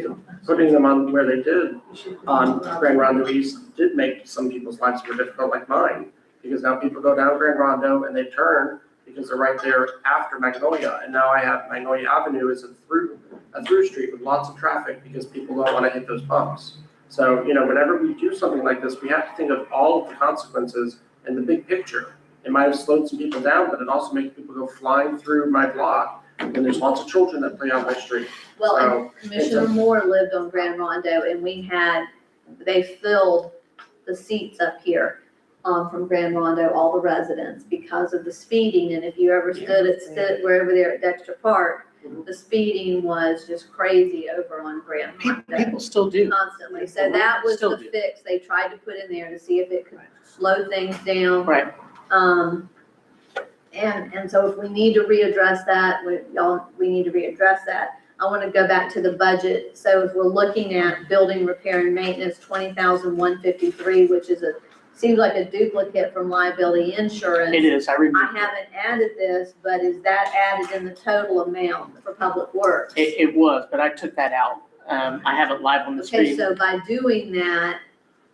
putting them on where they did on Grand Rondo East did make some people's lives more difficult, like mine. Because now people go down Grand Rondo and they turn because they're right there after Magnolia. And now I have Magnolia Avenue as a through street with lots of traffic because people don't want to hit those bumps. So, whenever we do something like this, we have to think of all of the consequences and the big picture. It might have slowed some people down, but it also makes people go flying through my block. And there's lots of children that play on my street. Well, and So, Commissioner Moore lived on Grand Rondo and they filled the seats up here, from Grand Rondo, all the residents, because of the speeding. And if you ever stood wherever there at Dexter Park, the speeding was just crazy over on Grand Rondo. People still do. Constantly. So that was Still the do. fix they tried to put in there to see if it could slow things down. Right. And so if we need to readdress that, we need to readdress that. I want to go back to the budget. So if we're looking at building, repair and maintenance, $20,153, which seems like a duplicate from liability insurance. It is, I I remember. haven't added this, but is that added in the total amount for public works? It was, but I took that out. I have it live on the Okay, screen. so by doing that,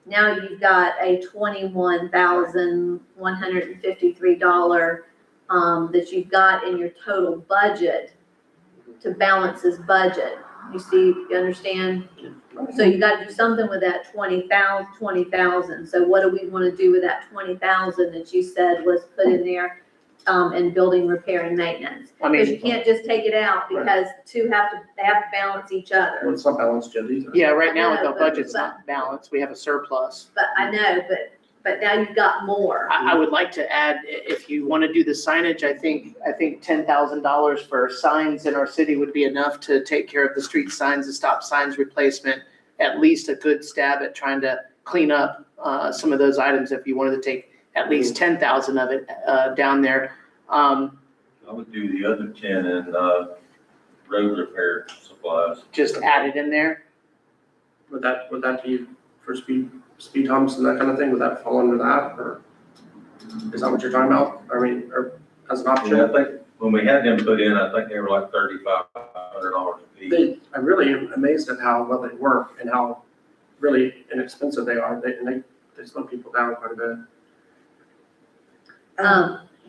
now you've got a $21,153, that you've got in your total budget to balance this budget. You understand? So you gotta do something with that 20,000. So what do we wanna do with that 20,000 that you said was put in there, in building, repair and maintenance? I Because you mean, can't just take it out because they have to balance each other. Well, it's not balanced yet either. yeah, right now with I know, the but- budget's not balanced. We have a surplus. But I know, but now you've got more. I would like to add, if you want to do the signage, I think $10,000 for signs in our city would be enough to take care of the street signs, the stop signs replacement, at least a good stab at trying to clean up some of those items if you wanted to take at least 10,000 of it down there. I would do the other 10 in, road repair supplies. Just add it in there. Would that be for speed humps and that kind of thing? Would that fall under that, or is that what you're talking about? I mean, or as an option? Yeah, I think when we had them put in, I think they were like $3,500 a piece. I really am amazed at how well they work and how really inexpensive they are. They slow people down quite a bit.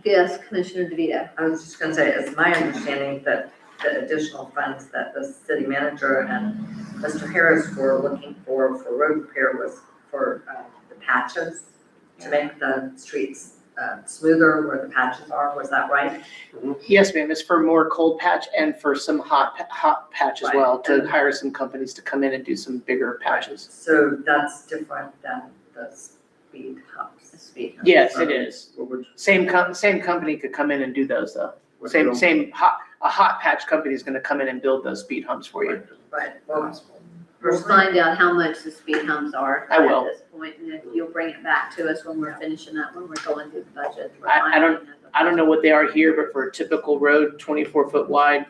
Yes, Commissioner DeVito. I was just gonna say, it's my understanding that the additional funds that the city manager and Mr. Harris were looking for road repair was for the patches, to make the streets smoother where the patches are, was that right? Yes, ma'am, it's for more cold patch and for some hot patch as Right. well, to hire some companies to come in and do some bigger patches. So that's different than the speed humps. Yes, it is. What would- Same company could come in and do those though. what Same, you- a hot patch company is gonna come in and build those speed humps for you. Right, well, We'll find out how much the speed humps are I will. at this point, and if you'll bring it back to us when we're finishing up, when we're going through the budget. I don't know what they are here, but for a typical road, 24-foot wide,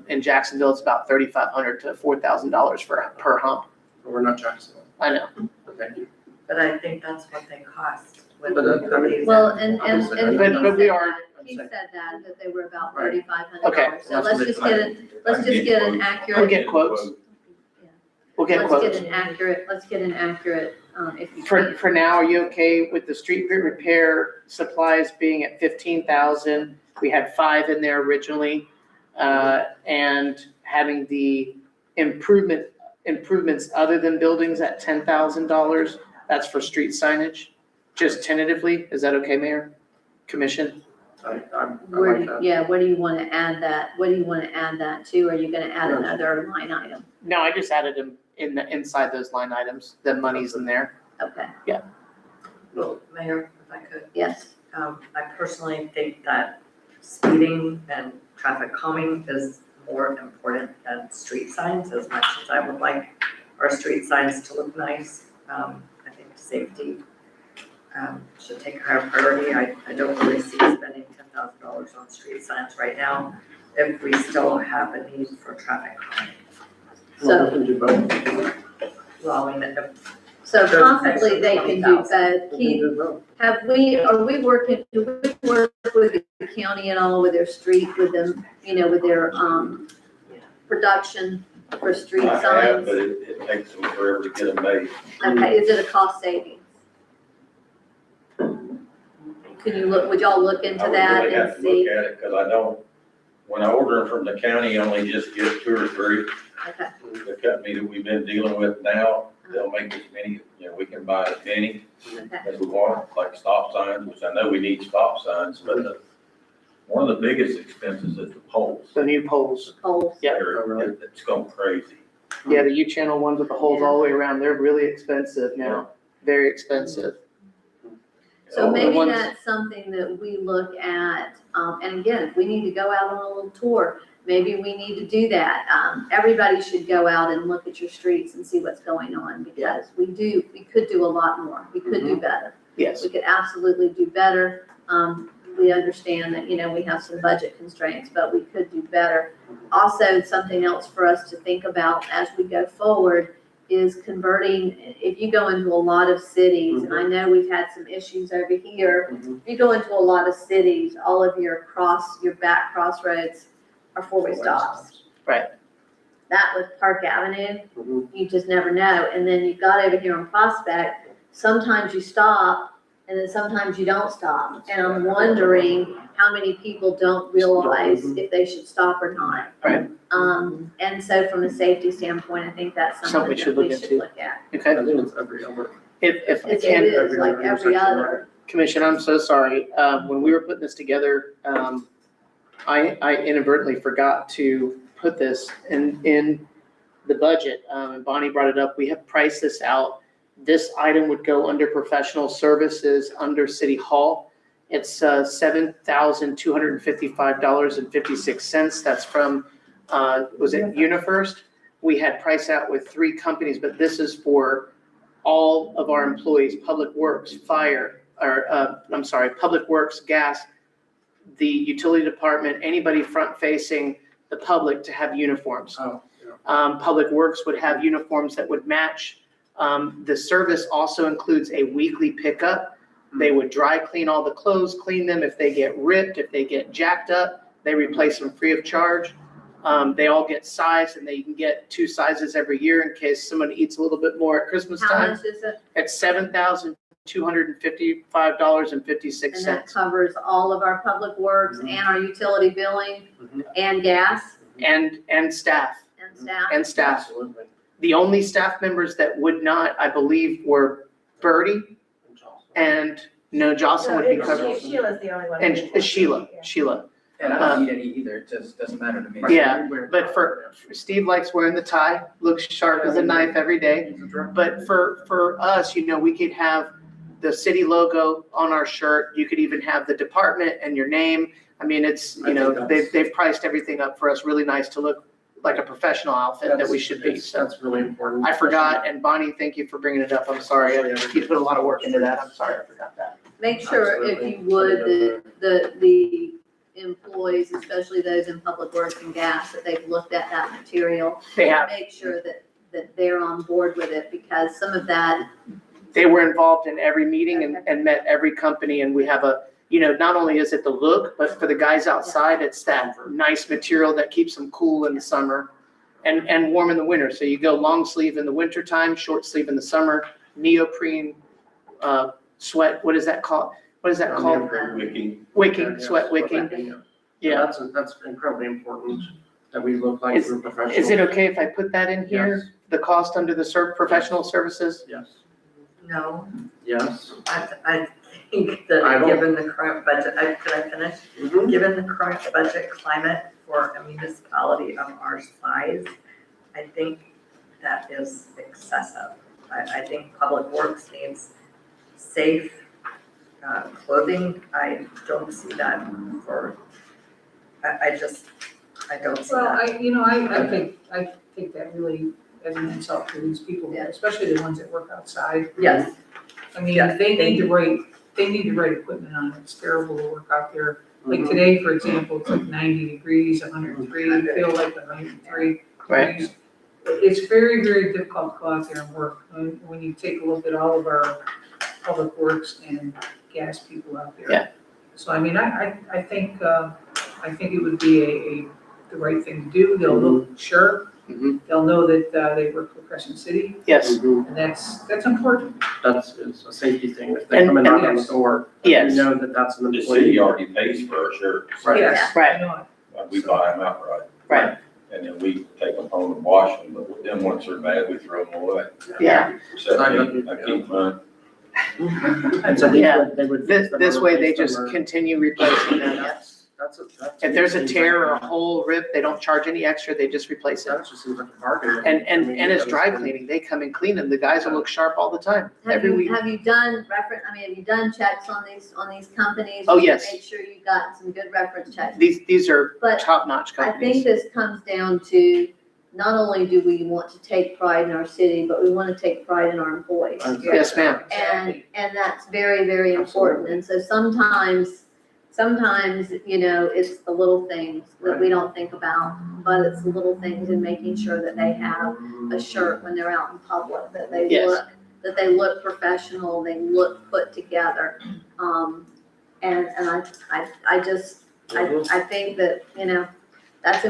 in Jacksonville, it's about $3,500 to $4,000 per hump. We're not Jackson. I know. Okay. but I think that's what they cost with But that- I mean- these. Well, and he Obviously, said but we are- that they were about Right. $3,500. Okay. So That's let's what just they get claim. let's just get an We'll accurate, get quotes. We'll get quotes. let's get an accurate, if you can. For now, are you okay with the street repair supplies being at 15,000? We had 5 in there originally, and having the improvements other than buildings at $10,000. That's for street signage, just tentatively. Is that okay, Mayor? Commission? I Where, like that. yeah, where do you want to add that? What do you want to add that to? Are you going to add another line item? No, I just added them inside those line items. The money's in there. Okay, Mayor, if I could, yes. I personally think that speeding and traffic calming is more important than street signs, as much as I would like our street signs to look nice. I think safety should take a higher priority. I don't really see spending $10,000 on street signs right now if we still have a need for traffic calming. So, We can do both. Well, I mean, if so possibly they can do both. We Keith, can do both. are we working, do we work with the county and all with their street, with them, with their, production for street I have, signs? but it takes them forever to get them made. Okay, is it a cost savings? Could you look, would y'all look into I would that really have and to look see? at it, cause I don't, when I order them from the county, I only just get 2 or 3. Okay, The company that we've been dealing with now, they'll make as many, we can buy as many okay. as we want, like stop signs, which I know we need stop signs, but one of the biggest expenses is the poles. The new poles. Poles. Yeah. It's going crazy. Yeah, the U-channel ones with the holes all the way around, they're really expensive now. Very expensive. So the maybe ones- that's something that we look at, and again, if we need to go out on a little tour, maybe we need to do that. Everybody should go out and look at your streets and see what's going on, because we could do a lot more. We could do better. Yes. We could absolutely do better. We understand that, we have some budget constraints, but we could do better. Also, something else for us to think about as we go forward is converting, if you go into a lot of cities, and I know we've had some issues over here. Mhm. If you go into a lot of cities, all of your back crossroads are four-way stops. Right. That with Park Avenue, Mhm. you just never know. And then you've got over here on Prospect, sometimes you stop and then sometimes you don't stop. And I'm wondering how many people don't realize if they should stop or not. Right. And so from a safety standpoint, I think that's something Something we that should we look should into. look at. Okay. I think it's every other. If I It can, is like every intersection, other. Commission, I'm so sorry. When we were putting this together, I inadvertently forgot to put this in the budget. And Bonnie brought it up. We have priced this out. This item would go under professional services under City Hall. It's $7,255.56. That's from, was it UniFirst? We had priced out with 3 companies, but this is for all of our employees, Public Works, Fire, Public Works, Gas, the Utility Department, anybody front-facing the public to have uniforms. Oh, yeah. Public Works would have uniforms that would match. The service also includes a weekly pickup. They would dry clean all the clothes, clean them. If they get ripped, if they get jacked up, they replace them free of charge. They all get sized, and they can get 2 sizes every year in case someone eats a little bit more at Christmas How time. much is it? It's $7,255.56. And that covers all of our public works and our utility billing Mhm. and gas And staff, and staff. and staff. Absolutely. The only staff members that would not, I believe, were Birdie and, no, Jocelyn would be covered. Sheila's the only one. And Sheila. And I don't need any either, it just doesn't matter to me. Yeah, but for Steve likes wearing the tie, looks sharp as a knife every day. But for us, we could have the city logo on our shirt. You could even have the department and your name. I mean, it's, I think that's- they've priced everything up for us really nice to look like a professional outfit that we should be. So That's really important. I forgot, and Bonnie, thank you for bringing it up. I'm sorry. You put a lot of work into that. I'm sorry I forgot that. Make sure, if Absolutely. you would, that the employees, especially those in public works and gas, that they've looked at that material. They have. Make sure that they're on board with it, because some of that, They were involved in every meeting and met every company, and we have not only is it the look, but for the guys outside, it's that nice material that keeps them cool in the summer and warm in the winter. So you go long sleeve in the winter time, short sleeve in the summer, neoprene, sweat, what is that called? What is that called? Wicking. Wicking, sweat wicking. Yeah. That's incredibly important, that we look like we're professional. Is it okay if I put that in here? Yes. The cost under the professional services? Yes. no. Yes. I think I that don't- given the current budget, could I finish? Mhm. Given the current budget climate for a municipality of our size, I think that is excessive. I think Public Works needs safe clothing. I don't see that for, I don't see Well, that. I think that really as an insult to these people, especially the ones that work outside. Yes, I mean, Yeah, they need the right equipment on it. It's terrible to work out there. Like Mhm. today, for example, it's like 90 degrees, 103, you feel like 103 Right. degrees. It's very, very difficult to go out there and work when you take a look at all of our public works and gas people out there. Yeah. So I mean, I think it would be the right thing to do. They'll look sharp. Mhm. They'll know that they work for Crescent City, Yes, Mhm. and that's important. That's, it's a safety thing. If they And- come and and knock on the yes. door, Yes. you know that that's an The employee. city already pays for our shirts, Right. Yes, Right. I know it. like we buy them outright. Right. And then we take them home and wash them, but then once they're bad, we throw them away. yeah. So I keep mine. And so they Yeah. would, they would. This way they replace them just or- continue replacing them. That's If there's a tear or a hole, rip, they don't charge any extra, they just replace it. That just seems like a bargain. And it's dry cleaning, they come and clean them, the guys will look sharp all the time, every week. Have you done have you done checks on these companies? Oh, yes. Make sure you got some good reference checks. These are But top-notch I think companies. this comes down to, not only do we want to take pride in our city, but we want to take pride in our employees. Yes, ma'am. And that's very, very important. And so sometimes, it's the little things that we don't think about, but it's the little things in making sure that they have a shirt when they're out in public, that they Yes. look professional, they look put together. And I think that, that's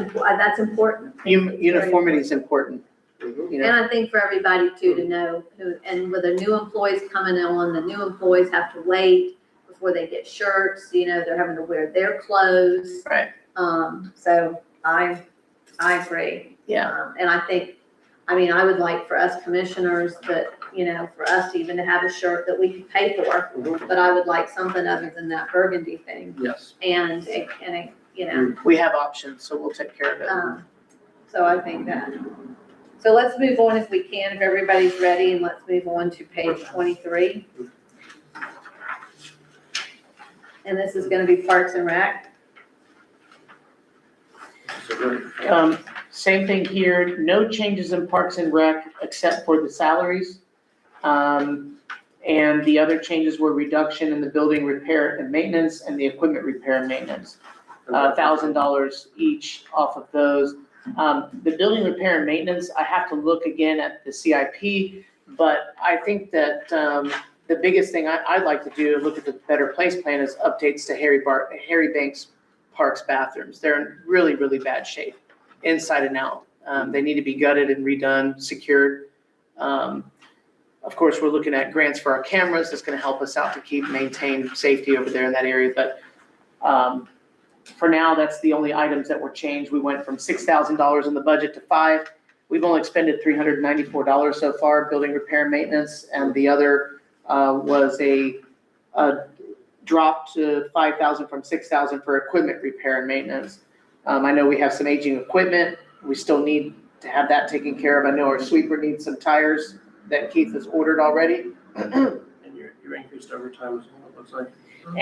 important. Uniformity is important, you know. And I think for everybody too, to know who, and with the new employees coming on, the new employees have to wait before they get shirts, they're having to wear their clothes. Right. So I agree. Yeah. And I would like for us commissioners that, for us to even to have a shirt that we could pay for, Mhm. but I would like something other than that burgundy thing. Yes. And, We have options, so we'll take care of it. so I think that. So let's move on if we can, if everybody's ready, and let's move on to page 23. And this is gonna be Parks and Rec. So good. Same thing here, no changes in Parks and Rec except for the salaries. And the other changes were reduction in the building repair and maintenance and the equipment repair and maintenance. $1,000 each off of those. The building repair and maintenance, I have to look again at the CIP, but I think that, the biggest thing I'd like to do, look at the Better Place plan, is updates to Harry Banks Park's bathrooms. They're in really, really bad shape, inside and out. They need to be gutted and redone, secured. Of course, we're looking at grants for our cameras. That's gonna help us out to maintain safety over there in that area, but, for now, that's the only items that were changed. We went from $6,000 in the budget to $5,000. We've only expended $394 so far, building repair and maintenance, and the other was a drop to $5,000 from $6,000 for equipment repair and maintenance. I know we have some aging equipment. We still need to have that taken care of. I know our sweeper needs some tires that Keith has ordered already. And you increased overtime as well, it looks like.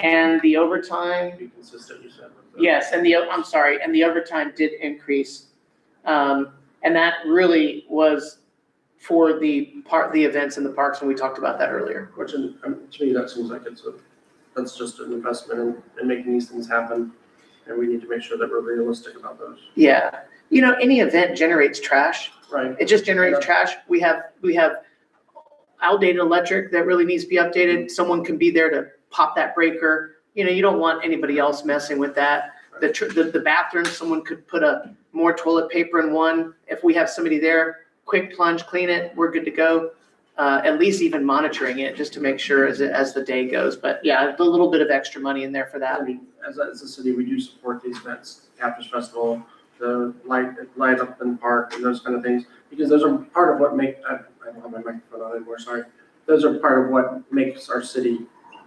And the overtime, Be consistent, you said. yes, and the overtime did increase. And that really was for the events in the parks, and we talked about that earlier. Which, to me, that seems like that's just an investment in making these things happen. And we need to make sure that we're realistic about those. Yeah, any event generates trash. Right. It just generates trash. We have outdated electric that really needs to be updated. Someone can be there to pop that breaker. You don't want anybody else messing with that. The bathroom, someone could put more toilet paper in one. If we have somebody there, quick plunge, clean it, we're good to go. At least even monitoring it just to make sure as the day goes. But yeah, a little bit of extra money in there for that. I mean, as a city, we do support these events, Captors Festival, the light up in the park and those kind of things, because those are part of what I don't have my microphone on anymore, sorry. those are part of what makes our city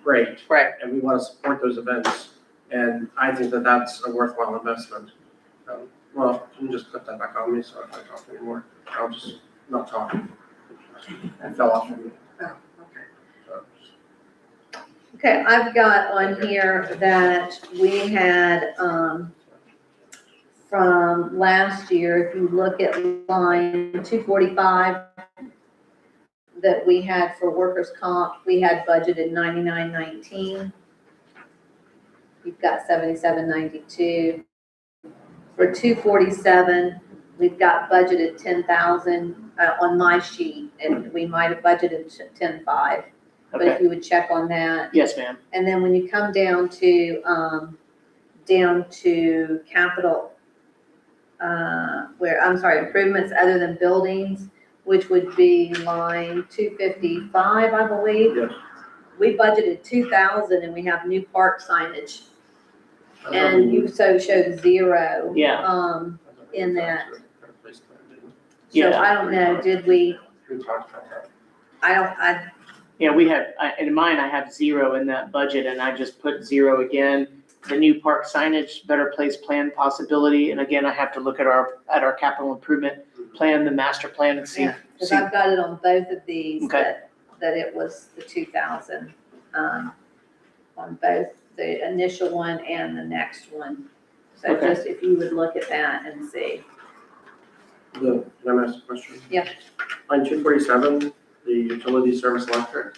great. Right. And we want to support those events. And I think that that's a worthwhile investment. Well, you can just put that back on me, so if I talk anymore, I'll just not talk. I fell off of you. Oh, okay. So, Okay, I've got on here that we had, from last year, if you look at line 245, that we had for workers' comp, we had budgeted 9919. You've got 7792. For 247, we've got budgeted 10,000 on my sheet, and we might have budgeted 10.5. But if Okay, you would check on that. yes, ma'am. And then when you come down to capital, improvements other than buildings, which would be line 255, I believe. Yes. We budgeted 2,000 and we have new park signage. And you showed 0. Yeah. In that. So Yeah. I don't know, did we, We talked about that. Yeah, we have, in mine, I have 0 in that budget, and I just put 0 again. The new park signage, better place plan possibility, and again, I have to look at our capital improvement plan, the master plan, and see. Yeah, because I've got it on both of these, Okay. that it was the 2,000, on both the initial one and the next one. So Okay. just if you would look at that and see. Can I ask a question? Yeah. Line 247, the utility service electric,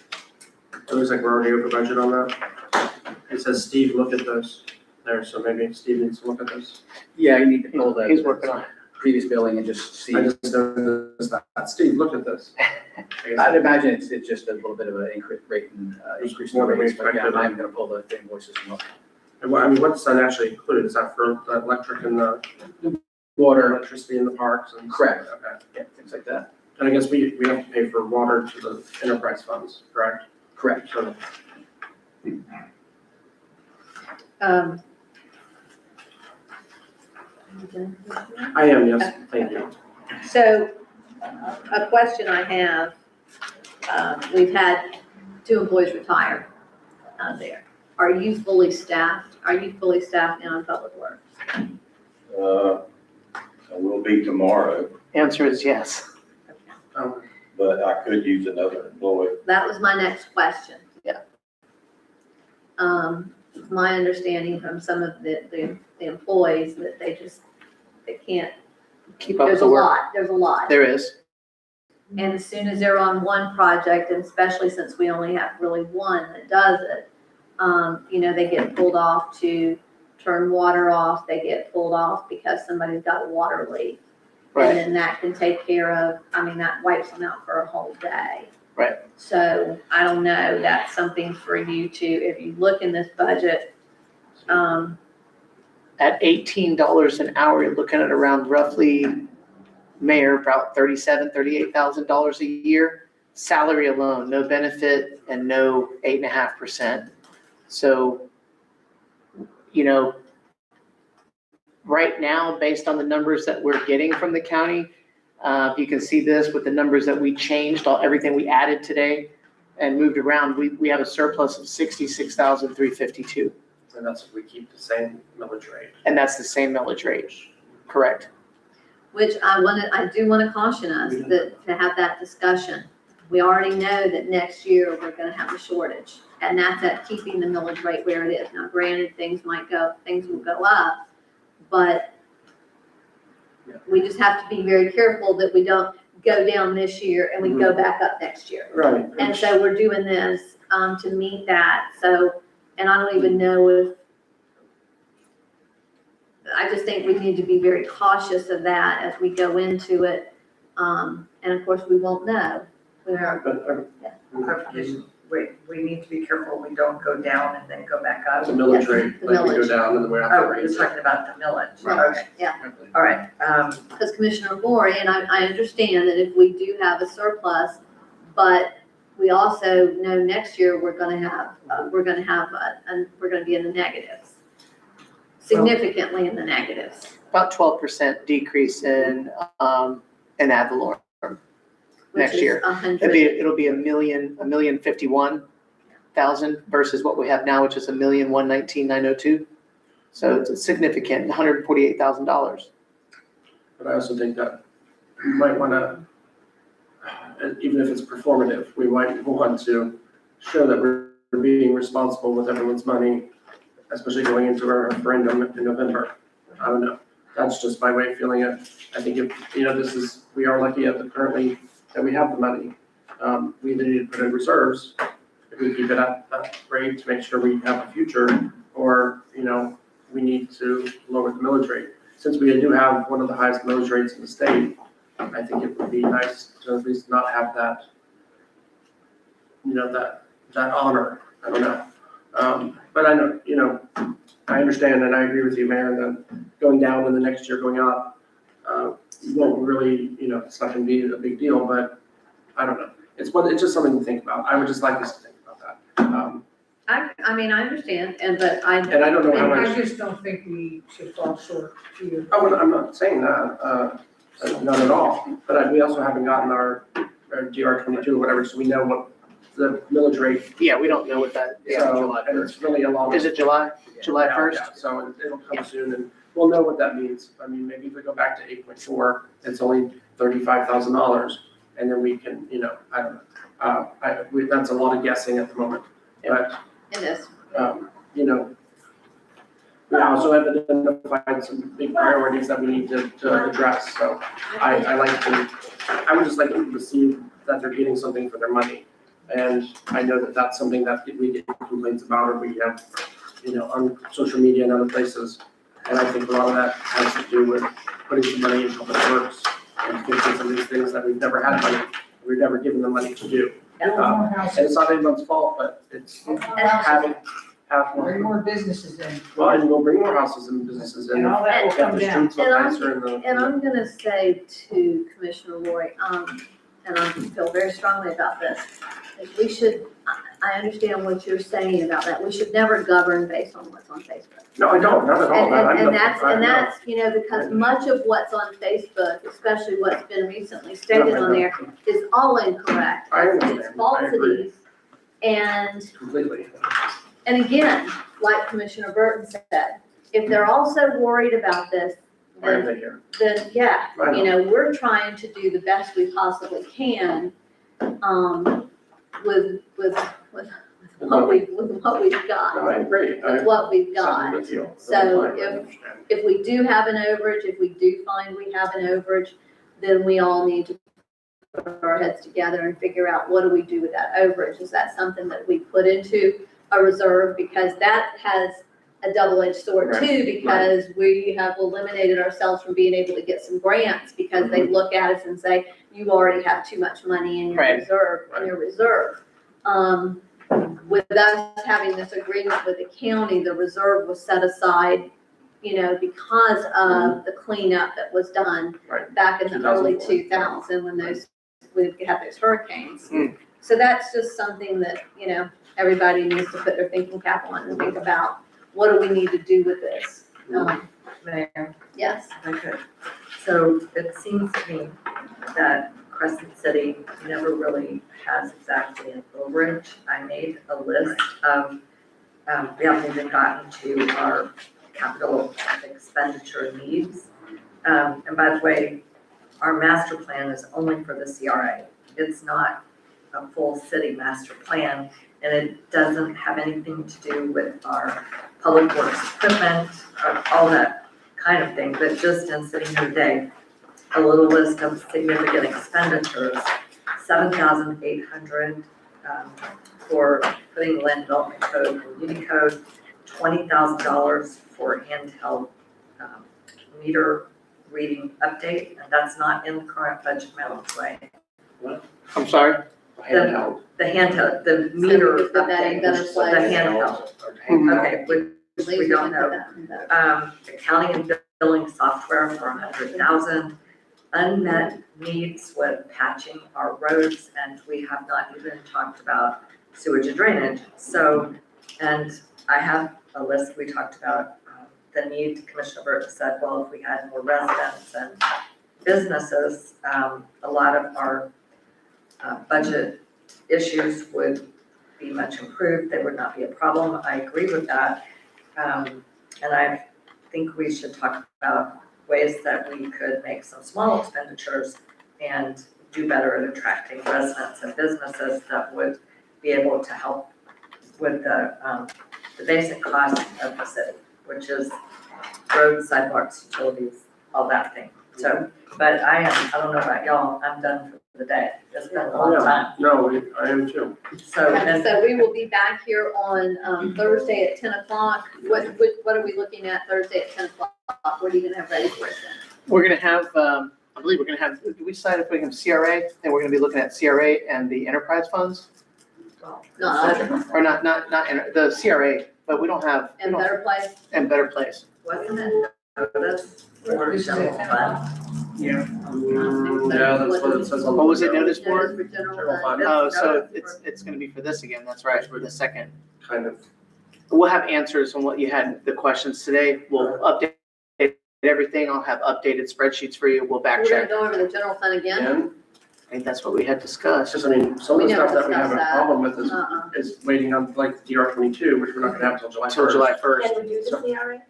it looks like we're already over budget on that. It says Steve, look at those there, so maybe Steve needs to look at this. Yeah, you need to pull the. He's working on it. Previous billing and just see. I just noticed that. Steve, look at this. I'd imagine it's just a little bit of an increase in More than we rates, but yeah, expected. I'm gonna pull the invoices from up. And what, I mean, what's that actually included? Is that for the electric and the Water, electricity in the parks and? correct, Okay. yeah, things like that, And I guess we have to pay for water to the enterprise funds, correct? correct. So I am, yes, thank you. So, a question I have, we've had 2 employees retire out there. Are you fully staffed? Are you fully staffed now in Public Works? It will be tomorrow, Answer is yes. but I could use another employee. That was my next question. Yeah. It's my understanding from some of the employees that they can't, Keep up there's the a work. lot. There is. And as soon as they're on one project, and especially since we only have really one that does it, they get pulled off to turn water off, they get pulled off because somebody's got a water leak. Right. And then that can take care of, that wipes them out for a whole day. Right. So I don't know, that's something for you to, if you look in this budget, At $18 an hour, you're looking at around roughly, Mayor, about $38,000 a year. Salary alone, no benefit and no 8.5%. So, right now, based on the numbers that we're getting from the county, you can see this with the numbers that we changed, everything we added today and moved around, we have a surplus of $66,352. And that's if we keep the same millage rate. And that's the same millage rate, correct? which I do want to caution us that, to have that discussion. We already know that next year we're gonna have a shortage, and that's at keeping the millage rate where it is. Now granted, things will go up, but we just have to be very careful that we don't go down this year and we go back up next year. Right. And so we're doing this, to meet that, so, and I don't even know if, I just think we need to be very cautious of that as we go into it. And of course, we won't know. Clarification, we need to be careful we don't go down and then go back up. It's a millage Yeah, rate, the like we go millage. down and then we have to Oh, we're raise just it. talking about the millage. Right. Okay, Yeah, all right. because Commissioner Lori, and I understand that if we do have a surplus, but we also know next year we're gonna be in the negatives. Significantly in the negatives, About 12% decrease in ad valorem. next year. 100. It'll be 1,051,000 versus what we have now, which is 1,119,902. So it's a significant $148,000. But I also think that we might wanna, even if it's performative, we might want to show that we're being responsible with everyone's money, especially going into our referendum in November. I don't know. That's just my way of feeling it. I think if, we are lucky currently that we have the money. We either need to put in reserves, if we keep it at that rate to make sure we have a future, or, we need to lower the millage rate. Since we do have one of the highest millage rates in the state, I think it would be nice to at least not have that, that honor. I don't know. But I know, I understand and I agree with you, Mayor, that going down and the next year going up, won't really, it's not gonna be a big deal, but I don't know. It's just something to think about. I would just like us to think about that. I understand, but And I don't know how And I much, just don't think we should fall short either. I'm not saying that, not at all. But we also haven't gotten our DR 22 or whatever, so we know what the millage rate. Yeah, we don't know what that is. So, and it's really a long. Is it July? July Yeah, 1st? yeah, so it'll come soon and we'll know what that means. I mean, maybe if we go back to 8.4, it's only $35,000 and then we can, I don't know. That's a lot of guessing at the moment, but, it is. we also have identified some big priorities that we need to address. So I would just like people to see that they're getting something for their money. And I know that that's something that we get complaints about, or we have, on social media and other places. And I think a lot of that has to do with putting some money in public works and fixing some of these things that we've never had money, we've never given them money to do. And it's not anyone's fault, but it's having Bring more. more businesses in, Well, and we'll bring more houses and businesses in. and all that will Get come the down. streets look nicer and the. And I'm gonna say to Commissioner Roy, and I feel very strongly about this, is we should, I understand what you're saying about that. We should never govern based on what's on Facebook. No, I don't, not at all. And that's, because much of what's on Facebook, especially what's been recently stated on there, is all incorrect. I understand. It's I agree. falsities. And Completely. again, like Commissioner Burton said, if they're also worried about this, Why are they here? then yeah, I know. we're trying to do the best we possibly can, with what we've got. No, I agree. With what we've got. Something with you. So I understand. If we do have an overage, if we do find we have an overage, then we all need to put our heads together and figure out what do we do with that overage? Is that something that we put into a reserve? Because that has a double-edged sword too, because we have eliminated ourselves from being able to get some grants because they look at us and say, you already have too much money in your reserve, With us having this agreement with the county, the reserve was set aside, because of the cleanup that was done Right. back in the early 2004. 2000s when we had those hurricanes. Mm. So that's just something that, everybody needs to put their thinking cap on and think about, what do we need to do with this? Mayor, Yes. if I could. So it seems to me that Crescent City never really has exactly an overage. I made a list of, we haven't even gotten to our capital expenditure needs. And by the way, our master plan is only for the CRA. It's not a full city master plan, and it doesn't have anything to do with our public works equipment, or all that kind of thing, but just in sitting here today, a little list of significant expenditures, $7,800 for putting land development code for Unicode, $20,000 for handheld meter reading update, and that's not in the current budget amount, right? I'm sorry? Handheld. The handheld, the meter we could put that in update, better the place. handheld, okay, which we don't know. Accounting and billing software for $100,000, unmet needs with patching our roads, and we have not even talked about sewage and drainage. So, and I have a list, we talked about the need, Commissioner Burton said, well, if we had more residents and businesses, a lot of our budget issues would be much improved, they would not be a problem, I agree with that. And I think we should talk about ways that we could make some small expenditures and do better at attracting residents and businesses that would be able to help with the basic costs of the city, which is roads, sidewalks, utilities, all that thing. So, but I don't know about y'all, I'm done for the day. It's been a long time. No, I am too. So, And and so we will be back here on Thursday at 10 o'clock. What are we looking at Thursday at 10 o'clock? What are you gonna have ready for us then? We're gonna have, I believe we're gonna have, did we decide if we can have CRA? And we're gonna be looking at CRA and the enterprise funds? No, Or not, the CRA, but we don't have, we and don't, Better Place? and Better Place. wasn't it notice for general fund? Yeah, that's what it says on. What was it noticed Notice for? for general General fund. fund. Oh, so Notice it's gonna be for this again, that's right, for the second. Kind of. We'll have answers on what you had, the questions today. We'll update everything. I'll have updated spreadsheets for you. We'll back We're gonna check. go over the general fund again? And I think that's what we had it's discussed. just, I mean, some of We the never stuff that we have a discussed that. problem with Uh-uh. is waiting on like DR 22, which we're not gonna have till July 1st. Till July 1st. Can we do the CRA?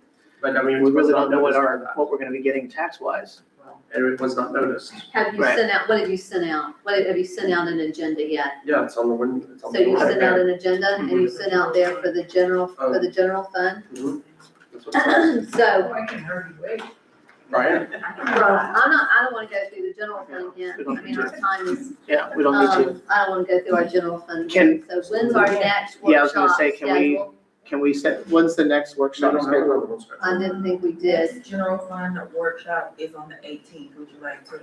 But I mean, We really don't know what what we're gonna be getting tax wise. And it was not noticed. Have you Right. sent out, what have you sent out? Have you sent out an agenda yet? Yeah, it's on the win, it's on So the. you sent out website. an agenda and you sent out there for the general fund? Mhm. That's what it says. So, I can hardly wait. Brian? I don't wanna go through the general fund again. I mean, our time is, Yeah, we don't need to. I don't wanna go through our general fund again. So when's our next workshop Yeah, I was gonna say, scheduled? can we set, when's the next We workshop don't have scheduled? another one scheduled. I didn't think we This did. general fund workshop is on the 18th. Would you like to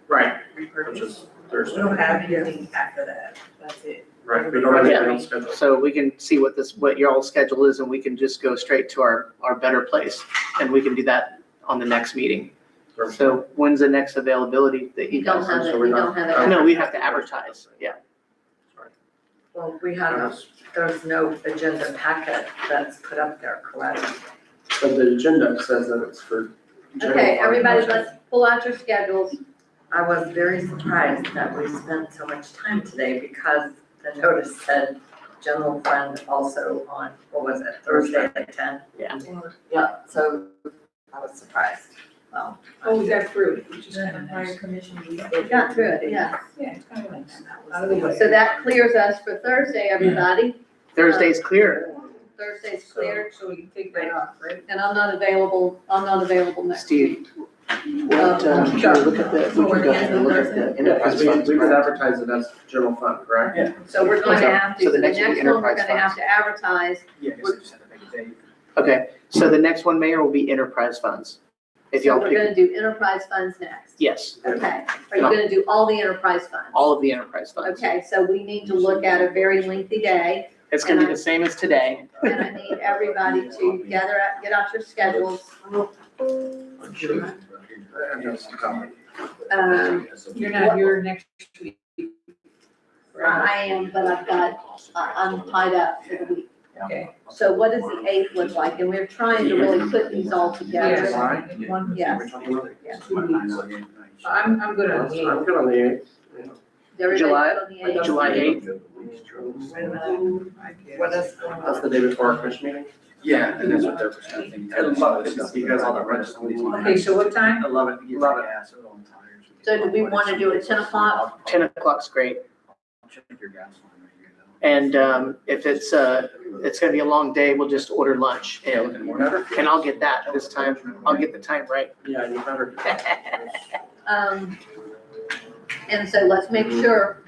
Right, which repurpose? is We Thursday. don't have anything after that. That's it. Right, we don't have anything else scheduled. So we can see what your all schedule is and we can just go straight to our Better Place. And we can do that on the next meeting. So when's the next availability that you You don't guys? have it, so we're you not- don't have it. No, we have to advertise, yeah. Well, we have, there's no agenda packet that's put up there, correct? But the agenda says that it's for. general Okay, fund. everybody, let's pull out your schedules. I was very surprised that we spent so much time today because the notice said general fund also on, what was it, Thursday at 10? Yeah. Yeah, so I was surprised. Well, Oh, we got through it, which is Just kind in of the prior nice. commission, we We got through it, yeah. Yeah, it's kind of nice. And that was Out of the way. So that clears us for Thursday, everybody. Thursday's clear. Thursday's clear, So we can take that off, right? and I'm not available next Steve, week. what, can we look at the, we can go ahead and look at the Yeah, enterprise because funds. we could correct? advertise it as general fund, correct? Yeah. So we're going to have to, So for the the next will be next one, we're enterprise gonna have to advertise. Yeah, I guess I just had to pick a date. Okay, so the next one, Mayor, will be enterprise funds. If So y'all we're pick, gonna do enterprise funds next. yes, Okay, are you gonna do all the enterprise funds? all of the enterprise funds. Okay, so we need to look at a very lengthy day, It's gonna be the same as today. and I need everybody to get out your schedules. I have some comment. You're not here next week. I am, but I'm tied up for the week. Okay. So what does the 8th look like? And we're trying to really put these all together. Yes. One, Yes. We're talking about it. I'm good on the eighth. I'm good on the 8th. Everybody July- on the 8th? July 8th. Wait a minute, what is going That's on? the day before our commission meeting. Yeah, and that's what they're presenting. I love it, because all that registration. Okay, so what time? I love it, love it. So do we wanna do it 10 o'clock? 10 o'clock's great. Check your gas line right here, though. And if it's gonna be a long day, we'll just order lunch. Yeah, looking more better. And I'll get that this time. I'll get the time right. Yeah, you better. And so let's make sure,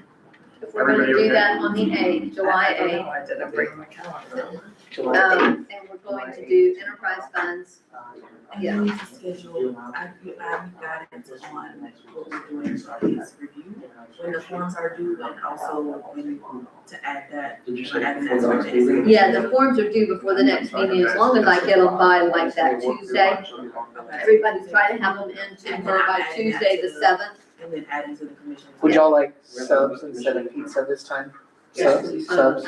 if we're gonna Everybody do that on the 8th, July I don't 8th, know, I didn't bring my calendar. July 8th. and we're going to do enterprise funds. And Yeah. you need to schedule, I've got into one, what we're doing is review, when the forms are due, and also when to add that. Did you say add before the that next meeting? Yeah, the forms are due before the next meeting, as long as I get them by like that Tuesday. Everybody try to have them into her by Tuesday the 7th. And then add it to the commission. Would y'all like subs instead of pizza this time? Subs?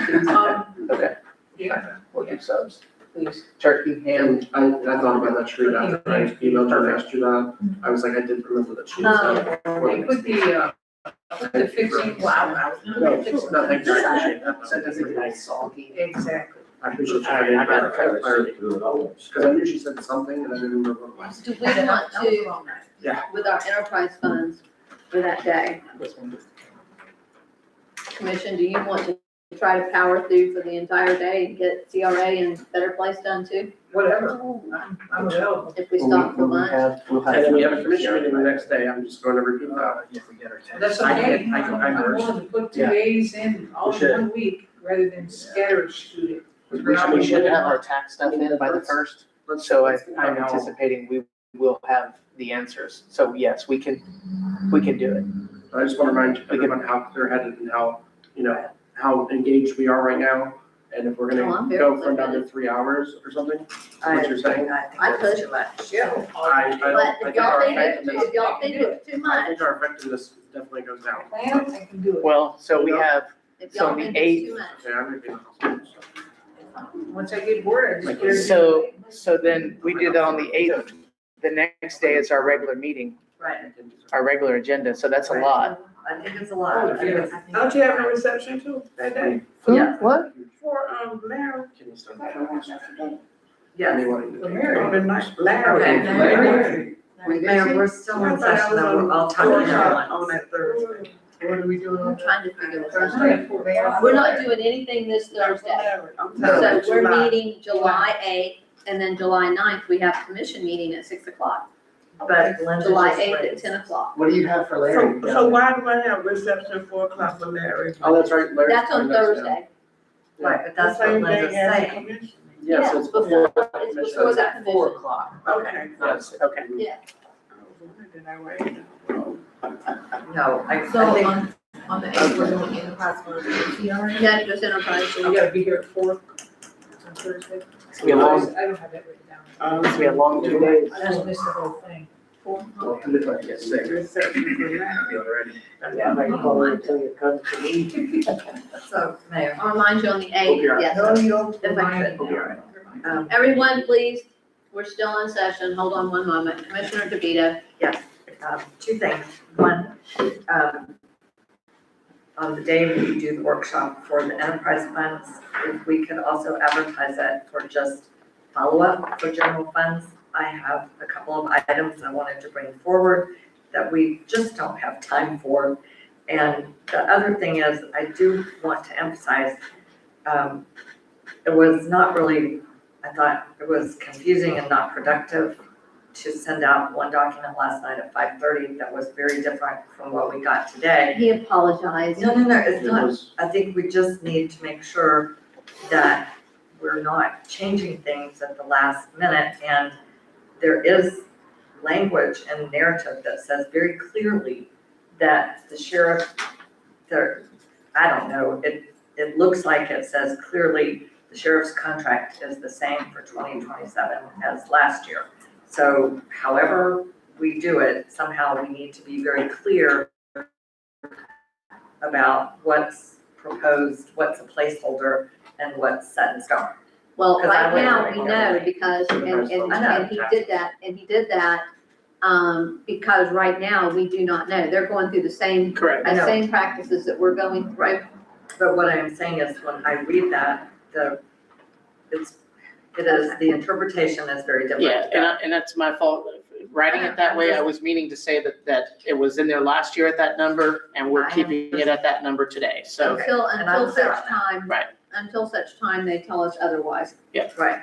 Okay, Yeah, we'll do subs. please. Turkey, ham. And I thought about that tree after I emailed you, asked you that. I was like, I didn't remember that she was. Oh. They put the, The 15, wow. No, thank you, I appreciate that. So it doesn't get soggy. Exactly. I appreciate you having that clarity, because I knew she said something and I didn't remember what it was. Do we want to, Yeah. with our enterprise funds for that day, Commission, do you want to try to power through for the entire day and get CRA and Better Place done too? Whatever, I'm available. If we stop for lunch? We'll And then we have a commission meeting the next day, I'm just going to repeat that. If we get our tax. That's I okay. can- I I'm willing to put 2 days in all in 1 week rather than scatter shoot it. We should have our tax stuff in by the first, so I'm anticipating we will have the answers. So yes, we can do it. I just want to remind everyone how clear-headed and how, how engaged we are right now. And if we're Oh, I'm gonna very go from down to clear-headed. 3 hours or something, what you're saying? I think that's too much. Yeah. But if y'all think it's too I much, think our effectiveness definitely goes down. Plan, I can do it. Well, so we have, if So y'all on the think it's too much. Okay, I'm gonna be in the hospital, so. Once I get bored, I just put it. so then we do that on the 8th. The next day is our regular meeting, Right, our regular agenda, so that's a lot. I think it's a lot. I think it's- Don't you have a reception too that day? Yeah. What? For, Larry, Can you start? Yes. Anyone? on the night, Okay. Larry. Mayor, we're still in session, though, we're all talking at On once. that Thursday. What are we doing? I'm trying to figure this out. Thursday. We're not doing anything this Thursday. So we're meeting July 8th, and then July 9th, we have commission meeting at 6 o'clock. But Linda July just 8th at raised. 10 o'clock. What do you have for Larry? So why do I have reception at 4 o'clock for Larry? Oh, that's right, Larry. That's on Thursday. Right, but that's what Same Linda's day as the saying. commission? Yes, Yeah, it's before, before. it's before that Four commission. o'clock. Okay. Yes, okay. Did I wait? No, I So think, on the 8th, we're doing enterprise funds and CRA. Yeah, just enterprise. So you gotta be here at 4 on Thursday. It's gonna be a long, I don't have that written down. it's gonna be a long 2 days. I just missed the whole thing. Well, to the- yes, six. Reception for Larry. Already. Yeah, I might call her until you come to me. so, Mayor, I'll remind you on the 8th, yes. No, you don't. If I could. Remind- Everyone, please, we're still in session. Hold on one moment. Commissioner DeVito. two things. One, on the day we do the workshop for the enterprise funds, if we could also advertise it for just follow-up for general funds. I have a couple of items I wanted to bring forward that we just don't have time for. And the other thing is, I do want to emphasize, it was not really, I thought it was confusing and not productive to send out one document last night at 5:30 that was very different from what we got today. He apologized. No, it's It not. was- I think we just need to make sure that we're not changing things at the last minute. And there is language and narrative that says very clearly that the sheriff, I don't know, it looks like it says clearly the sheriff's contract is the same for 2027 as last year. So however we do it, somehow we need to be very clear about what's proposed, what's a placeholder, and what's set in stone. Well, 'Cause I right now, wouldn't we know. know because, and he did that, because right now, we do not know. They're going through the same, Correct. I know. same practices that we're going through. Right. But what I'm saying is, when I read that, the interpretation is very different. Yeah, and that's my fault. Writing it that way, I was meaning to say that it was in there last year at that number, and we're keeping it at that number today, so. Until And I'm clear such on that. time. Right. Until such time they tell us otherwise. Right.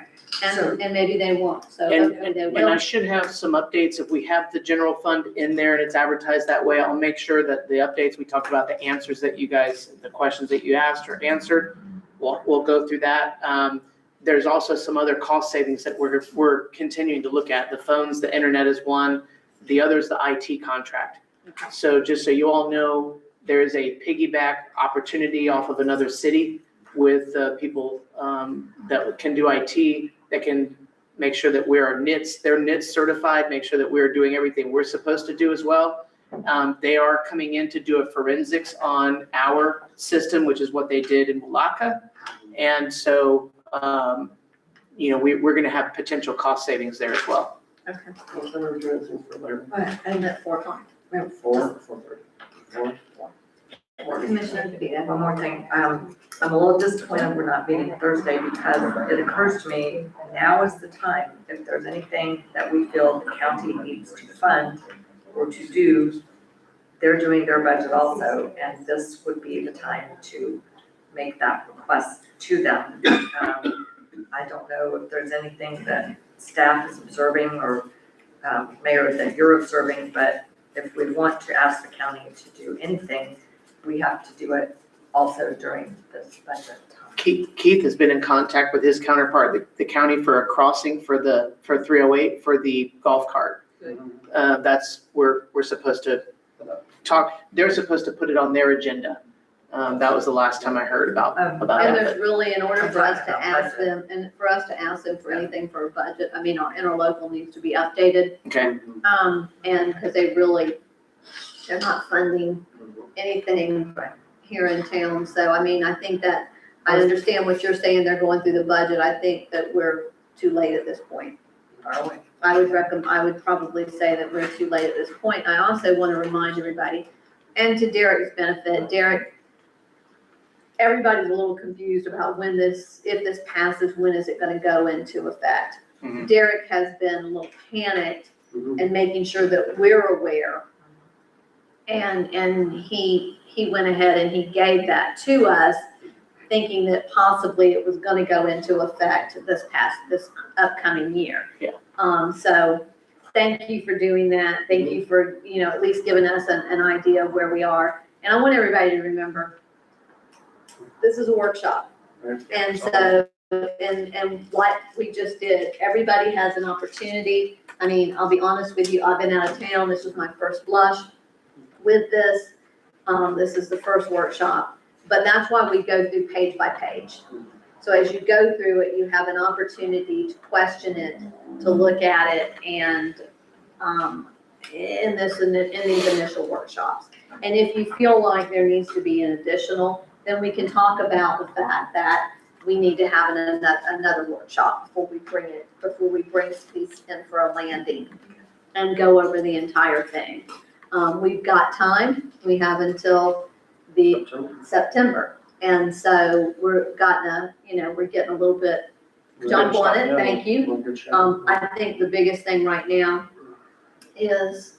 So- And maybe they won't, so And, hopefully they and I will. should have some updates. If we have the general fund in there and it's advertised that way, I'll make sure that the updates, we talked about the answers that you guys, the questions that you asked or answered, we'll go through that. There's also some other cost savings that we're continuing to look at. The phones, the internet is one, the other is the IT contract. So just so you all know, there is a piggyback opportunity off of another city with people that can do IT, that can make sure that they're NITS certified, make sure that we're doing everything we're supposed to do as well. They are coming in to do a forensics on our system, which is what they did in Malacca. And so, we're gonna have potential cost savings there as well. What time are we doing this for Larry? And at 4 o'clock. 4:30. Commissioner DeVito. One more thing, I'm a little disappointed we're not meeting Thursday because it occurs to me, now is the time, if there's anything that we feel the county needs to fund or to do, they're doing their budget also, and this would be the time to make that request to them. I don't know if there's anything that staff is observing or, Mayor, that you're observing, but if we want to ask the county to do anything, we have to do it also during this budget time. Keith has been in contact with his counterpart, the county, for a crossing for 308 for the golf cart. That's where we're supposed to talk, they're supposed to put it on their agenda. That was the last time I heard about And it. there's really, in order for us to ask them, and for us to ask them for anything for a budget, I mean, our interlocal needs to be updated. Okay, And because they're not funding anything here in town. So, I mean, I think that, I understand what you're saying, they're going through the budget. I think that we're too late at this point. Are we? I would probably say that we're too late at this point. I also want to remind everybody, and to Derek's benefit, Derek, everybody's a little confused about when if this passes, when is it gonna go into effect? Mhm. Derek has been a little panicked and making sure that we're aware. And he went ahead and he gave that to us, thinking that possibly it was gonna go into effect this upcoming year. Yeah. So thank you for doing that. Thank you for, at least giving us an idea of where we are. And I want everybody to remember, this is a workshop. And so, and what we just did, everybody has an opportunity. I mean, I'll be honest with you, I've been out of town. This was my first blush with this. This is the first workshop, but that's why we go through page by page. So as you go through it, you have an opportunity to question it, to look at it, and in these initial workshops. And if you feel like there needs to be an additional, then we can talk about the fact that we need to have another workshop before we bring these in for a landing and go over the entire thing. We've got time. We have until the September. And so we're getting a little bit jump on it. Thank you. I think the biggest thing right now is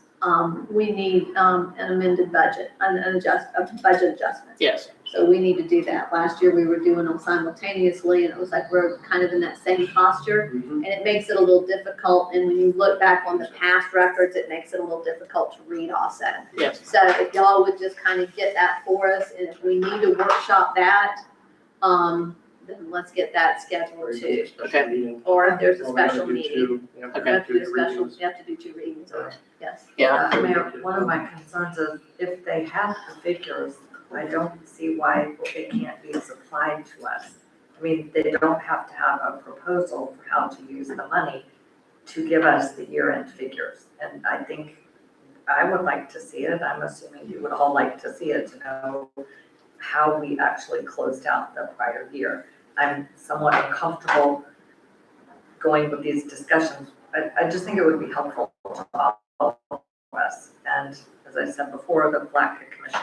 we need an amended budget, a budget adjustment. yes. So we need to do that. Last year, we were doing them simultaneously, and it was like we're kind of in that same posture, and it makes it a little difficult. And when you look back on the past records, it makes it a little difficult to read also. Yes. So if y'all would just kind of get that for us, and if we need to workshop that, then let's get that scheduled too. Okay. Or if there's a special meeting. Okay. You have to do a special, you have to do 2 readings on it, yes. Yeah. Mayor, one of my concerns is if they have the figures, I don't see why they can't be supplied to us. I mean, they don't have to have a proposal for how to use the money to give us the year-end figures. And I think I would like to see it. I'm assuming you would all like to see it to know how we actually closed out the prior year. I'm somewhat uncomfortable going with these discussions. I just think it would be helpful to all of us. And as I said before, the Black Commission,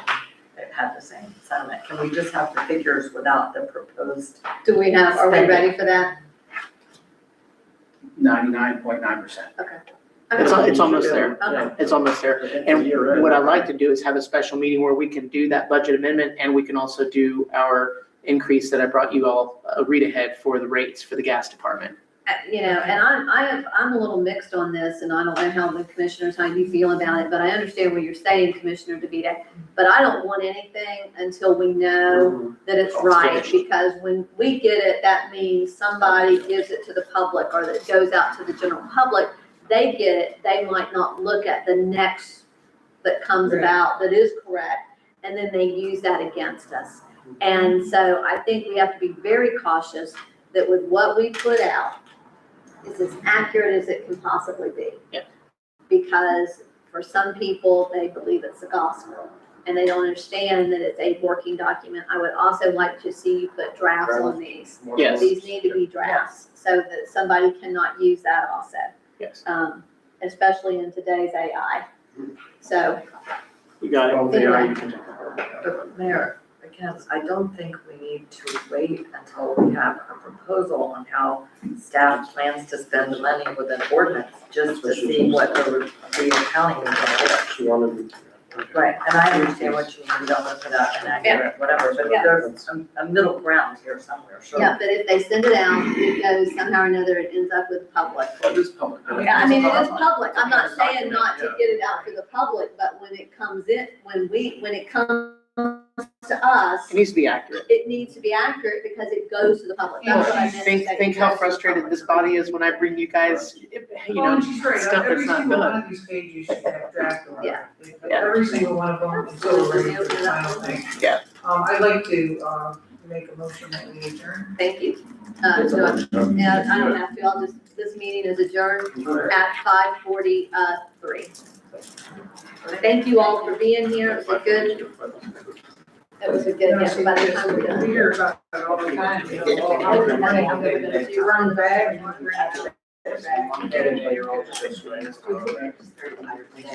they've had the same sentiment. Can we just have the figures without the proposed? Are we ready for that? 99.9%. It's almost there. Okay. It's almost there. And what I'd like to do is have a special meeting where we can do that budget amendment, and we can also do our increase that I brought you all a read ahead for the rates for the gas department. And I'm a little mixed on this, and I don't know how the commissioners, how you feel about it, but I understand what you're saying, Commissioner DeVito. But I don't want anything until we know that it's right, because when we get it, that means somebody gives it to the public, or that goes out to the general public. They get it, they might not look at the next that comes about that is correct, and then they use that against us. And so I think we have to be very cautious that with what we put out is as accurate as it can possibly be. Yeah. Because for some people, they believe it's the gospel, and they don't understand that it's a working document. I would also like to see you put drafts on these. Yes. These need to be drafts, so that somebody cannot use that also. Yes. Especially in today's AI. So You got it. Oh, yeah, you can. But Mayor, again, I don't think we need to wait until we have a proposal on how staff plans to spend the money with an ordinance, just to see what the accounting is gonna be. She wanted. Right, and I understand what you mean, you don't want to put out inaccurate, whatever, but Yeah. there's a middle ground here somewhere, sure. Yeah, but if they send it out, it goes somehow or another, it ends up with the public. Well, it is public. Yeah, I mean, it is public, I'm not saying not to get it out to the public, but when it comes in, when it comes to us, It needs to be accurate. it needs to be accurate because it goes to the public. That's what I meant to Think, say. think how frustrated this body is when I bring you guys, you Well, know, and she's right, stuff every that's not single one done. of these pages should have draft order. Yeah. Every single one of them until we're ready for the final thing. Yeah. I'd like to, make a motion that we adjourn. Thank you. Yeah, I don't have to, I'll just, this meeting is adjourned at 5:43. Thank you all for being here, it was a good, yeah, by the time we're done. We hear about it all the time, you know, all I the was money, gonna they say, you run back and you bring it back.